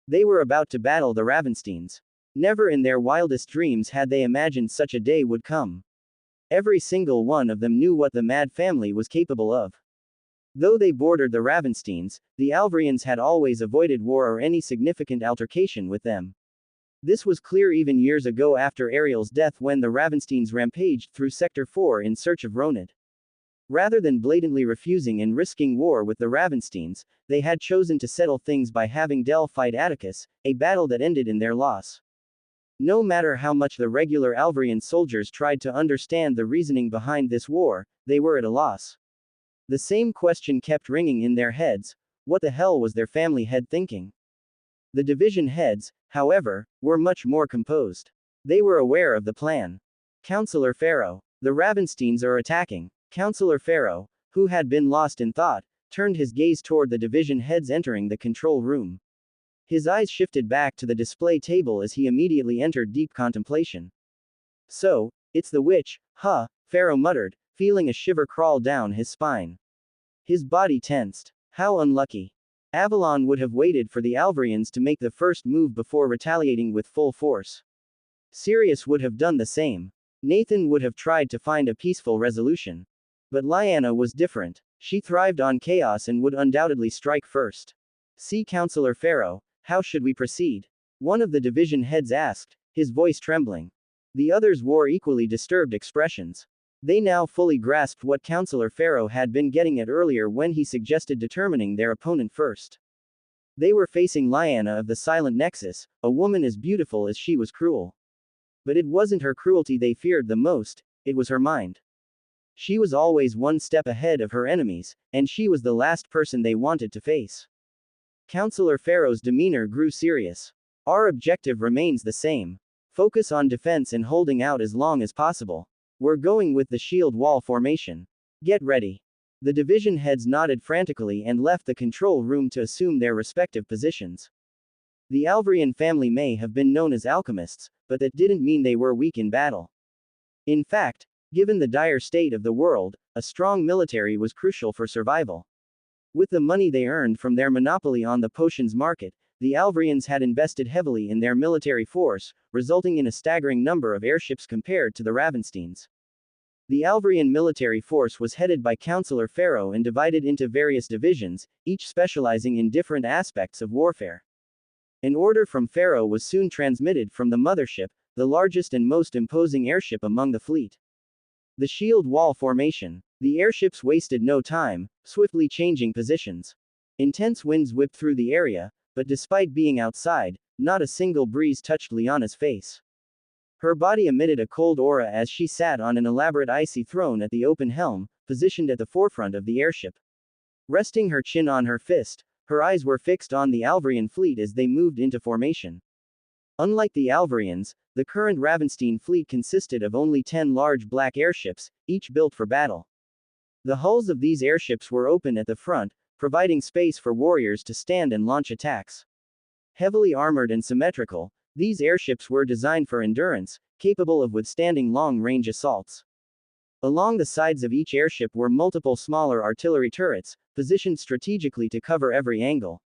They were about to battle the Ravensteins. Never in their wildest dreams had they imagined such a day would come. Every single one of them knew what the Mad family was capable of. Though they bordered the Ravensteins, the Alvarians had always avoided war or any significant altercation with them. This was clear even years ago after Ariel's death when the Ravensteins rampaged through Sector 4 in search of Ronid. Rather than blatantly refusing and risking war with the Ravensteins, they had chosen to settle things by having Del fight Atticus, a battle that ended in their loss. No matter how much the regular Alvarian soldiers tried to understand the reasoning behind this war, they were at a loss. The same question kept ringing in their heads: what the hell was their family head thinking? The division heads, however, were much more composed. They were aware of the plan. Councillor Pharaoh. The Ravensteins are attacking. Councillor Pharaoh, who had been lost in thought, turned his gaze toward the division heads entering the control room. His eyes shifted back to the display table as he immediately entered deep contemplation. So, it's the witch, huh? Pharaoh muttered, feeling a shiver crawl down his spine. His body tensed. How unlucky. Avalon would have waited for the Alvarians to make the first move before retaliating with full force. Sirius would have done the same. Nathan would have tried to find a peaceful resolution. But Lyanna was different. She thrived on chaos and would undoubtedly strike first. See Councillor Pharaoh, how should we proceed? One of the division heads asked, his voice trembling. The others wore equally disturbed expressions. They now fully grasped what Councillor Pharaoh had been getting at earlier when he suggested determining their opponent first. They were facing Lyanna of the Silent Nexus, a woman as beautiful as she was cruel. But it wasn't her cruelty they feared the most, it was her mind. She was always one step ahead of her enemies, and she was the last person they wanted to face. Councillor Pharaoh's demeanor grew serious. Our objective remains the same. Focus on defense and holding out as long as possible. We're going with the shield wall formation. Get ready. The division heads nodded frantically and left the control room to assume their respective positions. The Alvarian family may have been known as alchemists, but that didn't mean they were weak in battle. In fact, given the dire state of the world, a strong military was crucial for survival. With the money they earned from their monopoly on the potions market, the Alvrians had invested heavily in their military force, resulting in a staggering number of airships compared to the Ravensteins. The Alvrian military force was headed by Councillor Pharaoh and divided into various divisions, each specializing in different aspects of warfare. An order from Pharaoh was soon transmitted from the mothership, the largest and most imposing airship among the fleet. The shield wall formation. The airships wasted no time, swiftly changing positions. Intense winds whipped through the area, but despite being outside, not a single breeze touched Liana's face. Her body emitted a cold aura as she sat on an elaborate icy throne at the open helm, positioned at the forefront of the airship. Resting her chin on her fist, her eyes were fixed on the Alvrian fleet as they moved into formation. Unlike the Alvrians, the current Ravenstein fleet consisted of only 10 large black airships, each built for battle. The hulls of these airships were open at the front, providing space for warriors to stand and launch attacks. Heavily armored and symmetrical, these airships were designed for endurance, capable of withstanding long-range assaults. Along the sides of each airship were multiple smaller artillery turrets, positioned strategically to cover every angle.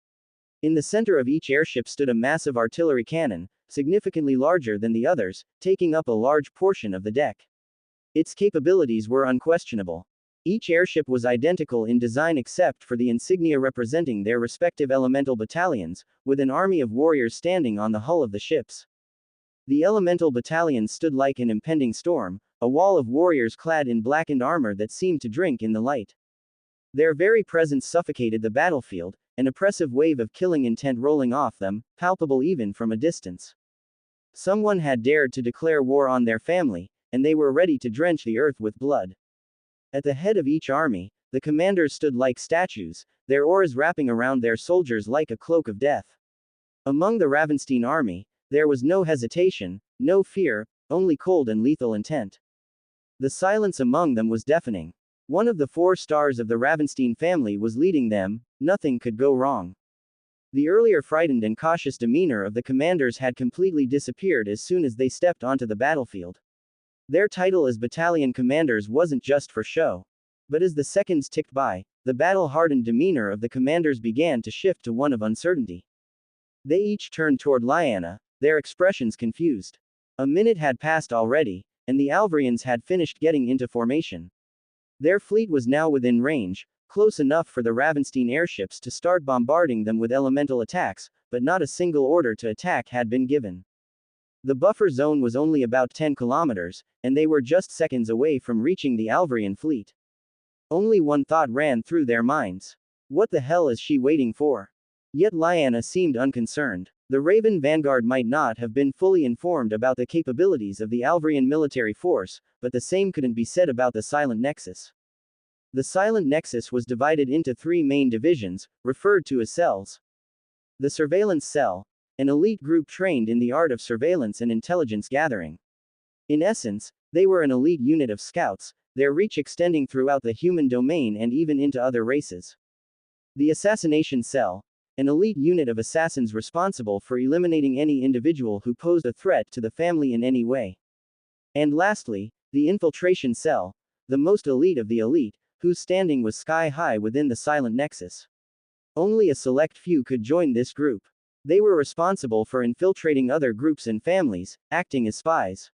In the center of each airship stood a massive artillery cannon, significantly larger than the others, taking up a large portion of the deck. Its capabilities were unquestionable. Each airship was identical in design except for the insignia representing their respective elemental battalions, with an army of warriors standing on the hull of the ships. The elemental battalions stood like an impending storm, a wall of warriors clad in blackened armor that seemed to drink in the light. Their very presence suffocated the battlefield, an oppressive wave of killing intent rolling off them, palpable even from a distance. Someone had dared to declare war on their family, and they were ready to drench the earth with blood. At the head of each army, the commanders stood like statues, their auras wrapping around their soldiers like a cloak of death. Among the Ravenstein army, there was no hesitation, no fear, only cold and lethal intent. The silence among them was deafening. One of the 4 stars of the Ravenstein family was leading them, nothing could go wrong. The earlier frightened and cautious demeanor of the commanders had completely disappeared as soon as they stepped onto the battlefield. Their title as battalion commanders wasn't just for show. But as the seconds ticked by, the battle-hardened demeanor of the commanders began to shift to one of uncertainty. They each turned toward Liana, their expressions confused. A minute had passed already, and the Alvrians had finished getting into formation. Their fleet was now within range, close enough for the Ravenstein airships to start bombarding them with elemental attacks, but not a single order to attack had been given. The buffer zone was only about 10 kilometers, and they were just seconds away from reaching the Alvrian fleet. Only one thought ran through their minds. What the hell is she waiting for? Yet Liana seemed unconcerned. The Raven Vanguard might not have been fully informed about the capabilities of the Alvrian military force, but the same couldn't be said about the Silent Nexus. The Silent Nexus was divided into 3 main divisions, referred to as cells. The Surveillance Cell, an elite group trained in the art of surveillance and intelligence gathering. In essence, they were an elite unit of scouts, their reach extending throughout the human domain and even into other races. The Assassination Cell, an elite unit of assassins responsible for eliminating any individual who posed a threat to the family in any way. And lastly, the Infiltration Cell, the most elite of the elite, whose standing was sky high within the Silent Nexus. Only a select few could join this group. They were responsible for infiltrating other groups and families, acting as spies.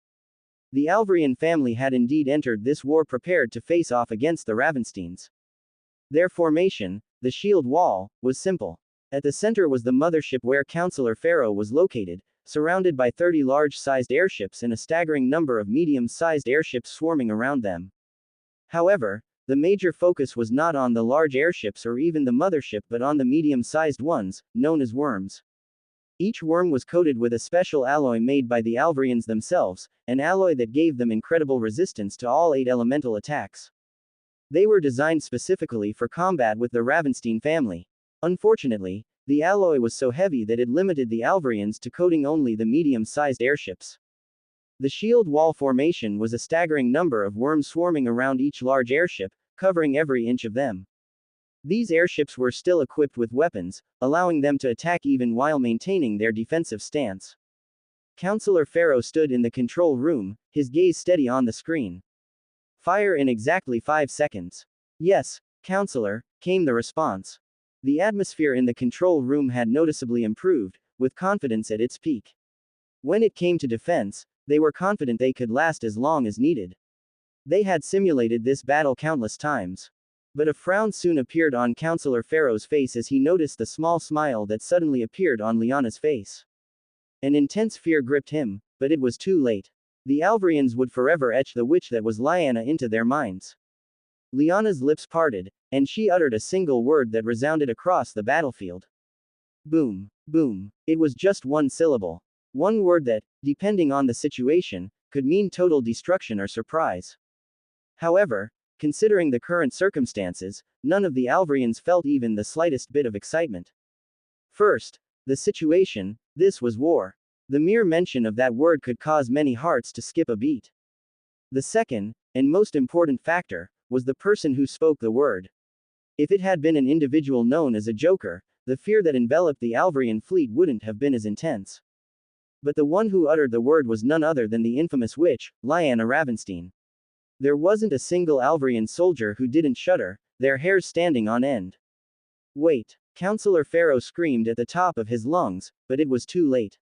The Alvrian family had indeed entered this war prepared to face off against the Ravensteins. Their formation, the shield wall, was simple. At the center was the mothership where Councillor Pharaoh was located, surrounded by 30 large-sized airships and a staggering number of medium-sized airships swarming around them. However, the major focus was not on the large airships or even the mothership but on the medium-sized ones, known as worms. Each worm was coated with a special alloy made by the Alvrians themselves, an alloy that gave them incredible resistance to all 8 elemental attacks. They were designed specifically for combat with the Ravenstein family. Unfortunately, the alloy was so heavy that it limited the Alvrians to coating only the medium-sized airships. The shield wall formation was a staggering number of worms swarming around each large airship, covering every inch of them. These airships were still equipped with weapons, allowing them to attack even while maintaining their defensive stance. Councillor Pharaoh stood in the control room, his gaze steady on the screen. Fire in exactly 5 seconds. Yes, Councillor, came the response. The atmosphere in the control room had noticeably improved, with confidence at its peak. When it came to defense, they were confident they could last as long as needed. They had simulated this battle countless times. But a frown soon appeared on Counselor Pharaoh's face as he noticed the small smile that suddenly appeared on Lyanna's face. An intense fear gripped him, but it was too late. The Alvrians would forever etch the witch that was Lyanna into their minds. Lyanna's lips parted, and she uttered a single word that resounded across the battlefield. Boom, boom. It was just one syllable. One word that, depending on the situation, could mean total destruction or surprise. However, considering the current circumstances, none of the Alvrians felt even the slightest bit of excitement. First, the situation, this was war. The mere mention of that word could cause many hearts to skip a beat. The second, and most important factor, was the person who spoke the word. If it had been an individual known as a joker, the fear that enveloped the Alvrian fleet wouldn't have been as intense. But the one who uttered the word was none other than the infamous witch, Lyanna Ravenstein. There wasn't a single Alvrian soldier who didn't shudder, their hairs standing on end. Wait, Counselor Pharaoh screamed at the top of his lungs, but it was too late.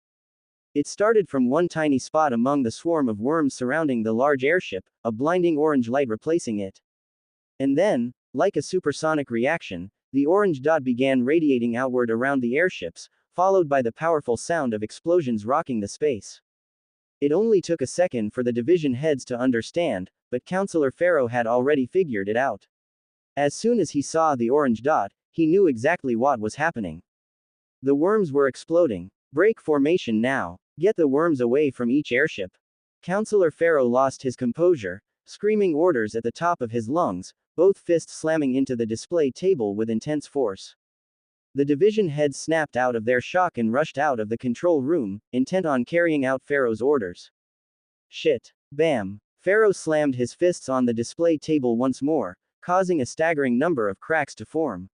It started from one tiny spot among the swarm of worms surrounding the large airship, a blinding orange light replacing it. And then, like a supersonic reaction, the orange dot began radiating outward around the airships, followed by the powerful sound of explosions rocking the space. It only took a second for the division heads to understand, but Counselor Pharaoh had already figured it out. As soon as he saw the orange dot, he knew exactly what was happening. The worms were exploding. Break formation now. Get the worms away from each airship. Counselor Pharaoh lost his composure, screaming orders at the top of his lungs, both fists slamming into the display table with intense force. The division heads snapped out of their shock and rushed out of the control room, intent on carrying out Pharaoh's orders. Shit. Bam. Pharaoh slammed his fists on the display table once more, causing a staggering number of cracks to form.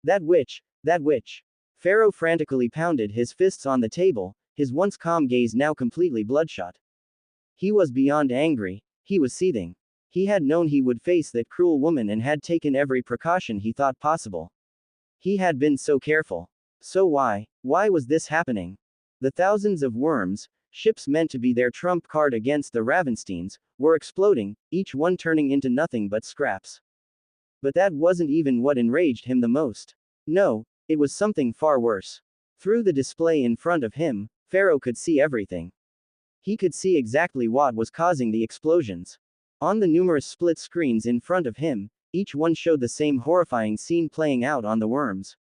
That witch, that witch. Pharaoh frantically pounded his fists on the table, his once calm gaze now completely bloodshot. He was beyond angry, he was seething. He had known he would face that cruel woman and had taken every precaution he thought possible. He had been so careful. So why was this happening? The thousands of worms, ships meant to be their trump card against the Ravensteins, were exploding, each one turning into nothing but scraps. But that wasn't even what enraged him the most. No, it was something far worse. Through the display in front of him, Pharaoh could see everything. He could see exactly what was causing the explosions. On the numerous split screens in front of him, each one showed the same horrifying scene playing out on the worms.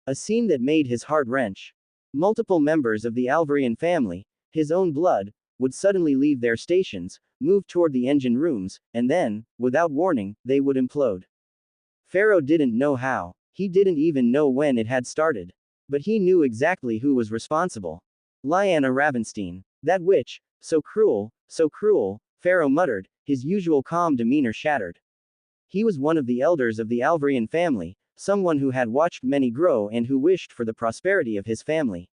A scene that made his heart wrench. Multiple members of the Alvrian family, his own blood, would suddenly leave their stations, move toward the engine rooms, and then, without warning, they would implode. Pharaoh didn't know how. He didn't even know when it had started. But he knew exactly who was responsible. Lyanna Ravenstein. That witch, so cruel, Pharaoh muttered, his usual calm demeanor shattered. He was one of the elders of the Alvrian family, someone who had watched many grow and who wished for the prosperity of his family.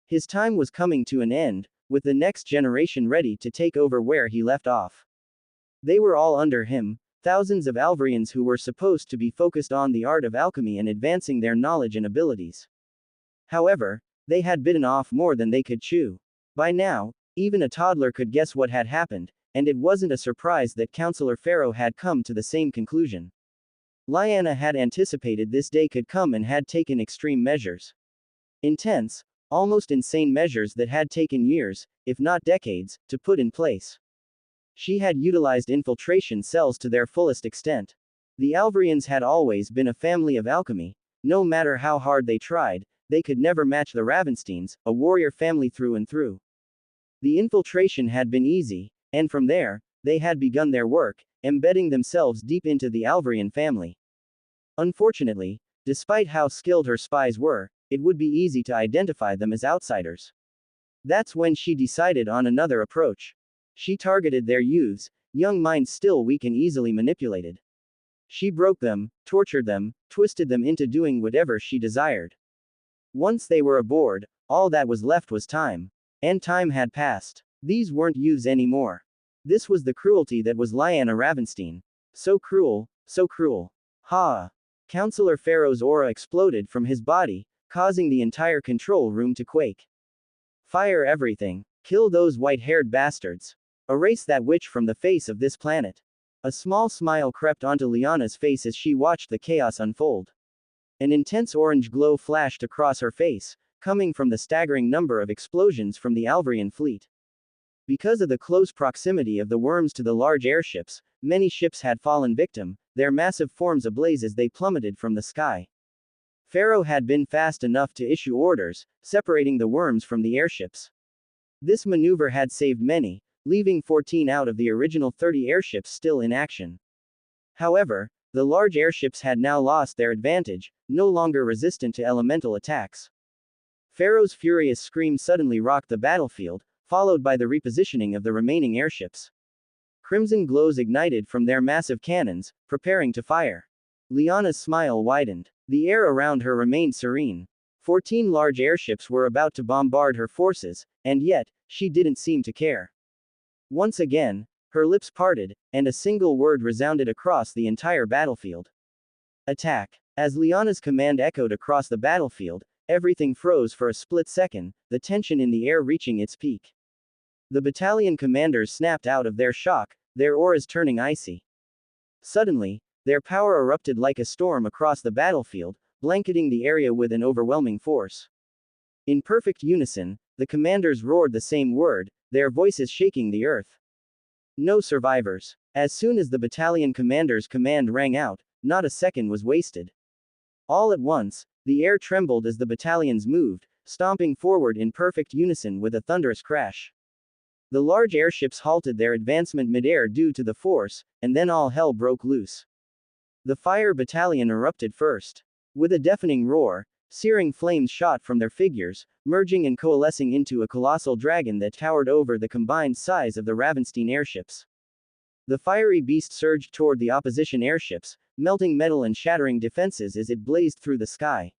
His time was coming to an end, with the next generation ready to take over where he left off. They were all under him, thousands of Alvrians who were supposed to be focused on the art of alchemy and advancing their knowledge and abilities. However, they had bitten off more than they could chew. By now, even a toddler could guess what had happened, and it wasn't a surprise that Counselor Pharaoh had come to the same conclusion. Lyanna had anticipated this day could come and had taken extreme measures. Intense, almost insane measures that had taken years, if not decades, to put in place. She had utilized infiltration cells to their fullest extent. The Alvrians had always been a family of alchemy. No matter how hard they tried, they could never match the Ravensteins, a warrior family through and through. The infiltration had been easy, and from there, they had begun their work, embedding themselves deep into the Alvrian family. Unfortunately, despite how skilled her spies were, it would be easy to identify them as outsiders. That's when she decided on another approach. She targeted their youths, young minds still weak and easily manipulated. She broke them, tortured them, twisted them into doing whatever she desired. Once they were aboard, all that was left was time. And time had passed. These weren't youths anymore. This was the cruelty that was Lyanna Ravenstein. So cruel, so cruel. Ha! Counselor Pharaoh's aura exploded from his body, causing the entire control room to quake. Fire everything. Kill those white-haired bastards. Erase that witch from the face of this planet. A small smile crept onto Liana's face as she watched the chaos unfold. An intense orange glow flashed across her face, coming from the staggering number of explosions from the Alvarian fleet. Because of the close proximity of the worms to the large airships, many ships had fallen victim, their massive forms ablaze as they plummeted from the sky. Pharaoh had been fast enough to issue orders, separating the worms from the airships. This maneuver had saved many, leaving 14 out of the original 30 airships still in action. However, the large airships had now lost their advantage, no longer resistant to elemental attacks. Pharaoh's furious scream suddenly rocked the battlefield, followed by the repositioning of the remaining airships. Crimson glows ignited from their massive cannons, preparing to fire. Liana's smile widened. The air around her remained serene. 14 large airships were about to bombard her forces, and yet, she didn't seem to care. Once again, her lips parted, and a single word resounded across the entire battlefield. Attack. As Liana's command echoed across the battlefield, everything froze for a split second, the tension in the air reaching its peak. The battalion commanders snapped out of their shock, their auras turning icy. Suddenly, their power erupted like a storm across the battlefield, blanketing the area with an overwhelming force. In perfect unison, the commanders roared the same word, their voices shaking the earth. No survivors. As soon as the battalion commander's command rang out, not a second was wasted. All at once, the air trembled as the battalions moved, stomping forward in perfect unison with a thunderous crash. The large airships halted their advancement midair due to the force, and then all hell broke loose. The fire battalion erupted first. With a deafening roar, searing flames shot from their figures, merging and coalescing into a colossal dragon that towered over the combined size of the Ravenstein airships. The fiery beast surged toward the opposition airships, melting metal and shattering defenses as it blazed through the sky.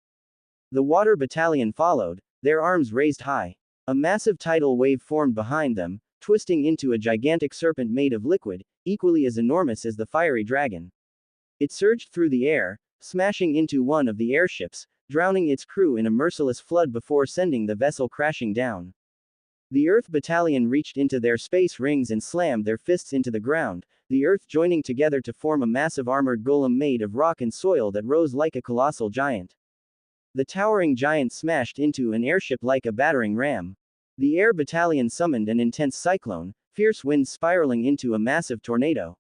The water battalion followed, their arms raised high. A massive tidal wave formed behind them, twisting into a gigantic serpent made of liquid, equally as enormous as the fiery dragon. It surged through the air, smashing into one of the airships, drowning its crew in a merciless flood before sending the vessel crashing down. The Earth Battalion reached into their space rings and slammed their fists into the ground, the Earth joining together to form a massive armored golem made of rock and soil that rose like a colossal giant. The towering giant smashed into an airship like a battering ram. The Air Battalion summoned an intense cyclone, fierce winds spiraling into a massive tornado.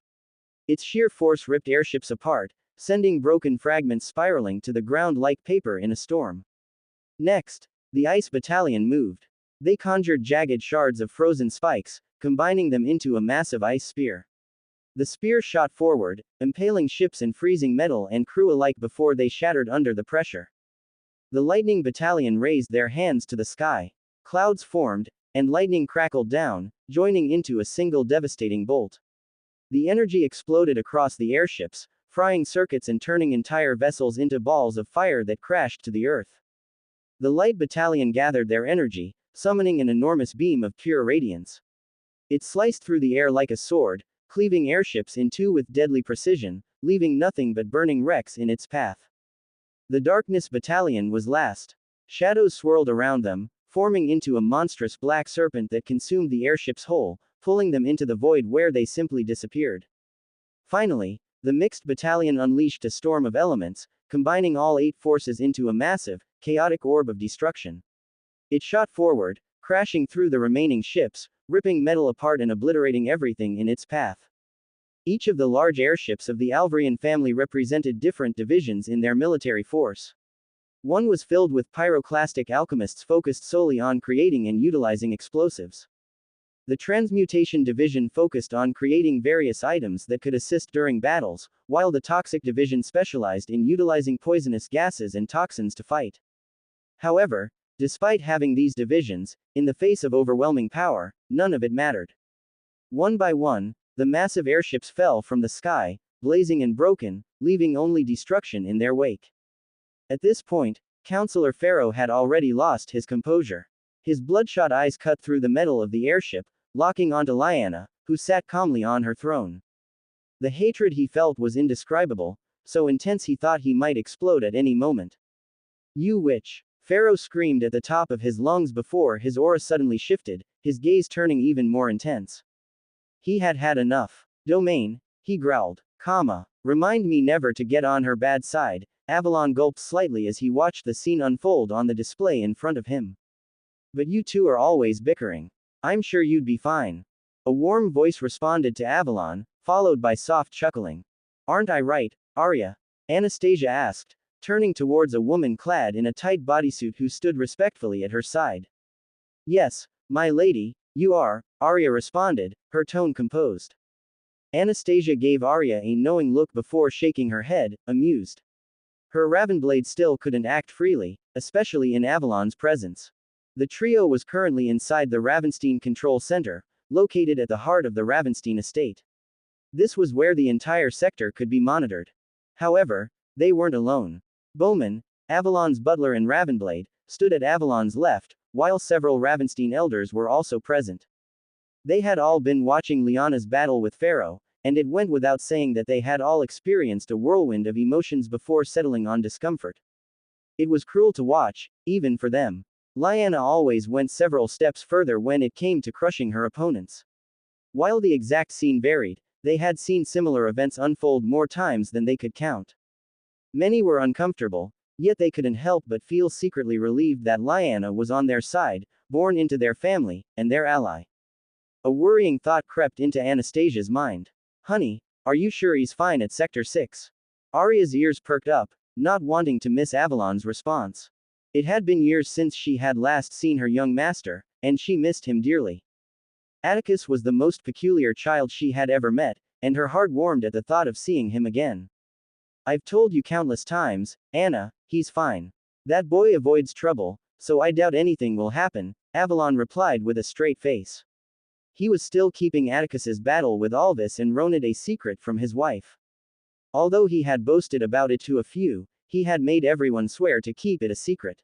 Its sheer force ripped airships apart, sending broken fragments spiraling to the ground like paper in a storm. Next, the Ice Battalion moved. They conjured jagged shards of frozen spikes, combining them into a massive ice spear. The spear shot forward, impaling ships and freezing metal and crew alike before they shattered under the pressure. The Lightning Battalion raised their hands to the sky. Clouds formed, and lightning crackled down, joining into a single devastating bolt. The energy exploded across the airships, frying circuits and turning entire vessels into balls of fire that crashed to the earth. The Light Battalion gathered their energy, summoning an enormous beam of pure radiance. It sliced through the air like a sword, cleaving airships in two with deadly precision, leaving nothing but burning wrecks in its path. The Darkness Battalion was last. Shadows swirled around them, forming into a monstrous black serpent that consumed the airships whole, pulling them into the void where they simply disappeared. Finally, the Mixed Battalion unleashed a storm of elements, combining all 8 forces into a massive, chaotic orb of destruction. It shot forward, crashing through the remaining ships, ripping metal apart and obliterating everything in its path. Each of the large airships of the Alvarian family represented different divisions in their military force. One was filled with pyroclastic alchemists focused solely on creating and utilizing explosives. The Transmutation Division focused on creating various items that could assist during battles, while the Toxic Division specialized in utilizing poisonous gases and toxins to fight. However, despite having these divisions, in the face of overwhelming power, none of it mattered. One by one, the massive airships fell from the sky, blazing and broken, leaving only destruction in their wake. At this point, Counselor Pharaoh had already lost his composure. His bloodshot eyes cut through the metal of the airship, locking onto Liana, who sat calmly on her throne. The hatred he felt was indescribable, so intense he thought he might explode at any moment. You witch! Pharaoh screamed at the top of his lungs before his aura suddenly shifted, his gaze turning even more intense. He had had enough. Domain, he growled. Remind me never to get on her bad side. Avalon gulped slightly as he watched the scene unfold on the display in front of him. But you two are always bickering. I'm sure you'd be fine. A warm voice responded to Avalon, followed by soft chuckling. Aren't I right, Arya? Anastasia asked, turning towards a woman clad in a tight bodysuit who stood respectfully at her side. Yes, my lady, you are, Arya responded, her tone composed. Anastasia gave Arya a knowing look before shaking her head, amused. Her Ravenblade still couldn't act freely, especially in Avalon's presence. The trio was currently inside the Ravenstein Control Center, located at the heart of the Ravenstein estate. This was where the entire sector could be monitored. However, they weren't alone. Bowman, Avalon's butler and Ravenblade, stood at Avalon's left, while several Ravenstein elders were also present. They had all been watching Lyanna's battle with Pharaoh, and it went without saying that they had all experienced a whirlwind of emotions before settling on discomfort. It was cruel to watch, even for them. Lyanna always went several steps further when it came to crushing her opponents. While the exact scene varied, they had seen similar events unfold more times than they could count. Many were uncomfortable, yet they couldn't help but feel secretly relieved that Lyanna was on their side, born into their family, and their ally. A worrying thought crept into Anastasia's mind. Honey, are you sure he's fine at Sector 6? Arya's ears perked up, not wanting to miss Avalon's response. It had been years since she had last seen her young master, and she missed him dearly. Atticus was the most peculiar child she had ever met, and her heart warmed at the thought of seeing him again. I've told you countless times, Anna, he's fine. That boy avoids trouble, so I doubt anything will happen, Avalon replied with a straight face. He was still keeping Atticus's battle with Alvis and Ronid a secret from his wife. Although he had boasted about it to a few, he had made everyone swear to keep it a secret.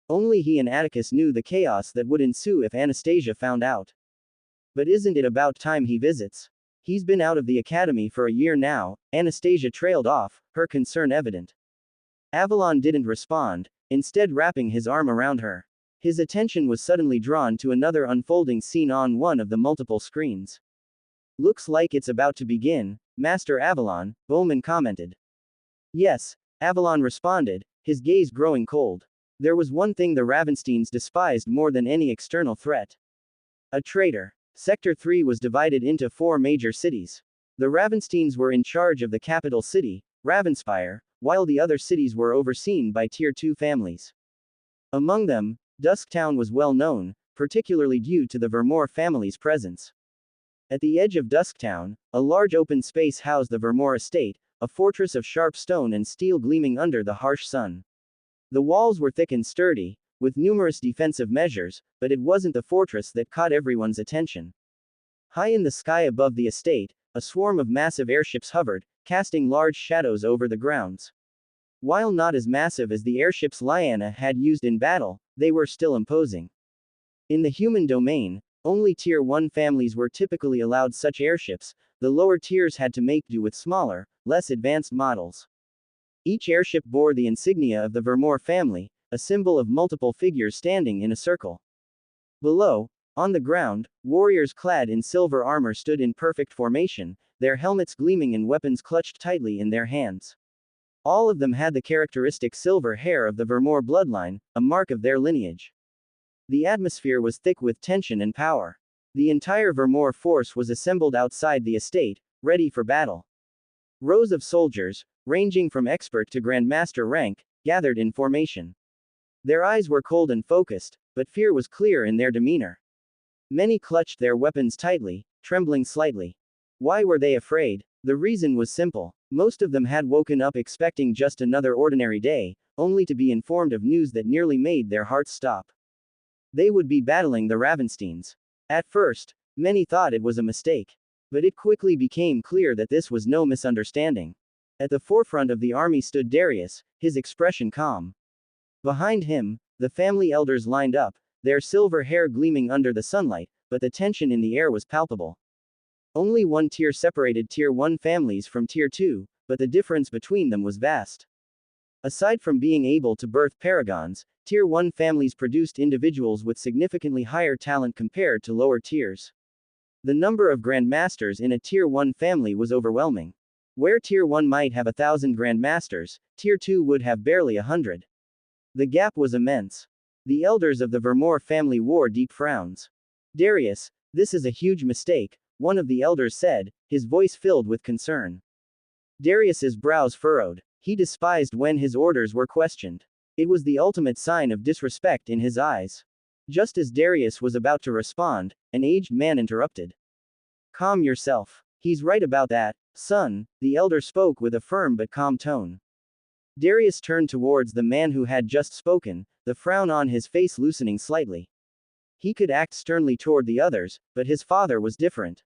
Only he and Atticus knew the chaos that would ensue if Anastasia found out. But isn't it about time he visits? He's been out of the academy for a year now, Anastasia trailed off, her concern evident. Avalon didn't respond, instead wrapping his arm around her. His attention was suddenly drawn to another unfolding scene on one of the multiple screens. Looks like it's about to begin, Master Avalon, Bowman commented. Yes, Avalon responded, his gaze growing cold. There was one thing the Ravensteins despised more than any external threat. A traitor. Sector 3 was divided into 4 major cities. The Ravensteins were in charge of the capital city, Ravenspire, while the other cities were overseen by Tier 2 families. Among them, Dusktown was well known, particularly due to the Vermore family's presence. At the edge of Dusktown, a large open space housed the Vermore estate, a fortress of sharp stone and steel gleaming under the harsh sun. The walls were thick and sturdy, with numerous defensive measures, but it wasn't the fortress that caught everyone's attention. High in the sky above the estate, a swarm of massive airships hovered, casting large shadows over the grounds. While not as massive as the airships Lyanna had used in battle, they were still imposing. In the human domain, only Tier 1 families were typically allowed such airships, the lower tiers had to make do with smaller, less advanced models. Each airship bore the insignia of the Vermore family, a symbol of multiple figures standing in a circle. Below, on the ground, warriors clad in silver armor stood in perfect formation, their helmets gleaming and weapons clutched tightly in their hands. All of them had the characteristic silver hair of the Vermore bloodline, a mark of their lineage. The atmosphere was thick with tension and power. The entire Vermore force was assembled outside the estate, ready for battle. Rows of soldiers, ranging from expert to grandmaster rank, gathered in formation. Their eyes were cold and focused, but fear was clear in their demeanor. Many clutched their weapons tightly, trembling slightly. Why were they afraid? The reason was simple. Most of them had woken up expecting just another ordinary day, only to be informed of news that nearly made their hearts stop. They would be battling the Ravensteins. At first, many thought it was a mistake. But it quickly became clear that this was no misunderstanding. At the forefront of the army stood Darius, his expression calm. Behind him, the family elders lined up, their silver hair gleaming under the sunlight, but the tension in the air was palpable. Only one tier separated Tier 1 families from Tier 2, but the difference between them was vast. Aside from being able to birth paragons, Tier 1 families produced individuals with significantly higher talent compared to lower tiers. The number of grandmasters in a Tier 1 family was overwhelming. Where Tier 1 might have 1,000 grandmasters, Tier 2 would have barely 100. The gap was immense. The elders of the Vermore family wore deep frowns. Darius, this is a huge mistake, one of the elders said, his voice filled with concern. Darius's brows furrowed. He despised when his orders were questioned. It was the ultimate sign of disrespect in his eyes. Just as Darius was about to respond, an aged man interrupted. Calm yourself. He's right about that, son, the elder spoke with a firm but calm tone. Darius turned towards the man who had just spoken, the frown on his face loosening slightly. He could act sternly toward the others, but his father was different.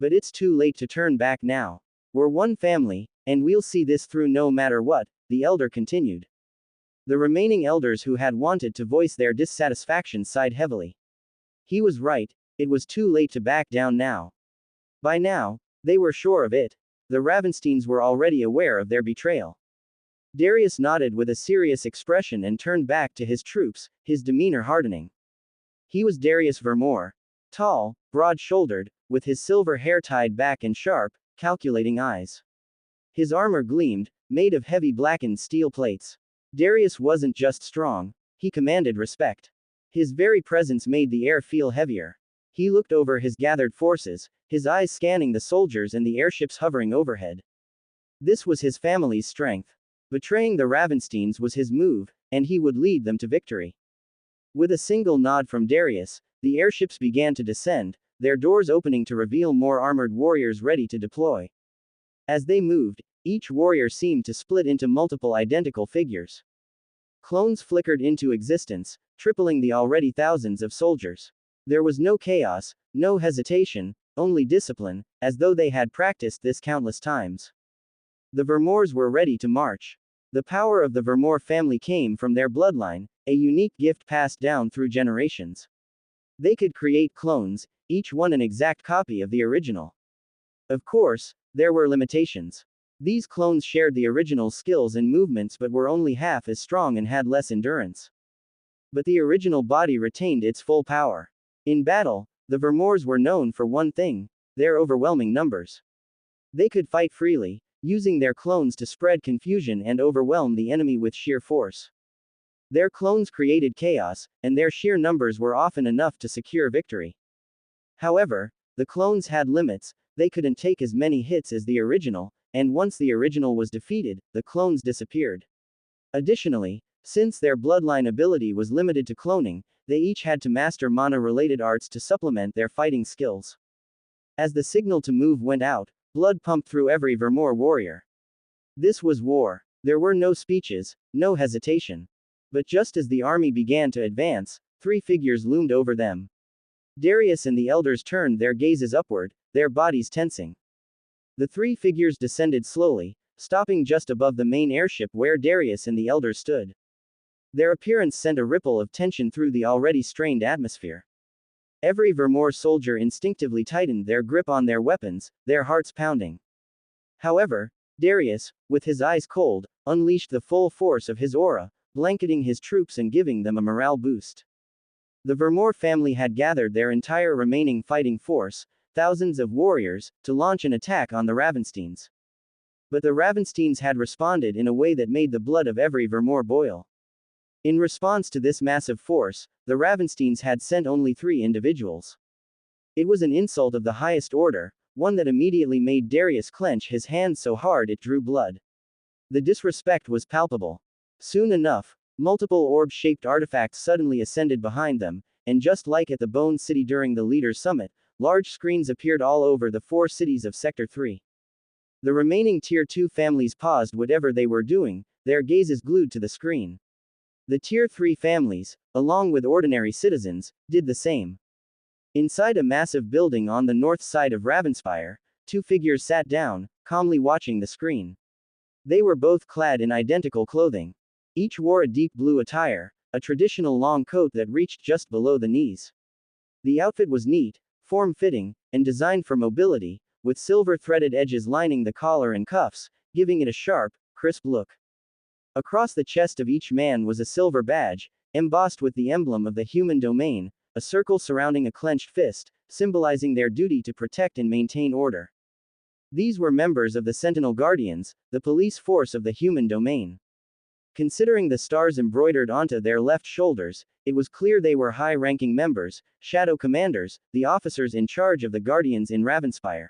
But it's too late to turn back now. We're one family, and we'll see this through no matter what, the elder continued. The remaining elders who had wanted to voice their dissatisfaction sighed heavily. He was right, it was too late to back down now. By now, they were sure of it. The Ravensteins were already aware of their betrayal. Darius nodded with a serious expression and turned back to his troops, his demeanor hardening. He was Darius Vermore. Tall, broad-shouldered, with his silver hair tied back and sharp, calculating eyes. His armor gleamed, made of heavy blackened steel plates. Darius wasn't just strong, he commanded respect. His very presence made the air feel heavier. He looked over his gathered forces, his eyes scanning the soldiers and the airships hovering overhead. This was his family's strength. Betraying the Ravensteins was his move, and he would lead them to victory. With a single nod from Darius, the airships began to descend, their doors opening to reveal more armored warriors ready to deploy. As they moved, each warrior seemed to split into multiple identical figures. Clones flickered into existence, tripling the already thousands of soldiers. There was no chaos, no hesitation, only discipline, as though they had practiced this countless times. The Vermores were ready to march. The power of the Vermore family came from their bloodline, a unique gift passed down through generations. They could create clones, each one an exact copy of the original. Of course, there were limitations. These clones shared the original's skills and movements but were only half as strong and had less endurance. But the original body retained its full power. In battle, the Vermores were known for one thing: their overwhelming numbers. They could fight freely, using their clones to spread confusion and overwhelm the enemy with sheer force. Their clones created chaos, and their sheer numbers were often enough to secure victory. However, the clones had limits, they couldn't take as many hits as the original, and once the original was defeated, the clones disappeared. Additionally, since their bloodline ability was limited to cloning, they each had to master mana-related arts to supplement their fighting skills. As the signal to move went out, blood pumped through every Vermore warrior. This was war. There were no speeches, no hesitation. But just as the army began to advance, three figures loomed over them. Darius and the elders turned their gazes upward, their bodies tensing. The three figures descended slowly, stopping just above the main airship where Darius and the elders stood. Their appearance sent a ripple of tension through the already strained atmosphere. Every Vermore soldier instinctively tightened their grip on their weapons, their hearts pounding. However, Darius, with his eyes cold, unleashed the full force of his aura, blanketing his troops and giving them a morale boost. The Vermore family had gathered their entire remaining fighting force, thousands of warriors, to launch an attack on the Ravensteins. But the Ravensteins had responded in a way that made the blood of every Vermore boil. In response to this massive force, the Ravensteins had sent only 3 individuals. It was an insult of the highest order, one that immediately made Darius clench his hands so hard it drew blood. The disrespect was palpable. Soon enough, multiple orb-shaped artifacts suddenly ascended behind them, and just like at the Bone City during the Leaders' Summit, large screens appeared all over the 4 cities of Sector 3. The remaining Tier 2 families paused whatever they were doing, their gazes glued to the screen. The Tier 3 families, along with ordinary citizens, did the same. Inside a massive building on the north side of Ravenspire, 2 figures sat down, calmly watching the screen. They were both clad in identical clothing. Each wore a deep blue attire, a traditional long coat that reached just below the knees. The outfit was neat, form-fitting, and designed for mobility, with silver threaded edges lining the collar and cuffs, giving it a sharp, crisp look. Across the chest of each man was a silver badge, embossed with the emblem of the human domain, a circle surrounding a clenched fist, symbolizing their duty to protect and maintain order. These were members of the Sentinel Guardians, the police force of the human domain. Considering the stars embroidered onto their left shoulders, it was clear they were high-ranking members, shadow commanders, the officers in charge of the Guardians in Ravenspire.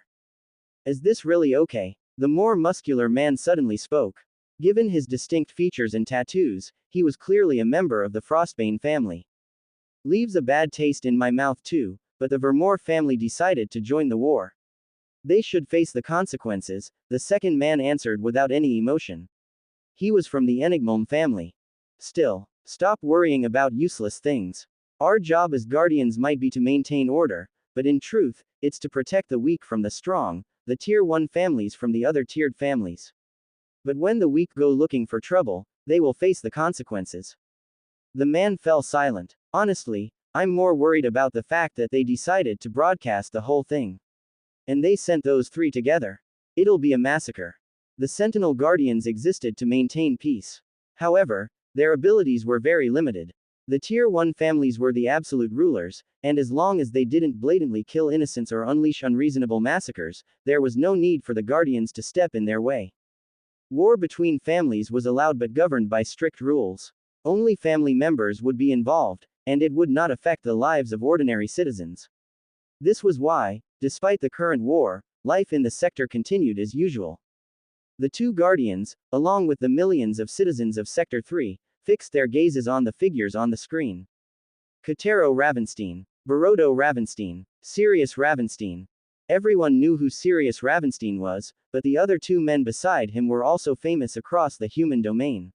Is this really okay? The more muscular man suddenly spoke. Given his distinct features and tattoos, he was clearly a member of the Frostbane family. Leaves a bad taste in my mouth too, but the Vermore family decided to join the war. They should face the consequences, the second man answered without any emotion. He was from the Enigmom family. Still, stop worrying about useless things. Our job as guardians might be to maintain order, but in truth, it's to protect the weak from the strong, the Tier 1 families from the other tiered families. But when the weak go looking for trouble, they will face the consequences. The man fell silent. Honestly, I'm more worried about the fact that they decided to broadcast the whole thing. And they sent those three together. It'll be a massacre. The Sentinel Guardians existed to maintain peace. However, their abilities were very limited. The Tier 1 families were the absolute rulers, and as long as they didn't blatantly kill innocents or unleash unreasonable massacres, there was no need for the Guardians to step in their way. War between families was allowed but governed by strict rules. Only family members would be involved, and it would not affect the lives of ordinary citizens. This was why, despite the current war, life in the sector continued as usual. The two Guardians, along with the millions of citizens of Sector 3, fixed their gazes on the figures on the screen. Kotaro Ravenstein, Barodo Ravenstein, Sirius Ravenstein. Everyone knew who Sirius Ravenstein was, but the other two men beside him were also famous across the human domain.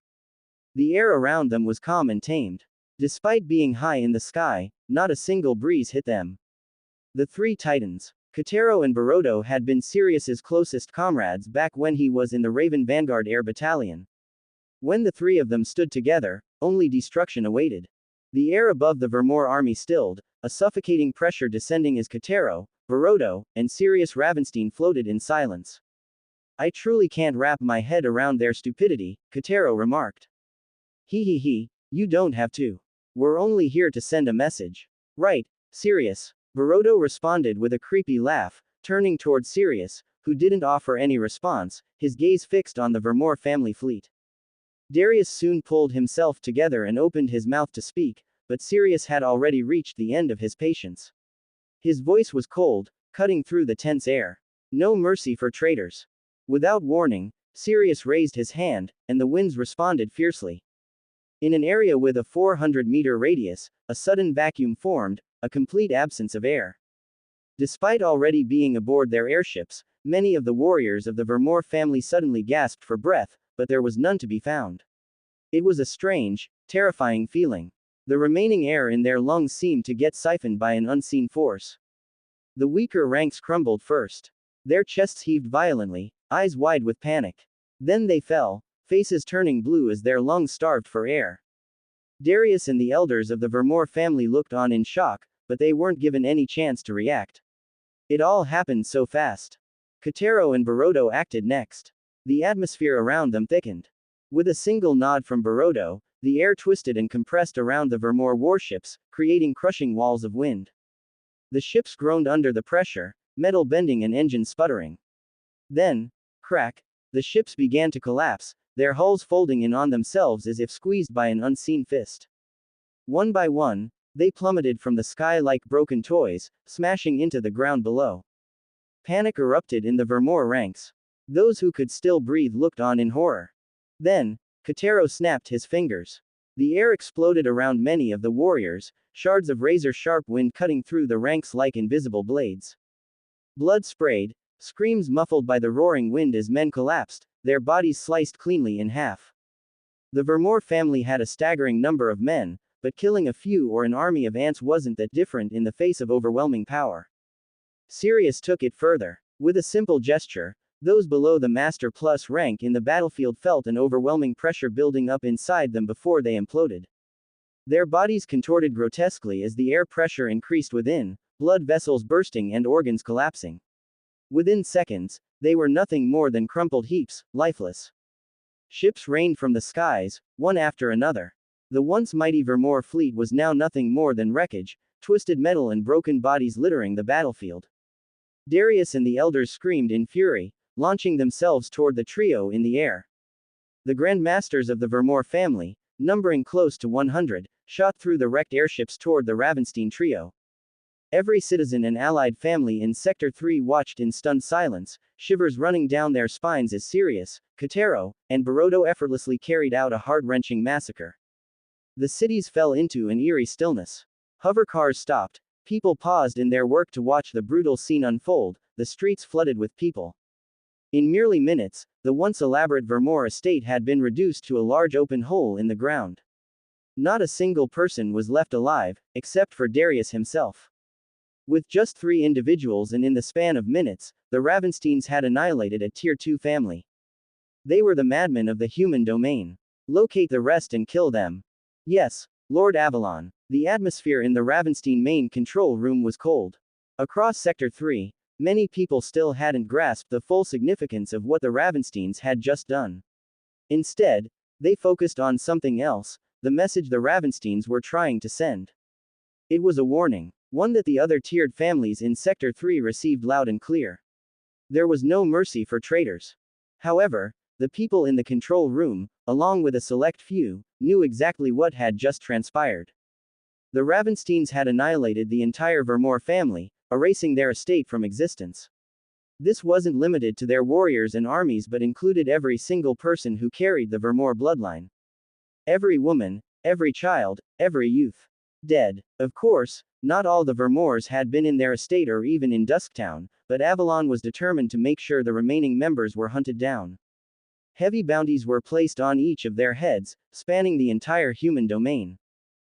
The air around them was calm and tamed. Despite being high in the sky, not a single breeze hit them. The three titans, Kotaro and Barodo, had been Sirius's closest comrades back when he was in the Raven Vanguard Air Battalion. When the three of them stood together, only destruction awaited. The air above the Vermore army stilled, a suffocating pressure descending as Kotaro, Barodo, and Sirius Ravenstein floated in silence. I truly can't wrap my head around their stupidity, Kotaro remarked. He, you don't have to. We're only here to send a message. Right, Sirius. Barodo responded with a creepy laugh, turning toward Sirius, who didn't offer any response, his gaze fixed on the Vermore family fleet. Darius soon pulled himself together and opened his mouth to speak, but Sirius had already reached the end of his patience. His voice was cold, cutting through the tense air. No mercy for traitors. Without warning, Sirius raised his hand, and the winds responded fiercely. In an area with a 400-meter radius, a sudden vacuum formed, a complete absence of air. Despite already being aboard their airships, many of the warriors of the Vermore family suddenly gasped for breath, but there was none to be found. It was a strange, terrifying feeling. The remaining air in their lungs seemed to get siphoned by an unseen force. The weaker ranks crumbled first. Their chests heaved violently, eyes wide with panic. Then they fell, faces turning blue as their lungs starved for air. Darius and the elders of the Vermore family looked on in shock, but they weren't given any chance to react. It all happened so fast. Kotaro and Barodo acted next. The atmosphere around them thickened. With a single nod from Barodo, the air twisted and compressed around the Vermore warships, creating crushing walls of wind. The ships groaned under the pressure, metal bending and engines sputtering. Then, crack, the ships began to collapse, their hulls folding in on themselves as if squeezed by an unseen fist. One by one, they plummeted from the sky like broken toys, smashing into the ground below. Panic erupted in the Vermore ranks. Those who could still breathe looked on in horror. Then, Kotaro snapped his fingers. The air exploded around many of the warriors, shards of razor-sharp wind cutting through the ranks like invisible blades. Blood sprayed, screams muffled by the roaring wind as men collapsed, their bodies sliced cleanly in half. The Vermore family had a staggering number of men, but killing a few or an army of ants wasn't that different in the face of overwhelming power. Sirius took it further. With a simple gesture, those below the Master Plus rank in the battlefield felt an overwhelming pressure building up inside them before they imploded. Their bodies contorted grotesquely as the air pressure increased within, blood vessels bursting and organs collapsing. Within seconds, they were nothing more than crumpled heaps, lifeless. Ships rained from the skies, one after another. The once mighty Vermor fleet was now nothing more than wreckage, twisted metal and broken bodies littering the battlefield. Darius and the elders screamed in fury, launching themselves toward the trio in the air. The Grand Masters of the Vermor family, numbering close to 100, shot through the wrecked airships toward the Ravenstein trio. Every citizen and allied family in Sector 3 watched in stunned silence, shivers running down their spines as Sirius, Kotero, and Barodo effortlessly carried out a heart-wrenching massacre. The cities fell into an eerie stillness. Hover cars stopped, people paused in their work to watch the brutal scene unfold, the streets flooded with people. In merely minutes, the once elaborate Vermor estate had been reduced to a large open hole in the ground. Not a single person was left alive, except for Darius himself. With just 3 individuals and in the span of minutes, the Ravensteins had annihilated a Tier 2 family. They were the madmen of the human domain. Locate the rest and kill them. Yes, Lord Avalon. The atmosphere in the Ravenstein main control room was cold. Across Sector 3, many people still hadn't grasped the full significance of what the Ravensteins had just done. Instead, they focused on something else, the message the Ravensteins were trying to send. It was a warning, one that the other tiered families in Sector 3 received loud and clear. There was no mercy for traitors. However, the people in the control room, along with a select few, knew exactly what had just transpired. The Ravensteins had annihilated the entire Vermor family, erasing their estate from existence. This wasn't limited to their warriors and armies but included every single person who carried the Vermor bloodline. Every woman, every child, every youth. Dead. Of course, not all the Vermors had been in their estate or even in Dusktown, but Avalon was determined to make sure the remaining members were hunted down. Heavy bounties were placed on each of their heads, spanning the entire human domain.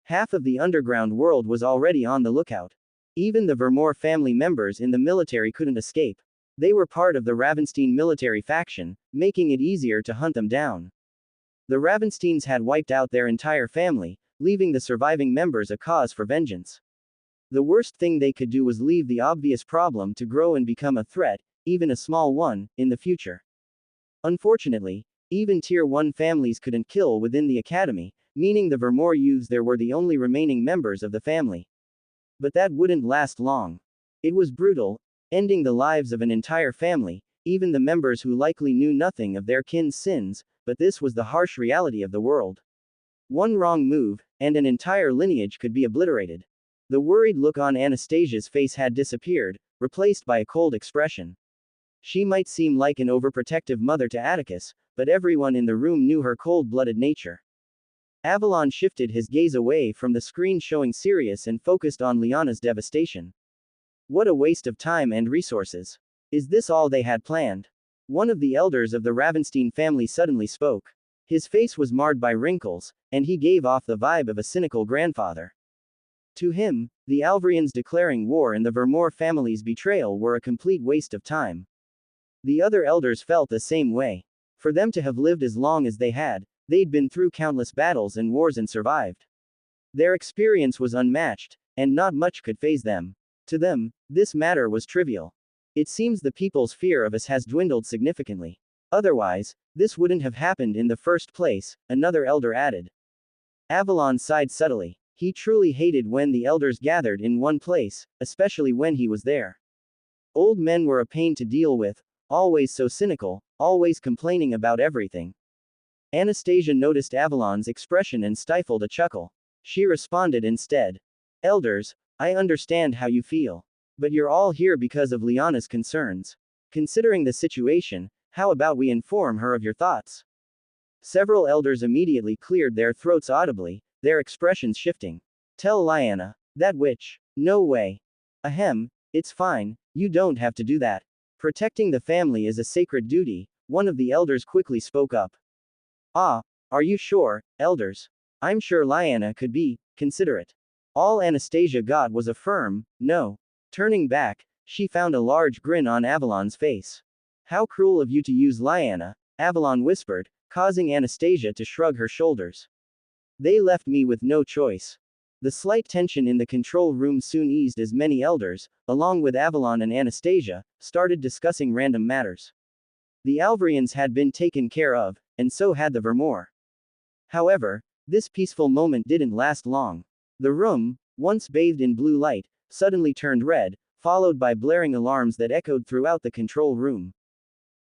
Half of the underground world was already on the lookout. Even the Vermor family members in the military couldn't escape. They were part of the Ravenstein military faction, making it easier to hunt them down. The Ravensteins had wiped out their entire family, leaving the surviving members a cause for vengeance. The worst thing they could do was leave the obvious problem to grow and become a threat, even a small one, in the future. Unfortunately, even Tier 1 families couldn't kill within the academy, meaning the Vermor youths there were the only remaining members of the family. But that wouldn't last long. It was brutal, ending the lives of an entire family, even the members who likely knew nothing of their kin's sins, but this was the harsh reality of the world. One wrong move, and an entire lineage could be obliterated. The worried look on Anastasia's face had disappeared, replaced by a cold expression. She might seem like an overprotective mother to Atticus, but everyone in the room knew her cold-blooded nature. Avalon shifted his gaze away from the screen showing Sirius and focused on Liana's devastation. What a waste of time and resources. Is this all they had planned? One of the elders of the Ravenstein family suddenly spoke. His face was marred by wrinkles, and he gave off the vibe of a cynical grandfather. To him, the Alvrians declaring war and the Vermor family's betrayal were a complete waste of time. The other elders felt the same way. For them to have lived as long as they had, they'd been through countless battles and wars and survived. Their experience was unmatched, and not much could faze them. To them, this matter was trivial. It seems the people's fear of us has dwindled significantly. Otherwise, this wouldn't have happened in the first place, another elder added. Avalon sighed subtly. He truly hated when the elders gathered in one place, especially when he was there. Old men were a pain to deal with, always so cynical, always complaining about everything. Anastasia noticed Avalon's expression and stifled a chuckle. She responded instead. Elders, I understand how you feel. But you're all here because of Liana's concerns. Considering the situation, how about we inform her of your thoughts? Several elders immediately cleared their throats audibly, their expressions shifting. Tell Liana. That witch. No way. Ahem, it's fine, you don't have to do that. Protecting the family is a sacred duty, one of the elders quickly spoke up. Ah, are you sure, elders? I'm sure Liana could be considerate. All Anastasia got was a firm no. Turning back, she found a large grin on Avalon's face. How cruel of you to use Liana, Avalon whispered, causing Anastasia to shrug her shoulders. They left me with no choice. The slight tension in the control room soon eased as many elders, along with Avalon and Anastasia, started discussing random matters. The Alvarians had been taken care of, and so had the Vermor. However, this peaceful moment didn't last long. The room, once bathed in blue light, suddenly turned red, followed by blaring alarms that echoed throughout the control room.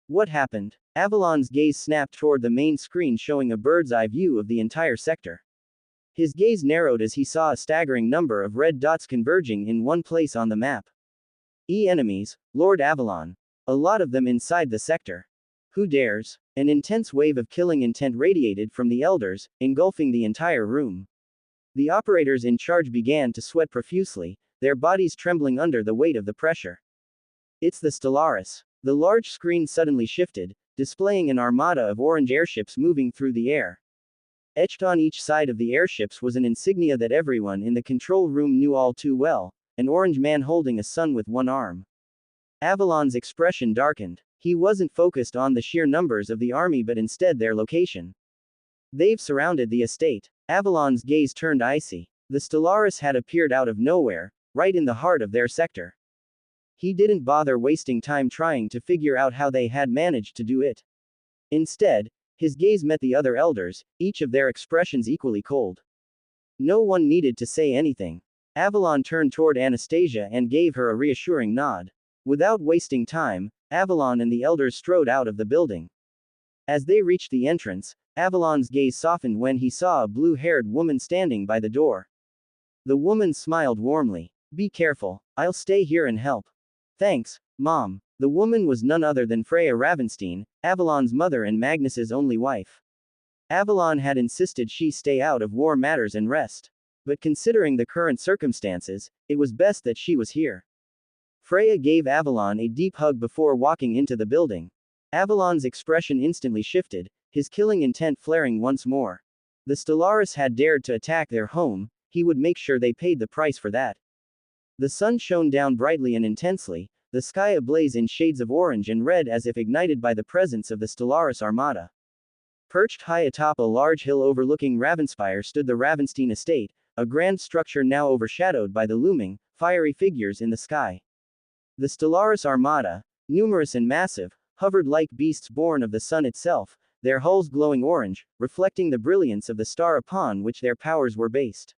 What happened? Avalon's gaze snapped toward the main screen showing a bird's-eye view of the entire sector. His gaze narrowed as he saw a staggering number of red dots converging in one place on the map. Enemies, Lord Avalon. A lot of them inside the sector. Who dares? An intense wave of killing intent radiated from the elders, engulfing the entire room. The operators in charge began to sweat profusely, their bodies trembling under the weight of the pressure. It's the Stellaris. The large screen suddenly shifted, displaying an armada of orange airships moving through the air. Etched on each side of the airships was an insignia that everyone in the control room knew all too well, an orange man holding a sun with one arm. Avalon's expression darkened. He wasn't focused on the sheer numbers of the army but instead their location. They've surrounded the estate. Avalon's gaze turned icy. The Stellaris had appeared out of nowhere, right in the heart of their sector. He didn't bother wasting time trying to figure out how they had managed to do it. Instead, his gaze met the other elders, each of their expressions equally cold. No one needed to say anything. Avalon turned toward Anastasia and gave her a reassuring nod. Without wasting time, Avalon and the elders strode out of the building. As they reached the entrance, Avalon's gaze softened when he saw a blue-haired woman standing by the door. The woman smiled warmly. Be careful, I'll stay here and help. Thanks, Mom. The woman was none other than Freya Ravenstein, Avalon's mother and Magnus's only wife. Avalon had insisted she stay out of war matters and rest. But considering the current circumstances, it was best that she was here. Freya gave Avalon a deep hug before walking into the building. Avalon's expression instantly shifted, his killing intent flaring once more. The Stellaris had dared to attack their home, he would make sure they paid the price for that. The sun shone down brightly and intensely, the sky ablaze in shades of orange and red as if ignited by the presence of the Stellaris Armada. Perched high atop a large hill overlooking Ravenspire stood the Ravenstein estate, a grand structure now overshadowed by the looming, fiery figures in the sky. The Stellaris Armada, numerous and massive, hovered like beasts born of the sun itself, their hulls glowing orange, reflecting the brilliance of the star upon which their powers were based.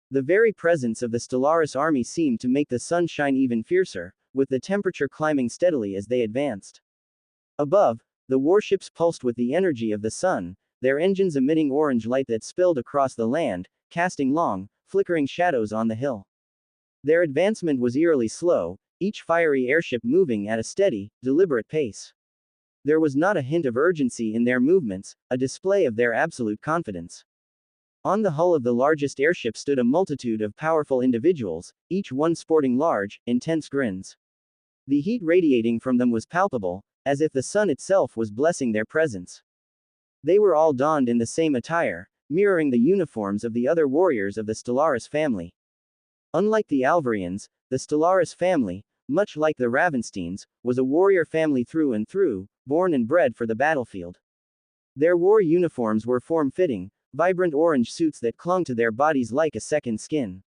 The very presence of the Stellaris army seemed to make the sun shine even fiercer, with the temperature climbing steadily as they advanced. Above, the warships pulsed with the energy of the sun, their engines emitting orange light that spilled across the land, casting long, flickering shadows on the hill. Their advancement was eerily slow, each fiery airship moving at a steady, deliberate pace. There was not a hint of urgency in their movements, a display of their absolute confidence. On the hull of the largest airship stood a multitude of powerful individuals, each one sporting large, intense grins. The heat radiating from them was palpable, as if the sun itself was blessing their presence. They were all donned in the same attire, mirroring the uniforms of the other warriors of the Stellaris family. Unlike the Alvarians, the Stellaris family, much like the Ravensteins, was a warrior family through and through, born and bred for the battlefield. Their war uniforms were form-fitting, vibrant orange suits that clung to their bodies like a second skin.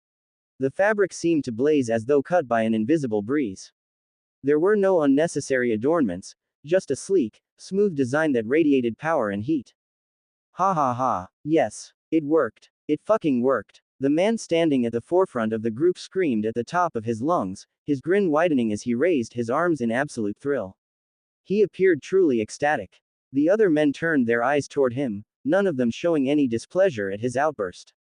The fabric seemed to blaze as though cut by an invisible breeze. There were no unnecessary adornments, just a sleek, smooth design that radiated power and heat. Ha ha ha. Yes. It worked. It fucking worked. The man standing at the forefront of the group screamed at the top of his lungs, his grin widening as he raised his arms in absolute thrill. He appeared truly ecstatic. The other men turned their eyes toward him, none of them showing any displeasure at his outburst.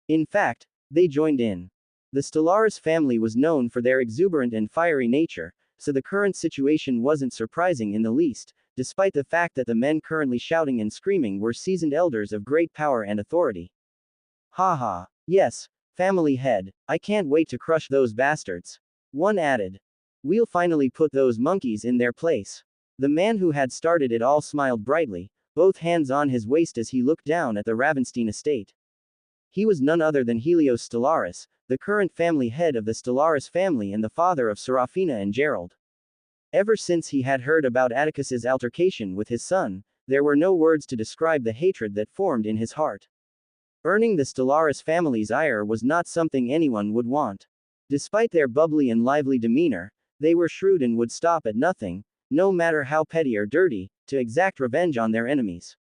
In fact, they joined in. The Stellaris family was known for their exuberant and fiery nature, so the current situation wasn't surprising in the least, despite the fact that the men currently shouting and screaming were seasoned elders of great power and authority. Haha. Yes, family head, I can't wait to crush those bastards. One added. We'll finally put those monkeys in their place. The man who had started it all smiled brightly, both hands on his waist as he looked down at the Ravenstein estate. He was none other than Helios Stellaris, the current family head of the Stellaris family and the father of Serafina and Gerald. Ever since he had heard about Atticus's altercation with his son, there were no words to describe the hatred that formed in his heart. Earning the Stellaris family's ire was not something anyone would want. Despite their bubbly and lively demeanor, they were shrewd and would stop at nothing, no matter how petty or dirty, to exact revenge on their enemies.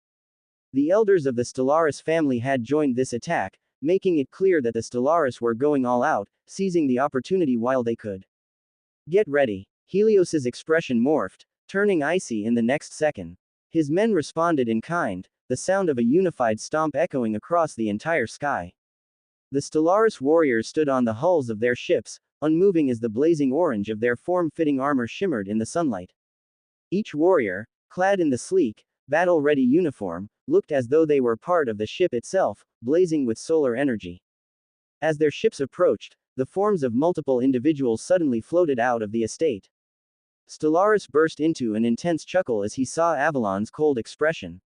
The elders of the Stellaris family had joined this attack, making it clear that the Stellaris were going all out, seizing the opportunity while they could. Get ready. Helios's expression morphed, turning icy in the next second. His men responded in kind, the sound of a unified stomp echoing across the entire sky. The Stellaris warriors stood on the hulls of their ships, unmoving as the blazing orange of their form-fitting armor shimmered in the sunlight. Each warrior, clad in the sleek, battle-ready uniform, looked as though they were part of the ship itself, blazing with solar energy. As their ships approached, the forms of multiple individuals suddenly floated out of the estate. Stellaris burst into an intense chuckle as he saw Avalon's cold expression.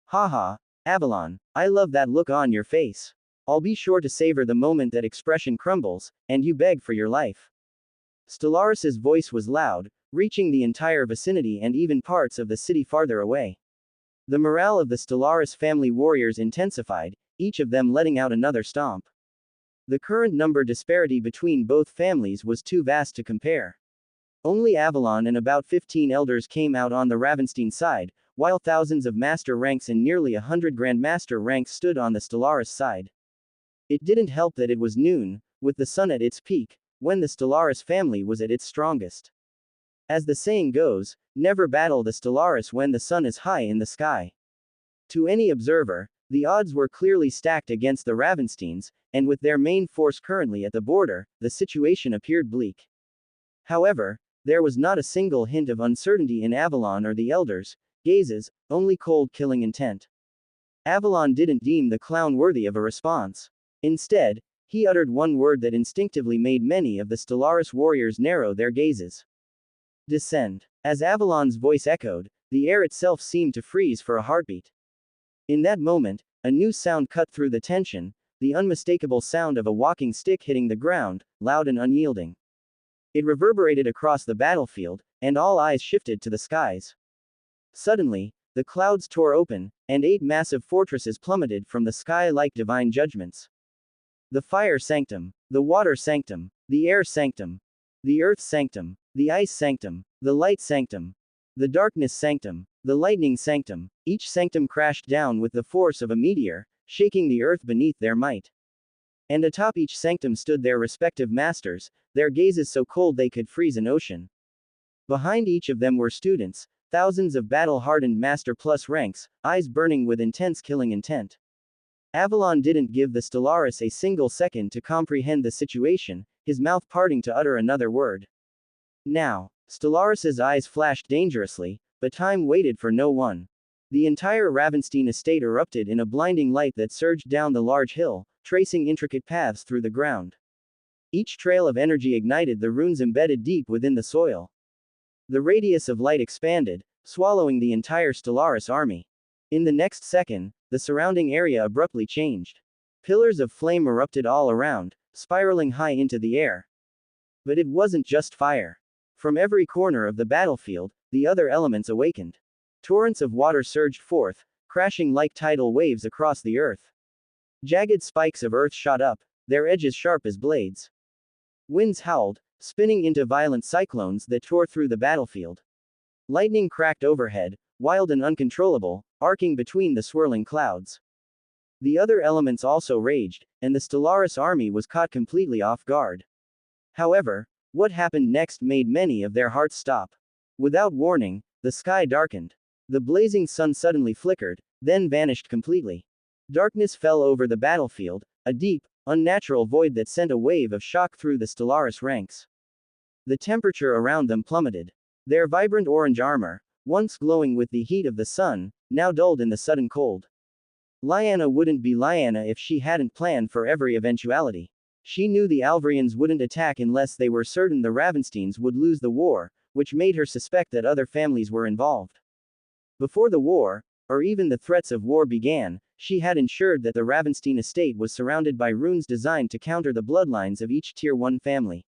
Haha, Avalon, I love that look on your face. I'll be sure to savor the moment that expression crumbles, and you beg for your life. Stellaris's voice was loud, reaching the entire vicinity and even parts of the city farther away. The morale of the Stellaris family warriors intensified, each of them letting out another stomp. The current number disparity between both families was too vast to compare. Only Avalon and about 15 elders came out on the Ravenstein side, while thousands of master ranks and nearly 100 grandmaster ranks stood on the Stellaris side. It didn't help that it was noon, with the sun at its peak, when the Stellaris family was at its strongest. As the saying goes, never battle the Stellaris when the sun is high in the sky. To any observer, the odds were clearly stacked against the Ravensteins, and with their main force currently at the border, the situation appeared bleak. However, there was not a single hint of uncertainty in Avalon or the elders' gazes, only cold killing intent. Avalon didn't deem the clown worthy of a response. Instead, he uttered one word that instinctively made many of the Stellaris warriors narrow their gazes. Descend. As Avalon's voice echoed, the air itself seemed to freeze for a heartbeat. In that moment, a new sound cut through the tension, the unmistakable sound of a walking stick hitting the ground, loud and unyielding. It reverberated across the battlefield, and all eyes shifted to the skies. Suddenly, the clouds tore open, and 8 massive fortresses plummeted from the sky like divine judgments. The fire sanctum, the water sanctum, the air sanctum, the earth sanctum, the ice sanctum, the light sanctum, the darkness sanctum, the lightning sanctum, each sanctum crashed down with the force of a meteor, shaking the earth beneath their might. And atop each sanctum stood their respective masters, their gazes so cold they could freeze an ocean. Behind each of them were students, thousands of battle-hardened Master Plus ranks, eyes burning with intense killing intent. Avalon didn't give the Stellaris a single second to comprehend the situation, his mouth parting to utter another word. Now. Stellaris's eyes flashed dangerously, but time waited for no one. The entire Ravenstein estate erupted in a blinding light that surged down the large hill, tracing intricate paths through the ground. Each trail of energy ignited the runes embedded deep within the soil. The radius of light expanded, swallowing the entire Stellaris army. In the next second, the surrounding area abruptly changed. Pillars of flame erupted all around, spiraling high into the air. But it wasn't just fire. From every corner of the battlefield, the other elements awakened. Torrents of water surged forth, crashing like tidal waves across the earth. Jagged spikes of earth shot up, their edges sharp as blades. Winds howled, spinning into violent cyclones that tore through the battlefield. Lightning cracked overhead, wild and uncontrollable, arcing between the swirling clouds. The other elements also raged, and the Stellaris army was caught completely off guard. However, what happened next made many of their hearts stop. Without warning, the sky darkened. The blazing sun suddenly flickered, then vanished completely. Darkness fell over the battlefield, a deep, unnatural void that sent a wave of shock through the Stellaris ranks. The temperature around them plummeted. Their vibrant orange armor, once glowing with the heat of the sun, now dulled in the sudden cold. Lyanna wouldn't be Lyanna if she hadn't planned for every eventuality. She knew the Alvarians wouldn't attack unless they were certain the Ravensteins would lose the war, which made her suspect that other families were involved. Before the war, or even the threats of war began, she had ensured that the Ravenstein estate was surrounded by runes designed to counter the bloodlines of each Tier 1 family.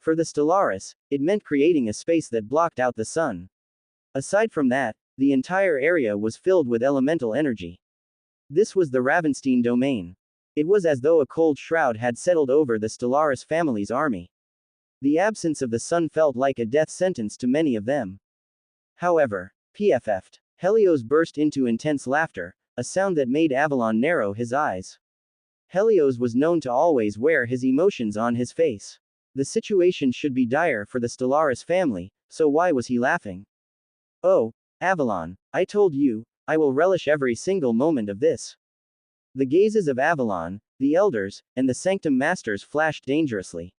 For the Stellaris, it meant creating a space that blocked out the sun. Aside from that, the entire area was filled with elemental energy. This was the Ravenstein domain. It was as though a cold shroud had settled over the Stellaris family's army. The absence of the sun felt like a death sentence to many of them. However, PFF'd. Helios burst into intense laughter, a sound that made Avalon narrow his eyes. Helios was known to always wear his emotions on his face. The situation should be dire for the Stellaris family, so why was he laughing? Oh, Avalon, I told you, I will relish every single moment of this. The gazes of Avalon, the elders, and the Sanctum Masters flashed dangerously.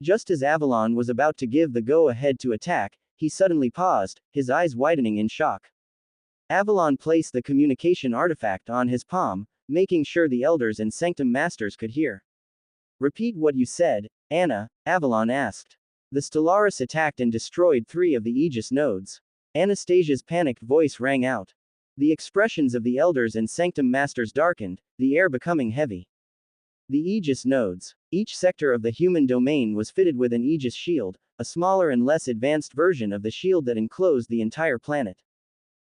Just as Avalon was about to give the go-ahead to attack, he suddenly paused, his eyes widening in shock. Avalon placed the communication artifact on his palm, making sure the elders and Sanctum Masters could hear. Repeat what you said, Anna, Avalon asked. The Stellaris attacked and destroyed 3 of the Aegis nodes. Anastasia's panicked voice rang out. The expressions of the elders and Sanctum Masters darkened, the air becoming heavy. The Aegis nodes. Each sector of the human domain was fitted with an Aegis shield, a smaller and less advanced version of the shield that enclosed the entire planet.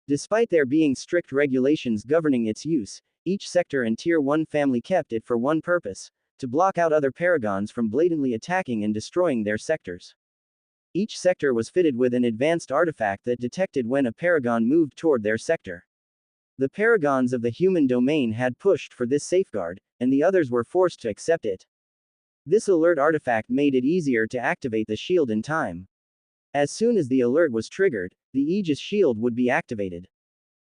Despite there being strict regulations governing its use, each sector and Tier 1 family kept it for one purpose: to block out other paragons from blatantly attacking and destroying their sectors. Each sector was fitted with an advanced artifact that detected when a paragon moved toward their sector. The paragons of the human domain had pushed for this safeguard, and the others were forced to accept it. This alert artifact made it easier to activate the shield in time. As soon as the alert was triggered, the Aegis shield would be activated.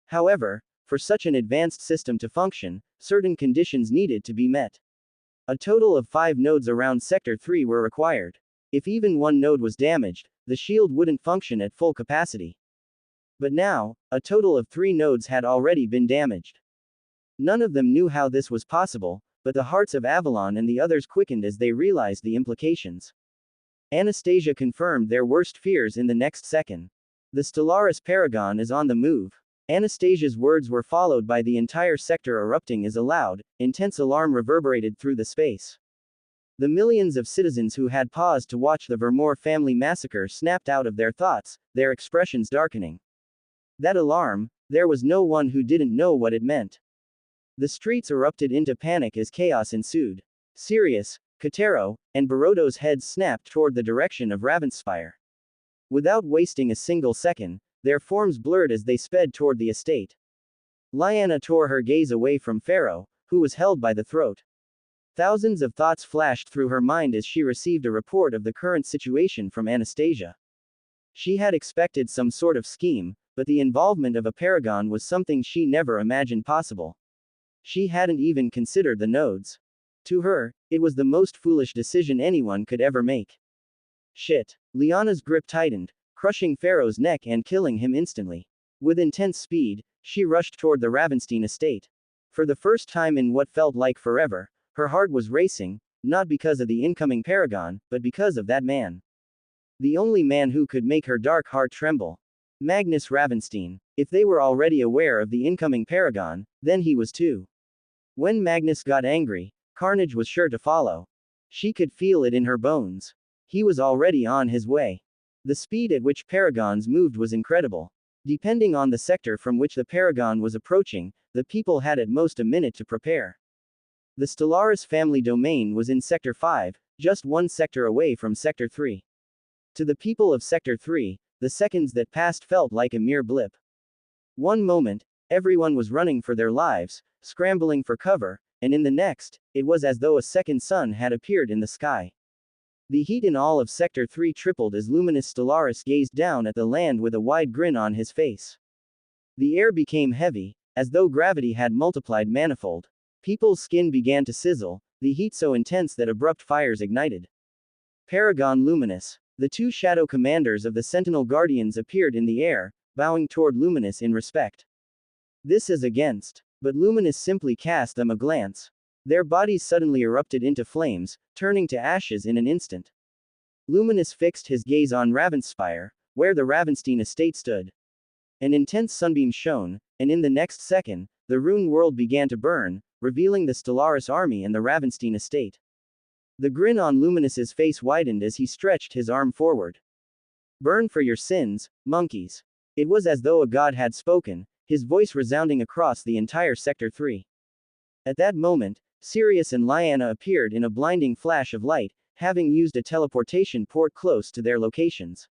However, for such an advanced system to function, certain conditions needed to be met. A total of 5 nodes around Sector 3 were required. If even one node was damaged, the shield wouldn't function at full capacity. But now, a total of 3 nodes had already been damaged. None of them knew how this was possible, but the hearts of Avalon and the others quickened as they realized the implications. Anastasia confirmed their worst fears in the next second. The Stellaris Paragon is on the move. Anastasia's words were followed by the entire sector erupting as a loud, intense alarm reverberated through the space. The millions of citizens who had paused to watch the Vermore family massacre snapped out of their thoughts, their expressions darkening. That alarm, there was no one who didn't know what it meant. The streets erupted into panic as chaos ensued. Sirius, Katero, and Barodo's heads snapped toward the direction of Ravenspire. Without wasting a single second, their forms blurred as they sped toward the estate. Lyanna tore her gaze away from Pharaoh, who was held by the throat. Thousands of thoughts flashed through her mind as she received a report of the current situation from Anastasia. She had expected some sort of scheme, but the involvement of a paragon was something she never imagined possible. She hadn't even considered the nodes. To her, it was the most foolish decision anyone could ever make. Shit. Lyanna's grip tightened, crushing Pharaoh's neck and killing him instantly. With intense speed, she rushed toward the Ravenstein estate. For the first time in what felt like forever, her heart was racing, not because of the incoming paragon, but because of that man. The only man who could make her dark heart tremble. Magnus Ravenstein. If they were already aware of the incoming paragon, then he was too. When Magnus got angry, carnage was sure to follow. She could feel it in her bones. He was already on his way. The speed at which paragons moved was incredible. Depending on the sector from which the paragon was approaching, the people had at most a minute to prepare. The Stellaris family domain was in Sector 5, just one sector away from Sector 3. To the people of Sector 3, the seconds that passed felt like a mere blip. One moment, everyone was running for their lives, scrambling for cover, and in the next, it was as though a second sun had appeared in the sky. The heat in all of Sector 3 tripled as Luminous Stellaris gazed down at the land with a wide grin on his face. The air became heavy, as though gravity had multiplied manifold. People's skin began to sizzle, the heat so intense that abrupt fires ignited. Paragon Luminous. The 2 shadow commanders of the Sentinel Guardians appeared in the air, bowing toward Luminous in respect. This is against. But Luminous simply cast them a glance. Their bodies suddenly erupted into flames, turning to ashes in an instant. Luminous fixed his gaze on Ravenspire, where the Ravenstein estate stood. An intense sunbeam shone, and in the next second, the Rune world began to burn, revealing the Stellaris army and the Ravenstein estate. The grin on Luminous's face widened as he stretched his arm forward. Burn for your sins, monkeys. It was as though a god had spoken, his voice resounding across the entire Sector 3. At that moment, Sirius and Lyanna appeared in a blinding flash of light, having used a teleportation port close to their locations.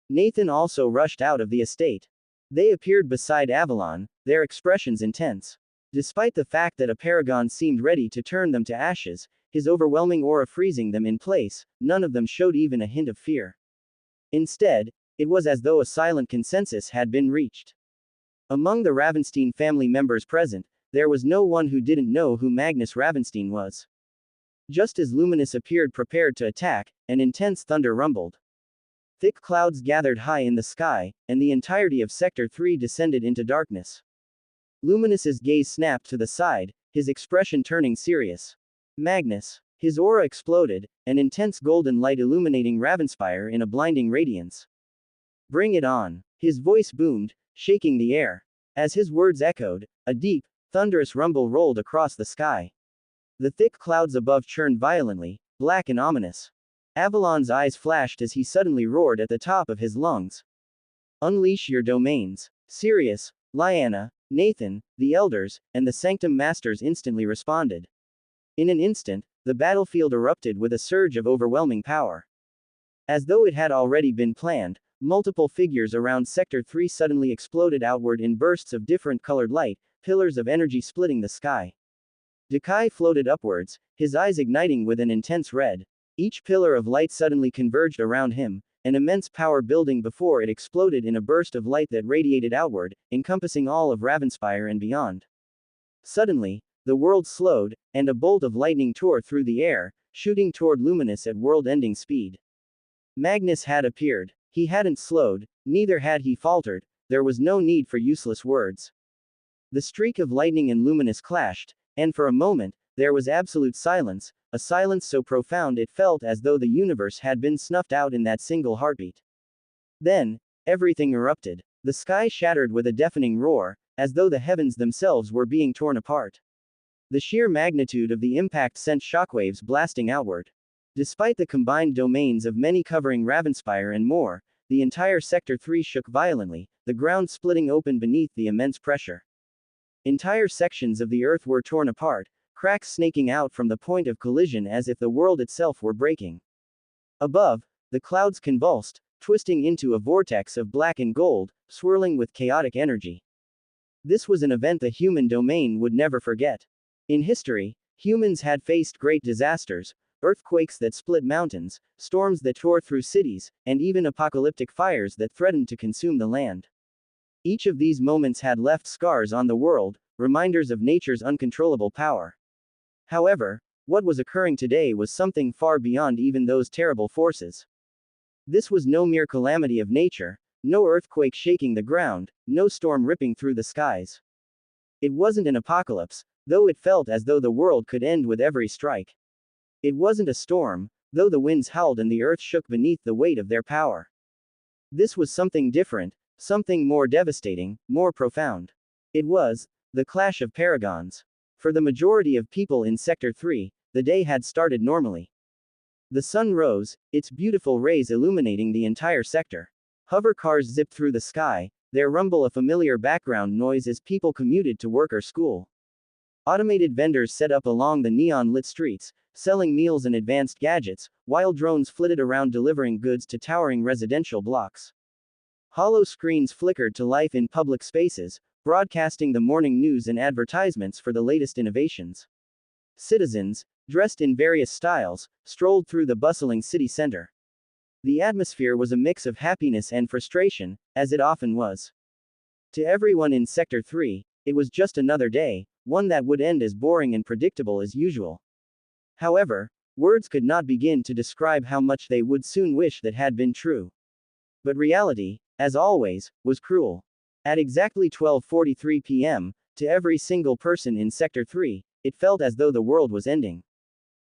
Nathan also rushed out of the estate. They appeared beside Avalon, their expressions intense. Despite the fact that a paragon seemed ready to turn them to ashes, his overwhelming aura freezing them in place, none of them showed even a hint of fear. Instead, it was as though a silent consensus had been reached. Among the Ravenstein family members present, there was no one who didn't know who Magnus Ravenstein was. Just as Luminous appeared prepared to attack, an intense thunder rumbled. Thick clouds gathered high in the sky, and the entirety of Sector 3 descended into darkness. Luminous's gaze snapped to the side, his expression turning serious. Magnus. His aura exploded, an intense golden light illuminating Ravenspire in a blinding radiance. Bring it on. His voice boomed, shaking the air. As his words echoed, a deep, thunderous rumble rolled across the sky. The thick clouds above churned violently, black and ominous. Avalon's eyes flashed as he suddenly roared at the top of his lungs. Unleash your domains. Sirius, Lyanna, Nathan, the elders, and the Sanctum Masters instantly responded. In an instant, the battlefield erupted with a surge of overwhelming power. As though it had already been planned, multiple figures around Sector 3 suddenly exploded outward in bursts of different colored light, pillars of energy splitting the sky. Dakai floated upwards, his eyes igniting with an intense red. Each pillar of light suddenly converged around him, an immense power building before it exploded in a burst of light that radiated outward, encompassing all of Ravenspire and beyond. Suddenly, the world slowed, and a bolt of lightning tore through the air, shooting toward Luminous at world-ending speed. Magnus had appeared. He hadn't slowed, neither had he faltered, there was no need for useless words. The streak of lightning and Luminous clashed, and for a moment, there was absolute silence, a silence so profound it felt as though the universe had been snuffed out in that single heartbeat. Then, everything erupted. The sky shattered with a deafening roar, as though the heavens themselves were being torn apart. The sheer magnitude of the impact sent shockwaves blasting outward. Despite the combined domains of many covering Ravenspire and more, the entire Sector 3 shook violently, the ground splitting open beneath the immense pressure. Entire sections of the earth were torn apart, cracks snaking out from the point of collision as if the world itself were breaking. Above, the clouds convulsed, twisting into a vortex of black and gold, swirling with chaotic energy. This was an event the human domain would never forget. In history, humans had faced great disasters, earthquakes that split mountains, storms that tore through cities, and even apocalyptic fires that threatened to consume the land. Each of these moments had left scars on the world, reminders of nature's uncontrollable power. However, what was occurring today was something far beyond even those terrible forces. This was no mere calamity of nature, no earthquake shaking the ground, no storm ripping through the skies. It wasn't an apocalypse, though it felt as though the world could end with every strike. It wasn't a storm, though the winds howled and the earth shook beneath the weight of their power. This was something different, something more devastating, more profound. It was the clash of paragons. For the majority of people in Sector 3, the day had started normally. The sun rose, its beautiful rays illuminating the entire sector. Hover cars zipped through the sky, their rumble a familiar background noise as people commuted to work or school. Automated vendors set up along the neon-lit streets, selling meals and advanced gadgets, while drones flitted around delivering goods to towering residential blocks. Hollow screens flickered to life in public spaces, broadcasting the morning news and advertisements for the latest innovations. Citizens, dressed in various styles, strolled through the bustling city center. The atmosphere was a mix of happiness and frustration, as it often was. To everyone in Sector 3, it was just another day, one that would end as boring and predictable as usual. However, words could not begin to describe how much they would soon wish that had been true. But reality, as always, was cruel. At exactly 12:43 p.m., to every single person in Sector 3, it felt as though the world was ending.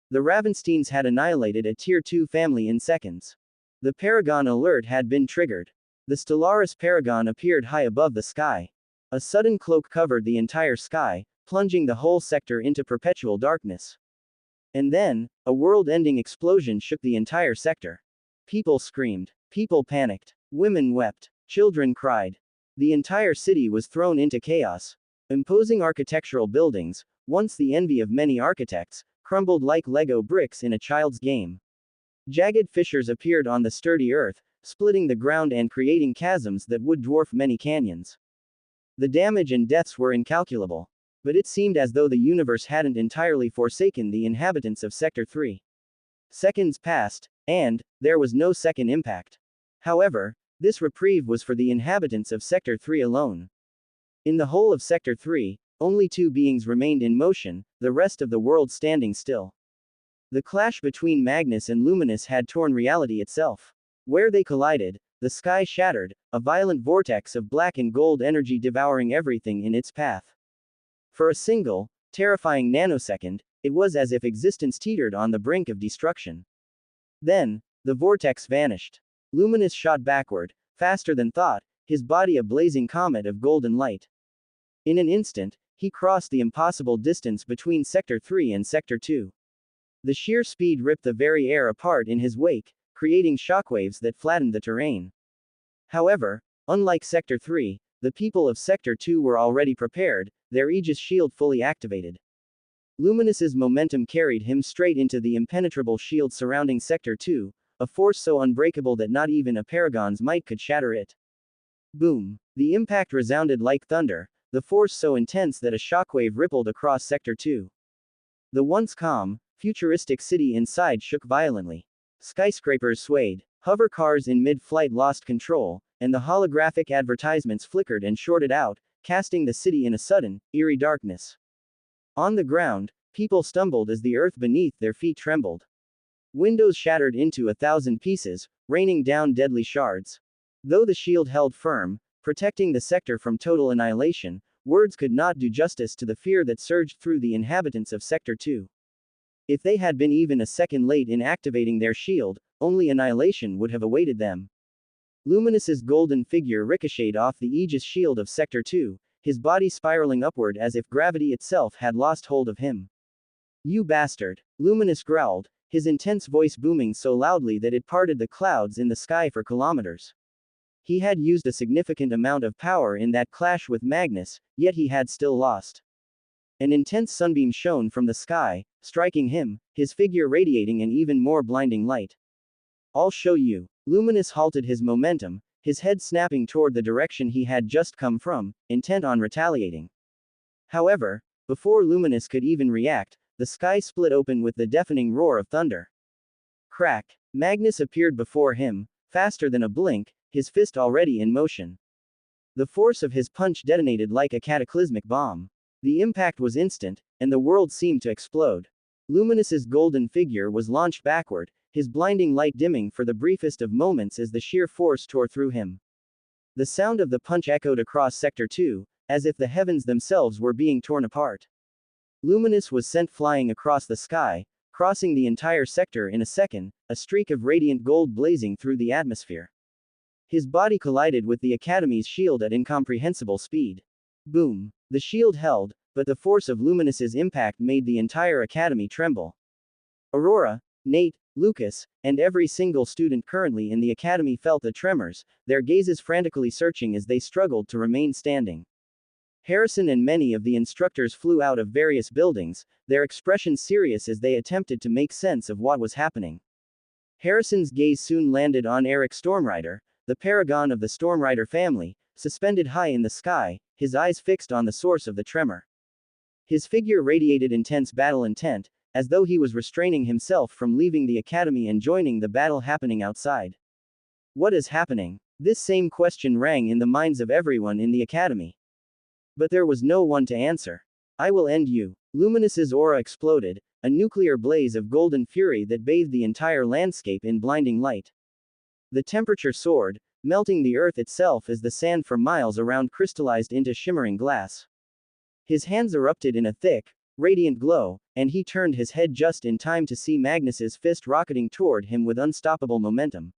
The Ravensteins had annihilated a Tier 2 family in seconds. The Paragon alert had been triggered. The Stellaris Paragon appeared high above the sky. A sudden cloak covered the entire sky, plunging the whole sector into perpetual darkness. And then, a world-ending explosion shook the entire sector. People screamed. People panicked. Women wept. Children cried. The entire city was thrown into chaos. Imposing architectural buildings, once the envy of many architects, crumbled like Lego bricks in a child's game. Jagged fissures appeared on the sturdy earth, splitting the ground and creating chasms that would dwarf many canyons. The damage and deaths were incalculable. But it seemed as though the universe hadn't entirely forsaken the inhabitants of Sector 3. Seconds passed, and there was no second impact. However, this reprieve was for the inhabitants of Sector 3 alone. In the whole of Sector 3, only 2 beings remained in motion, the rest of the world standing still. The clash between Magnus and Luminous had torn reality itself. Where they collided, the sky shattered, a violent vortex of black and gold energy devouring everything in its path. For a single, terrifying nanosecond, it was as if existence teetered on the brink of destruction. Then, the vortex vanished. Luminous shot backward, faster than thought, his body a blazing comet of golden light. In an instant, he crossed the impossible distance between Sector 3 and Sector 2. The sheer speed ripped the very air apart in his wake, creating shockwaves that flattened the terrain. However, unlike Sector 3, the people of Sector 2 were already prepared, their Aegis shield fully activated. Luminous's momentum carried him straight into the impenetrable shield surrounding Sector 2, a force so unbreakable that not even a paragon's might could shatter it. Boom! The impact resounded like thunder, the force so intense that a shockwave rippled across Sector 2. The once calm, futuristic city inside shook violently. Skyscrapers swayed, hover cars in mid-flight lost control, and the holographic advertisements flickered and shorted out, casting the city in a sudden, eerie darkness. On the ground, people stumbled as the earth beneath their feet trembled. Windows shattered into 1,000 pieces, raining down deadly shards. Though the shield held firm, protecting the sector from total annihilation, words could not do justice to the fear that surged through the inhabitants of Sector 2. If they had been even a second late in activating their shield, only annihilation would have awaited them. Luminous's golden figure ricocheted off the Aegis shield of Sector 2, his body spiraling upward as if gravity itself had lost hold of him. "You bastard!" Luminous growled, his intense voice booming so loudly that it parted the clouds in the sky for kilometers. He had used a significant amount of power in that clash with Magnus, yet he had still lost. An intense sunbeam shone from the sky, striking him, his figure radiating an even more blinding light. "I'll show you." Luminous halted his momentum, his head snapping toward the direction he had just come from, intent on retaliating. However, before Luminous could even react, the sky split open with the deafening roar of thunder. Crack! Magnus appeared before him, faster than a blink, his fist already in motion. The force of his punch detonated like a cataclysmic bomb. The impact was instant, and the world seemed to explode. Luminous's golden figure was launched backward, his blinding light dimming for the briefest of moments as the sheer force tore through him. The sound of the punch echoed across Sector 2, as if the heavens themselves were being torn apart. Luminous was sent flying across the sky, crossing the entire sector in a second, a streak of radiant gold blazing through the atmosphere. His body collided with the Academy's shield at incomprehensible speed. Boom! The shield held, but the force of Luminous's impact made the entire Academy tremble. Aurora, Nate, Lucas, and every single student currently in the Academy felt the tremors, their gazes frantically searching as they struggled to remain standing. Harrison and many of the instructors flew out of various buildings, their expressions serious as they attempted to make sense of what was happening. Harrison's gaze soon landed on Eric Stormrider, the paragon of the Stormrider family, suspended high in the sky, his eyes fixed on the source of the tremor. His figure radiated intense battle intent, as though he was restraining himself from leaving the academy and joining the battle happening outside. What is happening? This same question rang in the minds of everyone in the academy. But there was no one to answer. I will end you. Luminous's aura exploded, a nuclear blaze of golden fury that bathed the entire landscape in blinding light. The temperature soared, melting the earth itself as the sand for miles around crystallized into shimmering glass. His hands erupted in a thick, radiant glow, and he turned his head just in time to see Magnus's fist rocketing toward him with unstoppable momentum.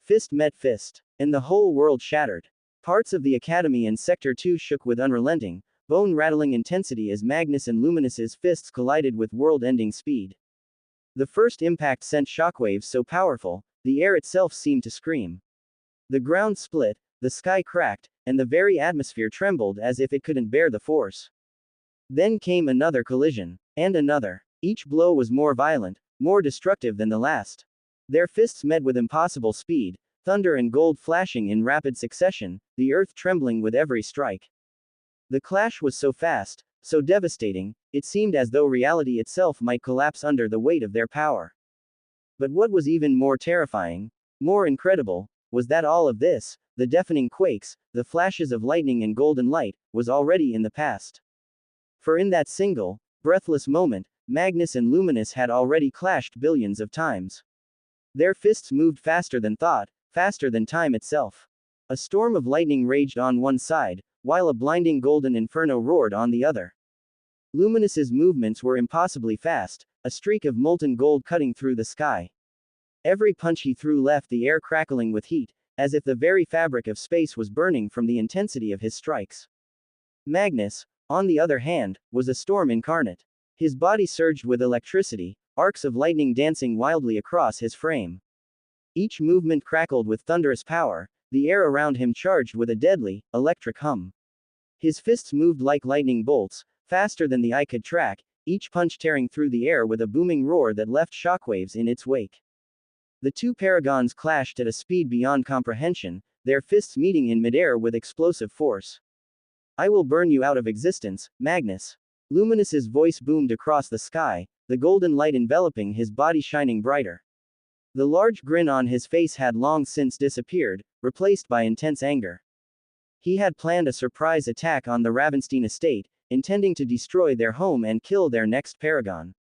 Fist met fist, and the whole world shattered. Parts of the academy and Sector 2 shook with unrelenting, bone-rattling intensity as Magnus and Luminous's fists collided with world-ending speed. The first impact sent shockwaves so powerful, the air itself seemed to scream. The ground split, the sky cracked, and the very atmosphere trembled as if it couldn't bear the force. Then came another collision. And another. Each blow was more violent, more destructive than the last. Their fists met with impossible speed, thunder and gold flashing in rapid succession, the earth trembling with every strike. The clash was so fast, so devastating, it seemed as though reality itself might collapse under the weight of their power. But what was even more terrifying, more incredible, was that all of this, the deafening quakes, the flashes of lightning and golden light, was already in the past. For in that single, breathless moment, Magnus and Luminous had already clashed billions of times. Their fists moved faster than thought, faster than time itself. A storm of lightning raged on one side, while a blinding golden inferno roared on the other. Luminous's movements were impossibly fast, a streak of molten gold cutting through the sky. Every punch he threw left the air crackling with heat, as if the very fabric of space was burning from the intensity of his strikes. Magnus, on the other hand, was a storm incarnate. His body surged with electricity, arcs of lightning dancing wildly across his frame. Each movement crackled with thunderous power, the air around him charged with a deadly, electric hum. His fists moved like lightning bolts, faster than the eye could track, each punch tearing through the air with a booming roar that left shockwaves in its wake. The two paragons clashed at a speed beyond comprehension, their fists meeting in midair with explosive force. "I will burn you out of existence, Magnus." Luminous's voice boomed across the sky, the golden light enveloping his body shining brighter. The large grin on his face had long since disappeared, replaced by intense anger. He had planned a surprise attack on the Ravenstein estate, intending to destroy their home and kill their next paragon.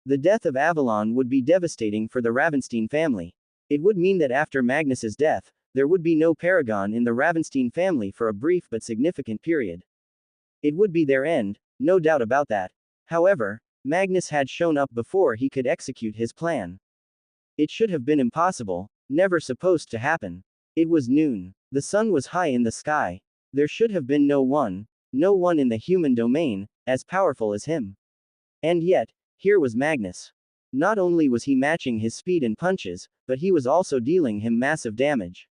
The death of Avalon would be devastating for the Ravenstein family. It would mean that after Magnus's death, there would be no paragon in the Ravenstein family for a brief but significant period. It would be their end, no doubt about that. However, Magnus had shown up before he could execute his plan. It should have been impossible, never supposed to happen. It was noon. The sun was high in the sky. There should have been no one in the human domain, as powerful as him. And yet, here was Magnus. Not only was he matching his speed and punches, but he was also dealing him massive damage.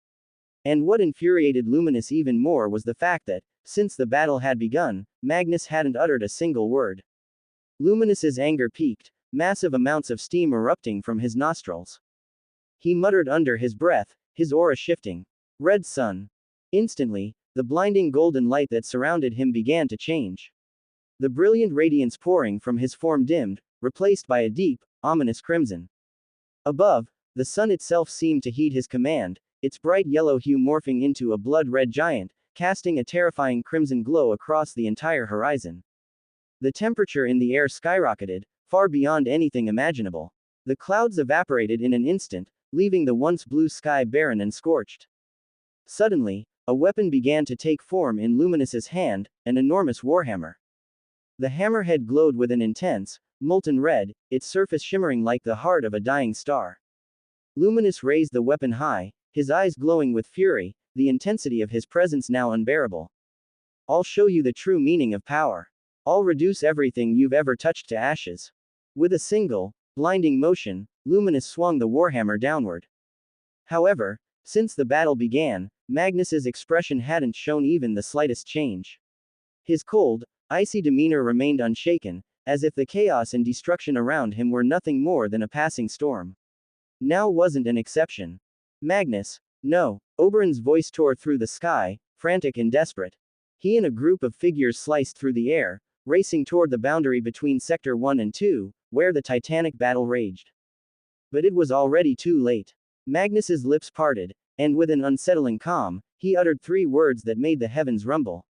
And what infuriated Luminous even more was the fact that, since the battle had begun, Magnus hadn't uttered a single word. Luminous's anger peaked, massive amounts of steam erupting from his nostrils. He muttered under his breath, his aura shifting. "Red sun." Instantly, the blinding golden light that surrounded him began to change. The brilliant radiance pouring from his form dimmed, replaced by a deep, ominous crimson. Above, the sun itself seemed to heed his command, its bright yellow hue morphing into a blood-red giant, casting a terrifying crimson glow across the entire horizon. The temperature in the air skyrocketed, far beyond anything imaginable. The clouds evaporated in an instant, leaving the once blue sky barren and scorched. Suddenly, a weapon began to take form in Luminous's hand, an enormous warhammer. The hammerhead glowed with an intense, molten red, its surface shimmering like the heart of a dying star. Luminous raised the weapon high, his eyes glowing with fury, the intensity of his presence now unbearable. "I'll show you the true meaning of power. I'll reduce everything you've ever touched to ashes." With a single, blinding motion, Luminous swung the warhammer downward. However, since the battle began, Magnus's expression hadn't shown even the slightest change. His cold, icy demeanor remained unshaken, as if the chaos and destruction around him were nothing more than a passing storm. Now wasn't an exception. "Magnus, no." Oberon's voice tore through the sky, frantic and desperate. He and a group of figures sliced through the air, racing toward the boundary between Sector 1 and 2, where the titanic battle raged. But it was already too late. Magnus's lips parted, and with an unsettling calm, he uttered 3 words that made the heavens rumble.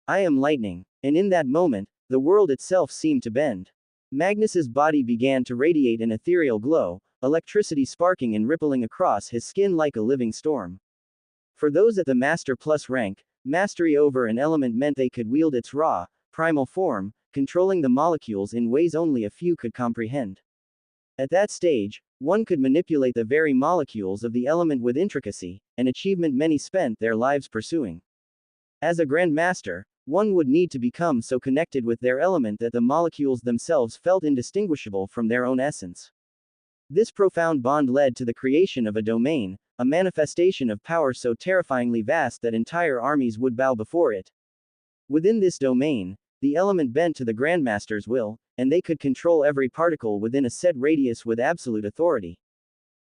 "I am lightning." And in that moment, the world itself seemed to bend. Magnus's body began to radiate an ethereal glow, electricity sparking and rippling across his skin like a living storm. For those at the Master Plus rank, mastery over an element meant they could wield its raw, primal form, controlling the molecules in ways only a few could comprehend. At that stage, one could manipulate the very molecules of the element with intricacy, an achievement many spent their lives pursuing. As a Grand Master, one would need to become so connected with their element that the molecules themselves felt indistinguishable from their own essence. This profound bond led to the creation of a domain, a manifestation of power so terrifyingly vast that entire armies would bow before it. Within this domain, the element bent to the Grandmaster's will, and they could control every particle within a set radius with absolute authority.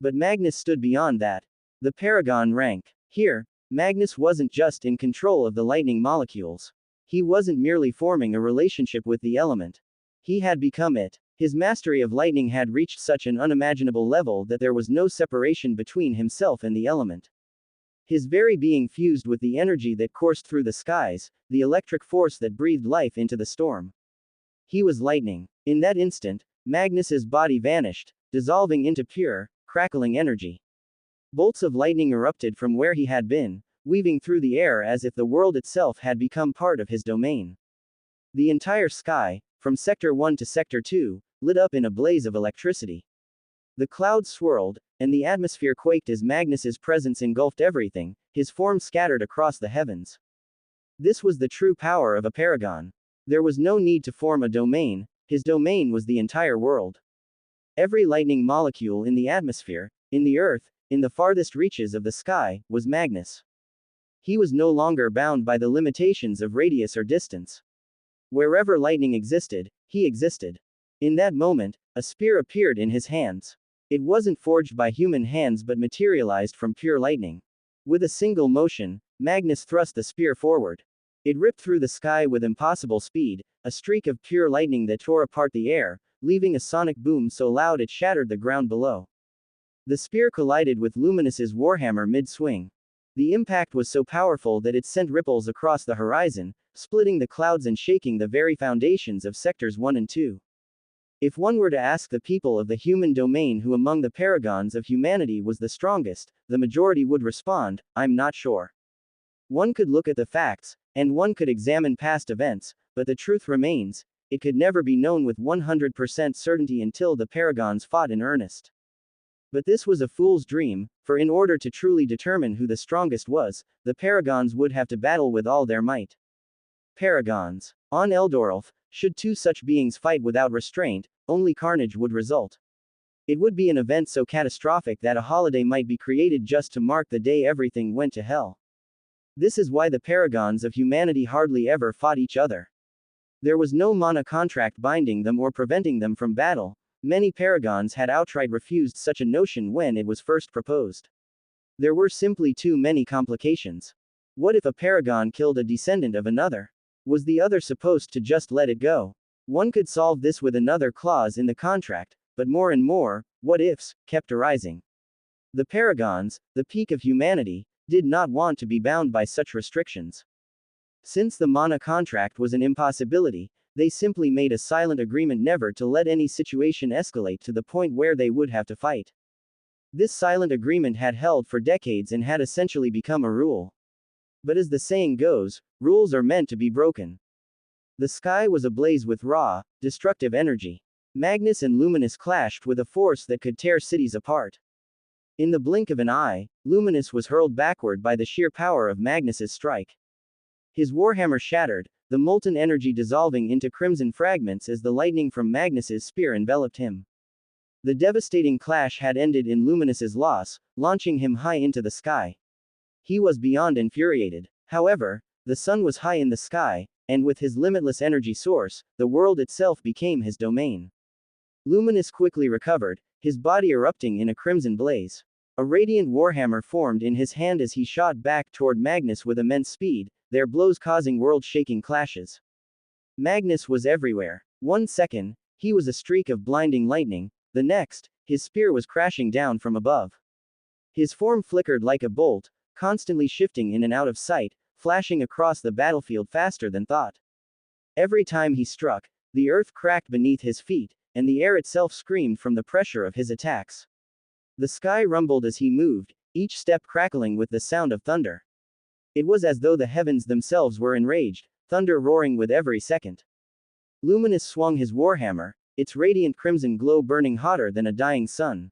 But Magnus stood beyond that. The paragon rank. Here, Magnus wasn't just in control of the lightning molecules. He wasn't merely forming a relationship with the element. He had become it. His mastery of lightning had reached such an unimaginable level that there was no separation between himself and the element. His very being fused with the energy that coursed through the skies, the electric force that breathed life into the storm. He was lightning. In that instant, Magnus's body vanished, dissolving into pure, crackling energy. Bolts of lightning erupted from where he had been, weaving through the air as if the world itself had become part of his domain. The entire sky, from Sector 1 to Sector 2, lit up in a blaze of electricity. The clouds swirled, and the atmosphere quaked as Magnus's presence engulfed everything, his form scattered across the heavens. This was the true power of a paragon. There was no need to form a domain, his domain was the entire world. Every lightning molecule in the atmosphere, in the earth, in the farthest reaches of the sky, was Magnus. He was no longer bound by the limitations of radius or distance. Wherever lightning existed, he existed. In that moment, a spear appeared in his hands. It wasn't forged by human hands but materialized from pure lightning. With a single motion, Magnus thrust the spear forward. It ripped through the sky with impossible speed, a streak of pure lightning that tore apart the air, leaving a sonic boom so loud it shattered the ground below. The spear collided with Luminous's warhammer mid-swing. The impact was so powerful that it sent ripples across the horizon, splitting the clouds and shaking the very foundations of Sectors 1 and 2. If one were to ask the people of the human domain who among the paragons of humanity was the strongest, the majority would respond, "I'm not sure." One could look at the facts, and one could examine past events, but the truth remains, it could never be known with 100% certainty until the paragons fought in earnest. But this was a fool's dream, for in order to truly determine who the strongest was, the paragons would have to battle with all their might. Paragons. On Eldoralf, should two such beings fight without restraint, only carnage would result. It would be an event so catastrophic that a holiday might be created just to mark the day everything went to hell. This is why the paragons of humanity hardly ever fought each other. There was no mana contract binding them or preventing them from battle. Many paragons had outright refused such a notion when it was first proposed. There were simply too many complications. What if a paragon killed a descendant of another? Was the other supposed to just let it go? One could solve this with another clause in the contract, but more and more, what ifs, kept arising. The paragons, the peak of humanity, did not want to be bound by such restrictions. Since the mana contract was an impossibility, they simply made a silent agreement never to let any situation escalate to the point where they would have to fight. This silent agreement had held for decades and had essentially become a rule. But as the saying goes, rules are meant to be broken. The sky was ablaze with raw, destructive energy. Magnus and Luminous clashed with a force that could tear cities apart. In the blink of an eye, Luminous was hurled backward by the sheer power of Magnus's strike. His warhammer shattered, the molten energy dissolving into crimson fragments as the lightning from Magnus's spear enveloped him. The devastating clash had ended in Luminous's loss, launching him high into the sky. He was beyond infuriated. However, the sun was high in the sky, and with his limitless energy source, the world itself became his domain. Luminous quickly recovered, his body erupting in a crimson blaze. A radiant warhammer formed in his hand as he shot back toward Magnus with immense speed, their blows causing world-shaking clashes. Magnus was everywhere. 1 second, he was a streak of blinding lightning, the next, his spear was crashing down from above. His form flickered like a bolt, constantly shifting in and out of sight, flashing across the battlefield faster than thought. Every time he struck, the earth cracked beneath his feet, and the air itself screamed from the pressure of his attacks. The sky rumbled as he moved, each step crackling with the sound of thunder. It was as though the heavens themselves were enraged, thunder roaring with every second. Luminous swung his warhammer, its radiant crimson glow burning hotter than a dying sun.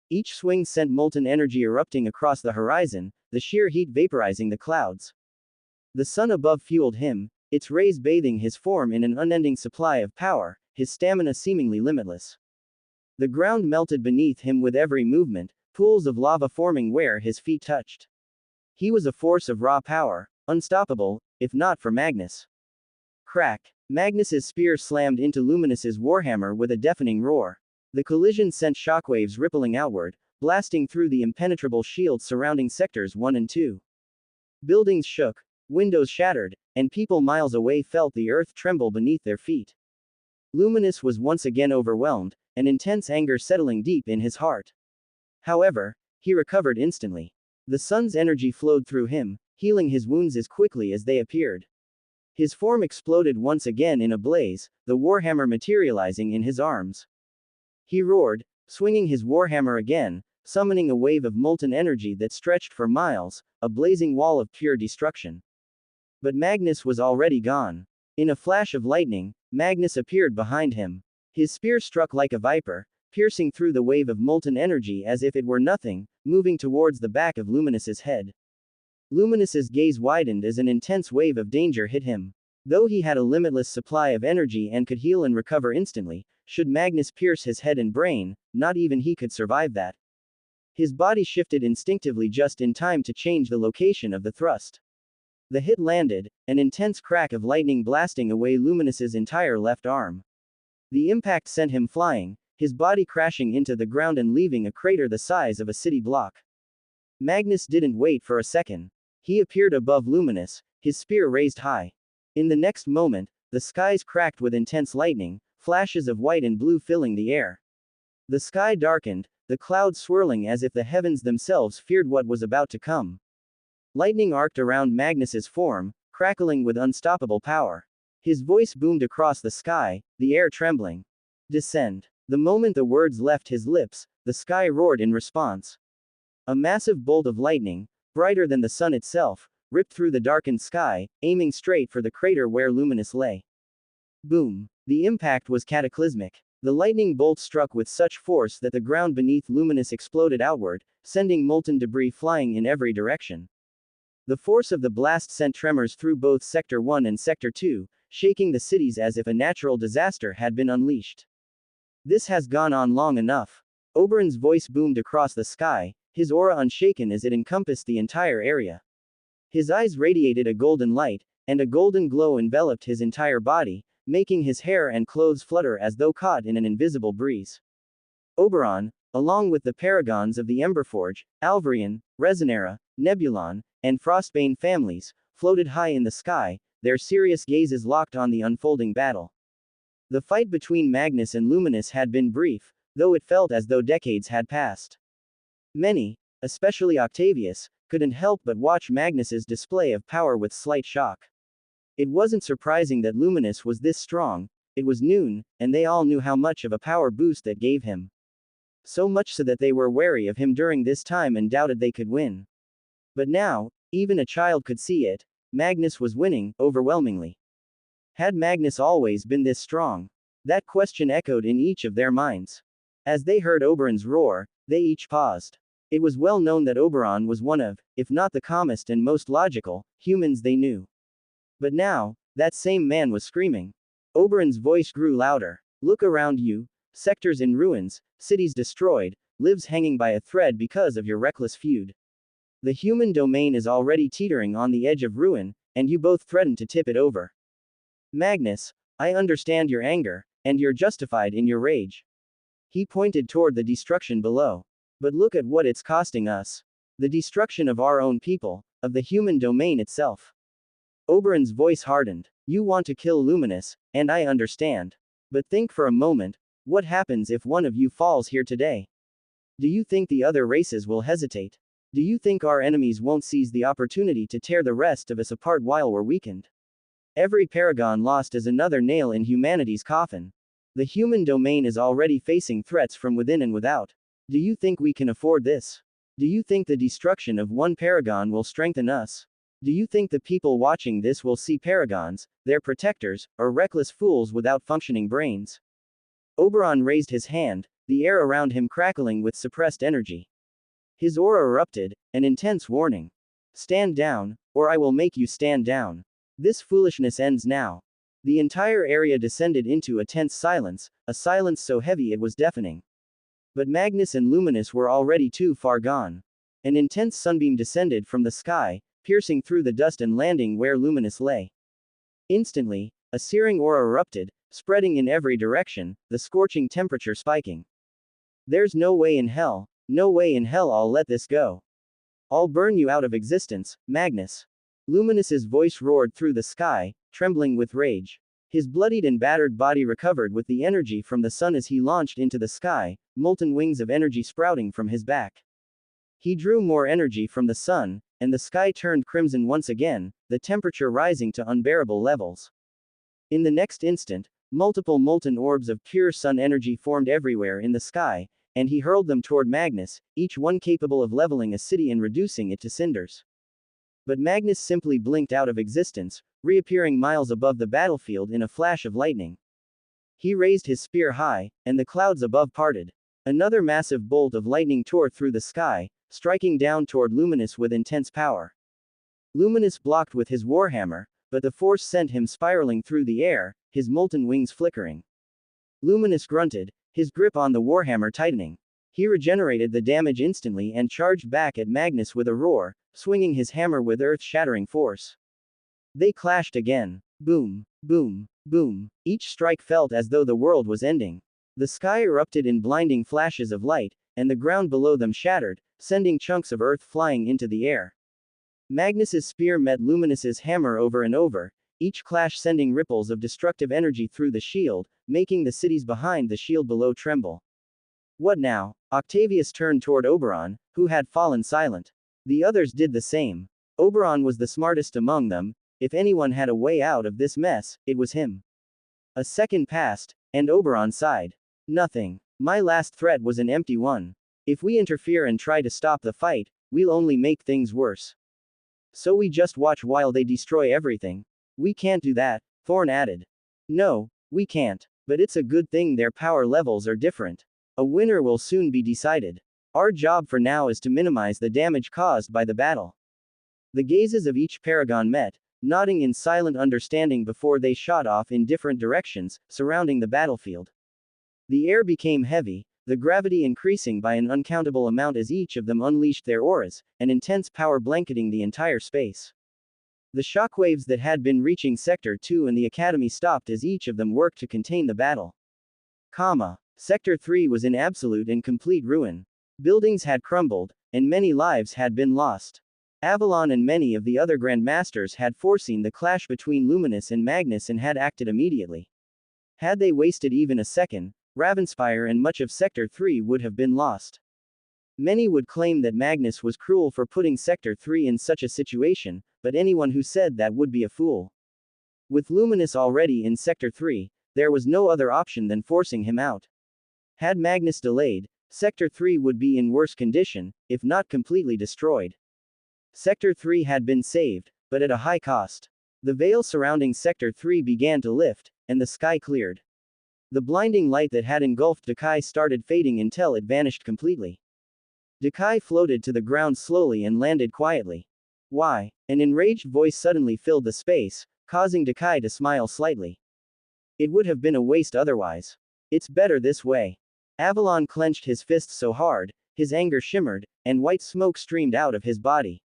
Each swing sent molten energy erupting across the horizon, the sheer heat vaporizing the clouds. The sun above fueled him, its rays bathing his form in an unending supply of power, his stamina seemingly limitless. The ground melted beneath him with every movement, pools of lava forming where his feet touched. He was a force of raw power, unstoppable, if not for Magnus. Crack. Magnus's spear slammed into Luminus's warhammer with a deafening roar. The collision sent shockwaves rippling outward, blasting through the impenetrable shields surrounding sectors 1 and 2. Buildings shook, windows shattered, and people miles away felt the earth tremble beneath their feet. Luminus was once again overwhelmed, an intense anger settling deep in his heart. However, he recovered instantly. The sun's energy flowed through him, healing his wounds as quickly as they appeared. His form exploded once again in a blaze, the warhammer materializing in his arms. He roared, swinging his warhammer again, summoning a wave of molten energy that stretched for miles, a blazing wall of pure destruction. But Magnus was already gone. In a flash of lightning, Magnus appeared behind him. His spear struck like a viper, piercing through the wave of molten energy as if it were nothing, moving towards the back of Luminus's head. Luminus's gaze widened as an intense wave of danger hit him. Though he had a limitless supply of energy and could heal and recover instantly, should Magnus pierce his head and brain, not even he could survive that. His body shifted instinctively just in time to change the location of the thrust. The hit landed, an intense crack of lightning blasting away Luminus's entire left arm. The impact sent him flying, his body crashing into the ground and leaving a crater the size of a city block. Magnus didn't wait for a second. He appeared above Luminus, his spear raised high. In the next moment, the skies cracked with intense lightning, flashes of white and blue filling the air. The sky darkened, the clouds swirling as if the heavens themselves feared what was about to come. Lightning arced around Magnus's form, crackling with unstoppable power. His voice boomed across the sky, the air trembling. Descend. The moment the words left his lips, the sky roared in response. A massive bolt of lightning, brighter than the sun itself, ripped through the darkened sky, aiming straight for the crater where Luminus lay. Boom. The impact was cataclysmic. The lightning bolt struck with such force that the ground beneath Luminus exploded outward, sending molten debris flying in every direction. The force of the blast sent tremors through both Sector 1 and Sector 2, shaking the cities as if a natural disaster had been unleashed. This has gone on long enough. Oberon's voice boomed across the sky, his aura unshaken as it encompassed the entire area. His eyes radiated a golden light, and a golden glow enveloped his entire body, making his hair and clothes flutter as though caught in an invisible breeze. Oberon, along with the paragons of the Emberforge, Alvarian, Resonera, Nebulon, and Frostbane families, floated high in the sky, their serious gazes locked on the unfolding battle. The fight between Magnus and Luminus had been brief, though it felt as though decades had passed. Many, especially Octavius, couldn't help but watch Magnus's display of power with slight shock. It wasn't surprising that Luminus was this strong. It was noon, and they all knew how much of a power boost that gave him. So much so that they were wary of him during this time and doubted they could win. But now, even a child could see it. Magnus was winning, overwhelmingly. Had Magnus always been this strong? That question echoed in each of their minds. As they heard Oberon's roar, they each paused. It was well known that Oberon was one of, if not the calmest and most logical, humans they knew. But now, that same man was screaming. Oberon's voice grew louder. Look around you, sectors in ruins, cities destroyed, lives hanging by a thread because of your reckless feud. The human domain is already teetering on the edge of ruin, and you both threaten to tip it over. Magnus, I understand your anger, and you're justified in your rage. He pointed toward the destruction below. But look at what it's costing us. The destruction of our own people, of the human domain itself. Oberon's voice hardened. You want to kill Luminus, and I understand. But think for a moment, what happens if one of you falls here today? Do you think the other races will hesitate? Do you think our enemies won't seize the opportunity to tear the rest of us apart while we're weakened? Every paragon lost is another nail in humanity's coffin. The human domain is already facing threats from within and without. Do you think we can afford this? Do you think the destruction of one paragon will strengthen us? Do you think the people watching this will see paragons, their protectors, or reckless fools without functioning brains? Oberon raised his hand, the air around him crackling with suppressed energy. His aura erupted, an intense warning. Stand down, or I will make you stand down. This foolishness ends now. The entire area descended into a tense silence, a silence so heavy it was deafening. But Magnus and Luminous were already too far gone. An intense sunbeam descended from the sky, piercing through the dust and landing where Luminous lay. Instantly, a searing aura erupted, spreading in every direction, the scorching temperature spiking. There's no way in hell, no way in hell I'll let this go. I'll burn you out of existence, Magnus. Luminous's voice roared through the sky, trembling with rage. His bloodied and battered body recovered with the energy from the sun as he launched into the sky, molten wings of energy sprouting from his back. He drew more energy from the sun, and the sky turned crimson once again, the temperature rising to unbearable levels. In the next instant, multiple molten orbs of pure sun energy formed everywhere in the sky, and he hurled them toward Magnus, each one capable of leveling a city and reducing it to cinders. But Magnus simply blinked out of existence, reappearing miles above the battlefield in a flash of lightning. He raised his spear high, and the clouds above parted. Another massive bolt of lightning tore through the sky, striking down toward Luminous with intense power. Luminous blocked with his warhammer, but the force sent him spiraling through the air, his molten wings flickering. Luminous grunted, his grip on the warhammer tightening. He regenerated the damage instantly and charged back at Magnus with a roar, swinging his hammer with earth-shattering force. They clashed again. Boom, boom, boom. Each strike felt as though the world was ending. The sky erupted in blinding flashes of light, and the ground below them shattered, sending chunks of earth flying into the air. Magnus's spear met Luminous's hammer over and over, each clash sending ripples of destructive energy through the shield, making the cities behind the shield below tremble. What now? Octavius turned toward Oberon, who had fallen silent. The others did the same. Oberon was the smartest among them. If anyone had a way out of this mess, it was him. A second passed, and Oberon sighed. Nothing. My last threat was an empty one. If we interfere and try to stop the fight, we'll only make things worse. So we just watch while they destroy everything. We can't do that, Thorn added. No, we can't. But it's a good thing their power levels are different. A winner will soon be decided. Our job for now is to minimize the damage caused by the battle. The gazes of each paragon met, nodding in silent understanding before they shot off in different directions, surrounding the battlefield. The air became heavy, the gravity increasing by an uncountable amount as each of them unleashed their auras, an intense power blanketing the entire space. The shockwaves that had been reaching Sector 2 and the Academy stopped as each of them worked to contain the battle. Sector 3 was in absolute and complete ruin. Buildings had crumbled, and many lives had been lost. Avalon and many of the other Grandmasters had foreseen the clash between Luminous and Magnus and had acted immediately. Had they wasted even a second, Ravenspire and much of Sector 3 would have been lost. Many would claim that Magnus was cruel for putting Sector 3 in such a situation, but anyone who said that would be a fool. With Luminous already in Sector 3, there was no other option than forcing him out. Had Magnus delayed, Sector 3 would be in worse condition, if not completely destroyed. Sector 3 had been saved, but at a high cost. The veil surrounding Sector 3 began to lift, and the sky cleared. The blinding light that had engulfed Dakai started fading until it vanished completely. Dakai floated to the ground slowly and landed quietly. Why? An enraged voice suddenly filled the space, causing Dakai to smile slightly. It would have been a waste otherwise. It's better this way. Avalon clenched his fists so hard, his anger shimmered, and white smoke streamed out of his body.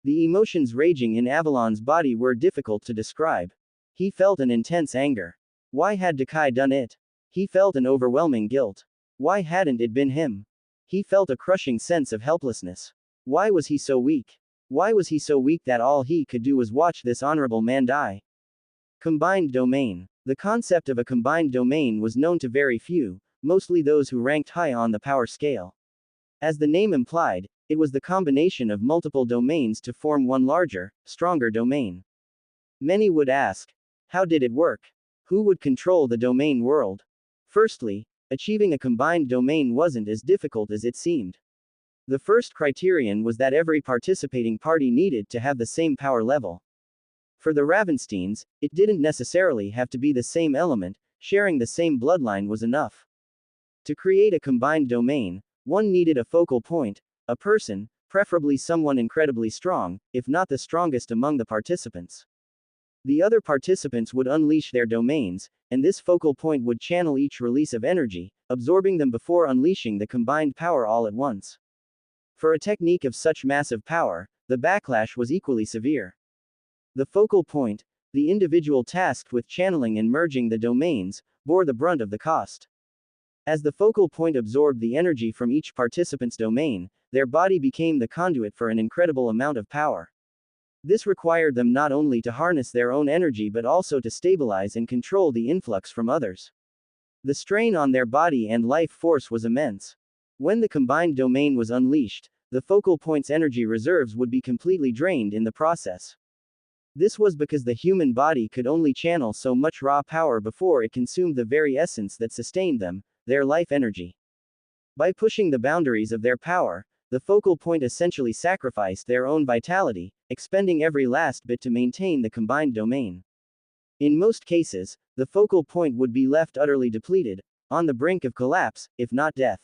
The emotions raging in Avalon's body were difficult to describe. He felt an intense anger. Why had Dakai done it? He felt an overwhelming guilt. Why hadn't it been him? He felt a crushing sense of helplessness. Why was he so weak? Why was he so weak that all he could do was watch this honorable man die? Combined domain. The concept of a combined domain was known to very few, mostly those who ranked high on the power scale. As the name implied, it was the combination of multiple domains to form one larger, stronger domain. Many would ask, how did it work? Who would control the domain world? Firstly, achieving a combined domain wasn't as difficult as it seemed. The first criterion was that every participating party needed to have the same power level. For the Ravensteins, it didn't necessarily have to be the same element, sharing the same bloodline was enough. To create a combined domain, one needed a focal point, a person, preferably someone incredibly strong, if not the strongest among the participants. The other participants would unleash their domains, and this focal point would channel each release of energy, absorbing them before unleashing the combined power all at once. For a technique of such massive power, the backlash was equally severe. The focal point, the individual tasked with channeling and merging the domains, bore the brunt of the cost. As the focal point absorbed the energy from each participant's domain, their body became the conduit for an incredible amount of power. This required them not only to harness their own energy but also to stabilize and control the influx from others. The strain on their body and life force was immense. When the combined domain was unleashed, the focal point's energy reserves would be completely drained in the process. This was because the human body could only channel so much raw power before it consumed the very essence that sustained them, their life energy. By pushing the boundaries of their power, the focal point essentially sacrificed their own vitality, expending every last bit to maintain the combined domain. In most cases, the focal point would be left utterly depleted, on the brink of collapse, if not death.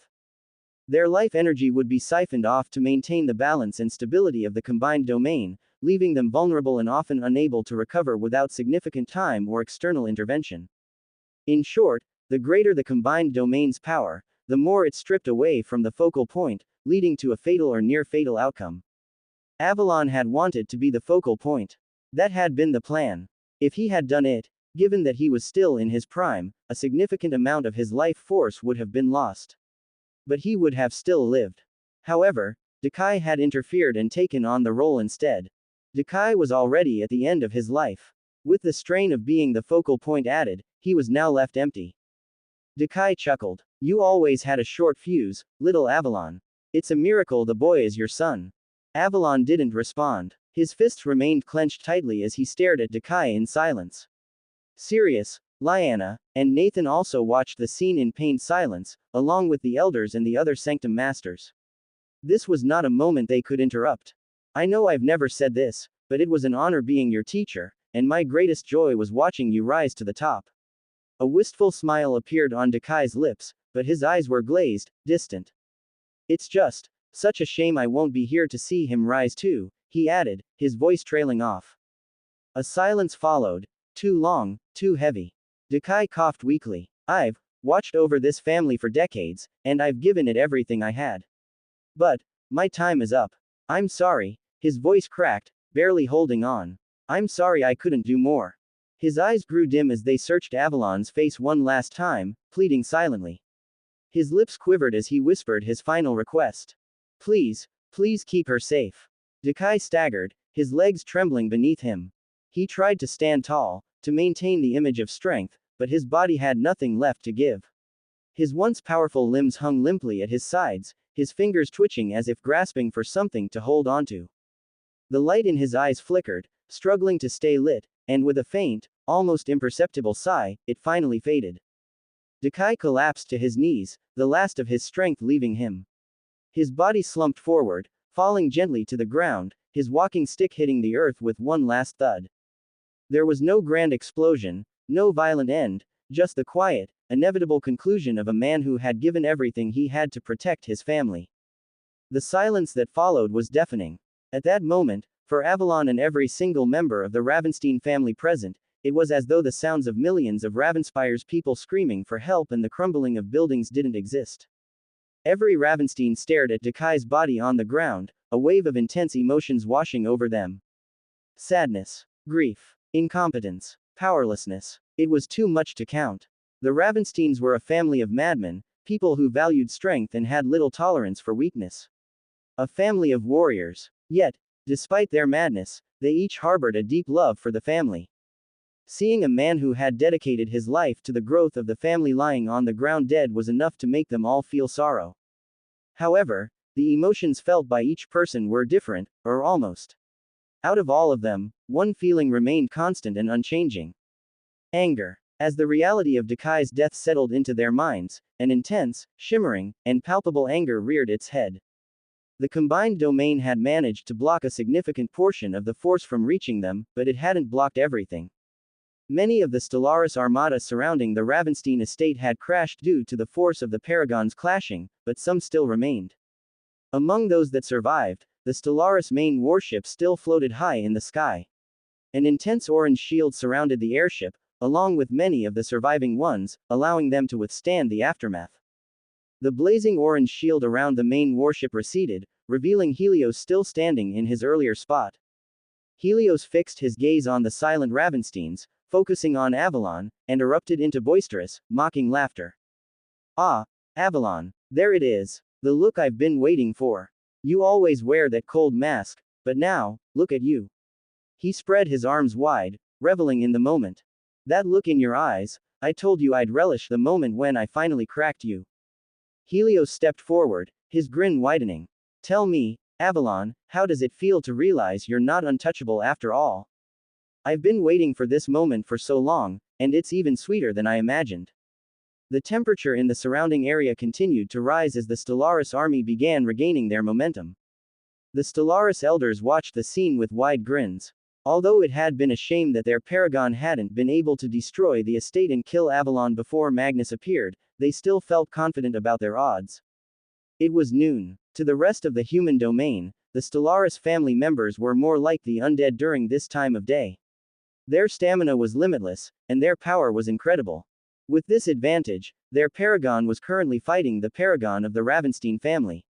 Their life energy would be siphoned off to maintain the balance and stability of the combined domain, leaving them vulnerable and often unable to recover without significant time or external intervention. In short, the greater the combined domain's power, the more it stripped away from the focal point, leading to a fatal or near-fatal outcome. Avalon had wanted to be the focal point. That had been the plan. If he had done it, given that he was still in his prime, a significant amount of his life force would have been lost. But he would have still lived. However, Atticus had interfered and taken on the role instead. Atticus was already at the end of his life. With the strain of being the focal point added, he was now left empty. Atticus chuckled. You always had a short fuse, little Avalon. It's a miracle the boy is your son. Avalon didn't respond. His fists remained clenched tightly as he stared at Atticus in silence. Sirius, Lyanna, and Nathan also watched the scene in pained silence, along with the elders and the other Sanctum Masters. This was not a moment they could interrupt. I know I've never said this, but it was an honor being your teacher, and my greatest joy was watching you rise to the top. A wistful smile appeared on Atticus's lips, but his eyes were glazed, distant. It's just such a shame I won't be here to see him rise too, he added, his voice trailing off. A silence followed, too long, too heavy. Atticus coughed weakly. I've watched over this family for decades, and I've given it everything I had. But my time is up. I'm sorry, his voice cracked, barely holding on. I'm sorry I couldn't do more. His eyes grew dim as they searched Avalon's face one last time, pleading silently. His lips quivered as he whispered his final request. Please, please keep her safe. Atticus staggered, his legs trembling beneath him. He tried to stand tall, to maintain the image of strength, but his body had nothing left to give. His once powerful limbs hung limply at his sides, his fingers twitching as if grasping for something to hold onto. The light in his eyes flickered, struggling to stay lit, and with a faint, almost imperceptible sigh, it finally faded. Atticus collapsed to his knees, the last of his strength leaving him. His body slumped forward, falling gently to the ground, his walking stick hitting the earth with one last thud. There was no grand explosion, no violent end, just the quiet, inevitable conclusion of a man who had given everything he had to protect his family. The silence that followed was deafening. At that moment, for Avalon and every single member of the Ravenstein family present, it was as though the sounds of millions of Ravenspire's people screaming for help and the crumbling of buildings didn't exist. Every Ravenstein stared at Atticus's body on the ground, a wave of intense emotions washing over them. Sadness, grief, incompetence, powerlessness. It was too much to count. The Ravensteins were a family of madmen, people who valued strength and had little tolerance for weakness. A family of warriors. Yet, despite their madness, they each harbored a deep love for the family. Seeing a man who had dedicated his life to the growth of the family lying on the ground dead was enough to make them all feel sorrow. However, the emotions felt by each person were different, or almost. Out of all of them, one feeling remained constant and unchanging. Anger. As the reality of Atticus's death settled into their minds, an intense, shimmering, and palpable anger reared its head. The combined domain had managed to block a significant portion of the force from reaching them, but it hadn't blocked everything. Many of the Stellaris armada surrounding the Ravenstein estate had crashed due to the force of the Paragons clashing, but some still remained. Among those that survived, the Stellaris main warship still floated high in the sky. An intense orange shield surrounded the airship, along with many of the surviving ones, allowing them to withstand the aftermath. The blazing orange shield around the main warship receded, revealing Helios still standing in his earlier spot. Helios fixed his gaze on the silent Ravensteins, focusing on Avalon, and erupted into boisterous, mocking laughter. Ah, Avalon, there it is. The look I've been waiting for. You always wear that cold mask, but now, look at you. He spread his arms wide, reveling in the moment. That look in your eyes, I told you I'd relish the moment when I finally cracked you. Helios stepped forward, his grin widening. Tell me, Avalon, how does it feel to realize you're not untouchable after all? I've been waiting for this moment for so long, and it's even sweeter than I imagined. The temperature in the surrounding area continued to rise as the Stellaris army began regaining their momentum. The Stellaris elders watched the scene with wide grins. Although it had been a shame that their paragon hadn't been able to destroy the estate and kill Avalon before Magnus appeared, they still felt confident about their odds. It was noon. To the rest of the human domain, the Stellaris family members were more like the undead during this time of day. Their stamina was limitless, and their power was incredible. With this advantage, their paragon was currently fighting the paragon of the Ravenstein family.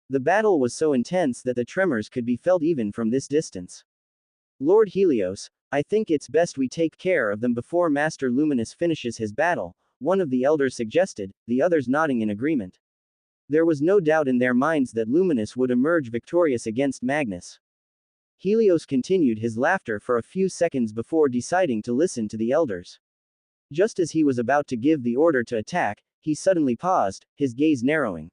The battle was so intense that the tremors could be felt even from this distance. Lord Helios, I think it's best we take care of them before Master Luminous finishes his battle, one of the elders suggested, the others nodding in agreement. There was no doubt in their minds that Luminous would emerge victorious against Magnus. Helios continued his laughter for a few seconds before deciding to listen to the elders. Just as he was about to give the order to attack, he suddenly paused, his gaze narrowing.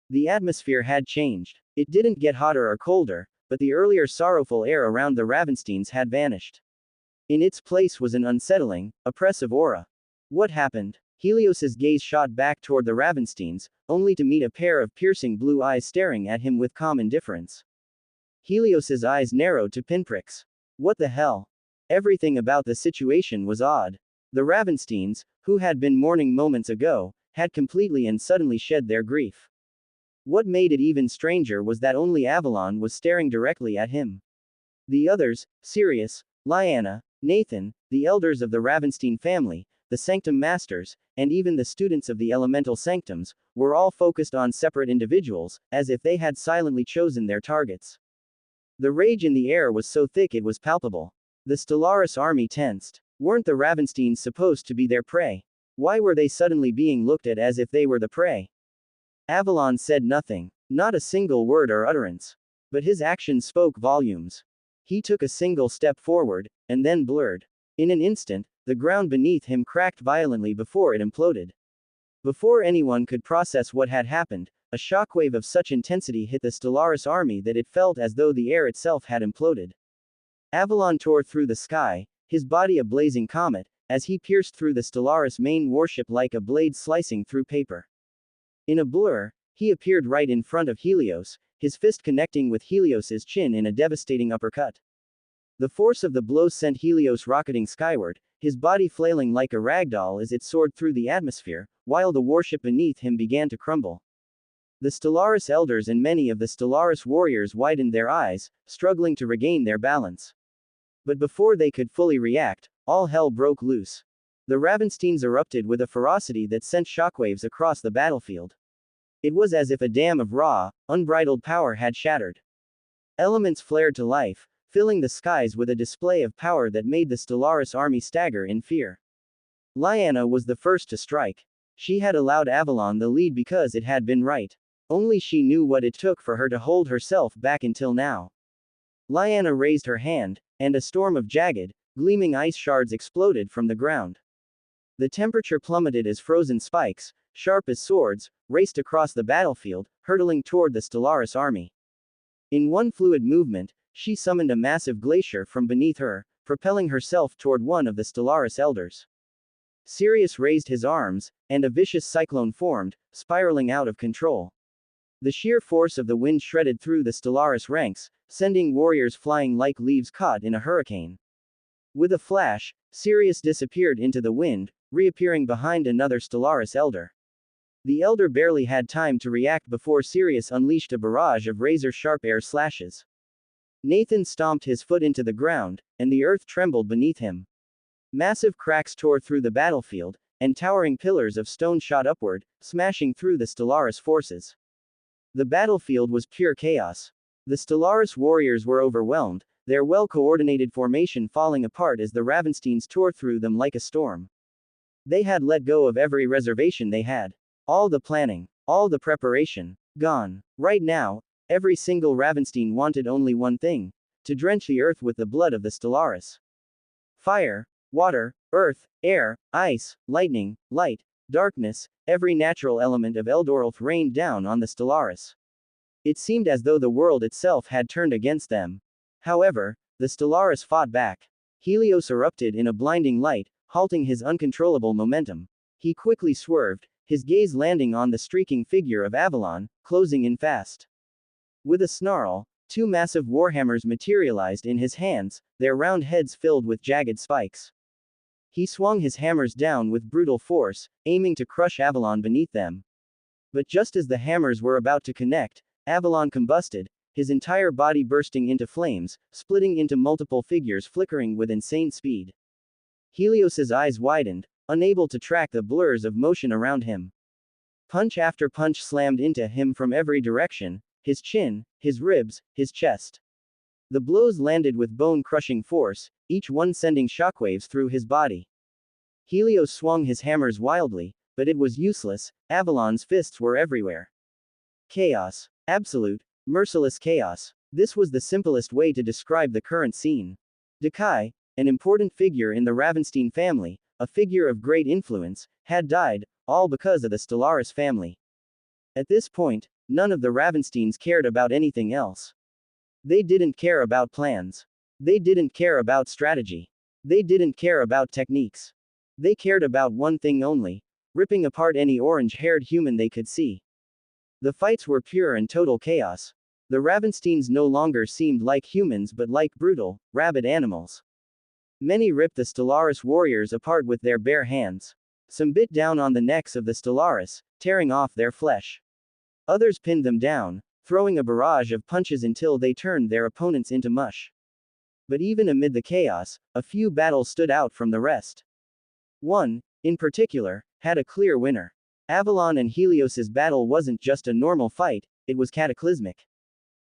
The atmosphere had changed. It didn't get hotter or colder, but the earlier sorrowful air around the Ravensteins had vanished. In its place was an unsettling, oppressive aura. What happened? Helios's gaze shot back toward the Ravensteins, only to meet a pair of piercing blue eyes staring at him with calm indifference. Helios's eyes narrowed to pinpricks. What the hell? Everything about the situation was odd. The Ravensteins, who had been mourning moments ago, had completely and suddenly shed their grief. What made it even stranger was that only Avalon was staring directly at him. The others, Sirius, Lyanna, Nathan, the elders of the Ravenstein family, the Sanctum Masters, and even the students of the Elemental Sanctums, were all focused on separate individuals, as if they had silently chosen their targets. The rage in the air was so thick it was palpable. The Stellaris army tensed. Weren't the Ravensteins supposed to be their prey? Why were they suddenly being looked at as if they were the prey? Avalon said nothing, not a single word or utterance. But his actions spoke volumes. He took a single step forward, and then blurred. In an instant, the ground beneath him cracked violently before it imploded. Before anyone could process what had happened, a shockwave of such intensity hit the Stellaris army that it felt as though the air itself had imploded. Avalon tore through the sky, his body a blazing comet, as he pierced through the Stellaris main warship like a blade slicing through paper. In a blur, he appeared right in front of Helios, his fist connecting with Helios's chin in a devastating uppercut. The force of the blow sent Helios rocketing skyward, his body flailing like a ragdoll as it soared through the atmosphere, while the warship beneath him began to crumble. The Stellaris elders and many of the Stellaris warriors widened their eyes, struggling to regain their balance. But before they could fully react, all hell broke loose. The Ravensteins erupted with a ferocity that sent shockwaves across the battlefield. It was as if a dam of raw, unbridled power had shattered. Elements flared to life, filling the skies with a display of power that made the Stellaris army stagger in fear. Lyanna was the first to strike. She had allowed Avalon the lead because it had been right. Only she knew what it took for her to hold herself back until now. Lyanna raised her hand, and a storm of jagged, gleaming ice shards exploded from the ground. The temperature plummeted as frozen spikes, sharp as swords, raced across the battlefield, hurtling toward the Stellaris army. In one fluid movement, she summoned a massive glacier from beneath her, propelling herself toward one of the Stellaris elders. Sirius raised his arms, and a vicious cyclone formed, spiraling out of control. The sheer force of the wind shredded through the Stellaris ranks, sending warriors flying like leaves caught in a hurricane. With a flash, Sirius disappeared into the wind, reappearing behind another Stellaris elder. The elder barely had time to react before Sirius unleashed a barrage of razor-sharp air slashes. Nathan stomped his foot into the ground, and the earth trembled beneath him. Massive cracks tore through the battlefield, and towering pillars of stone shot upward, smashing through the Stellaris forces. The battlefield was pure chaos. The Stellaris warriors were overwhelmed, their well-coordinated formation falling apart as the Ravensteins tore through them like a storm. They had let go of every reservation they had. All the planning, all the preparation, gone. Right now, every single Ravenstein wanted only one thing: to drench the earth with the blood of the Stellaris. Fire, water, earth, air, ice, lightning, light, darkness, every natural element of Eldoralf rained down on the Stellaris. It seemed as though the world itself had turned against them. However, the Stellaris fought back. Helios erupted in a blinding light, halting his uncontrollable momentum. He quickly swerved, his gaze landing on the streaking figure of Avalon, closing in fast. With a snarl, two massive warhammers materialized in his hands, their round heads filled with jagged spikes. He swung his hammers down with brutal force, aiming to crush Avalon beneath them. But just as the hammers were about to connect, Avalon combusted, his entire body bursting into flames, splitting into multiple figures flickering with insane speed. Helios's eyes widened, unable to track the blurs of motion around him. Punch after punch slammed into him from every direction, his chin, his ribs, his chest. The blows landed with bone-crushing force, each one sending shockwaves through his body. Helios swung his hammers wildly, but it was useless. Avalon's fists were everywhere. Chaos. Absolute, merciless chaos. This was the simplest way to describe the current scene. Dakai, an important figure in the Ravenstein family, a figure of great influence, had died, all because of the Stellaris family. At this point, none of the Ravensteins cared about anything else. They didn't care about plans. They didn't care about strategy. They didn't care about techniques. They cared about one thing only: ripping apart any orange-haired human they could see. The fights were pure and total chaos. The Ravensteins no longer seemed like humans but like brutal, rabid animals. Many ripped the Stellaris warriors apart with their bare hands. Some bit down on the necks of the Stellaris, tearing off their flesh. Others pinned them down, throwing a barrage of punches until they turned their opponents into mush. But even amid the chaos, a few battles stood out from the rest. One, in particular, had a clear winner. Avalon and Helios's battle wasn't just a normal fight, it was cataclysmic.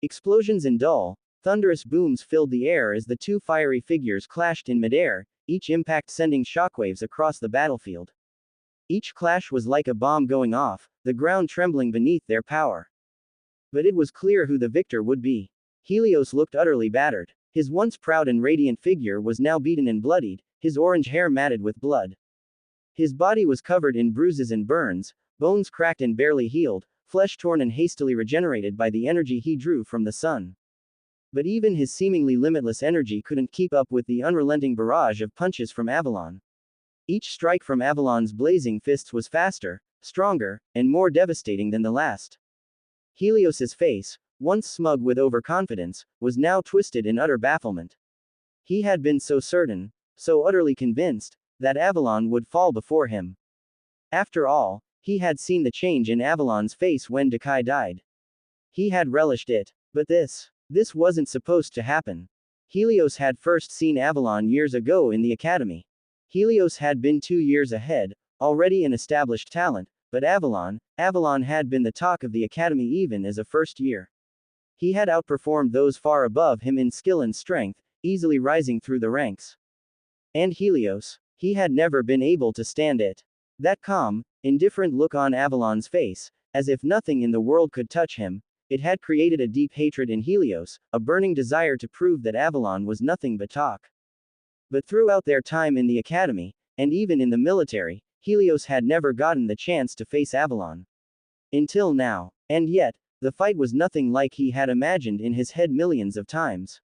Explosions and dull, thunderous booms filled the air as the two fiery figures clashed in midair, each impact sending shockwaves across the battlefield. Each clash was like a bomb going off, the ground trembling beneath their power. But it was clear who the victor would be. Helios looked utterly battered. His once proud and radiant figure was now beaten and bloodied, his orange hair matted with blood. His body was covered in bruises and burns, bones cracked and barely healed, flesh torn and hastily regenerated by the energy he drew from the sun. But even his seemingly limitless energy couldn't keep up with the unrelenting barrage of punches from Avalon. Each strike from Avalon's blazing fists was faster, stronger, and more devastating than the last. Helios's face, once smug with overconfidence, was now twisted in utter bafflement. He had been so certain, so utterly convinced, that Avalon would fall before him. After all, he had seen the change in Avalon's face when Dakai died. He had relished it. But this wasn't supposed to happen. Helios had first seen Avalon years ago in the academy. Helios had been 2 years ahead, already an established talent, but Avalon had been the talk of the academy even as a first year. He had outperformed those far above him in skill and strength, easily rising through the ranks. And Helios, he had never been able to stand it. That calm, indifferent look on Avalon's face, as if nothing in the world could touch him, it had created a deep hatred in Helios, a burning desire to prove that Avalon was nothing but talk. But throughout their time in the academy, and even in the military, Helios had never gotten the chance to face Avalon. Until now. And yet, the fight was nothing like he had imagined in his head millions of times.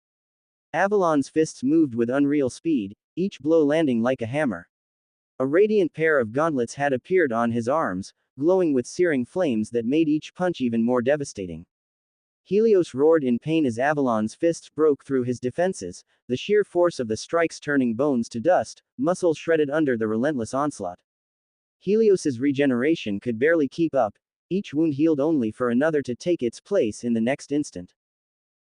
Avalon's fists moved with unreal speed, each blow landing like a hammer. A radiant pair of gauntlets had appeared on his arms, glowing with searing flames that made each punch even more devastating. Helios roared in pain as Avalon's fists broke through his defenses, the sheer force of the strikes turning bones to dust, muscles shredded under the relentless onslaught. Helios's regeneration could barely keep up, each wound healed only for another to take its place in the next instant.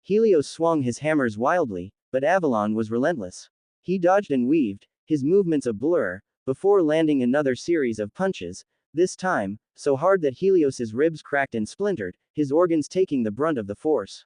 Helios swung his hammers wildly, but Avalon was relentless. He dodged and weaved, his movements a blur, before landing another series of punches, this time, so hard that Helios's ribs cracked and splintered, his organs taking the brunt of the force.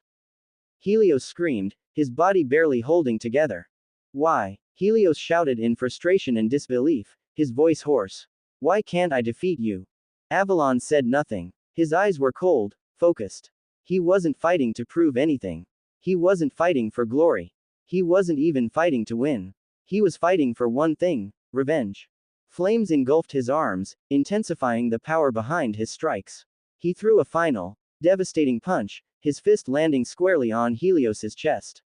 Helios screamed, his body barely holding together. Why? Helios shouted in frustration and disbelief, his voice hoarse. Why can't I defeat you? Avalon said nothing. His eyes were cold, focused. He wasn't fighting to prove anything. He wasn't fighting for glory. He wasn't even fighting to win. He was fighting for one thing: revenge. Flames engulfed his arms, intensifying the power behind his strikes. He threw a final, devastating punch, his fist landing squarely on Helios's chest.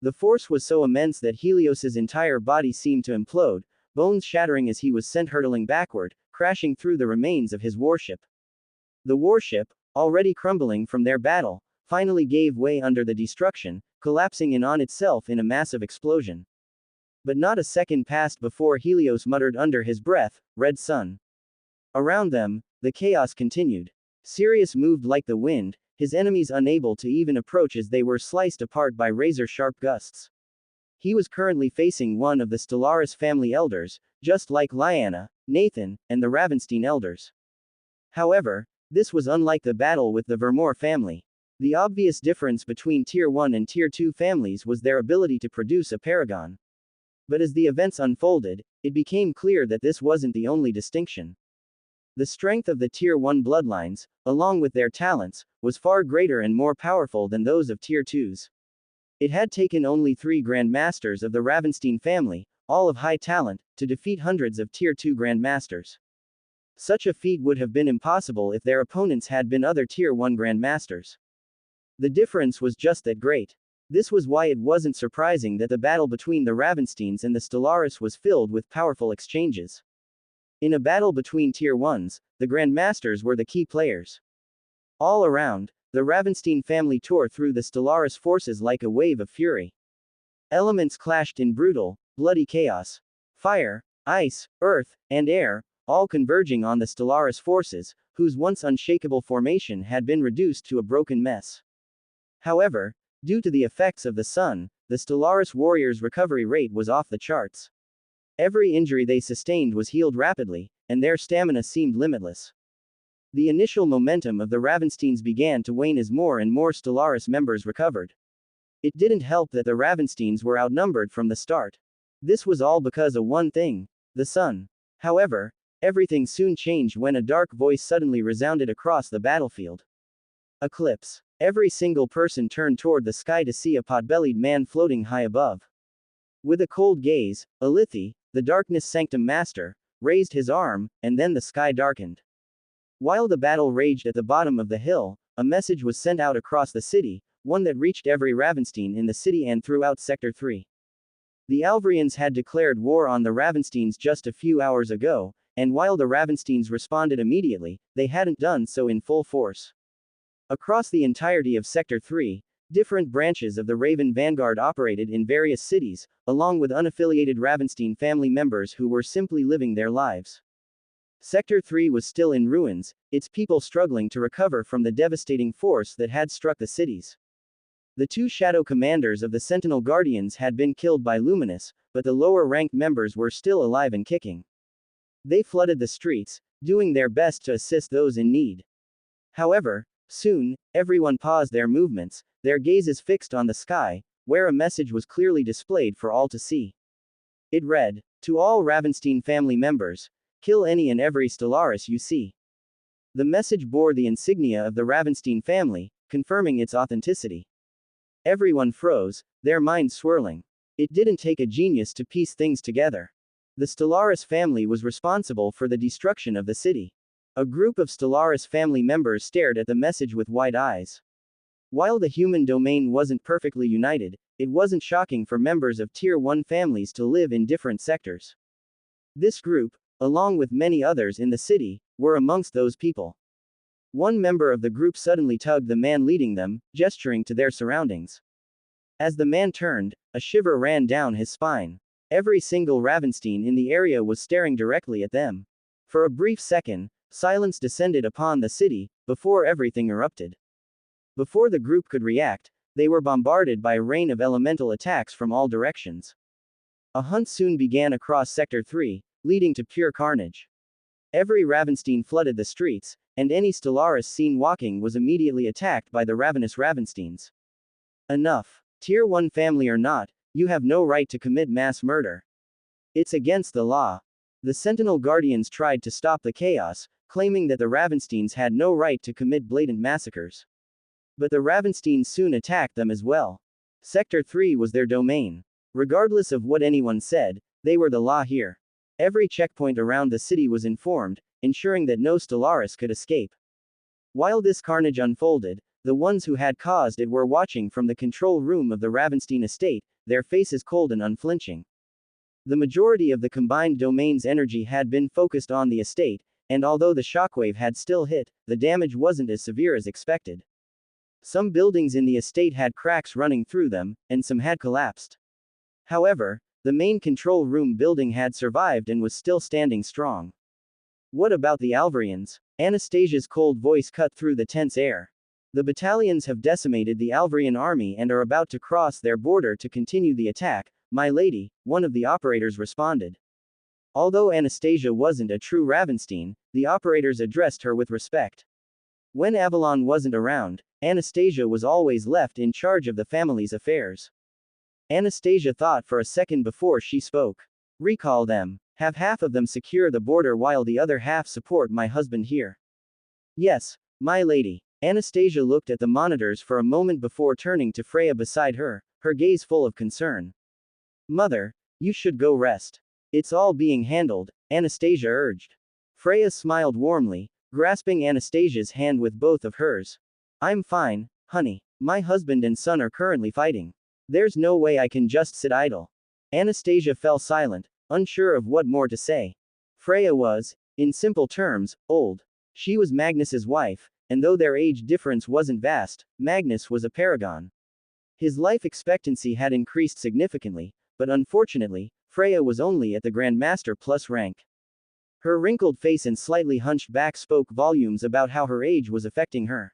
The force was so immense that Helios's entire body seemed to implode, bones shattering as he was sent hurtling backward, crashing through the remains of his warship. The warship, already crumbling from their battle, finally gave way under the destruction, collapsing in on itself in a massive explosion. But not a second passed before Helios muttered under his breath, "Red Sun." Around them, the chaos continued. Sirius moved like the wind, his enemies unable to even approach as they were sliced apart by razor-sharp gusts. He was currently facing one of the Stellaris family elders, just like Lyanna, Nathan, and the Ravenstein elders. However, this was unlike the battle with the Vermore family. The obvious difference between Tier 1 and Tier 2 families was their ability to produce a paragon. But as the events unfolded, it became clear that this wasn't the only distinction. The strength of the Tier 1 bloodlines, along with their talents, was far greater and more powerful than those of Tier 2s. It had taken only 3 Grandmasters of the Ravenstein family, all of high talent, to defeat hundreds of Tier 2 Grandmasters. Such a feat would have been impossible if their opponents had been other Tier 1 Grandmasters. The difference was just that great. This was why it wasn't surprising that the battle between the Ravensteins and the Stellaris was filled with powerful exchanges. In a battle between Tier 1s, the Grandmasters were the key players. All around, the Ravenstein family tore through the Stellaris forces like a wave of fury. Elements clashed in brutal, bloody chaos. Fire, ice, earth, and air, all converging on the Stellaris forces, whose once unshakable formation had been reduced to a broken mess. However, due to the effects of the sun, the Stellaris warriors' recovery rate was off the charts. Every injury they sustained was healed rapidly, and their stamina seemed limitless. The initial momentum of the Ravensteins began to wane as more and more Stellaris members recovered. It didn't help that the Ravensteins were outnumbered from the start. This was all because of one thing: the sun. However, everything soon changed when a dark voice suddenly resounded across the battlefield. Eclipse. Every single person turned toward the sky to see a pot-bellied man floating high above. With a cold gaze, Alethi, the Darkness Sanctum Master, raised his arm, and then the sky darkened. While the battle raged at the bottom of the hill, a message was sent out across the city, one that reached every Ravenstein in the city and throughout Sector 3. The Alvrians had declared war on the Ravensteins just a few hours ago, and while the Ravensteins responded immediately, they hadn't done so in full force. Across the entirety of Sector 3, different branches of the Raven Vanguard operated in various cities, along with unaffiliated Ravenstein family members who were simply living their lives. Sector 3 was still in ruins, its people struggling to recover from the devastating force that had struck the cities. The 2 shadow commanders of the Sentinel Guardians had been killed by Luminous, but the lower-ranked members were still alive and kicking. They flooded the streets, doing their best to assist those in need. However, soon, everyone paused their movements, their gazes fixed on the sky, where a message was clearly displayed for all to see. It read, "To all Ravenstein family members, kill any and every Stellaris you see." The message bore the insignia of the Ravenstein family, confirming its authenticity. Everyone froze, their minds swirling. It didn't take a genius to piece things together. The Stellaris family was responsible for the destruction of the city. A group of Stellaris family members stared at the message with wide eyes. While the human domain wasn't perfectly united, it wasn't shocking for members of Tier 1 families to live in different sectors. This group, along with many others in the city, were amongst those people. One member of the group suddenly tugged the man leading them, gesturing to their surroundings. As the man turned, a shiver ran down his spine. Every single Ravenstein in the area was staring directly at them. For a brief second, silence descended upon the city, before everything erupted. Before the group could react, they were bombarded by a rain of elemental attacks from all directions. A hunt soon began across Sector 3, leading to pure carnage. Every Ravenstein flooded the streets, and any Stellaris seen walking was immediately attacked by the ravenous Ravensteins. Enough. Tier 1 family or not, you have no right to commit mass murder. It's against the law. The Sentinel Guardians tried to stop the chaos, claiming that the Ravensteins had no right to commit blatant massacres. But the Ravensteins soon attacked them as well. Sector 3 was their domain. Regardless of what anyone said, they were the law here. Every checkpoint around the city was informed, ensuring that no Stellaris could escape. While this carnage unfolded, the ones who had caused it were watching from the control room of the Ravenstein estate, their faces cold and unflinching. The majority of the combined domain's energy had been focused on the estate, and although the shockwave had still hit, the damage wasn't as severe as expected. Some buildings in the estate had cracks running through them, and some had collapsed. However, the main control room building had survived and was still standing strong. What about the Alvarians? Anastasia's cold voice cut through the tense air. The battalions have decimated the Alvarian army and are about to cross their border to continue the attack, my lady, one of the operators responded. Although Anastasia wasn't a true Ravenstein, the operators addressed her with respect. When Avalon wasn't around, Anastasia was always left in charge of the family's affairs. Anastasia thought for a second before she spoke. Recall them. Have half of them secure the border while the other half support my husband here. Yes, my lady. Anastasia looked at the monitors for a moment before turning to Freya beside her, her gaze full of concern. Mother, you should go rest. It's all being handled, Anastasia urged. Freya smiled warmly, grasping Anastasia's hand with both of hers. I'm fine, honey. My husband and son are currently fighting. There's no way I can just sit idle. Anastasia fell silent, unsure of what more to say. Freya was, in simple terms, old. She was Magnus's wife, and though their age difference wasn't vast, Magnus was a paragon. His life expectancy had increased significantly, but unfortunately, Freya was only at the Grandmaster Plus rank. Her wrinkled face and slightly hunched back spoke volumes about how her age was affecting her.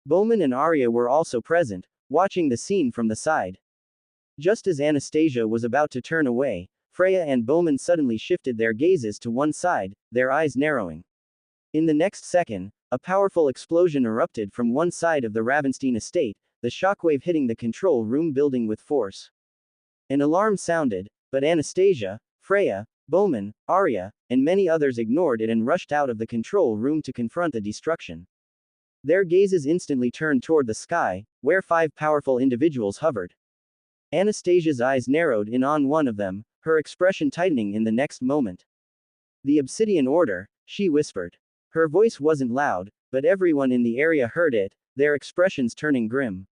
Bowman and Arya were also present, watching the scene from the side. Just as Anastasia was about to turn away, Freya and Bowman suddenly shifted their gazes to one side, their eyes narrowing. In the next second, a powerful explosion erupted from one side of the Ravenstein estate, the shockwave hitting the control room building with force. An alarm sounded, but Anastasia, Freya, Bowman, Arya, and many others ignored it and rushed out of the control room to confront the destruction. Their gazes instantly turned toward the sky, where 5 powerful individuals hovered. Anastasia's eyes narrowed in on one of them, her expression tightening in the next moment. The Obsidian Order, she whispered. Her voice wasn't loud, but everyone in the area heard it, their expressions turning grim.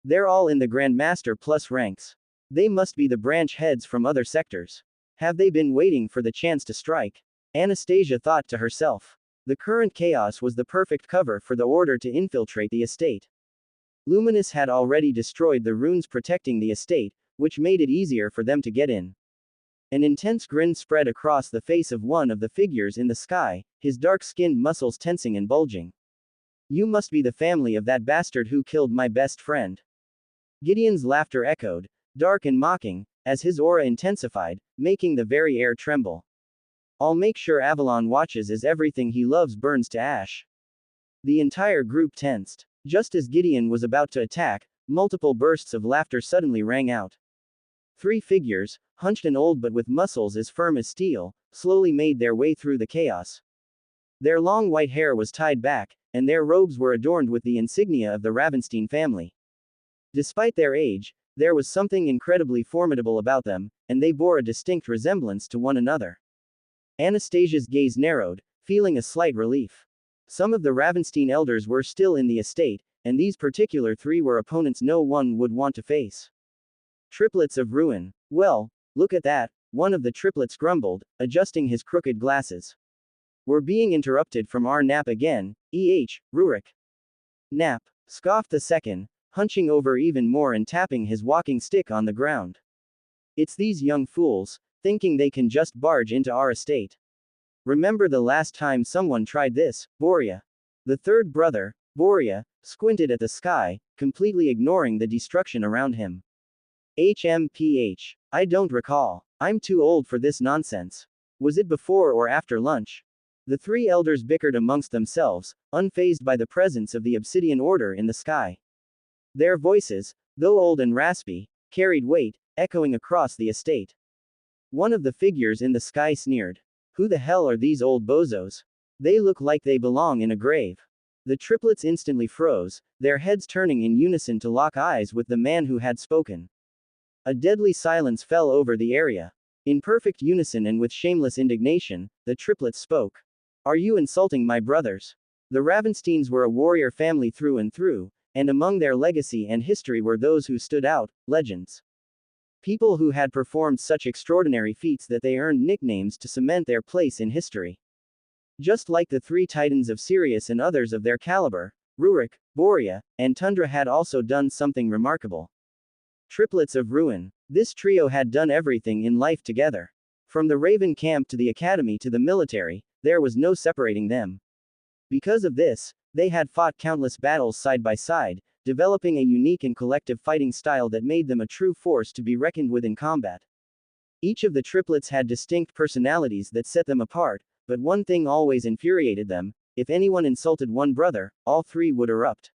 They're all in the Grandmaster Plus ranks. They must be the branch heads from other sectors. Have they been waiting for the chance to strike? Anastasia thought to herself. The current chaos was the perfect cover for the Order to infiltrate the estate. Luminous had already destroyed the runes protecting the estate, which made it easier for them to get in. An intense grin spread across the face of one of the figures in the sky, his dark-skinned muscles tensing and bulging. You must be the family of that bastard who killed my best friend. Gideon's laughter echoed, dark and mocking, as his aura intensified, making the very air tremble. I'll make sure Avalon watches as everything he loves burns to ash. The entire group tensed. Just as Gideon was about to attack, multiple bursts of laughter suddenly rang out. 3 figures, hunched and old but with muscles as firm as steel, slowly made their way through the chaos. Their long white hair was tied back, and their robes were adorned with the insignia of the Ravenstein family. Despite their age, there was something incredibly formidable about them, and they bore a distinct resemblance to one another. Anastasia's gaze narrowed, feeling a slight relief. Some of the Ravenstein elders were still in the estate, and these particular 3 were opponents no one would want to face. Triplets of ruin. Well, look at that, one of the triplets grumbled, adjusting his crooked glasses. We're being interrupted from our nap again, Rurik. Nap, scoffed the second, hunching over even more and tapping his walking stick on the ground. It's these young fools, thinking they can just barge into our estate. Remember the last time someone tried this, Boria? The third brother, Boria, squinted at the sky, completely ignoring the destruction around him. HMPH. I don't recall. I'm too old for this nonsense. Was it before or after lunch? The three elders bickered amongst themselves, unfazed by the presence of the obsidian order in the sky. Their voices, though old and raspy, carried weight, echoing across the estate. One of the figures in the sky sneered. Who the hell are these old bozos? They look like they belong in a grave. The triplets instantly froze, their heads turning in unison to lock eyes with the man who had spoken. A deadly silence fell over the area. In perfect unison and with shameless indignation, the triplets spoke. Are you insulting my brothers? The Ravensteins were a warrior family through and through, and among their legacy and history were those who stood out, legends. People who had performed such extraordinary feats that they earned nicknames to cement their place in history. Just like the three titans of Sirius and others of their caliber, Rurik, Borea, and Tundra had also done something remarkable. Triplets of Ruin. This trio had done everything in life together. From the Raven camp to the academy to the military, there was no separating them. Because of this, they had fought countless battles side by side, developing a unique and collective fighting style that made them a true force to be reckoned with in combat. Each of the triplets had distinct personalities that set them apart, but one thing always infuriated them: if anyone insulted one brother, all three would erupt.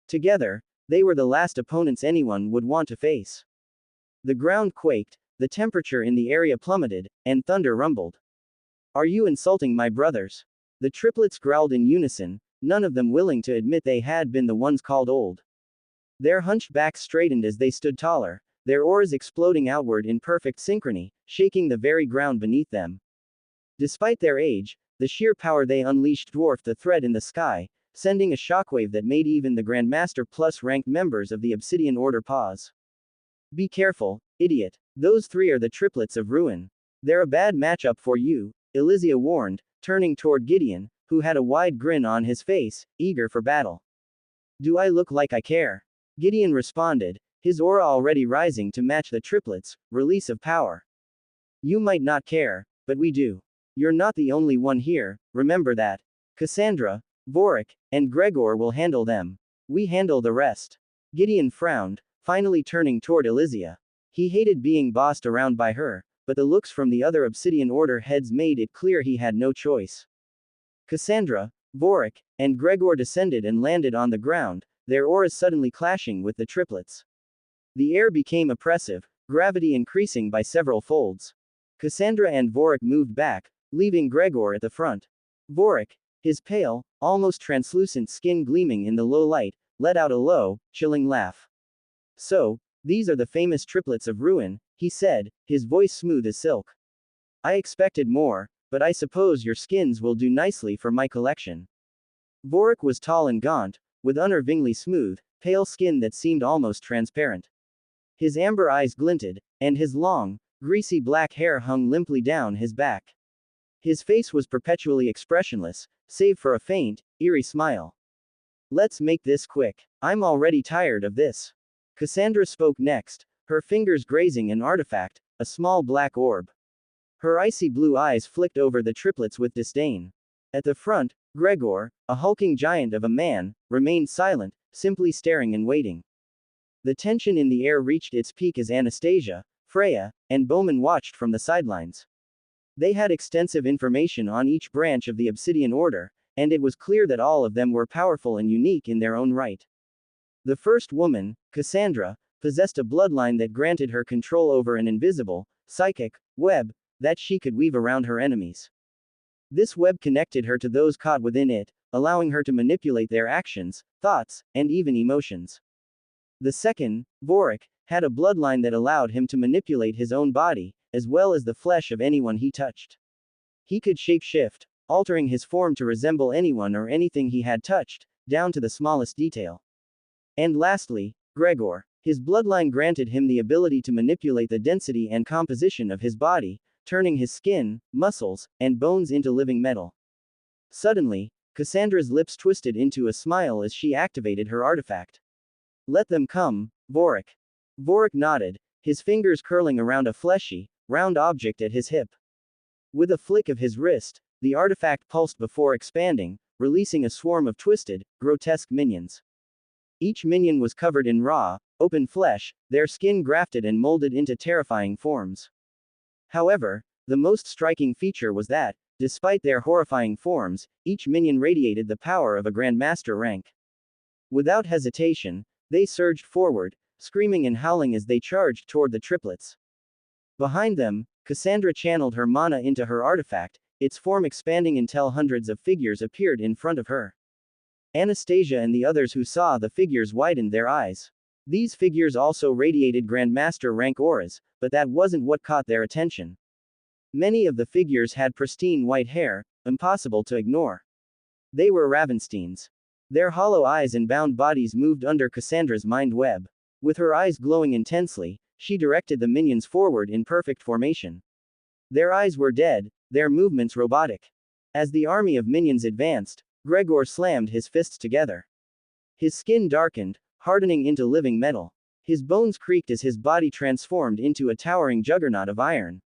Together, they were the last opponents anyone would want to face. The ground quaked, the temperature in the area plummeted, and thunder rumbled. Are you insulting my brothers? The triplets growled in unison, none of them willing to admit they had been the ones called old. Their hunched backs straightened as they stood taller, their auras exploding outward in perfect synchrony, shaking the very ground beneath them. Despite their age, the sheer power they unleashed dwarfed the threat in the sky, sending a shockwave that made even the Grandmaster Plus ranked members of the Obsidian Order pause. Be careful, idiot. Those three are the triplets of Ruin. They're a bad matchup for you, Elysia warned, turning toward Gideon, who had a wide grin on his face, eager for battle. Do I look like I care? Gideon responded, his aura already rising to match the triplets' release of power. You might not care, but we do. You're not the only one here, remember that. Cassandra, Vorik, and Gregor will handle them. We handle the rest. Gideon frowned, finally turning toward Elysia. He hated being bossed around by her, but the looks from the other Obsidian Order heads made it clear he had no choice. Cassandra, Vorik, and Gregor descended and landed on the ground, their auras suddenly clashing with the triplets. The air became oppressive, gravity increasing by several folds. Cassandra and Vorik moved back, leaving Gregor at the front. Vorik, his pale, almost translucent skin gleaming in the low light, let out a low, chilling laugh. So, these are the famous triplets of Ruin, he said, his voice smooth as silk. I expected more, but I suppose your skins will do nicely for my collection. Vorik was tall and gaunt, with unnervingly smooth, pale skin that seemed almost transparent. His amber eyes glinted, and his long, greasy black hair hung limply down his back. His face was perpetually expressionless, save for a faint, eerie smile. Let's make this quick. I'm already tired of this. Cassandra spoke next, her fingers grazing an artifact, a small black orb. Her icy blue eyes flicked over the triplets with disdain. At the front, Gregor, a hulking giant of a man, remained silent, simply staring and waiting. The tension in the air reached its peak as Anastasia, Freya, and Bowman watched from the sidelines. They had extensive information on each branch of the Obsidian Order, and it was clear that all of them were powerful and unique in their own right. The first woman, Cassandra, possessed a bloodline that granted her control over an invisible, psychic, web that she could weave around her enemies. This web connected her to those caught within it, allowing her to manipulate their actions, thoughts, and even emotions. The second, Vorik, had a bloodline that allowed him to manipulate his own body, as well as the flesh of anyone he touched. He could shapeshift, altering his form to resemble anyone or anything he had touched, down to the smallest detail. And lastly, Gregor. His bloodline granted him the ability to manipulate the density and composition of his body, turning his skin, muscles, and bones into living metal. Suddenly, Cassandra's lips twisted into a smile as she activated her artifact. Let them come, Vorik. Vorik nodded, his fingers curling around a fleshy, round object at his hip. With a flick of his wrist, the artifact pulsed before expanding, releasing a swarm of twisted, grotesque minions. Each minion was covered in raw, open flesh, their skin grafted and molded into terrifying forms. However, The most striking feature was that, despite their horrifying forms, each minion radiated the power of a Grandmaster rank. Without hesitation, they surged forward, screaming and howling as they charged toward the triplets. Behind them, Cassandra channeled her mana into her artifact, its form expanding until hundreds of figures appeared in front of her. Anastasia and the others who saw the figures widened their eyes. These figures also radiated Grandmaster rank auras, but that wasn't what caught their attention. Many of the figures had pristine white hair, impossible to ignore. They were Ravensteins. Their hollow eyes and bound bodies moved under Cassandra's mind web. With her eyes glowing intensely, she directed the minions forward in perfect formation. Their eyes were dead, their movements robotic. As the army of minions advanced, Gregor slammed his fists together. His skin darkened, hardening into living metal. His bones creaked as his body transformed into a towering juggernaut of iron.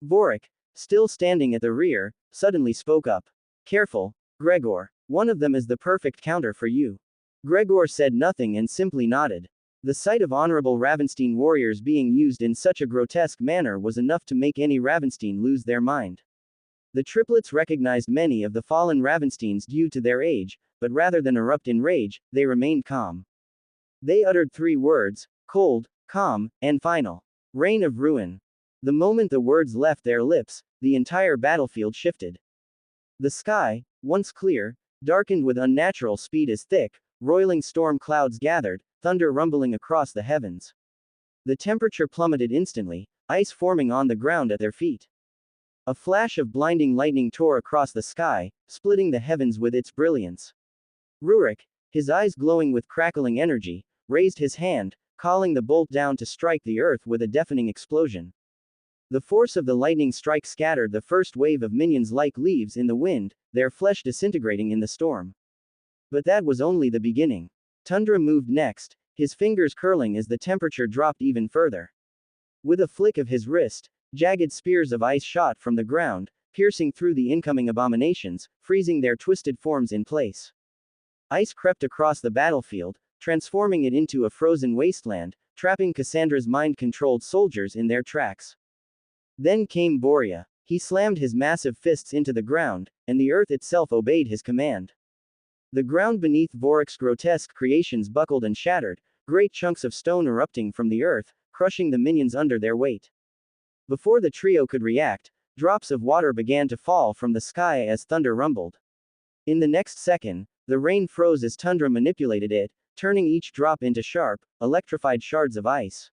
Vorik, still standing at the rear, suddenly spoke up. "Careful, Gregor. One of them is the perfect counter for you." Gregor said nothing and simply nodded. The sight of honorable Ravenstein warriors being used in such a grotesque manner was enough to make any Ravenstein lose their mind. The triplets recognized many of the fallen Ravensteins due to their age, but rather than erupt in rage, they remained calm. They uttered 3 words: cold, calm, and final. Reign of ruin. The moment the words left their lips, the entire battlefield shifted. The sky, once clear, darkened with unnatural speed as thick, roiling storm clouds gathered, thunder rumbling across the heavens. The temperature plummeted instantly, ice forming on the ground at their feet. A flash of blinding lightning tore across the sky, splitting the heavens with its brilliance. Rurik, his eyes glowing with crackling energy, raised his hand, calling the bolt down to strike the earth with a deafening explosion. The force of the lightning strike scattered the first wave of minions like leaves in the wind, their flesh disintegrating in the storm. But that was only the beginning. Tundra moved next, his fingers curling as the temperature dropped even further. With a flick of his wrist, jagged spears of ice shot from the ground, piercing through the incoming abominations, freezing their twisted forms in place. Ice crept across the battlefield, transforming it into a frozen wasteland, trapping Cassandra's mind-controlled soldiers in their tracks. Then came Borea. He slammed his massive fists into the ground, and the earth itself obeyed his command. The ground beneath Vorik's grotesque creations buckled and shattered, great chunks of stone erupting from the earth, crushing the minions under their weight. Before the trio could react, drops of water began to fall from the sky as thunder rumbled. In the next second, the rain froze as Tundra manipulated it, turning each drop into sharp, electrified shards of ice.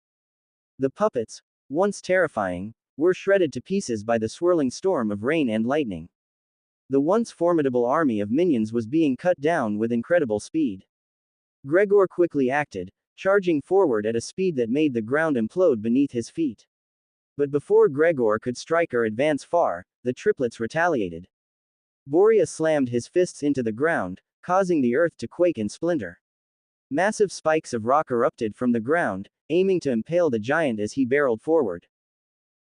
The puppets, once terrifying, were shredded to pieces by the swirling storm of rain and lightning. The once formidable army of minions was being cut down with incredible speed. Gregor quickly acted, charging forward at a speed that made the ground implode beneath his feet. But before Gregor could strike or advance far, the triplets retaliated. Borea slammed his fists into the ground, causing the earth to quake and splinter. Massive spikes of rock erupted from the ground, aiming to impale the giant as he barreled forward.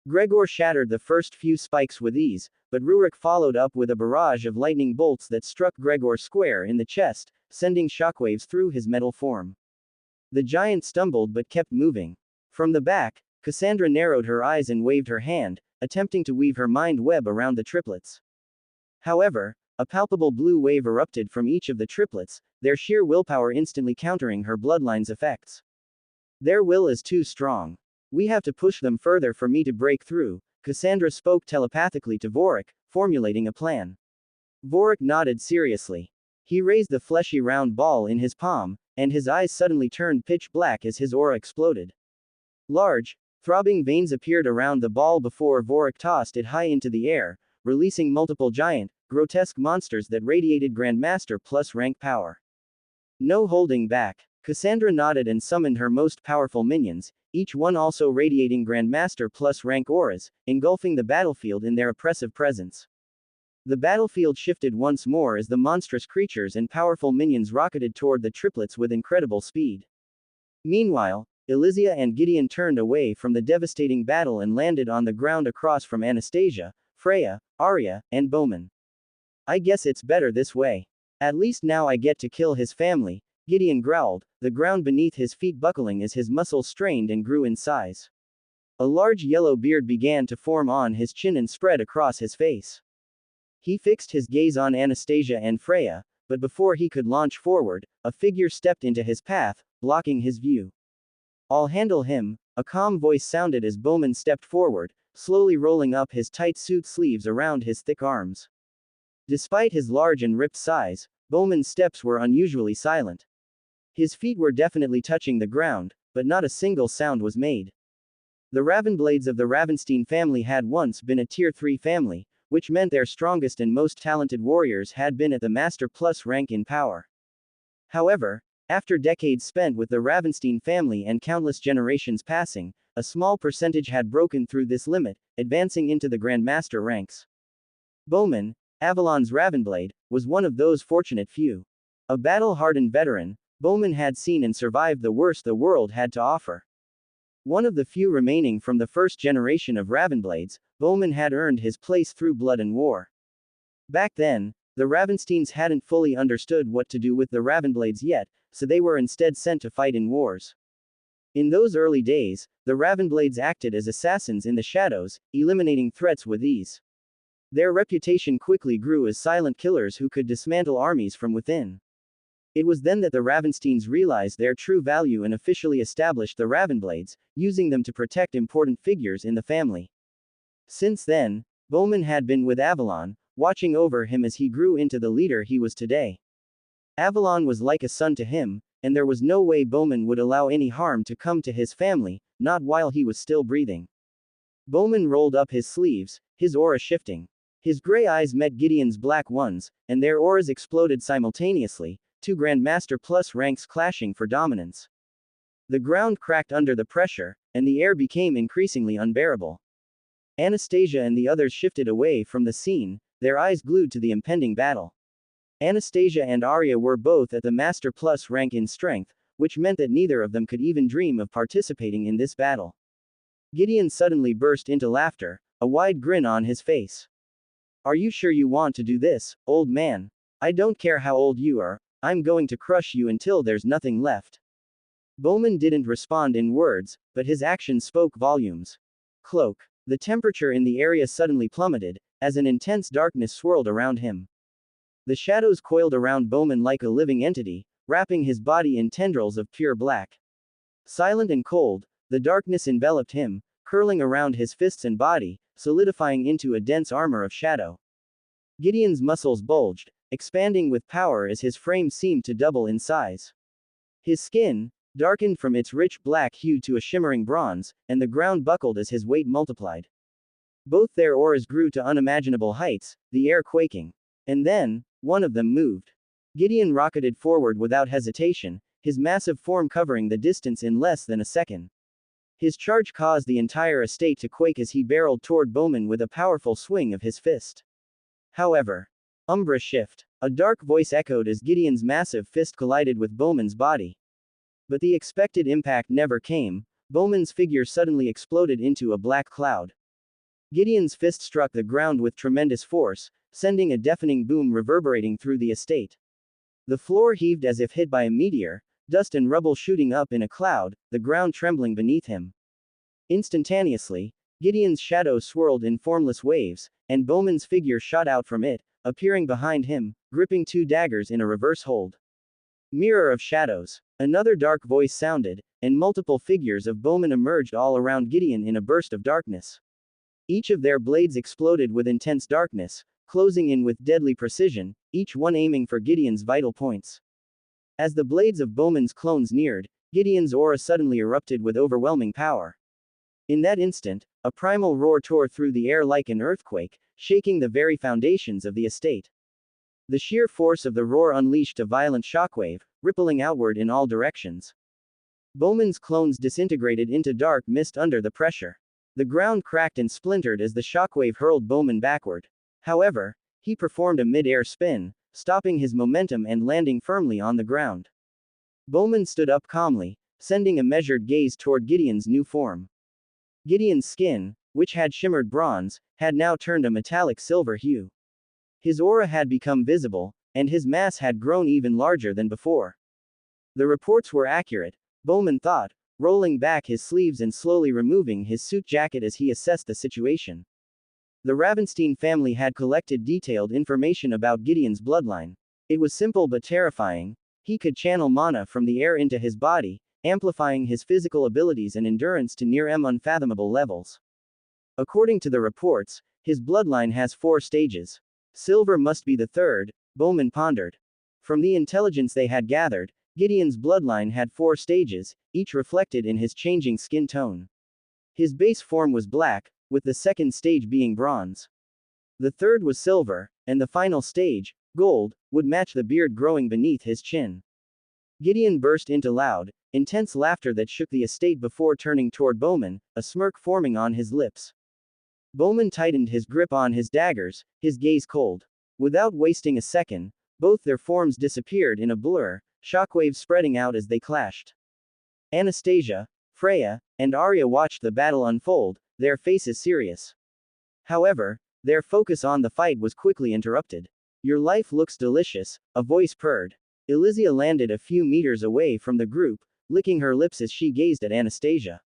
Gregor shattered the first few spikes with ease, but Rurik followed up with a barrage of lightning bolts that struck Gregor square in the chest, sending shockwaves through his metal form. The giant stumbled but kept moving. From the back, Cassandra narrowed her eyes and waved her hand, attempting to weave her mind web around the triplets. However, a palpable blue wave erupted from each of the triplets, their sheer willpower instantly countering her bloodline's effects. Their will is too strong. We have to push them further for me to break through, Cassandra spoke telepathically to Vorik, formulating a plan. Vorik nodded seriously. He raised the fleshy round ball in his palm, and his eyes suddenly turned pitch black as his aura exploded. Large, throbbing veins appeared around the ball before Vorik tossed it high into the air, releasing multiple giant, grotesque monsters that radiated Grandmaster plus rank power. No holding back. Cassandra nodded and summoned her most powerful minions, each one also radiating Grandmaster plus rank auras, engulfing the battlefield in their oppressive presence. The battlefield shifted once more as the monstrous creatures and powerful minions rocketed toward the triplets with incredible speed. Meanwhile, Elysia and Gideon turned away from the devastating battle and landed on the ground across from Anastasia, Freya, Arya, and Bowman. "I guess it's better this way. At least now I get to kill his family," Gideon growled, the ground beneath his feet buckling as his muscles strained and grew in size. A large yellow beard began to form on his chin and spread across his face. He fixed his gaze on Anastasia and Freya, but before he could launch forward, a figure stepped into his path, blocking his view. "I'll handle him," a calm voice sounded as Bowman stepped forward, slowly rolling up his tight suit sleeves around his thick arms. Despite his large and ripped size, Bowman's steps were unusually silent. His feet were definitely touching the ground, but not a single sound was made. The Ravenblades of the Ravenstein family had once been a Tier 3 family, which meant their strongest and most talented warriors had been at the Master Plus rank in power. However, after decades spent with the Ravenstein family and countless generations passing, a small percentage had broken through this limit, advancing into the Grandmaster ranks. Bowman, Avalon's Ravenblade, was one of those fortunate few. A battle-hardened veteran, Bowman had seen and survived the worst the world had to offer. One of the few remaining from the first generation of Ravenblades, Bowman had earned his place through blood and war. Back then, the Ravensteins hadn't fully understood what to do with the Ravenblades yet, so they were instead sent to fight in wars. In those early days, the Ravenblades acted as assassins in the shadows, eliminating threats with ease. Their reputation quickly grew as silent killers who could dismantle armies from within. It was then that the Ravensteins realized their true value and officially established the Ravenblades, using them to protect important figures in the family. Since then, Bowman had been with Avalon, watching over him as he grew into the leader he was today. Avalon was like a son to him, and there was no way Bowman would allow any harm to come to his family, not while he was still breathing. Bowman rolled up his sleeves, his aura shifting. His gray eyes met Gideon's black ones, and their auras exploded simultaneously, two Grandmaster Plus ranks clashing for dominance. The ground cracked under the pressure, and the air became increasingly unbearable. Anastasia and the others shifted away from the scene, their eyes glued to the impending battle. Anastasia and Arya were both at the Master Plus rank in strength, which meant that neither of them could even dream of participating in this battle. Gideon suddenly burst into laughter, a wide grin on his face. "Are you sure you want to do this, old man? I don't care how old you are, I'm going to crush you until there's nothing left." Bowman didn't respond in words, but his actions spoke volumes. Cloak. The temperature in the area suddenly plummeted, as an intense darkness swirled around him. The shadows coiled around Bowman like a living entity, wrapping his body in tendrils of pure black. Silent and cold, the darkness enveloped him, curling around his fists and body, solidifying into a dense armor of shadow. Gideon's muscles bulged, expanding with power as his frame seemed to double in size. His skin darkened from its rich black hue to a shimmering bronze, and the ground buckled as his weight multiplied. Both their auras grew to unimaginable heights, the air quaking. And then, one of them moved. Gideon rocketed forward without hesitation, his massive form covering the distance in less than a second. His charge caused the entire estate to quake as he barreled toward Bowman with a powerful swing of his fist. However, Umbra shift. A dark voice echoed as Gideon's massive fist collided with Bowman's body. But the expected impact never came. Bowman's figure suddenly exploded into a black cloud. Gideon's fist struck the ground with tremendous force, sending a deafening boom reverberating through the estate. The floor heaved as if hit by a meteor, dust and rubble shooting up in a cloud, the ground trembling beneath him. Instantaneously, Gideon's shadow swirled in formless waves, and Bowman's figure shot out from it, appearing behind him, gripping two daggers in a reverse hold. Mirror of shadows. Another dark voice sounded, and multiple figures of Bowman emerged all around Gideon in a burst of darkness. Each of their blades exploded with intense darkness, closing in with deadly precision, each one aiming for Gideon's vital points. As the blades of Bowman's clones neared, Gideon's aura suddenly erupted with overwhelming power. In that instant, a primal roar tore through the air like an earthquake, shaking the very foundations of the estate. The sheer force of the roar unleashed a violent shockwave, rippling outward in all directions. Bowman's clones disintegrated into dark mist under the pressure. The ground cracked and splintered as the shockwave hurled Bowman backward. However, he performed a mid-air spin, stopping his momentum and landing firmly on the ground. Bowman stood up calmly, sending a measured gaze toward Gideon's new form. Gideon's skin, which had shimmered bronze, had now turned a metallic silver hue. His aura had become visible, and his mass had grown even larger than before. The reports were accurate, Bowman thought, rolling back his sleeves and slowly removing his suit jacket as he assessed the situation. The Ravenstein family had collected detailed information about Gideon's bloodline. It was simple but terrifying. He could channel mana from the air into his body, amplifying his physical abilities and endurance to near unfathomable levels. According to the reports, his bloodline has 4 stages. Silver must be the third, Bowman pondered. From the intelligence they had gathered, Gideon's bloodline had 4 stages, each reflected in his changing skin tone. His base form was black, with the second stage being bronze. The third was silver, and the final stage, gold, would match the beard growing beneath his chin. Gideon burst into loud, intense laughter that shook the estate before turning toward Bowman, a smirk forming on his lips. Bowman tightened his grip on his daggers, his gaze cold. Without wasting a second, both their forms disappeared in a blur, shockwaves spreading out as they clashed. Anastasia, Freya, and Arya watched the battle unfold, their faces serious. However, their focus on the fight was quickly interrupted. "Your life looks delicious," a voice purred. Elysia landed a few meters away from the group, licking her lips as she gazed at Anastasia.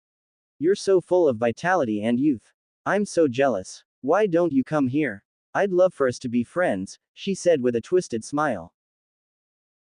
"You're so full of vitality and youth. I'm so jealous. Why don't you come here? I'd love for us to be friends," she said with a twisted smile.